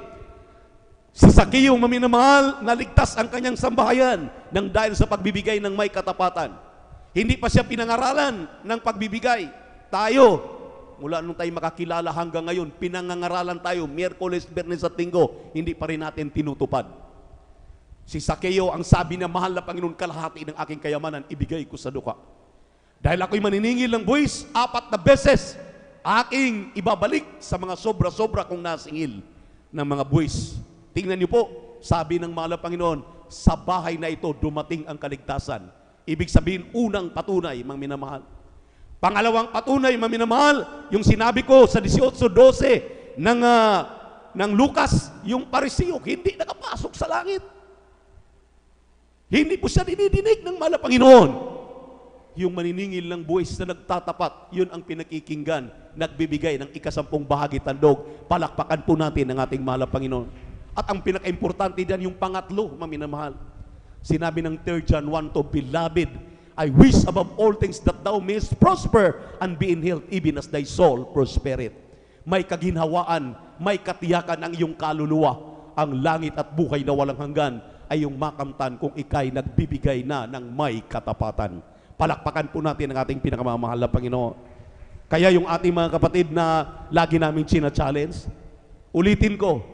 Si Zaccheo, maminamahal, naligtas ang kanyang sambahayan nang dahil sa pagbibigay ng may katapatan. Hindi pa siya pinangaralan ng pagbibigay. Tayo, mula nung tayo makakilala hanggang ngayon, pinangangaralan tayo, Miyerkules, Biyernes at Linggo, hindi pa rin natin tinutupad. Si Zaccheo, ang sabi na, mahal na Panginoon, kalahati ng aking kayamanan, ibigay ko sa duka. Dahil ako'y maniningil ng buwis, 4 na beses, aking ibabalik sa mga sobra-sobra kong nasingil ng mga buwis. Tingnan niyo po, sabi ng mahal na Panginoon, sa bahay na ito dumating ang kaligtasan. Ibig sabihin, unang patunay, mga minamahal. Pangalawang patunay, mga minamahal, yung sinabi ko sa 18:12 ng Lucas, yung pariseo, hindi nakapasok sa langit. Hindi po siya dinidinig ng mahal na Panginoon. Yung maniningil ng buwis na nagtatapat, yun ang pinakikinggan, nagbibigay ng 10 bahagi tandog. Palakpakan po natin ang ating mahal na Panginoon. At ang pinaka-importante diyan, yung pangatlo, maminamahal. Sinabi ng 3 John 1:2, Beloved, I wish above all things that thou mayest prosper and be in health, even as thy soul prospereth. May kaginhawaan, may katiyakan ang iyong kaluluwa. Ang langit at buhay na walang hanggan ay yung makamtan kung ikay nagbibigay na ng may katapatan. Palakpakan po natin ang ating pinakamamahal na Panginoon. Kaya yung ating mga kapatid na lagi namin china-challenge, ulitin ko,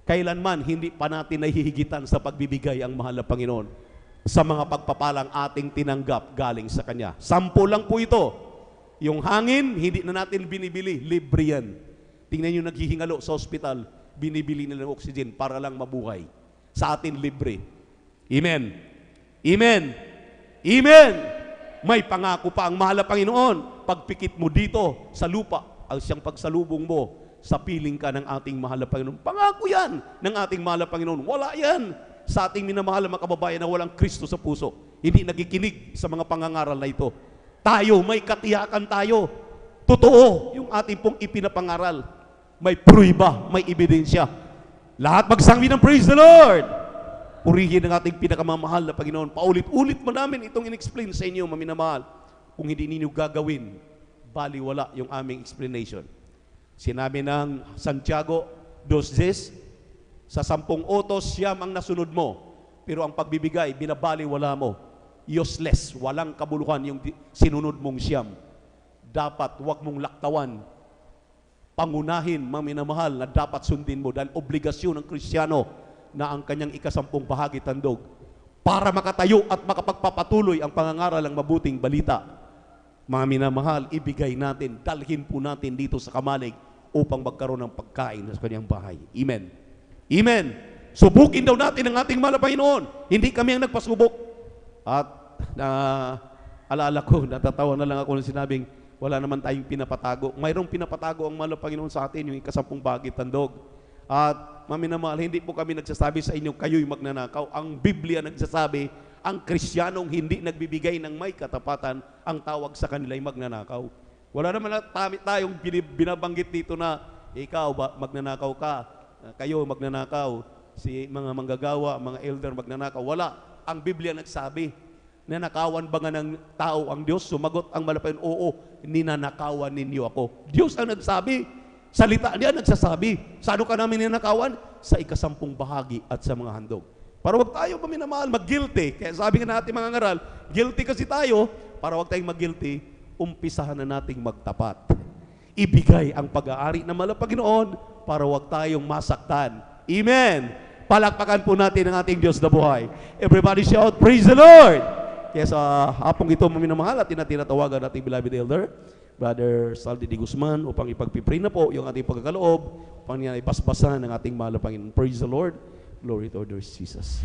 kailanman hindi pa natin nahihigitan sa pagbibigay ang mahal na Panginoon sa mga pagpapalang ating tinanggap galing sa Kanya. 10 lang po ito. Yung hangin, hindi na natin binibili, libre yan. Tingnan nyo naghihingalo sa ospital, binibili nila ng oxygen para lang mabuhay. Sa atin, libre. Amen. Amen. Amen. May pangako pa ang mahal na Panginoon. Pagpikit mo dito sa lupa, ang siyang pagsalubong mo, sa piling ka ng ating mahal na Panginoon. Pangako yan ng ating mahal na Panginoon. Wala yan sa ating minamahal na mga kababayan na walang Kristo sa puso. Hindi nagikinig sa mga pangangaral na ito. Tayo, may katiyakan tayo. Totoo yung ating pong ipinapangaral. May pruiba, may ebidensya. Lahat magsangbi ng praise the Lord. Purihin ang ating pinakamamahal na Panginoon. Paulit-ulit mo namin itong in-explain sa inyo, maminamahal. Kung hindi ninyo gagawin, baliwala yung aming explanation. Sinabi ng Santiago 2:10, sa 10 utos siyam ang nasunod mo, pero ang pagbibigay, binabaliwala mo. Useless, walang kabuluhan yung sinunod mong siyam. Dapat wag mong laktawan. Pangunahin, mga minamahal, na dapat sundin mo dahil obligasyon ng Kristiyano na ang kanyang 10 bahagi tandog para makatayo at makapagpapatuloy ang pangangaral ng mabuting balita. Mga minamahal, ibigay natin, dalhin po natin dito sa kamalig upang magkaroon ng pagkain sa kanyang bahay. Amen. Amen. Subukin daw natin ang ating mahal na Panginoon. Hindi kami ang nagpasubok. At Alala ko, natatawa na lang ako nung sinabing, wala naman tayong pinapatago. Mayroong pinapatago ang mahal na Panginoon sa atin, yung ikasampung bagit tandog. At maminamahal, hindi po kami nagsasabi sa inyo, kayo'y magnanakaw. Ang Biblia nagsasabi, ang Kristiyanong hindi nagbibigay ng may katapatan, ang tawag sa kanila'y magnanakaw. Wala naman tayong binabanggit dito na, ikaw magnanakaw ka, kayo magnanakaw, si mga manggagawa, mga elder magnanakaw. Wala. Ang Biblia nagsabi, nanakawan ba nga ng tao ang Diyos? Sumagot ang malapayon, oo, ninanakawan ninyo ako. Diyos ang nagsabi. Salita niya nagsasabi. Sa ano ka namin ninanakawan? Sa ikasampung bahagi at sa mga handog. Para wag tayo paminamahal, mag-guilty. Kaya sabi nga natin mga ngaral, guilty kasi tayo, para wag tayong mag-guilty, umpisahan na nating magtapat. Ibigay ang pag-aari ng mahal na Panginoon para wag tayong masaktan. Amen! Palakpakan po natin ang ating Diyos na buhay. Everybody shout, praise the Lord! Kaya sa hapong ito, maminamahal at tinatawagan nating beloved elder, Brother Saldi D. Guzman, upang ipagpipray na po yung ating pagkakaloob, upang niya ipasbasan ng ating mahal na Panginoon. Praise the Lord. Glory to our Lord Jesus.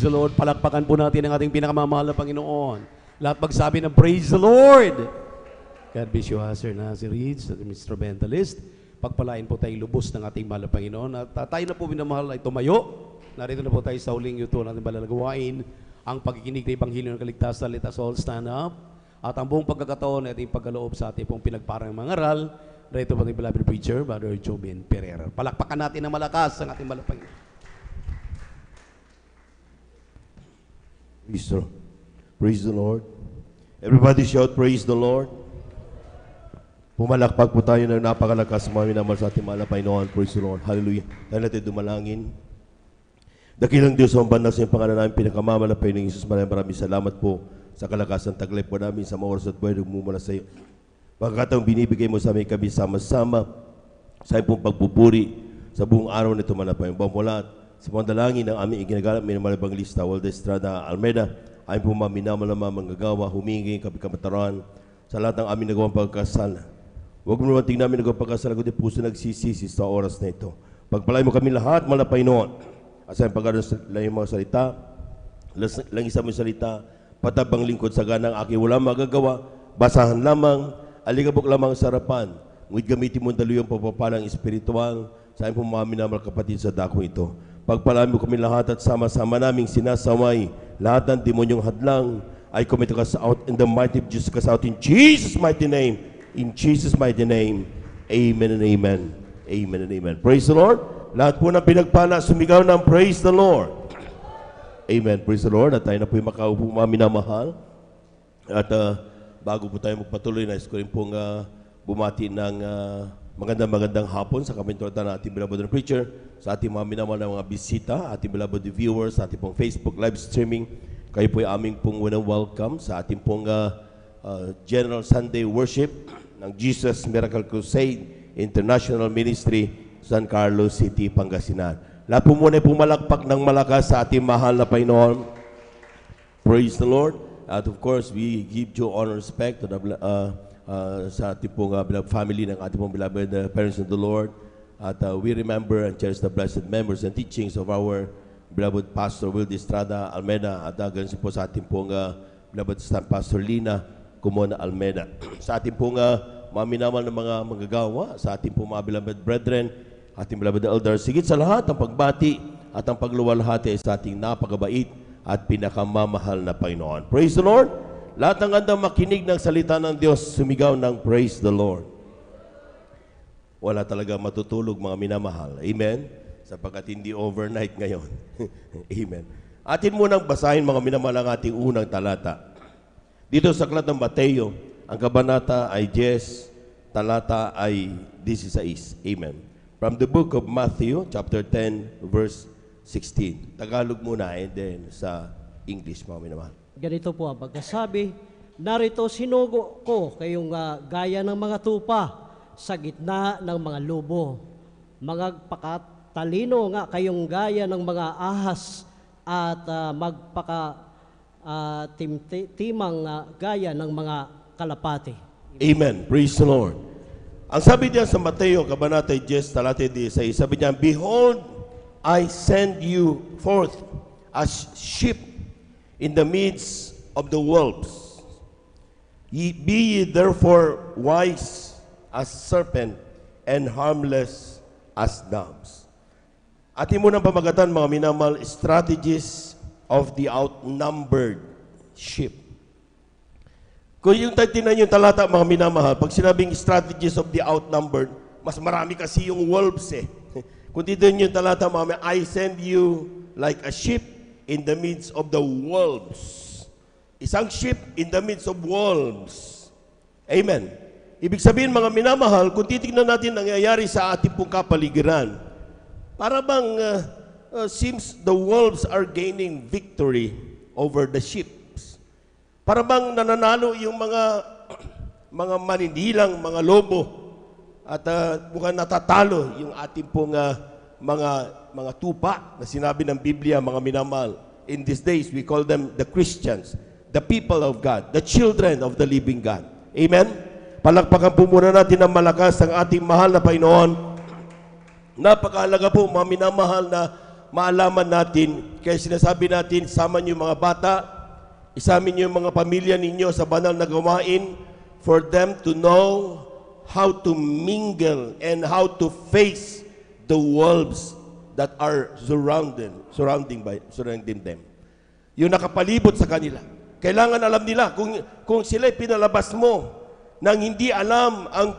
Praise the Lord. Palakpakan po natin ang ating pinakamamahal na Panginoon. Lahat magsabi ng Praise the Lord. God bless you, Sir Nazir Reeds, instrumentalist. Pagpalain po tayo lubos ng ating mahal na Panginoon. At tayo na po minamahal ay tumayo. Narito na po tayo sa huling yuto natin balalagawain. Ang pagkikinig ng Ebanghelyo ng Kaligtasan. Let us all stand up. At ang buong pagkakataon ay ating pagkaloob sa ating pong pinagparang mga aral. Narito po ating beloved preacher, Brother Jobin Pereira. Palakpakan natin ng malakas ang ating mahal na Panginoon. Praise the Lord. Everybody shout, praise the Lord. Pumalakpak po tayo ng napakalakas mga minamahal sa ating mahal na Panginoon. Praise the Lord. Hallelujah. Tayo natin dumalangin. Dakilang Diyos ang banal sa iyong pangalan namin, pinakamamahal na Panginoong Jesus. Maraming salamat po sa kalakasan taglay po namin sa mga oras at buhay mumula sa iyo. Pagkataong binibigay mo sa amin kami sama-sama sa iyong pong pagpupuri sa buong araw nito mahal na Panginoon. Bamulat sa mga dalangin ng aming iginagalap, minamahal Evangelista Waldo Estrada Almeida, ayon po maminamal na manggagawa, humingi kami kamataran sa lahat ng aming nagawang pagkasala. Huwag mo naman tingnan namin nagawang pagkasala, kundi puso nagsisisi sa oras na ito. Pagpalay mo kami lahat, mahal na Panginoon. Asa yung pagkakaroon lang yung mga salita, lang isa mo yung salita, patabang lingkod sa ganang aking wala magagawa, basahan lamang, aligabok lamang sa harapan. Ngunit gamitin mo ang daluyang pagpapalang espiritual sa ayon po maminamal kapatid sa dakong ito. Pagpalaan mo kami lahat at sama-sama naming sinasaway lahat ng demonyong hadlang ay commit us out in the mighty of Jesus, cast out in Jesus' mighty name. In Jesus' mighty name. Amen and amen. Amen and amen. Praise the Lord. Lahat po ng pinagpala, sumigaw ng praise the Lord. Amen. Praise the Lord. At tayo na po yung makaupo mga minamahal. At bago po tayo magpatuloy, nais ko rin pong bumati ng magandang hapon sa kaminturan ng ating beloved preacher, sa ating mga minamahal na mga bisita, ating beloved viewers, sa ating pong Facebook live streaming. Kayo po ay aming pong unang welcome sa ating pong General Sunday Worship ng Jesus Miracle Crusade International Ministry, San Carlos City, Pangasinan. Lahat po muna ay pumalakpak ng malakas sa ating mahal na Panginoon. Praise the Lord. At of course, we give due honor and respect to the sa ating pong beloved family ng ating pong beloved parents in the Lord. At we remember and cherish the blessed members and teachings of our beloved Pastor Wilde Estrada Almeida. At ganun po sa ating pong beloved Pastor Lina Kumona Almeida. Sa ating pong mga minamal na mga manggagawa, sa ating pong mga beloved brethren, ating beloved elders, sigit sa lahat ang pagbati at ang pagluwalhati sa ating napakabait at pinakamamahal na Panginoon. Praise the Lord! Lahat ng gandang makinig ng salita ng Diyos, sumigaw ng praise the Lord. Wala talaga matutulog mga minamahal. Amen? Sapagkat hindi overnight ngayon. Amen. Atin munang basahin mga minamahal ang ating unang talata. Dito sa aklat ng Mateo, ang kabanata ay 10, talata ay 16. Amen. From the book of Matthew, chapter 10, verse 16. Tagalog muna and then sa English mga minamahal. Ganito po ang pagkasabi, narito sinugo ko kayong gaya ng mga tupa sa gitna ng mga lubo. Mga pakatalino nga kayong gaya ng mga ahas at timang gaya ng mga kalapati. Amen. Praise the Lord. Ang sabi diyan sa Mateo, kabanata 10, talata 16, sabi niya, behold, I send you forth as sheep in the midst of the wolves. Be ye therefore wise as serpent and harmless as doves. Atin mo nang pamagatan mga minamahal, strategies of the outnumbered sheep. Kung yung tinan yung talata mga minamahal, pag sinabing strategies of the outnumbered, mas marami kasi yung wolves eh. Kung dito yung talata mga I send you like a sheep in the midst of the wolves. Isang sheep in the midst of wolves. Amen. Ibig sabihin mga minamahal, kung titignan natin nangyayari sa ating pong kapaligiran, para bang seems the wolves are gaining victory over the sheep. Para bang nananalo yung mga manindilang, mga lobo, at mukhang natatalo yung ating pong mga tupa na sinabi ng Biblia, mga minamahal. In these days, we call them the Christians, the people of God, the children of the living God. Amen? Palakpakan po muna natin ng malakas ang ating mahal na Panginoon. Napakahalaga po, mga minamahal, na maalaman natin. Kaya sinasabi natin, sama niyo yung mga bata, isamin niyo yung mga pamilya ninyo sa banal na gawain for them to know how to mingle and how to face the wolves that are surrounding them. Yung nakapalibot sa kanila. Kailangan alam nila kung sila'y pinalabas mo nang hindi alam ang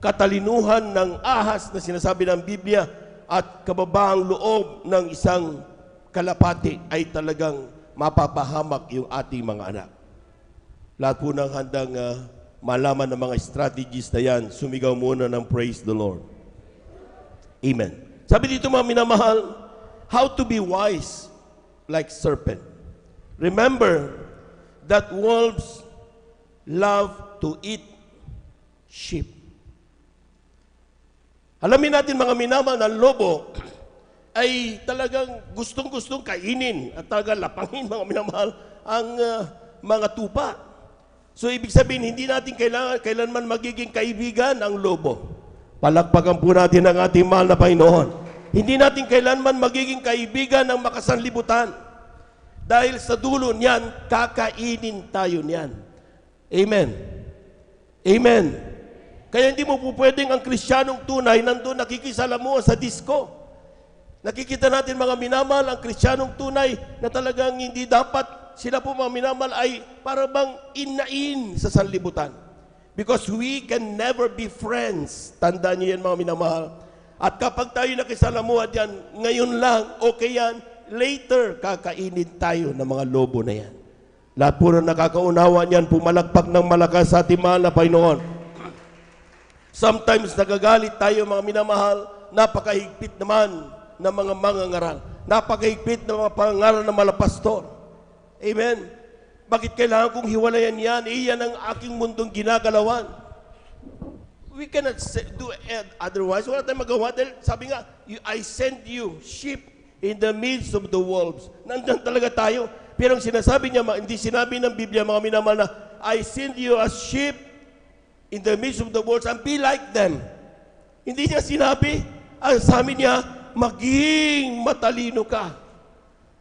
katalinuhan ng ahas na sinasabi ng Biblia at kababaang loob ng isang kalapati ay talagang mapapahamak yung ating mga anak. Lahat po ng handang malaman ng mga strategies na yan, sumigaw muna ng praise the Lord. Amen. Sabi dito mga minamahal, how to be wise like serpent. Remember that wolves love to eat sheep. Alamin natin mga minamahal ng lobo ay talagang gustong-gustong kainin at talagang lapangin mga minamahal ang mga tupa. So ibig sabihin, hindi natin kailanman magiging kaibigan ang lobo. Palakpakan po natin ang ating mahal na Panginoon. Hindi natin kailanman magiging kaibigan ng makasanlibutan. Dahil sa dulo niyan, kakainin tayo niyan. Amen. Amen. Kaya hindi mo po pwedeng ang Kristiyanong tunay nandun nakikisalamuha sa disco. Nakikita natin mga minamahal ang Kristiyanong tunay na talagang hindi dapat sila po mga minamahal ay para bang inain sa sanlibutan. Because we can never be friends. Tandaan niyo yan mga minamahal. At kapag tayo nakisalamuha dyan, ngayon lang, okay yan, later kakainin tayo ng mga lobo na yan. Lahat po na nakakaunawa niyan, pumalakpak ng malakas sa ating mahal na Panginoon. Sometimes nagagalit tayo mga minamahal, napakahigpit naman ng mga mangangaral. Napakahigpit ng mga pangangaral ng mga pastor. Amen. Bakit kailangan kong hiwalayan yan? Iyan ang aking mundong ginagalawan. We cannot do otherwise. Wala tayong magawa. Dahil sabi nga, I send you sheep in the midst of the wolves. Nandyan talaga tayo. Pero ang sinasabi niya, hindi sinabi ng Biblia, mga minamahal na, I send you as sheep in the midst of the wolves and be like them. Hindi niya sinabi. Ang sabi niya, maging matalino ka.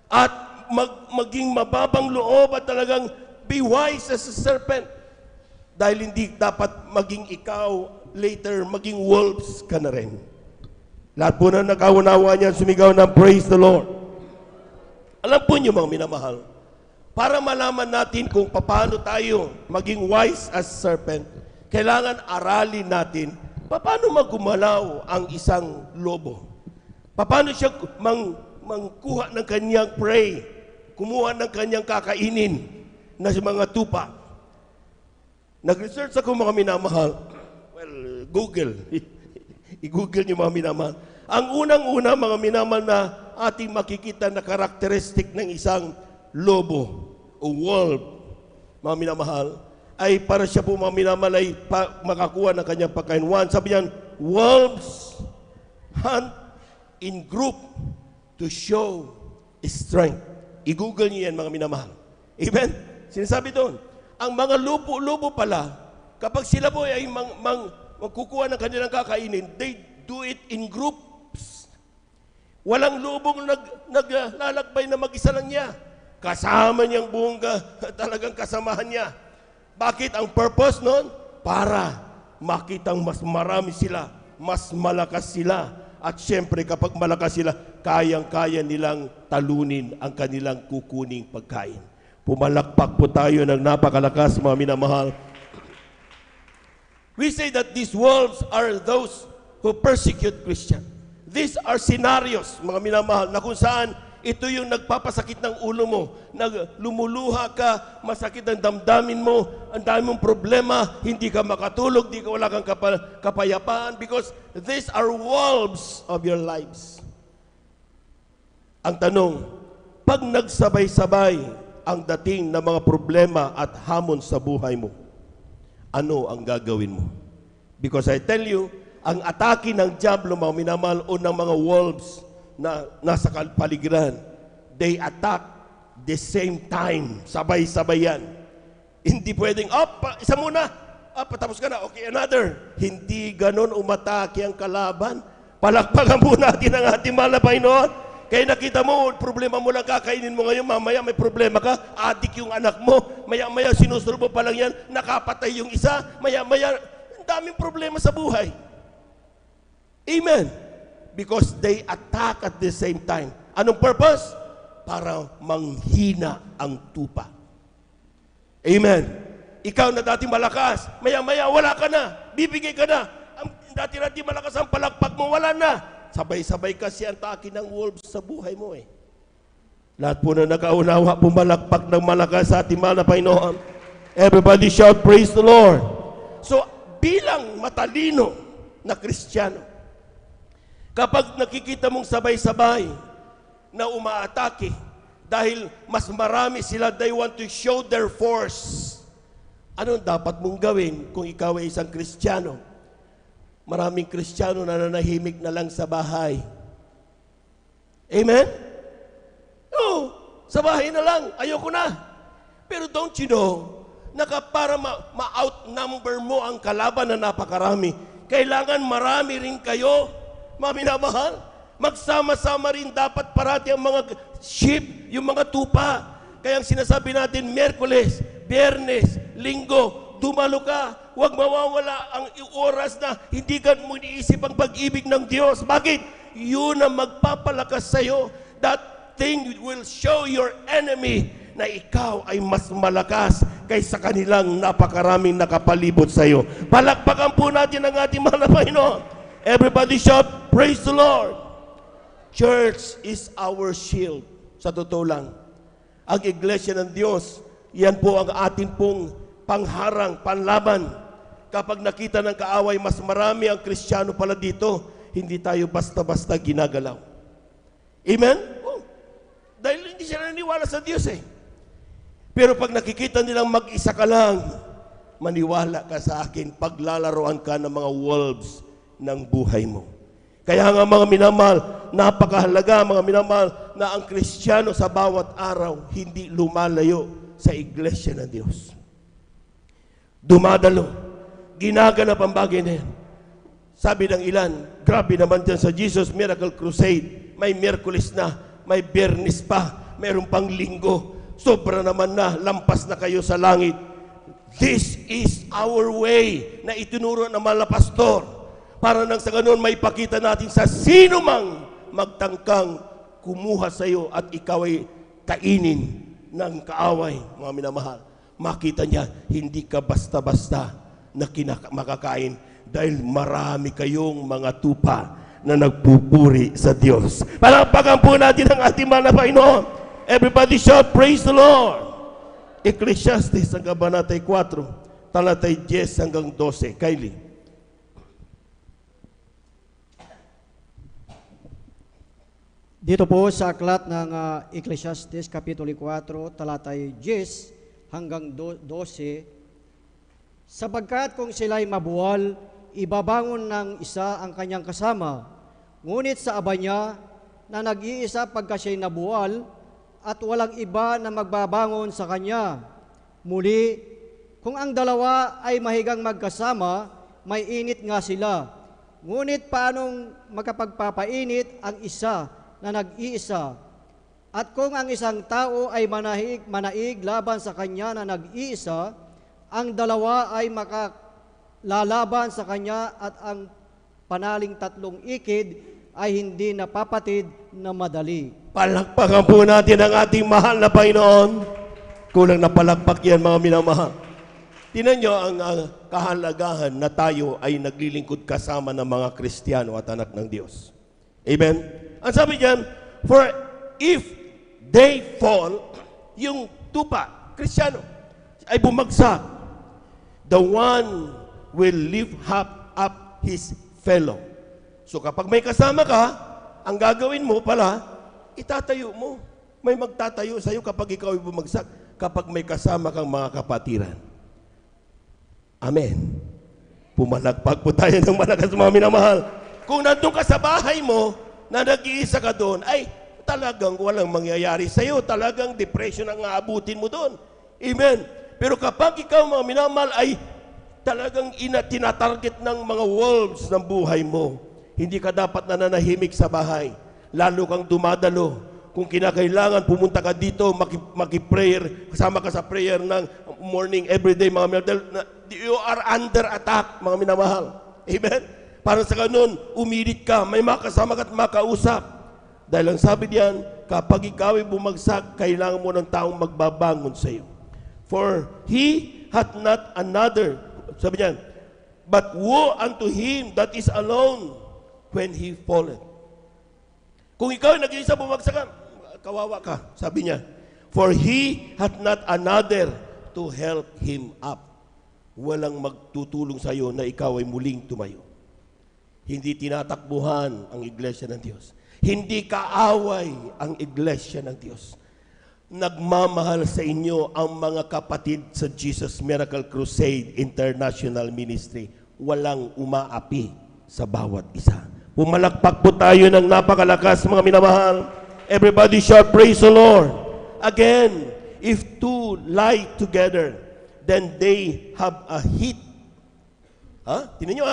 At maging mababang loob at talagang be wise as a serpent. Dahil hindi dapat maging ikaw later, maging wolves ka na rin. Lahat po na nakaunawa niyan, sumigaw ng praise the Lord. Alam po niyo mga minamahal, para malaman natin kung paano tayo maging wise as serpent, kailangan aralin natin paano magumalaw ang isang lobo. Paano siya mangkuha ng kanyang prey, kumuha ng kanyang kakainin na mga tupa. Nag-research ako mga minamahal. Well, Google. I-Google niyo mga minamahal. Ang unang-una mga minamahal na ating makikita na karakteristik ng isang lobo o wolf, mga minamahal, ay para siya po mga minamahal ay makakuha ng kanyang pagkain. One, sabi niyan, wolves hunt in group to show strength. I-Google niyo yan mga minamahal. Amen? Sinasabi doon, ang mga lupo-lupo pala, kapag sila po ay magkukuha ng kanilang kakainin, they do it in groups. Walang lubong naglalakbay na mag-isa lang niya. Kasama niyang buong talagang kasamahan niya. Bakit ang purpose nun? Para makitang mas marami sila, mas malakas sila. At syempre kapag malakas sila, kayang-kaya nilang talunin ang kanilang kukuning pagkain. Pumalakpak po tayo ng napakalakas mga minamahal. We say that these wolves are those who persecute Christians. These are scenarios mga minamahal na kung saan ito yung nagpapasakit ng ulo mo, lumuluha ka, masakit ang damdamin mo, ang dami mong problema, hindi ka makatulog, wala kang kapayapaan because these are wolves of your lives. Ang tanong, pag nagsabay-sabay ang dating ng mga problema at hamon sa buhay mo, ano ang gagawin mo? Because I tell you, ang atake ng diablo, mga minamahal, o ng mga wolves na nasa paligiran, they attack the same time. Sabay-sabay yan. Hindi pwedeng, isa muna, patapos ka na, okay, another. Hindi ganon umatake ang kalaban. Palakpakan po natin ang ating mahal na Panginoon. Kaya nakita mo, problema mo lang kakainin mo ngayon, mamaya may problema ka, adik yung anak mo, maya-maya sinusulbo pa lang yan, nakapatay yung isa, maya-maya, ang daming problema sa buhay. Amen. Because they attack at the same time. Anong purpose? Para manghina ang tupa. Amen. Ikaw na dati malakas, maya-maya wala ka na, bibigay ka na. Ang dati-dati malakas ang palakpak mo, wala na. Sabay-sabay kasi ang taki ng wolves sa buhay mo eh. Lahat po na nakaunawa, pumalakpak ng malakas sa ating mahal na Panginoon. Everybody shout, praise the Lord. So, bilang matalino na Kristiyano, kapag nakikita mong sabay-sabay na umaatake, dahil mas marami sila, they want to show their force. Anong dapat mong gawin kung ikaw ay isang Kristiyano? Maraming Kristiyano na nanahimik na lang sa bahay. Amen? Oo, sa bahay na lang, ayoko na. Pero don't you know, para ma-outnumber mo ang kalaban na napakarami, kailangan marami rin kayo, mga minamahal. Magsama-sama rin dapat parati ang mga sheep, yung mga tupa. Kaya ang sinasabi natin, Miyerkules, Biyernes, Linggo, dumalo ka. Huwag mawawala ang oras na hindi ka mo iniisip ang pag-ibig ng Diyos. Bakit? Yun ang magpapalakas sa'yo. That thing will show your enemy na ikaw ay mas malakas kaysa kanilang napakaraming nakapalibot sa'yo. Palakpakan po natin ang ating mahal na Panginoon. Everybody shout, praise the Lord. Church is our shield. Sa totoo lang, ang iglesia ng Diyos, yan po ang ating pong pangharang, panlaban. Kapag nakita ng kaaway, mas marami ang Kristiyano pala dito, hindi tayo basta-basta ginagalaw. Amen? Oh, dahil hindi sila naniwala sa Diyos eh. Pero pag nakikita nilang mag-isa ka lang, maniwala ka sa akin, paglalaroan ka ng mga wolves ng buhay mo. Kaya nga mga minamahal, napakahalaga mga minamahal na ang Kristiyano sa bawat araw hindi lumalayo sa iglesia ng Diyos. Dumadalo, ginaganap ang bagay na yan. Sabi ng ilan, grabe naman dyan sa Jesus Miracle Crusade, may Miyerkules na, may Biyernes pa, mayroon pang Linggo, sobra naman na, lampas na kayo sa langit. This is our way na itinuro ng mga pastor. Para nang sa ganun, may pakita natin sa sino mang magtangkang kumuha sa iyo at ikaw ay kainin ng kaaway, mga minamahal. Makita niya, hindi ka basta-basta na makakain dahil marami kayong mga tupa na nagpupuri sa Diyos. Palakpakan po natin ang ating mahal na Panginoon. Everybody shout, praise the Lord. Ecclesiastes, ang kabanatay 4, talatay 10 hanggang 12. Kylie. Dito po sa aklat ng Ecclesiastes, Kapitulo 4, talatay 10 hanggang 12, sapagkat kung sila'y mabuwal, ibabangon ng isa ang kanyang kasama, ngunit sa aba niya na nag-iisa pagka siya'y nabuwal, at walang iba na magbabangon sa kanya. Muli, kung ang dalawa ay mahigang magkasama, may init nga sila. Ngunit paanong makapagpapainit ang isa na nag-iisa? At kung ang isang tao ay manaig laban sa kanya na nag-iisa, ang dalawa ay makalalaban sa kanya at ang panaling tatlong ikid ay hindi napapatid na madali. Palakpakan po natin ang ating mahal na Panginoon. Kulang na palakpak yan, mga minamahal. Tingnan nyo ang kahalagahan na tayo ay naglilingkod kasama ng mga Kristiyano at anak ng Diyos. Amen? Ang sabi diyan, for if they fall, yung tupa, Kristiyano, ay bumagsak, the one will lift up his fellow. So kapag may kasama ka, ang gagawin mo pala, itatayo mo. May magtatayo sa iyo kapag ikaw ay bumagsak, kapag may kasama kang mga kapatiran. Amen. Pumalagpag po tayo ng malakas, mga minamahal. Kung nandun ka sa bahay mo, na nag-iisa ka doon, ay talagang walang mangyayari sa iyo. Talagang depression ang aabutin mo doon. Amen. Pero kapag ikaw, mga minamahal, ay talagang tinatarget ng mga wolves ng buhay mo, hindi ka dapat nananahimik sa bahay. lalo kang dumadalo. Kung kinakailangan, pumunta ka dito, maki-prayer, kasama ka sa prayer ng morning, everyday, mga minamahal. You are under attack, mga minamahal. Amen? Para sa ganun, umirit ka, may makasama ka at makausap. Dahil ang sabi diyan, kapag ikaw ay bumagsak, kailangan mo ng taong magbabangon sa iyo. For he hath not another, sabi niyan, but woe unto him that is alone when he falleth. Kung ikaw ay nag-iisa bumagsakan, kawawa ka, sabi niya. For he hath not another to help him up. Walang magtutulong sa iyo na ikaw ay muling tumayo. Hindi tinatakbuhan ang iglesia ng Diyos. Hindi kaaway ang iglesia ng Diyos. Nagmamahal sa inyo ang mga kapatid sa Jesus Miracle Crusade International Ministry. Walang umaapi sa bawat isa. Pumalakpak po tayo ng napakalakas, mga minamahal. Everybody shout, praise the Lord. Again, if two lie together, then they have a heat. Tingnan nyo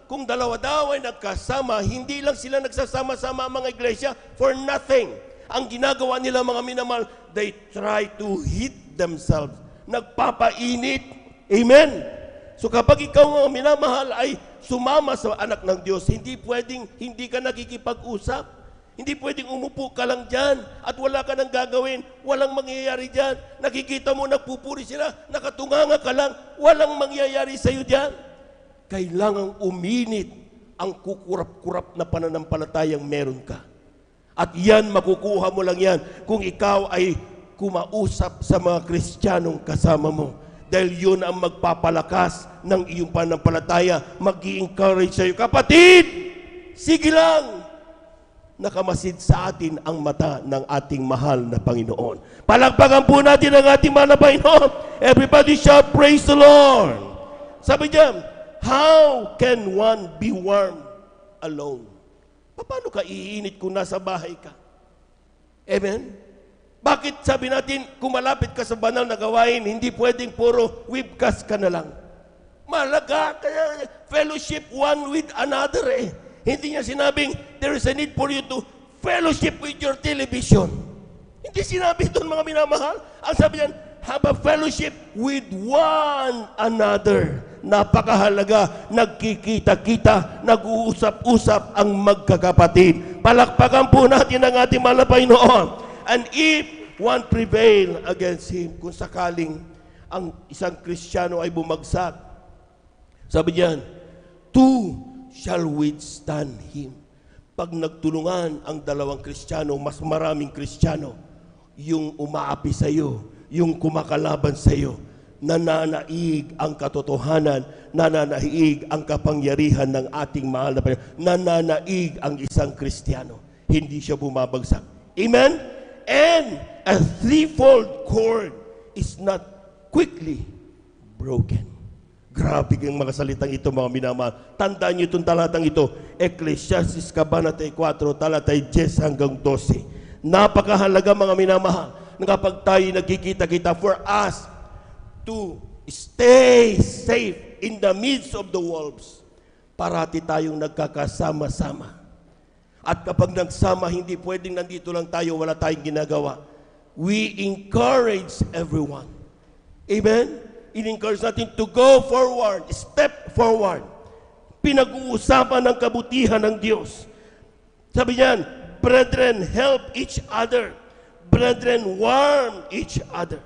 kung dalawa daw ay nagkasama, hindi lang sila nagsasama-sama mga iglesia for nothing. Ang ginagawa nila, mga minamahal, they try to heat themselves. Nagpapainit. Amen. So kapag ikaw, mga minamahal, ay sumama sa anak ng Diyos, hindi pwedeng hindi ka nakikipag-usap. Hindi pwedeng umupo ka lang dyan at wala ka nang gagawin. Walang mangyayari dyan. Nakikita mo, nagpupuri sila, nakatunganga ka lang. Walang mangyayari sa'yo dyan. Kailangang uminit ang kukurap-kurap na pananampalatayang meron ka. At yan, makukuha mo lang yan kung ikaw ay kumausap sa mga Kristiyanong kasama mo. Dahil yun ang magpapalakas ng iyong pananampalataya, mag-i-encourage sa'yo. Kapatid, sige lang! Nakamasid sa atin ang mata ng ating mahal na Panginoon. Palakpakan po natin ang ating mahal na Panginoon. Everybody shout, praise the Lord. Sabi niya, how can one be warm alone? Paano ka iinit kung nasa bahay ka? Amen? Bakit sabi natin, kung malapit ka sa banal na gawain, hindi pwedeng puro webcast ka na lang? Malaga, kaya fellowship one with another Hindi niya sinabing, there is a need for you to fellowship with your television. Hindi sinabi doon, mga minamahal. Ang sabi niyan, have a fellowship with one another. Napakahalaga, nagkikita-kita, nag-uusap-usap ang magkakapatid. Palakpakan po natin ang ating mahal na Panginoon. And if one prevail against him, kung sakaling ang isang Kristiyano ay bumagsak, sabi niyan, two shall withstand him. Pag nagtulungan ang dalawang Kristiyano, mas maraming Kristiyano, yung umaapi sa iyo, yung kumakalaban sa iyo, nananaig ang katotohanan, nananaig ang kapangyarihan ng ating mahal na Panginoon, nananaig ang isang Kristiyano. Hindi siya bumabagsak. Amen? And a threefold cord is not quickly broken. Grabe ang mga salitang ito, mga minamahal. Tandaan niyo itong talatang ito. Ecclesiastes Kabanata 4, talatay 10 hanggang 12. Napakahalaga, mga minamahal, na kapag tayo nagkikita-kita, for us to stay safe in the midst of the wolves. Parati tayong nagkakasama-sama. At kapag nagsama, hindi pwedeng nandito lang tayo, wala tayong ginagawa. We encourage everyone. Amen? In-encourage natin to go forward, step forward. Pinag-uusapan ng kabutihan ng Diyos. Sabi niyan, brethren, help each other. Brethren, warm each other.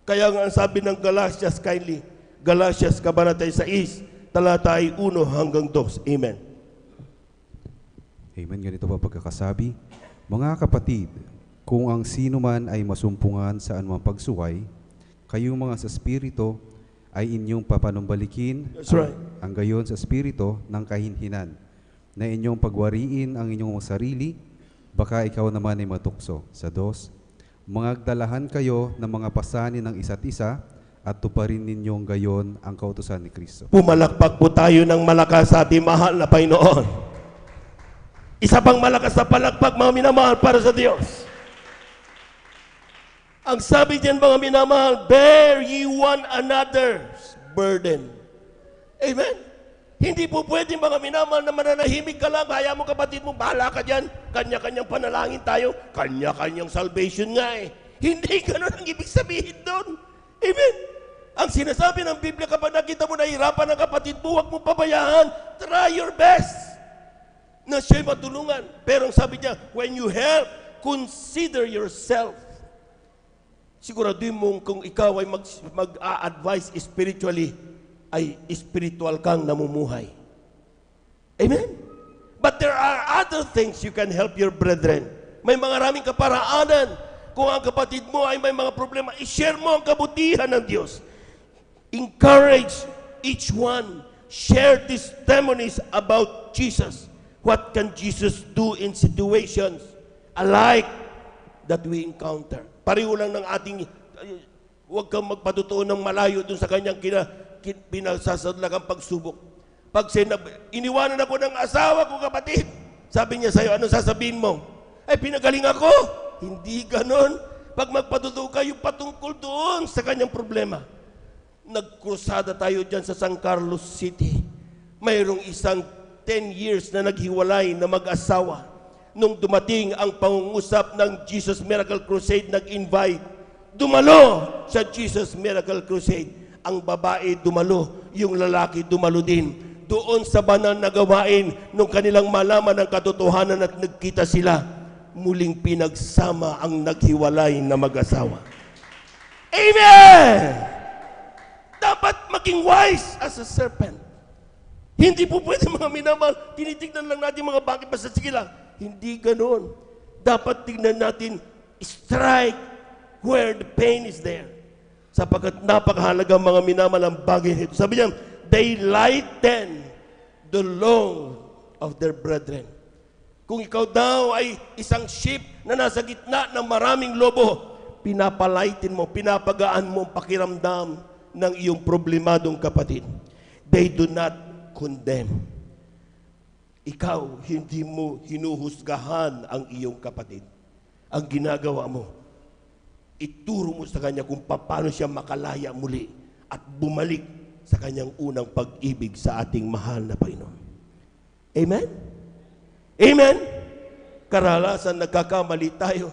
Kaya nga ang sabi ng Galatians, kindly, Galatians Kabanata 6, talatay 1 hanggang 2. Amen. Amen. Ganito pa pagkakasabi. Mga kapatid, kung ang sino man ay masumpungan sa anumang pagsuway, kayong mga sa Espiritu ay inyong papanumbalikin ang gayon sa Espiritu ng kahinhinan, na inyong pagwariin ang inyong sarili, baka ikaw naman ay matukso. Sa 2, magdalahan kayo ng mga pasanin ng isa't isa at tuparin ninyong gayon ang kautusan ni Kristo. Pumalakpak po tayo ng malakas sa ating mahal na Panginoon. Isa pang malakas na palakpak, mga minamahal, para sa Diyos. Ang sabi diyan, mga minamahal, bear ye one another's burden. Amen? Hindi po pwede mga minamahal na mananahimik ka lang, hayaan mo kapatid mo, bahala ka dyan, kanya-kanyang panalangin tayo, kanya-kanyang salvation nga eh. Hindi ganun ang ibig sabihin doon. Amen? Ang sinasabi ng Biblia, kapag nakita mo nahihirapan ng kapatid mo, huwag mo pabayaan, try your best na siya'y matulungan. Pero ang sabi niya, when you help, consider yourself. Siguraduhin mo kung ikaw ay mag-a-advise spiritually, ay spiritual kang namumuhay. Amen? But there are other things you can help your brethren. May mga maraming kaparaanan. Kung ang kapatid mo ay may mga problema, i-share mo ang kabutihan ng Diyos. Encourage each one. Share testimonies about Jesus. What can Jesus do in situations alike that we encounter? Pareho lang ng ating, huwag kang magpatutuon ng malayo dun sa kanyang pinasasadlagang pagsubok. Pag iniwanan ako ng asawa ko, kapatid, sabi niya sa'yo, ano sasabihin mo? Ay, pinagaling ako. Hindi ganon. Pag magpatutuo kayo patungkol doon sa kanyang problema. Nagkrusada tayo dyan sa San Carlos City. Mayroong isang 10 years na naghiwalay na mag-asawa. Nung dumating ang pangungusap ng Jesus Miracle Crusade, nag-invite. Dumalo sa Jesus Miracle Crusade. Ang babae dumalo, yung lalaki dumalo din. Doon sa banal na gawain, nung kanilang malaman ang katotohanan at nagkita sila, muling pinagsama ang naghiwalay na mag-asawa. Amen! Dapat maging wise as a serpent. Hindi po pwede mga minamahal, tinitignan lang natin mga bakit basta sige lang. Hindi ganoon. Dapat tignan natin, strike where the pain is there. Sapagkat napakahalaga mga minamalang bagay nito. Sabi niya, they lighten the load of their brethren. Kung ikaw daw ay isang sheep na nasa gitna ng maraming lobo, pinapalighten mo, pinapagaan mo ang pakiramdam ng iyong problemadong kapatid. They do not condemn. Ikaw, hindi mo hinuhusgahan ang iyong kapatid. Ang ginagawa mo, ituro mo sa kanya kung paano siya makalaya muli at bumalik sa kanyang unang pag-ibig sa ating mahal na Panginoon. Amen? Amen? Karalasan nagkakamali tayo.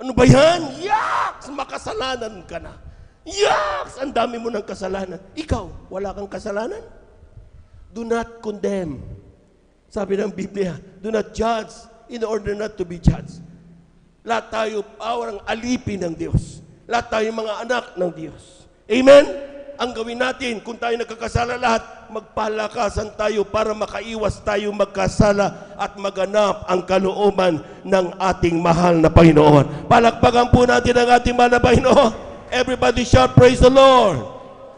Ano ba yan? Yaks! Makasalanan ka na. Yaks! Ang dami mo ng kasalanan. Ikaw, wala kang kasalanan? Do not condemn. Sabi ng Biblia, do not judge in order not to be judged. Lahat tayo parang alipin ng Diyos. Lahat tayo mga anak ng Diyos. Amen? Ang gawin natin, kung tayo nagkakasala lahat, magpalakasan tayo para makaiwas tayo magkasala at maganap ang kalooban ng ating mahal na Panginoon. Palakpakan po natin ang ating mahal na Panginoon. Everybody shout, praise the Lord.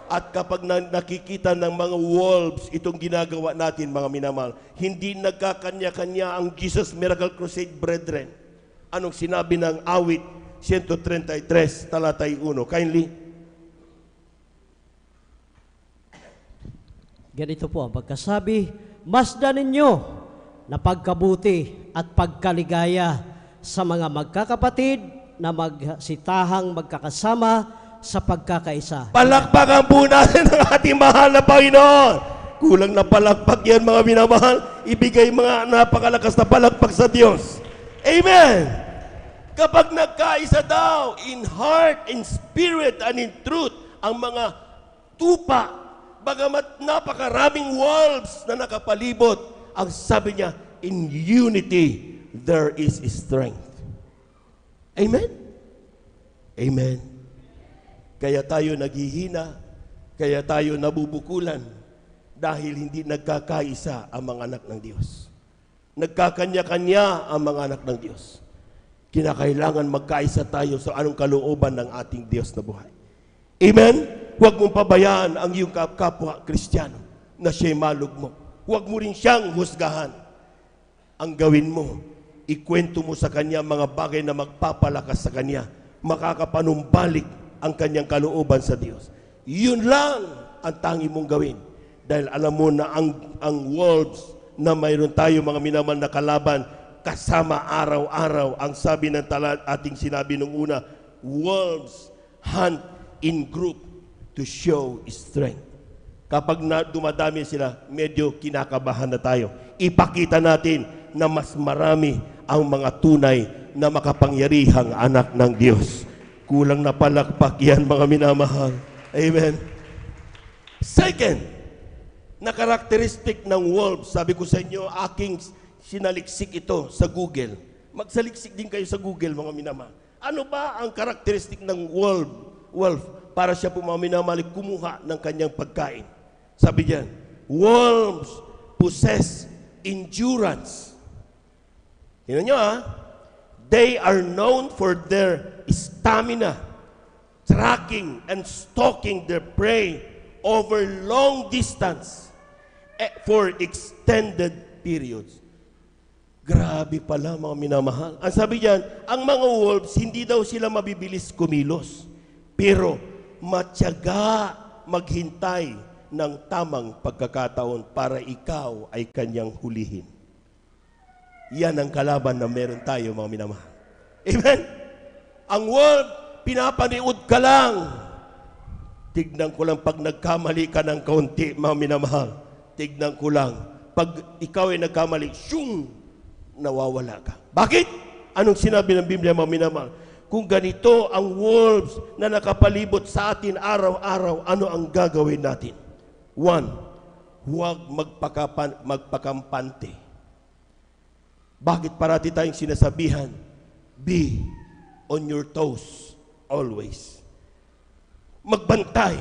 At kapag nakikita ng mga wolves itong ginagawa natin, mga minamahal, hindi nagkakanya-kanya ang Jesus Miracle Crusade brethren. Anong sinabi ng awit 133, talatay 1? Kindly. Ganito po ang pagkasabi, masdan ninyo na pagkabuti at pagkaligaya sa mga magkakapatid na magsitahang magkakasama sa pagkakaisa. Palakpakan po natin ang ating mahal na Panginoon. Kulang na palakpak yan mga minamahal. Ibigay mga napakalakas na palakpak sa Diyos. Amen! Kapag nagkaisa daw in heart, in spirit, and in truth, ang mga tupa, bagamat napakaraming wolves na nakapalibot, ang sabi niya, in unity, there is strength. Amen? Amen. Kaya tayo naghihina, kaya tayo nabubukulan, dahil hindi nagkakaisa ang mga anak ng Diyos. Nagkakanya-kanya ang mga anak ng Diyos. Kinakailangan magkaisa tayo sa anong kalooban ng ating Diyos na buhay. Amen? Huwag mong pabayaan ang iyong kapwa Kristiyano na siya'y malugmok. Huwag mo rin siyang husgahan. Ang gawin mo, ikwento mo sa kanya mga bagay na magpapalakas sa kanya. Makakapanumbalik ang kanyang kalooban sa Diyos. Yun lang ang tangi mong gawin. Dahil alam mo na ang wolves na mayroon tayo mga minamahal na kalaban, kasama araw-araw. Ang sabi ng ating sinabi nung una, wolves hunt in group to show strength. Kapag dumadami sila, medyo kinakabahan na tayo. Ipakita natin na mas marami ang mga tunay na makapangyarihang anak ng Diyos. Kulang na palakpak yan, mga minamahal. Amen. Second, na karakteristik ng wolves, sabi ko sa inyo, aking sinaliksik ito sa Google. Magsaliksik din kayo sa Google, mga minamahal. Ano ba ang karakteristik ng wolf para siya po, mga minamahal, kumuha ng kanyang pagkain? Sabi diyan, wolves possess endurance. Tingnan nyo they are known for their stamina, tracking and stalking their prey over long distance for extended periods. Grabe pala, mga minamahal. Ang sabi diyan, ang mga wolves, hindi daw sila mabibilis kumilos, pero matyaga maghintay ng tamang pagkakataon para ikaw ay kanyang hulihin. Yan ang kalaban na meron tayo, mga minamahal. Amen? Ang wolf, pinapaniud ka lang. Tignan ko lang pag nagkamali ka ng kaunti, mga minamahal. Tignan ko lang. Pag ikaw ay nagkamali, syung, nawawala ka. Bakit? Anong sinabi ng Biblia, mga minamahal? Kung ganito ang wolves na nakapalibot sa atin araw-araw, ano ang gagawin natin? 1, huwag magpakampante. Bakit parati tayong sinasabihan? Be on your toes always. Magbantay,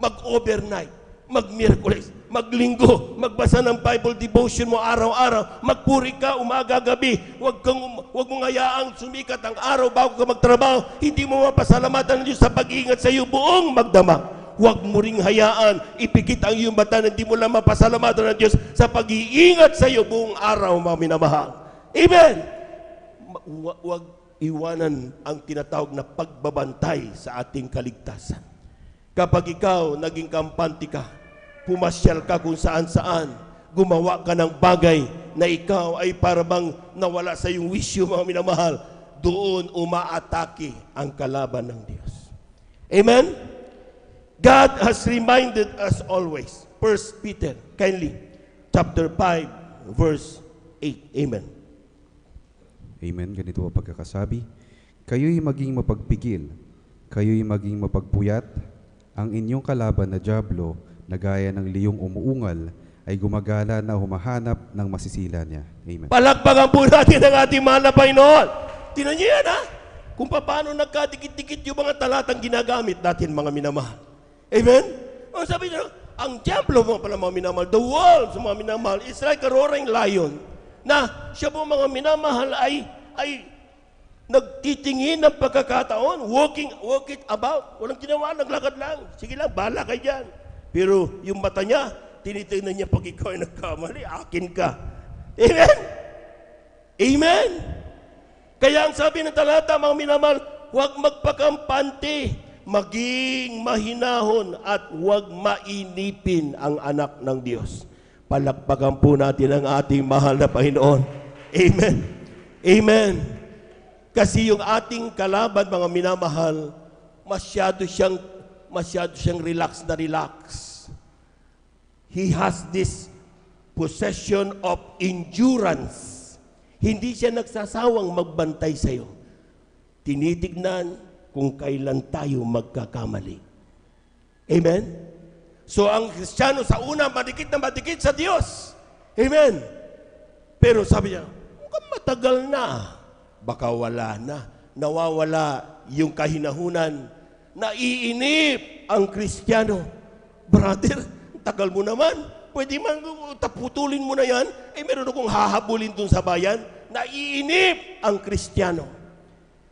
mag-overnight, mag-Miyerkules, maglinggo, magbasa ng Bible devotion mo araw-araw, magpuri ka umaga-gabi, huwag mong hayaang sumikat ang araw bago ka magtrabaho, hindi mo mapasalamatan ng Diyos sa pag-iingat sa iyo buong magdamag. Huwag mo ring hayaan, ipikit ang iyong mata na hindi mo lang mapasalamatan ng Diyos sa pag-iingat sa iyo buong araw, mga minamahal. Amen! Huwag iwanan ang tinatawag na pagbabantay sa ating kaligtasan. Kapag ikaw naging kampante ka, pumasyal ka kung saan-saan, gumawa ka ng bagay na ikaw ay parabang nawala sa iyong wisyo, mga minamahal, doon umaatake ang kalaban ng Diyos. Amen? God has reminded us always. 1 Peter, kindly, chapter 5, verse 8. Amen. Amen. Ganito ang pagkakasabi. Kayo'y maging mapagpigil, kayo'y maging mapagpuyat, ang inyong kalaban na dyablo, na gaya ng liyong umuungal, ay gumagala na humahanap ng masisila niya. Amen. Palakpakan po natin ang ating mahal na Panginoon. Tingnan niyo yan, kung paano nagkadikit-dikit yung mga talatang ginagamit natin, mga minamahal. Amen? Ang sabi niyo, ang diablo, mga minamahal, the wolves, mga minamahal, is like a roaring lion, na siya po, mga minamahal, ay nagtitingin ng pagkakataon, walk it about, walang ginawa, naglakad lang, sige lang, bahala kayo dyan. Pero yung mata niya, tinitingnan niya pag ikaw ay nagkamali, akin ka. Amen? Amen? Kaya ang sabi ng talata, mga minamahal, huwag magpakampante, maging mahinahon at huwag mainipin ang anak ng Diyos. Palakpakan po natin ang ating mahal na Panginoon. Amen. Amen. Kasi yung ating kalaban, mga minamahal, masyado siyang relax. He has this possession of endurance. Hindi siya nagsasawang magbantay sa iyo. Tinitignan kung kailan tayo magkakamali. Amen? So ang Kristiyano sa una, madikit na madikit sa Diyos. Amen? Pero sabi niya, mukhang matagal na. Baka wala na. Nawawala yung kahinahunan. Naiinip ang Kristiyano. Brother, tagal mo naman. Pwede man taputulin mo na yan. Meron akong hahabulin dun sa bayan. Naiinip ang Kristiyano.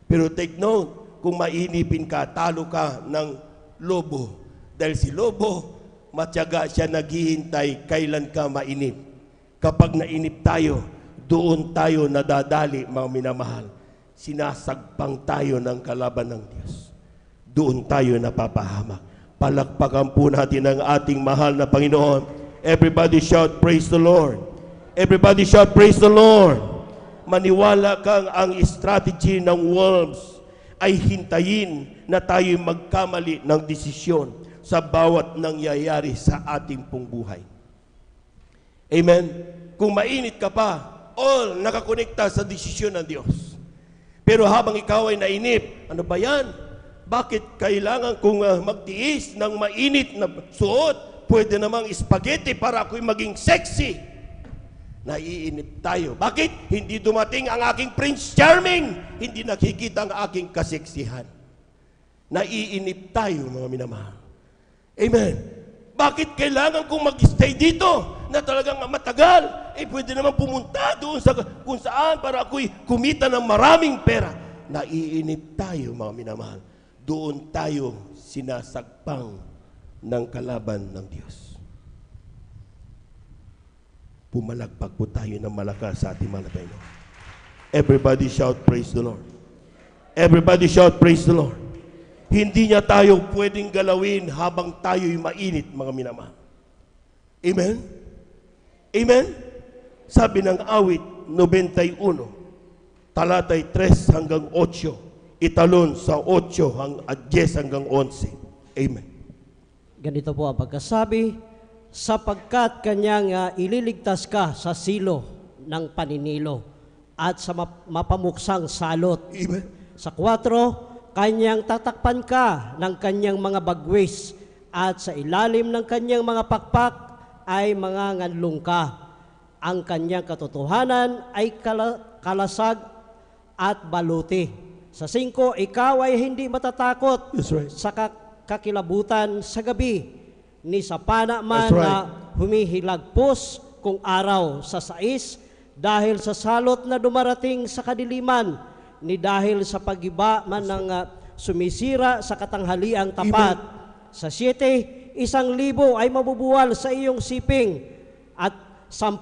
Pero take note, kung mainipin ka, talo ka ng lobo. Dahil si lobo, matyaga siya naghihintay kailan ka mainip. Kapag nainip tayo, doon tayo nadadali, mga minamahal. Sinasagpang tayo ng kalaban ng Diyos. Doon tayo napapahamak. Palakpakan po natin ang ating mahal na Panginoon. Everybody shout, praise the Lord. Everybody shout, praise the Lord. Maniwala kang ang strategy ng wolves ay hintayin na tayo magkamali ng desisyon. sa bawat nangyayari sa ating pong buhay. Amen? Kung mainit ka pa, all nakakonekta sa desisyon ng Diyos. Pero habang ikaw ay nainip, ano ba yan? Bakit kailangan kong magtiis ng mainit na suot? Pwede namang spaghetti para ako'y maging sexy. Naiinip tayo. Bakit? Hindi dumating ang aking Prince Charming. Hindi nakikita ang aking kaseksihan. Naiinip tayo, mga minamahal. Amen. Bakit kailangan kong mag-stay dito na talagang matagal? Pwede naman pumunta doon sa kung saan para ako'y kumita ng maraming pera. Naiinip tayo, mga minamahal. Doon tayo sinasagpang ng kalaban ng Diyos. Pumalagpag po tayo ng malakas sa ating mga Panginoon. Everybody shout, praise the Lord. Everybody shout, praise the Lord. Hindi niya tayo pwedeng galawin habang tayo'y mainit, mga minamahal. Amen? Amen? Sabi ng awit 91, talatay 3 hanggang 8, italon sa 8 10 hanggang 11. Amen. Ganito po ang pagkasabi, sapagkat kanyang ililigtas ka sa silo ng paninilo at sa mapamuksang salot. Amen. Sa 4, kanyang tatakpan ka ng kanyang mga bagwis at sa ilalim ng kanyang mga pakpak ay mga nganlong ka. Ang kanyang katotohanan ay kalasag at baluti. Sa 5, ikaw ay hindi matatakot sa kakilabutan sa gabi, ni sa pana man na humihilagpos kung araw sa 6, dahil sa salot na dumarating sa kadiliman, ni dahil sa pagiba man ng sumisira sa katanghaliang tapat. Sa 7, 1,000 ay mabubuwal sa iyong siping at 10,000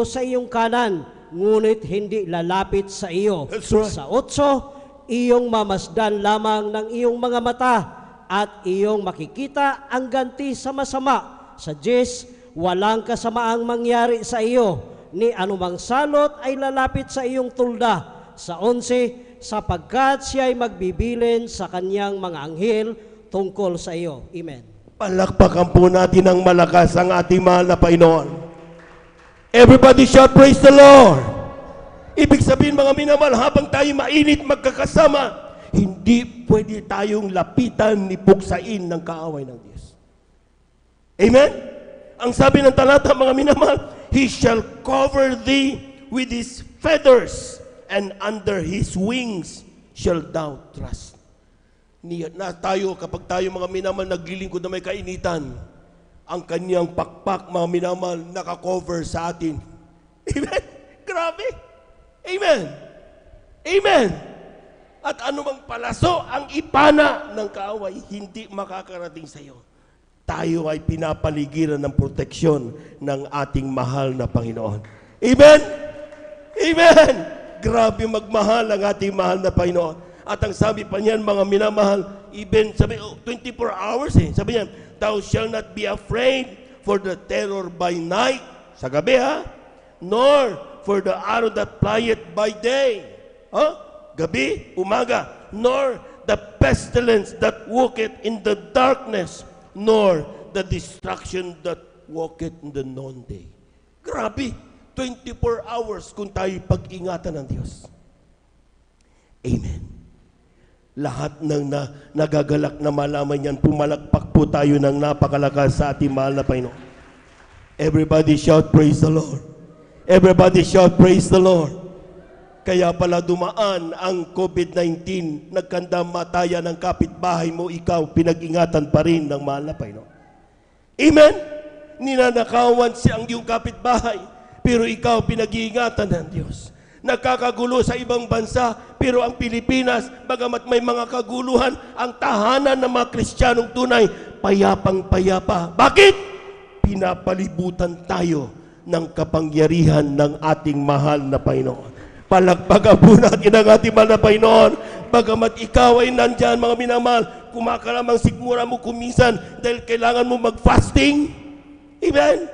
sa iyong kanan, ngunit hindi lalapit sa iyo. Sa 8, iyong mamasdan lamang ng iyong mga mata at iyong makikita ang ganti sa masama. Sa 10, walang kasamaang mangyari sa iyo, ni anumang salot ay lalapit sa iyong tulda. Sa 11, sapagkat siya ay magbibilin sa kanyang mga anghel tungkol sa iyo. Amen. Palakpakan po natin ng malakas ang ating mahal na Panginoon. Everybody shout, praise the Lord. Ibig sabihin, mga minamahal, habang tayo mainit magkakasama, hindi pwede tayong lapitan ni puksain ng kaaway ng Diyos. Amen? Ang sabi ng talata, mga minamahal, He shall cover thee with His feathers, and under His wings shall thou trust. Na tayo, kapag tayo mga minamahal naglilingkod na may kainitan, ang kanyang pakpak, mga minamahal, nakakover sa atin. Amen? Grabe! Amen! Amen! At anumang palaso ang ipana ng kaaway, hindi makakarating sa iyo. Tayo ay pinapaligiran ng proteksyon ng ating mahal na Panginoon. Amen? Amen! Grabe magmahal ang ating mahal na Panginoon. At ang sabi pa niyan, mga minamahal, even, sabi, 24 hours sabi niyan, thou shalt not be afraid for the terror by night, sa gabi nor for the arrow that flieth by day, gabi, umaga, nor the pestilence that walketh in the darkness, nor the destruction that walketh in the noonday. Grabe, 24 hours kung tayo pag-ingatan ng Diyos. Amen. Lahat ng nagagalak na malaman yan, pumalakpak po tayo ng napakalakas sa ating mahal na Panginoon. Everybody shout, praise the Lord. Everybody shout, praise the Lord. Kaya pala dumaan ang COVID-19, nagkandamatayan ng kapitbahay mo, ikaw, pinag-ingatan pa rin ng mahal na Panginoon. Amen? Ninanakawan siyang iyong kapitbahay, pero ikaw, pinag-iingatan ng Diyos. Nagkakagulo sa ibang bansa, pero ang Pilipinas, bagamat may mga kaguluhan, ang tahanan ng mga Kristiyanong tunay, payapang-payapa. Bakit? Pinapalibutan tayo ng kapangyarihan ng ating mahal na Panginoon. Palagpagan po natin ang ating mahal na Panginoon. Bagamat ikaw ay nandyan, mga minamahal, kumakalamang sigmura mo kuminsan dahil kailangan mo mag-fasting. Amen?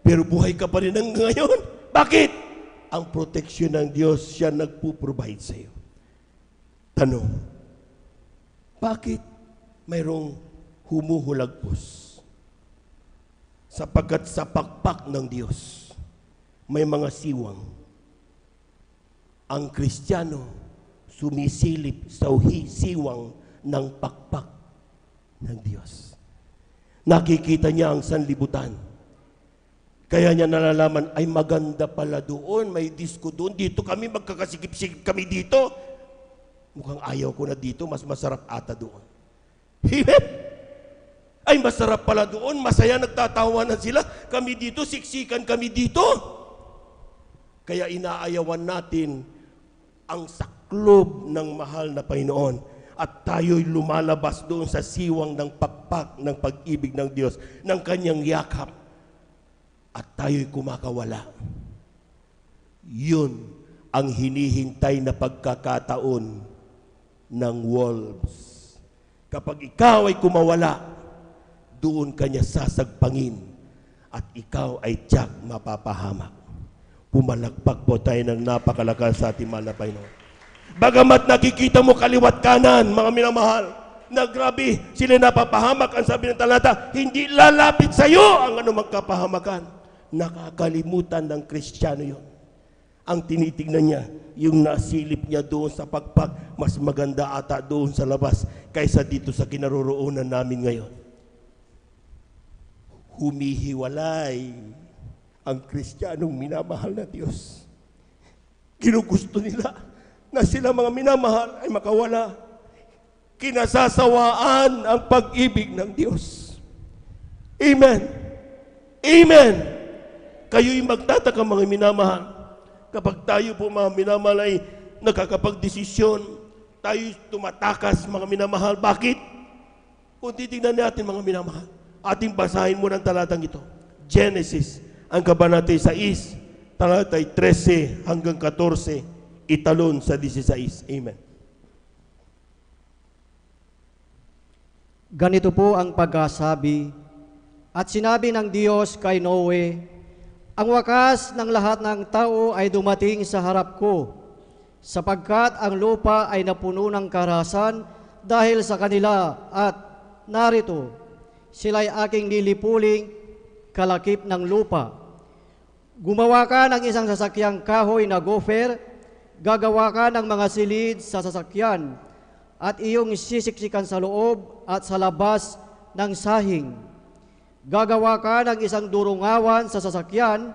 Pero buhay ka pa rin hanggang ngayon. Bakit? Ang proteksyon ng Diyos, siya nagpo-provide sa iyo. Tanong, bakit mayroong humuhulagpos. Sapagkat sa pakpak ng Diyos, may mga siwang. Ang Kristiyano, sumisilip sa siwang ng pakpak ng Diyos. Nakikita niya ang sanlibutan. Kaya niya nalalaman, ay maganda pala doon, may disco doon, dito kami, magkakasikip-sikip kami dito. Mukhang ayaw ko na dito, mas masarap ata doon. Amen? Ay masarap pala doon, masaya, nagtatawanan sila, kami dito, siksikan kami dito. Kaya inaayawan natin ang saklob ng mahal na Panginoon at tayo'y lumalabas doon sa siwang ng pakpak ng pag-ibig ng Diyos, ng kanyang yakap, at tayo'y kumakawala. Yun ang hinihintay na pagkakataon ng wolves. Kapag ikaw ay kumawala, doon kanya sasagpangin at ikaw ay tiyak mapapahamak. Pumalakpak po tayo ng napakalakas sa ating mahal na Panginoon. Bagamat nakikita mo kaliwat kanan, mga minamahal, na grabe, sila napapahamak, ang sabi ng talata, hindi lalapit sa iyo ang anumang kapahamakan. Nakakalimutan ng Kristiyano yun. Ang tinitignan niya, yung nasilip niya doon sa pakpak, mas maganda ata doon sa labas kaysa dito sa kinaroroonan namin ngayon. Humihiwalay ang Kristiyanong minamahal na Diyos. Ginugusto nila na sila mga minamahal ay makawala. Kinasasawaan ang pag-ibig ng Diyos. Amen. Amen. Kayo'y magtataka mga minamahal. Kapag tayo po mga minamahal ay nakakapag-desisyon, tayo'y tumatakas mga minamahal. Bakit? Kung titignan natin mga minamahal, ating basahin mo ng talatang ito. Genesis, ang kabanatay 6, talatay 13 hanggang 14, italon sa 16. Amen. Ganito po ang pagkasabi, at sinabi ng Diyos kay Noe, ang wakas ng lahat ng tao ay dumating sa harap ko, sapagkat ang lupa ay napuno ng karahasan dahil sa kanila, at narito, sila'y aking lilipuling kalakip ng lupa. Gumawa ka ng isang sasakyang kahoy na gopher, gagawa ka ng mga silid sa sasakyan, at iyong sisiksikan sa loob at sa labas ng sahing. Gagawa ka ng isang durungawan sa sasakyan,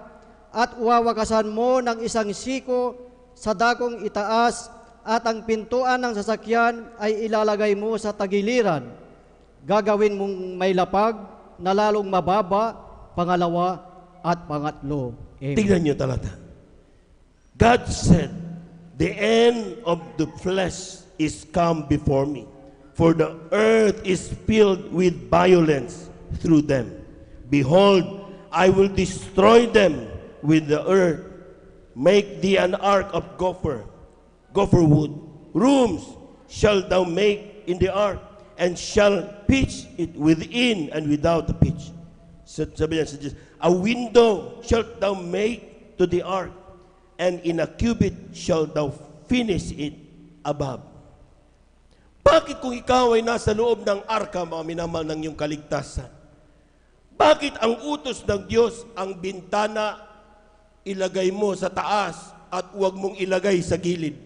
at uwawakasan mo ng isang siko sa dakong itaas, at ang pintuan ng sasakyan ay ilalagay mo sa tagiliran. Gagawin mong may lapag na lalong mababa, pangalawa at pangatlo. Amen. Tingnan niyo talata. God said, the end of the flesh is come before me, for the earth is filled with violence through them. Behold, I will destroy them with the earth. Make thee an ark of gopher wood. Rooms shalt thou make in the ark, and shall pitch it within and without the pitch. Sabi niya, a window shalt thou make to the ark, and in a cubit shalt thou finish it above. Bakit kung ikaw ay nasa loob ng arka, mga minamahal ng iyong kaligtasan, bakit ang utos ng Diyos, ang bintana, ilagay mo sa taas at huwag mong ilagay sa gilid?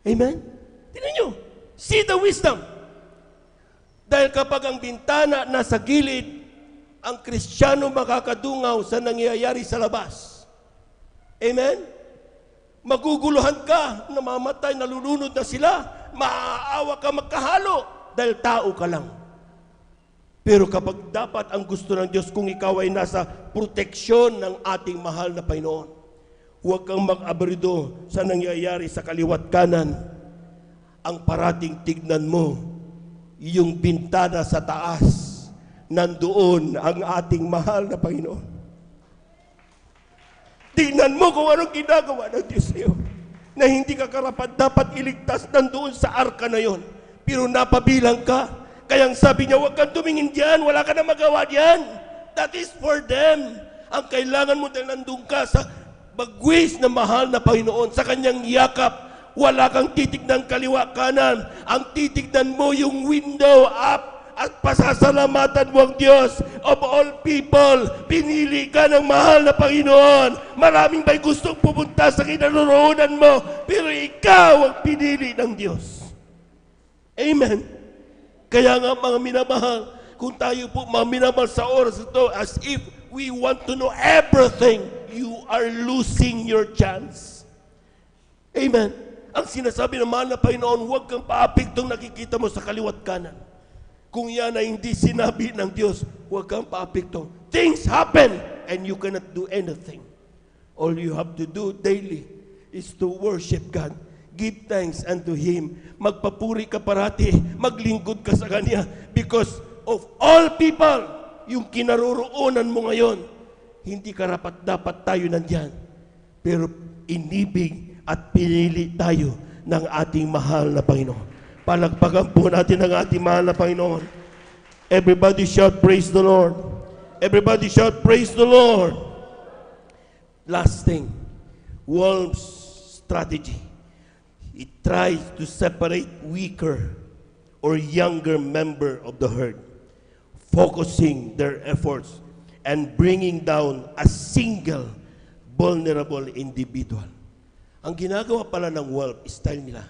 Amen? Tingnan nyo, see the wisdom. Dahil kapag ang bintana nasa gilid, ang Kristiyano makakadungaw sa nangyayari sa labas. Amen? Maguguluhan ka, namamatay, nalulunod na sila, maaawa ka, magkahalo, dahil tao ka lang. Pero kapag dapat ang gusto ng Diyos, kung ikaw ay nasa proteksyon ng ating mahal na Panginoon, huwag kang mag-abrido sa nangyayari sa kaliwat kanan. Ang parating tignan mo, yung bintana sa taas, nandoon ang ating mahal na Panginoon. Tingnan mo kung anong ginagawa ng Diyos sa'yo, na hindi ka karapat dapat iligtas nandoon sa arka na yon. Pero napabilang ka, kaya sabi niya, huwag kang tumingin dyan, wala ka na magawa dyan. That is for them. Ang kailangan mo dahil nandun ka sa bagwis na mahal na Panginoon, sa kanyang yakap, Wala kang titignan kaliwa kanan. Ang titignan mo yung window up at pasasalamatan mo ang Diyos of all people. Pinili ka ng mahal na Panginoon. Maraming may gustong pupunta sa kinaroroonan mo, pero ikaw ang pinili ng Diyos. Amen. Kaya nga mga minamahal, kung tayo po mga minamahal sa oras ito, as if we want to know everything, you are losing your chance. Amen. Ang sinasabi ng mahal na Panginoon, huwag kang paapiktong nakikita mo sa kaliwat kanan. Kung yan ay hindi sinabi ng Diyos, huwag kang paapiktong. Things happen and you cannot do anything. All you have to do daily is to worship God. Give thanks unto Him. Magpapuri ka parati. Maglingkod ka sa Kanya. Because of all people, yung kinaroroonan mo ngayon, hindi karapat-dapat tayo nandyan. Pero inibig at pinili tayo ng ating mahal na Panginoon. Palagpagan po natin ang ating mahal na Panginoon. Everybody shout, praise the Lord. Everybody shout, praise the Lord. Last thing, world's strategy. It tries to separate weaker or younger member of the herd, focusing their efforts and bringing down a single vulnerable individual. Ang ginagawa pala ng world, style nila,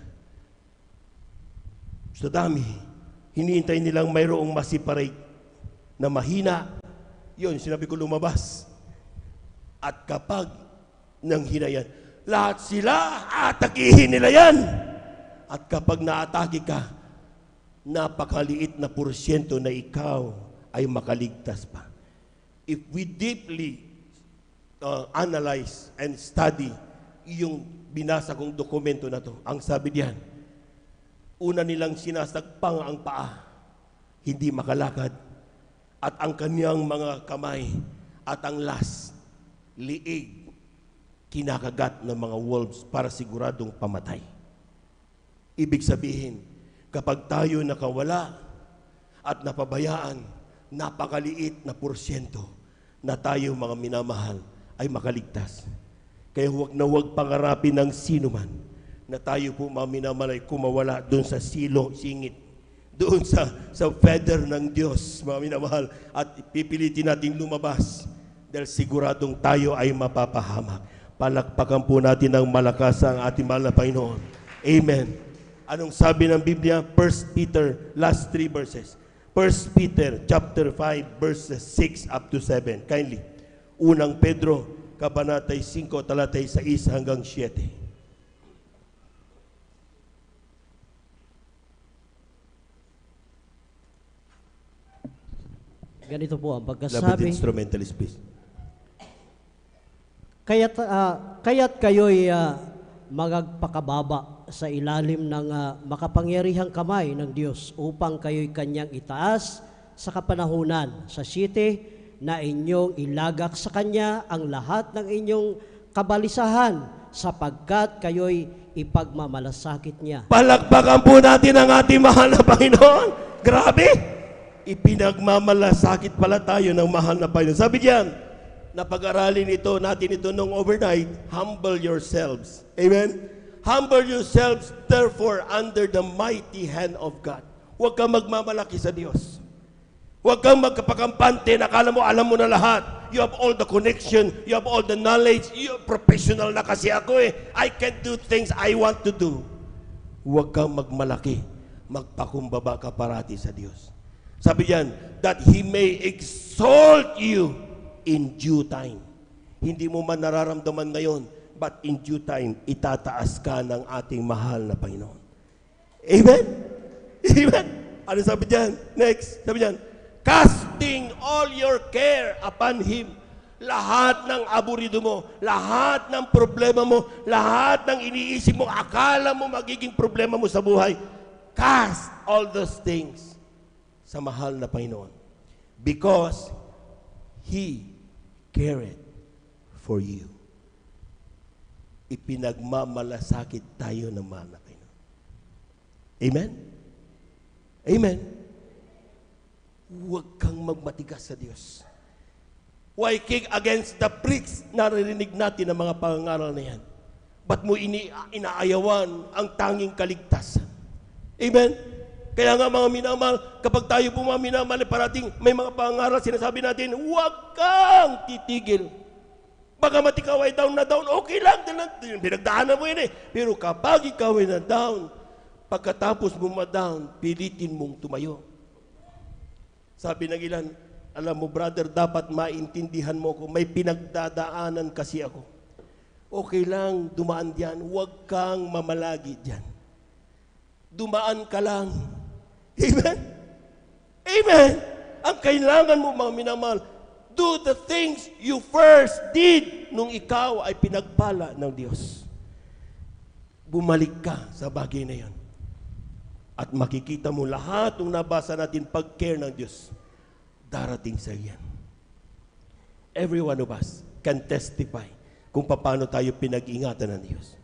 sa dami, hinihintay nilang mayroong masiparate na mahina, yun, sinabi ko lumabas. At kapag nang hinayan, lahat sila, atakihin nila yan. At kapag naatake ka, napakaliit na porsyento na ikaw ay makaligtas pa. If we deeply analyze and study yung binasa kong dokumento na to, ang sabi diyan, una nilang sinasagpang ang paa, hindi makalakad, at ang kanyang mga kamay at ang liig, kinakagat ng mga wolves para siguradong pamatay. Ibig sabihin, kapag tayo nakawala at napabayaan, napakaliit na porsyento na tayo mga minamahal ay makaligtas. Kaya huwag pangarapin ng sino man na tayo po mga minamahal ay kumawala doon sa singit, doon sa feather ng Diyos, mga minamahal, at pipilitin natin lumabas dahil siguradong tayo ay mapapahamak. Palakpakan po natin ng malakas ang ating mahal na Panginoon. Amen. Anong sabi ng Biblia? 1 Peter, last 3 verses. 1 Peter chapter 5 verses 6 up to 7. Kindly. Unang Pedro, kabanatay 5, talatay 6 hanggang 7. Ganito po ang Labit pagkasabi. instrumentalist, please. Kaya't kayo'y magagpakababa sa ilalim ng makapangyarihang kamay ng Diyos upang kayo'y kanyang itaas sa kapanahunan sa siyete na inyong ilagak sa kanya ang lahat ng inyong kabalisahan sapagkat kayo'y ipagmamalasakit niya. Palakpakan po natin ang ating mahal na Panginoon. Grabe! Ipinagmamalasakit pala tayo ng mahal na Panginoon. Sabi diyan, napag-aralin natin ito nung overnight, humble yourselves. Amen? Humble yourselves, therefore, under the mighty hand of God. Huwag kang magmamalaki sa Diyos. Huwag kang magkapakampante na akala mo, alam mo na lahat. You have all the connection, you have all the knowledge, you're professional na kasi ako I can do things I want to do. Huwag kang magmalaki. Magpakumbaba ka parati sa Diyos. Sabi diyan, that He may exalt you in due time. Hindi mo man nararamdaman ngayon, but in due time, itataas ka ng ating mahal na Panginoon. Amen? Amen? Ano sabi diyan? Next, sabi diyan, casting all your care upon Him. Lahat ng aburido mo, lahat ng problema mo, lahat ng iniisip mo, akala mo magiging problema mo sa buhay, cast all those things sa mahal na Panginoon. Because He cared for you. Ipinagmamalasakit tayo ng mahal na Panginoon. Amen? Amen? Huwag kang magmatigas sa Diyos. Why kick against the pricks? Naririnig natin ang mga pangaral na yan. Ba't mo inaayawan ang tanging kaligtasan? Amen? Kaya nga mga minamahal, kapag tayo po mga minamahal, parating may mga pangaral, sinasabi natin, huwag kang titigil. Baka ikaw ay down na down, okay lang, pinagdaanan mo yun eh. Pero kapag ikaw ay na down, pagkatapos mo ma-down, pilitin mong tumayo. Sabi ng ilan, alam mo brother, dapat maintindihan mo ko, may pinagdadaanan kasi ako. Okay lang, dumaan diyan, huwag kang mamalagi diyan. Dumaan ka lang. Amen? Amen? Ang kailangan mo mga minamahal, do the things you first did nung ikaw ay pinagpala ng Diyos. Bumalik ka sa bagay na yan. At makikita mo lahat ng nabasa natin pag-care ng Diyos, darating sa iyan. Every one of us can testify kung paano tayo pinag-ingatan ng Diyos.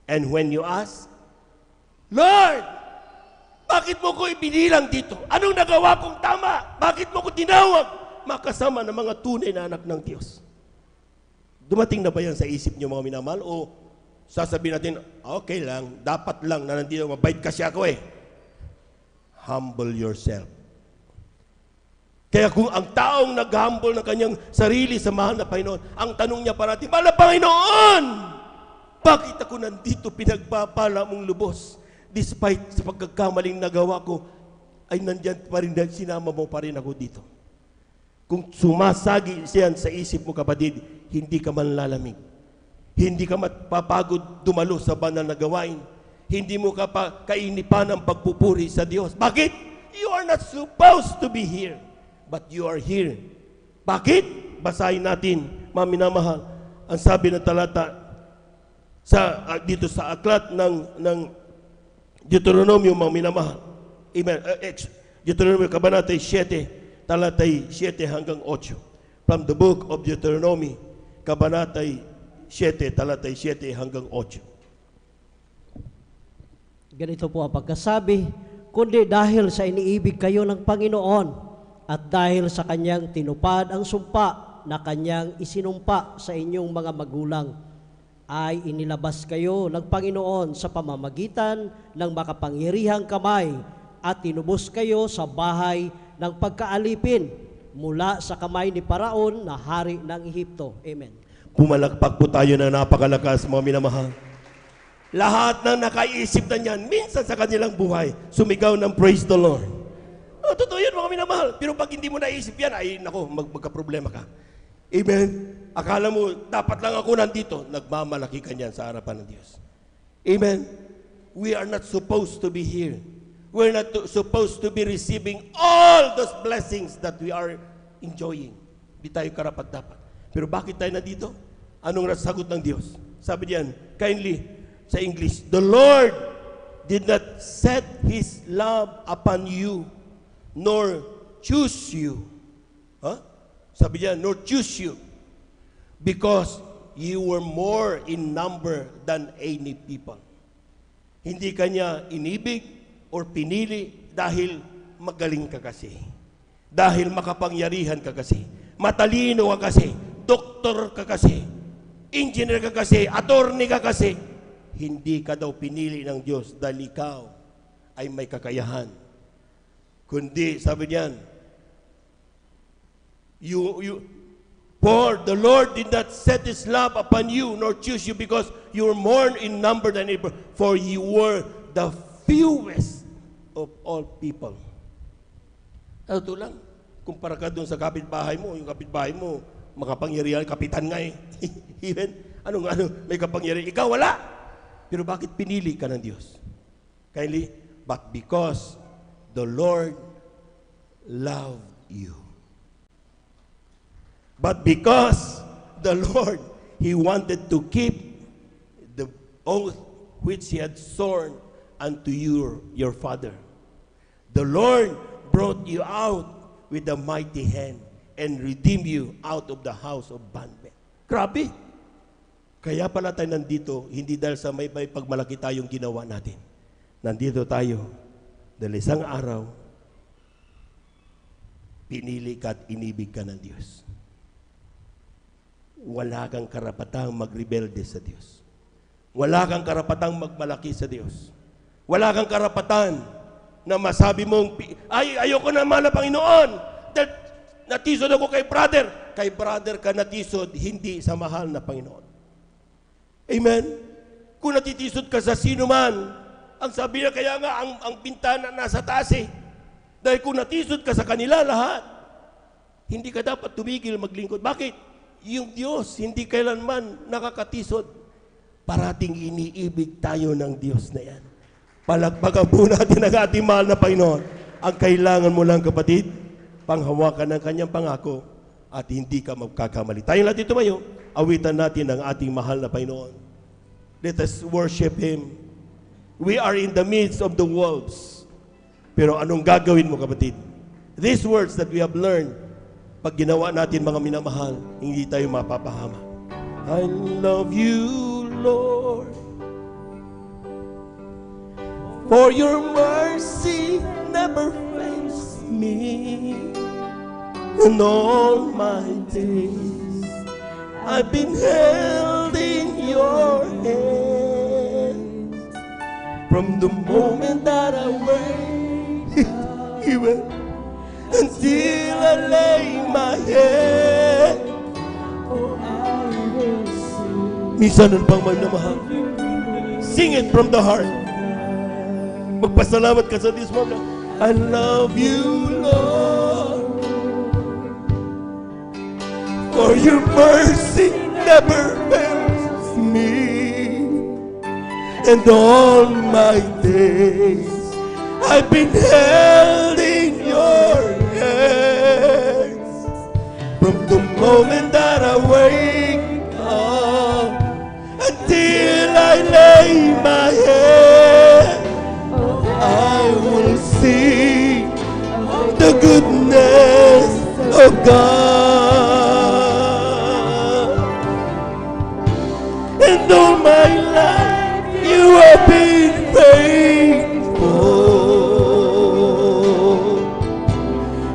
And when you ask, Lord, bakit mo ko ibinilang dito? Anong nagawa kong tama? Bakit mo ko tinawag? Makasama ng mga tunay na anak ng Diyos. Dumating na ba yan sa isip niyo mga minamahal? O sasabihin natin, okay lang, dapat lang na nandito, mabait kasi ako eh. Humble yourself. Kaya kung ang taong nag-humble ng kanyang sarili sa mahal na Panginoon, ang tanong niya parati, mahal na Panginoon, bakit ako nandito pinagpapala mong lubos? Despite sa pagkakamaling nagawa ko, ay nandyan pa rin, sinama mo pa rin ako dito. Kung sumasagi siyan sa isip mo kapatid, hindi ka man lalamig. Hindi ka mapapagod dumalo sa banal na gawain. Hindi mo ka pa kainipan ang pagpupuri sa Diyos. Bakit? You are not supposed to be here, but you are here. Bakit? Basahin natin, mga minamahal, ang sabi ng talata dito sa aklat ng Deuteronomio, mga minamahal. Amen. Deuteronomio, kabanatay 7, talatay 7 hanggang 8. From the book of Deuteronomy, kabanatay 7, talatay 7 hanggang 8. Ganito po ang pagkasabi, kundi dahil sa iniibig kayo ng Panginoon at dahil sa Kanyang tinupad ang sumpa na Kanyang isinumpa sa inyong mga magulang, ay inilabas kayo ng Panginoon sa pamamagitan ng makapangyarihang kamay at tinubos kayo sa bahay ng pagkaalipin mula sa kamay ni Paraon na hari ng Ehipto. Amen. Pumalakpak po tayo na napakalakas, mga minamahal. Lahat ng nakaisip na niyan, minsan sa kanilang buhay, sumigaw ng praise the Lord. Totoo yun, mga minamahal. Pero pag hindi mo naisip yan, ay nako, magka-problema ka. Amen. Akala mo, dapat lang ako nandito. Nagmamalaki ka niyan sa harapan ng Diyos. Amen. We are not supposed to be here. We're not supposed to be receiving all those blessings that we are enjoying. Di tayo karapat-dapat. Pero bakit tayo nandito? Anong nasagot ng Diyos? Sabi diyan, kindly, sa English, the Lord did not set His love upon you, nor choose you. Sabi diyan, nor choose you, because you were more in number than any people. Hindi kanya inibig or pinili dahil magaling ka kasi. Dahil makapangyarihan ka kasi. Matalino ka kasi. Doktor ka kasi. Engineer ka kasi. Attorney ka kasi. Hindi ka daw pinili ng Diyos dahil ikaw ay may kakayahan. Kundi, sabi niyan, for the Lord did not set His love upon you, nor choose you, because you were more in number than any, for you were the fewest of all people. Ito lang, kumpara ka doon sa kapitbahay mo, yung kapitbahay mo, makapangyarihan, kapitan nga eh. Even, may kapangyarihan. Ikaw wala. Pero bakit pinili ka ng Diyos? Kindly, but because the Lord loved you. But because the Lord, He wanted to keep the oath which He had sworn unto your father. The Lord brought you out with a mighty hand and redeemed you out of the house of bondmen. Grabe! Kaya pala tayo nandito, hindi dahil sa may pagmalaki tayong ginawa natin. Nandito tayo dahil isang araw, pinili ka at inibig ka ng Diyos. Wala kang karapatang magrebelde sa Diyos. Wala kang karapatang magmalaki sa Diyos. Wala kang karapatan na masabi mong, ayoko na mahal na Panginoon. Dahil natisod ako kay brother. Kay brother ka natisod, hindi sa mahal na Panginoon. Amen? Kung natitisod ka sa sino man, ang sabi niya, kaya nga, ang bintana nasa taas eh. Dahil kung natisod ka sa kanila lahat, hindi ka dapat tumigil maglingkod. Bakit? Yung Diyos, hindi kailanman nakakatisod. Parating iniibig tayo ng Diyos na yan. Palagpagan po natin ang ating mahal na Panginoon. Ang kailangan mo lang, kapatid, panghawakan ng kanyang pangako at hindi ka magkakamali. Tayong natin tumayo, awitan natin ang ating mahal na Panginoon. Let us worship Him. We are in the midst of the wolves. Pero anong gagawin mo, kapatid? These words that we have learned, pag ginawa natin mga minamahal, hindi tayo mapapahama. I love you, Lord, for your mercy never fails me. In all my days, I've been held in your hands. From the moment that I wake even until I lay my head, oh, I will sing. Minsan ano pang magmamahal? Sing it from the heart. Magpasalamat ka sa Diyos mo. I love you, Lord, for your mercy never fails me. And all my days I've been held in your hands. From the moment that I wake up until I lay my head, I will sing the goodness of God. And all my life you have been faithful.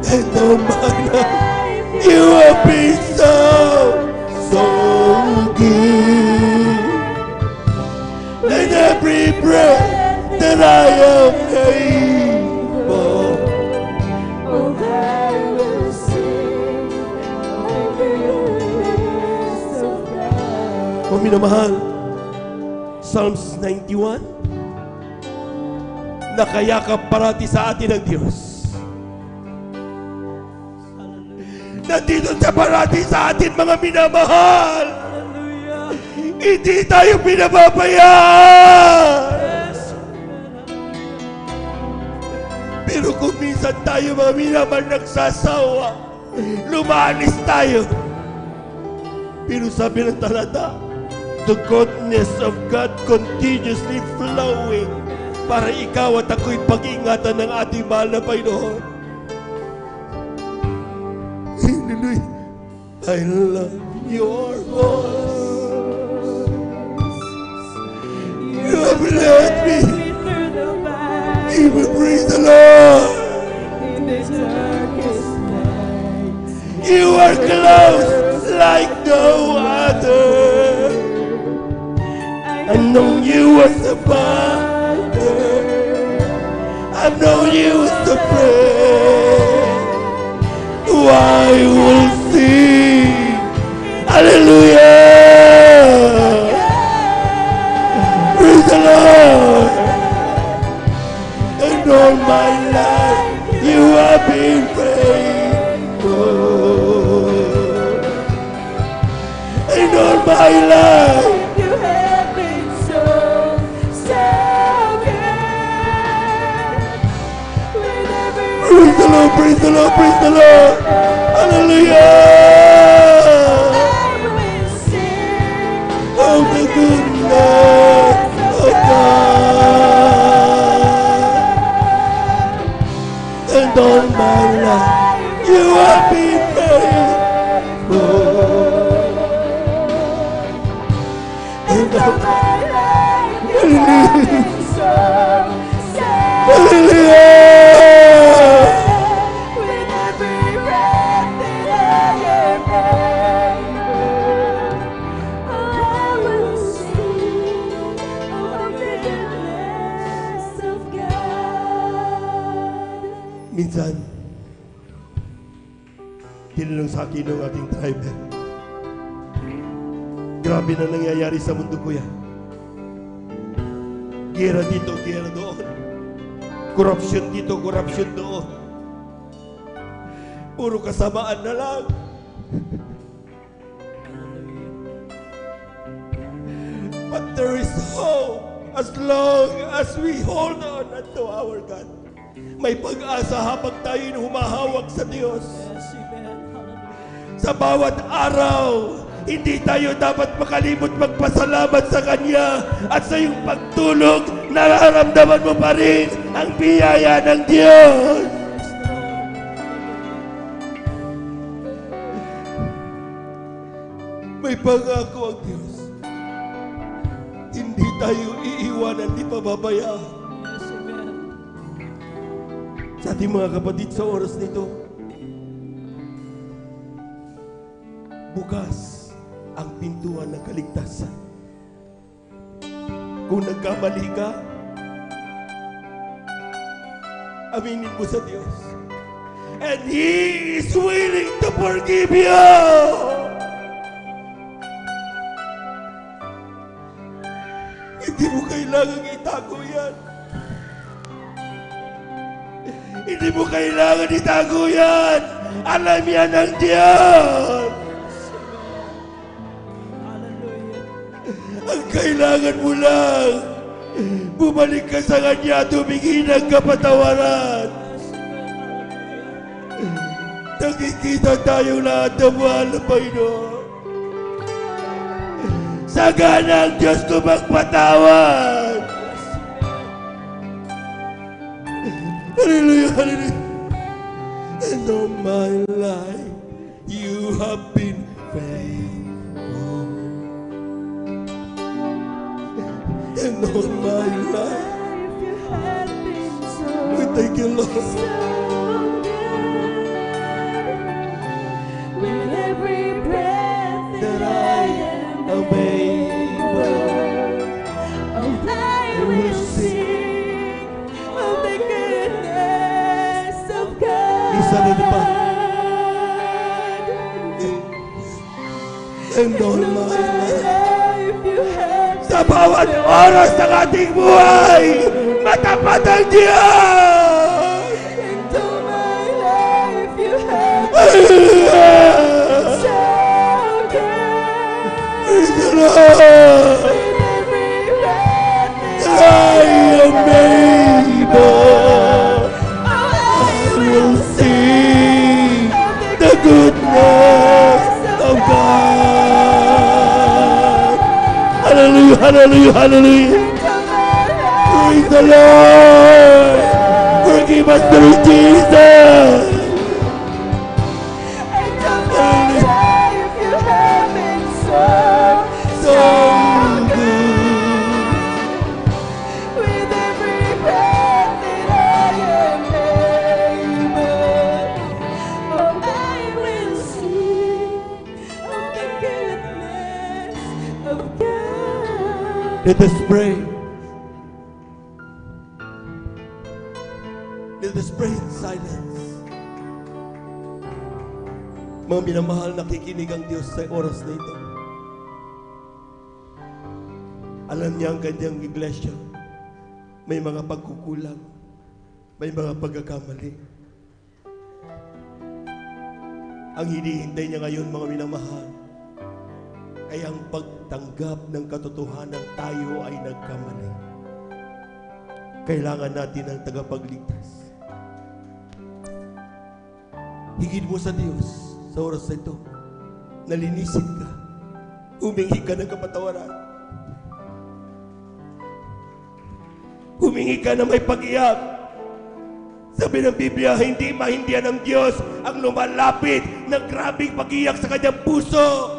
And all my life you have been so, so good. And every breath that I am able, oh, I will sing the goodness of God. Oh, minamahal, Psalms 91, nakayakap parati sa atin ng Diyos. Nandito siya parati sa atin, mga minamahal. Hindi tayo pinababayaan. Pero kung minsan tayo, mga minamahal, nagsasawa, lumalis tayo. Pero sabi ng talata, the goodness of God continuously flowing para ikaw at ako'y pag-ingatan ng ating mahal na Panginoon. I love your voice. You have led me. Even praise the Lord. You are close like no other. I've known you as a father. I've known you as a friend. I will sing. Hallelujah. Praise the Lord. And all my life you have been faithful. And all my life You have been so, so good. With every praise the Lord, praise the Lord, praise the Lord. Hallelujah. Oh, the goodness of God. And all my life you have been faithful. And all my life you have been so, so hallelujah. with every breath that I am able. I will sing Minsan, tinanong sa akin ng aking driver, grabe na nangyayari sa mundo, kuya. Gera dito, gera doon. Corruption dito, corruption doon. Puro kasamaan na lang. But there is hope as long as we hold on unto our God. May pag-asa habang tayo humahawak sa Diyos. Sa bawat araw, hindi tayo dapat makalimot magpasalamat sa Kanya at sa iyong pagtulog, nararamdaman mo pa rin ang biyaya ng Diyos. May pangako ang Diyos. Hindi tayo iiwanan, di pababayaan. Sa ating mga kapatid sa oras nito, bukas ang pintuan ng kaligtasan. Kung nagkamali ka, aminin mo sa Diyos. And He is willing to forgive you. Hindi mo kailangang itago yan. Hindi mo kailangan itago yan. Alam yan ng Diyos. Ang kailangan mo lang, bumalik ka sa Kanya, tumingin ng kapatawaran. Nakikita tayong lahat ng mahal na Panginoon. Sagana ang Diyos ko magpatawad. Hallelujah, hallelujah. And all my life, you have been faithful. And all my life, we thank you, Lord. With every breath that I am able, I will sing of the goodness of God. Isa na pa. And all my life, sa bawat oras ng ating buhay, matapat ang Diyos! Into my life you have so good. Praise the Lord! With every breath that I am able, I will sing the goodness of God. Hallelujah, hallelujah, hallelujah. Praise the Lord. Forgive us through Jesus. life you have been so good. With every breath that I am able, I will sing of the goodness of God. Let us pray. Let us pray in silence. Mga minamahal, nakikinig ang Diyos sa oras na ito. Alam niya ang kanyang iglesia. May mga pagkukulang. May mga pagkakamali. Ang hinihintay niya ngayon, mga minamahal, ay ang pagtanggap ng katotohanan tayo ay nagkamali. Kailangan natin ng tagapagligtas. Higit mo sa Diyos sa oras na ito. Nalinisin ka. Humingi ka ng kapatawaran. Humingi ka na may pag-iyak. Sabi ng Biblia, hindi mahindihan ng Diyos ang lumalapit ng grabing pag-iyak sa kanyang puso.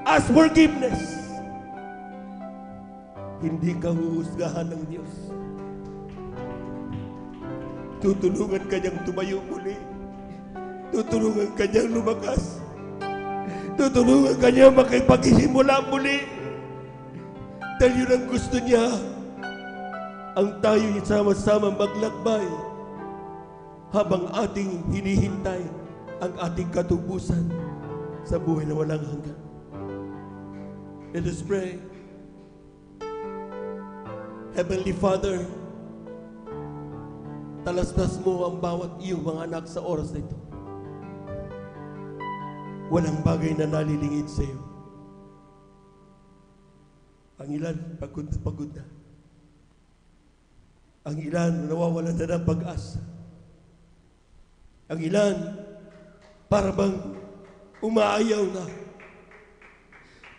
Ask forgiveness. Hindi ka huhusgahan ng Diyos. Tutulungan ka niyang tumayo muli. Tutulungan ka niyang lumakas. Tutulungan ka niyang makipagsimula muli. Dahil yun ang gusto niya. ang tayo'y sama-sama maglakbay habang ating hinihintay ang ating katubusan sa buhay na walang hanggan. Let us pray. Heavenly Father, talastas mo ang bawat iyong mga anak sa oras na ito. Walang bagay na nalilingid sa iyo. Ang ilan, pagod na pagod na. Ang ilan, nawawalan na ng pag-asa. Ang ilan, para bang umaayaw na.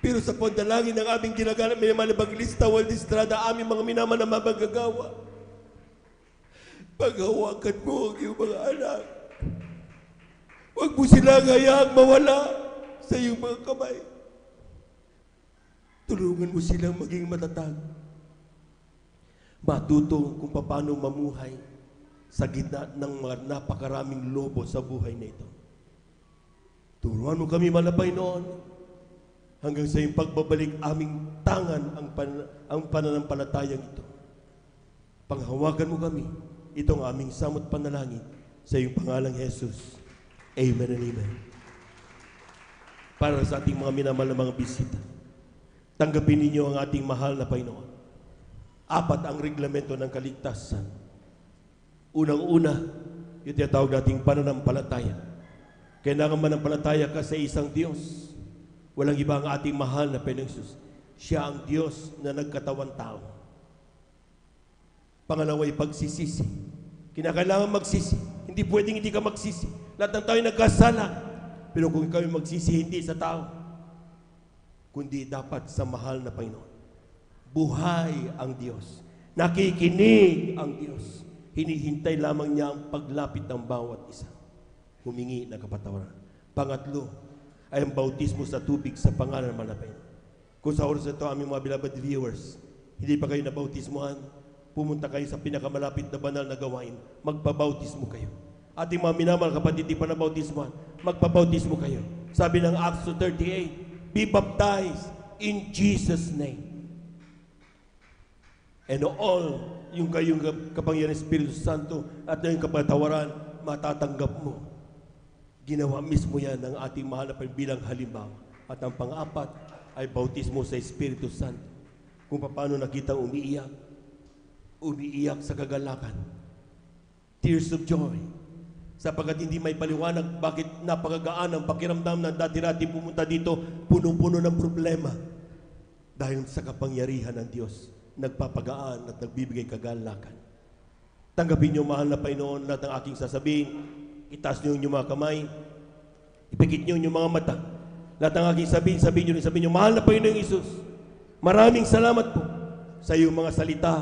Pero sa pandalangin ng aming ginagawa, may Evangelista Waldo Estrada, aming mga minaman na mabagagawa. Paghawakan mo ang iyong mga anak. Huwag mo silang hayaang mawala sa iyong mga kamay. Tulungan mo silang maging matatag. Matuto kung paano mamuhay sa gitna ng mga napakaraming lobo sa buhay na ito. Turuan mo kami malabay noon hanggang sa iyong pagbabalik aming tangan ang pananampalatayang ito. Panghawakan mo kami, itong aming samot panalangin sa iyong pangalang Jesus. Amen and amen. Para sa ating mga minamahal na mga bisita, tanggapin ninyo ang ating mahal na Panginoon. 4 ang reglamento ng kaligtasan. Unang-una, yung tinatawag nating pananampalataya. Kailangan manampalataya ka sa isang Diyos. Walang iba ang ating mahal na Panginoong Jesus. Siya ang Diyos na nagkatawan tao. Pangalawa ay pagsisisi. Kinakailangan magsisi. Hindi pwedeng hindi ka magsisi. Lahat ng tao ay nagkasala. Pero kung ikaw ay magsisi, hindi sa tao, kundi dapat sa mahal na Panginoon. Buhay ang Diyos. Nakikinig ang Diyos. Hinihintay lamang niya ang paglapit ng bawat isa. Humingi ng kapatawaran. Pangatlo ay ang bautismo sa tubig sa pangalan ng Panginoon. Kung sa oras ito, aming mga beloved viewers, hindi pa kayo nabautismuhan, pumunta kayo sa pinakamalapit na banal na gawain, magpabautismo kayo. Ating mga minamahal kapatid, di pa nabautismuhan, magpabautismo kayo. Sabi ng Acts 2:38, be baptized in Jesus' name. And all yung kayong kapangyarihan ng Espiritu Santo at yung kapatawaran, matatanggap mo. Ginawa mismo yan ng ating mahal na bilang halimbawa. At ang pang-apat ay bautismo sa Espiritu Santo. Kung paano nakita umiiyak sa kagalakan. Tears of joy. Sapagkat hindi may paliwanag bakit napakagaan ang pakiramdam na dati-dati pumunta dito, punong-puno ng problema. Dahil sa kapangyarihan ng Diyos, nagpapagaan at nagbibigay kagalakan. Tanggapin niyo, mahal na Panginoon, lahat ng aking sasabihin. Itaas niyo yung mga kamay. Ipikit niyo yung mga mata. Lahat ng aking sabihin niyo, mahal na Panginoong Isus, maraming salamat po sa iyong mga salita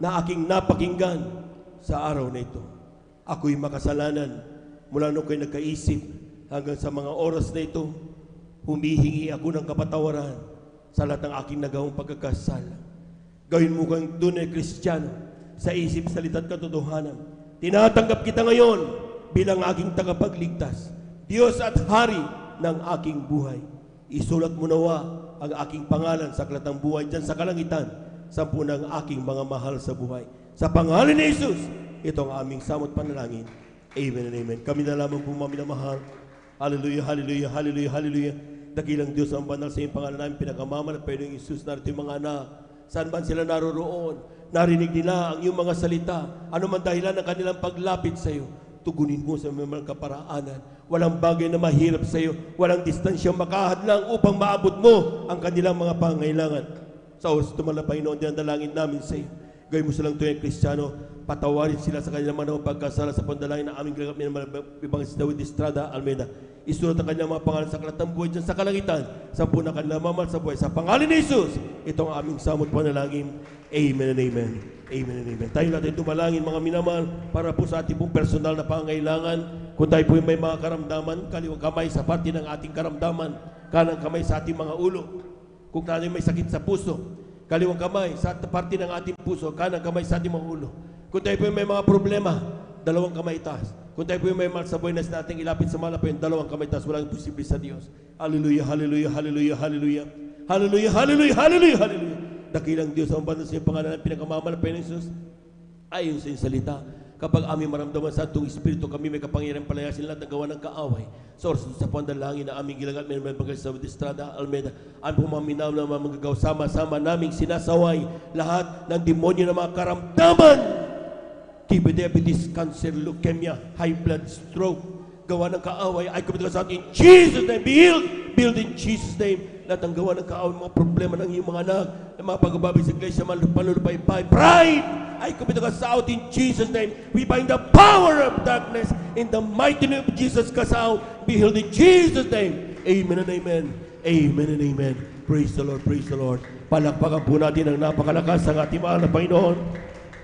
na aking napakinggan sa araw na ito. Ako'y makasalanan mula nung kayo nagkaisip hanggang sa mga oras na ito. Humihingi ako ng kapatawaran sa lahat ng aking nagawang pagkakasala. Gawin mo kang tunay Kristiyano sa isip, salita at katotohanan. Tinatanggap kita ngayon bilang aking tagapagligtas, Diyos at Hari ng aking buhay. Isulat mo nawa ang aking pangalan sa aklat ng buhay dyan sa kalangitan, sa punang aking mga mahal sa buhay. Sa pangalan ni Jesus, ito ang aming samot panalangin. Amen and amen. Kami na lamang po mga minamahal. Hallelujah, hallelujah, hallelujah, hallelujah. Dakilang Diyos ang banal sa iyong pangalan namin, pinakamamalat pa iyong Jesus, narito yung mga anak. Saan man sila naroroon, narinig nila ang iyong mga salita. Ano man dahilan ng kanilang paglapit sa iyo, tugunin mo sa mga kaparaanan. Walang bagay na mahirap sa iyo, walang distansyang makahadlang upang maabot mo ang kanilang mga pangailangan. Sa oras tumalapay noon, dinadalangin namin sa iyo. Gawin mo silang tuyang Kristiyano, patawarin sila sa kanilang mga pagkasala sa pandalangin ng aming Evangelista Waldo Estrada Almeida. Isulat ang kanilang mga pangalan sa aklat ng buhay dyan sa kalangitan, sa punang kanilang mamahal sa buhay. Sa pangalan ni Jesus, ito ang aming samot panalangin. Amen and amen. Amen and amen. Tayo natin tumalangin mga minamahal para po sa ating pong personal na pangailangan. Kung tayo po may mga karamdaman, kaliwang kamay sa parte ng ating karamdaman, kanang kamay sa ating mga ulo. Kung tayo may sakit sa puso, kaliwang kamay sa parte ng ating puso, kanang kamay sa ating mga ulo. Kung tayo po may mga problema, dalawang kamay taas. Kung tayo po may mahal sa buhay na nating ilapit sa malapit, dalawang kamay taas. Walang posible sa Diyos. Hallelujah, hallelujah, hallelujah, hallelujah. Hallelujah, hallelujah, hallelujah, hallelujah. Dakilang Diyos ang banal sa iyong pangalan ng pinakamamahal na Panginoon Jesus. ayon sa iyong salita. Kapag aming maramdaman sa atong Espiritu, kami may kapangyarihan palayasin lahat ng gawa ng kaaway. Sa oras sa pandalangin na aming gilagat, may mga sa Estrada, Almeda, ang pumaminaw na mga magagaw, sama-sama naming sinasaway lahat ng demonyo na mga karamdaman. TB, diabetes, cancer, leukemia, high blood, stroke, gawa ng kaaway, ay kumitaw sa atin in Jesus' name, be healed, build in Jesus' name. Lahat ng gawa ng kaaway, mga problema ng iyong mga anak, ng mga pagbababi sa iglesia, manlulupay-pay, pride, ay kumitaw sa out in Jesus' name. We bind the power of darkness in the mighty name of Jesus. Cast out, be healed in Jesus' name. Amen and amen. Amen and amen. Praise the Lord, praise the Lord. Palakpakan po natin ang napakalakas ng ating mahal na Panginoon.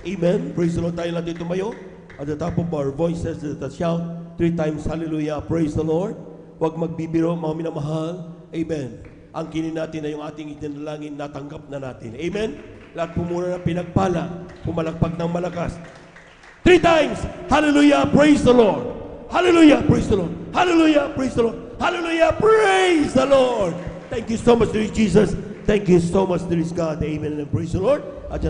Amen. Praise the Lord. Tayo lang dito tumayo. At the top of our voices, let us shout 3 times, hallelujah, praise the Lord. Huwag magbibiro, mga minamahal. Amen. Ang kinin natin ay yung ating itinalangin, natanggap na natin. Amen. Lahat po muna na pinagpala, pumalakpak ng malakas. 3 times, hallelujah, praise the Lord. Hallelujah, praise the Lord. Hallelujah, praise the Lord. Hallelujah, praise the Lord. Thank you so much, dear Jesus. Thank you so much, dear God. Amen and praise the Lord. At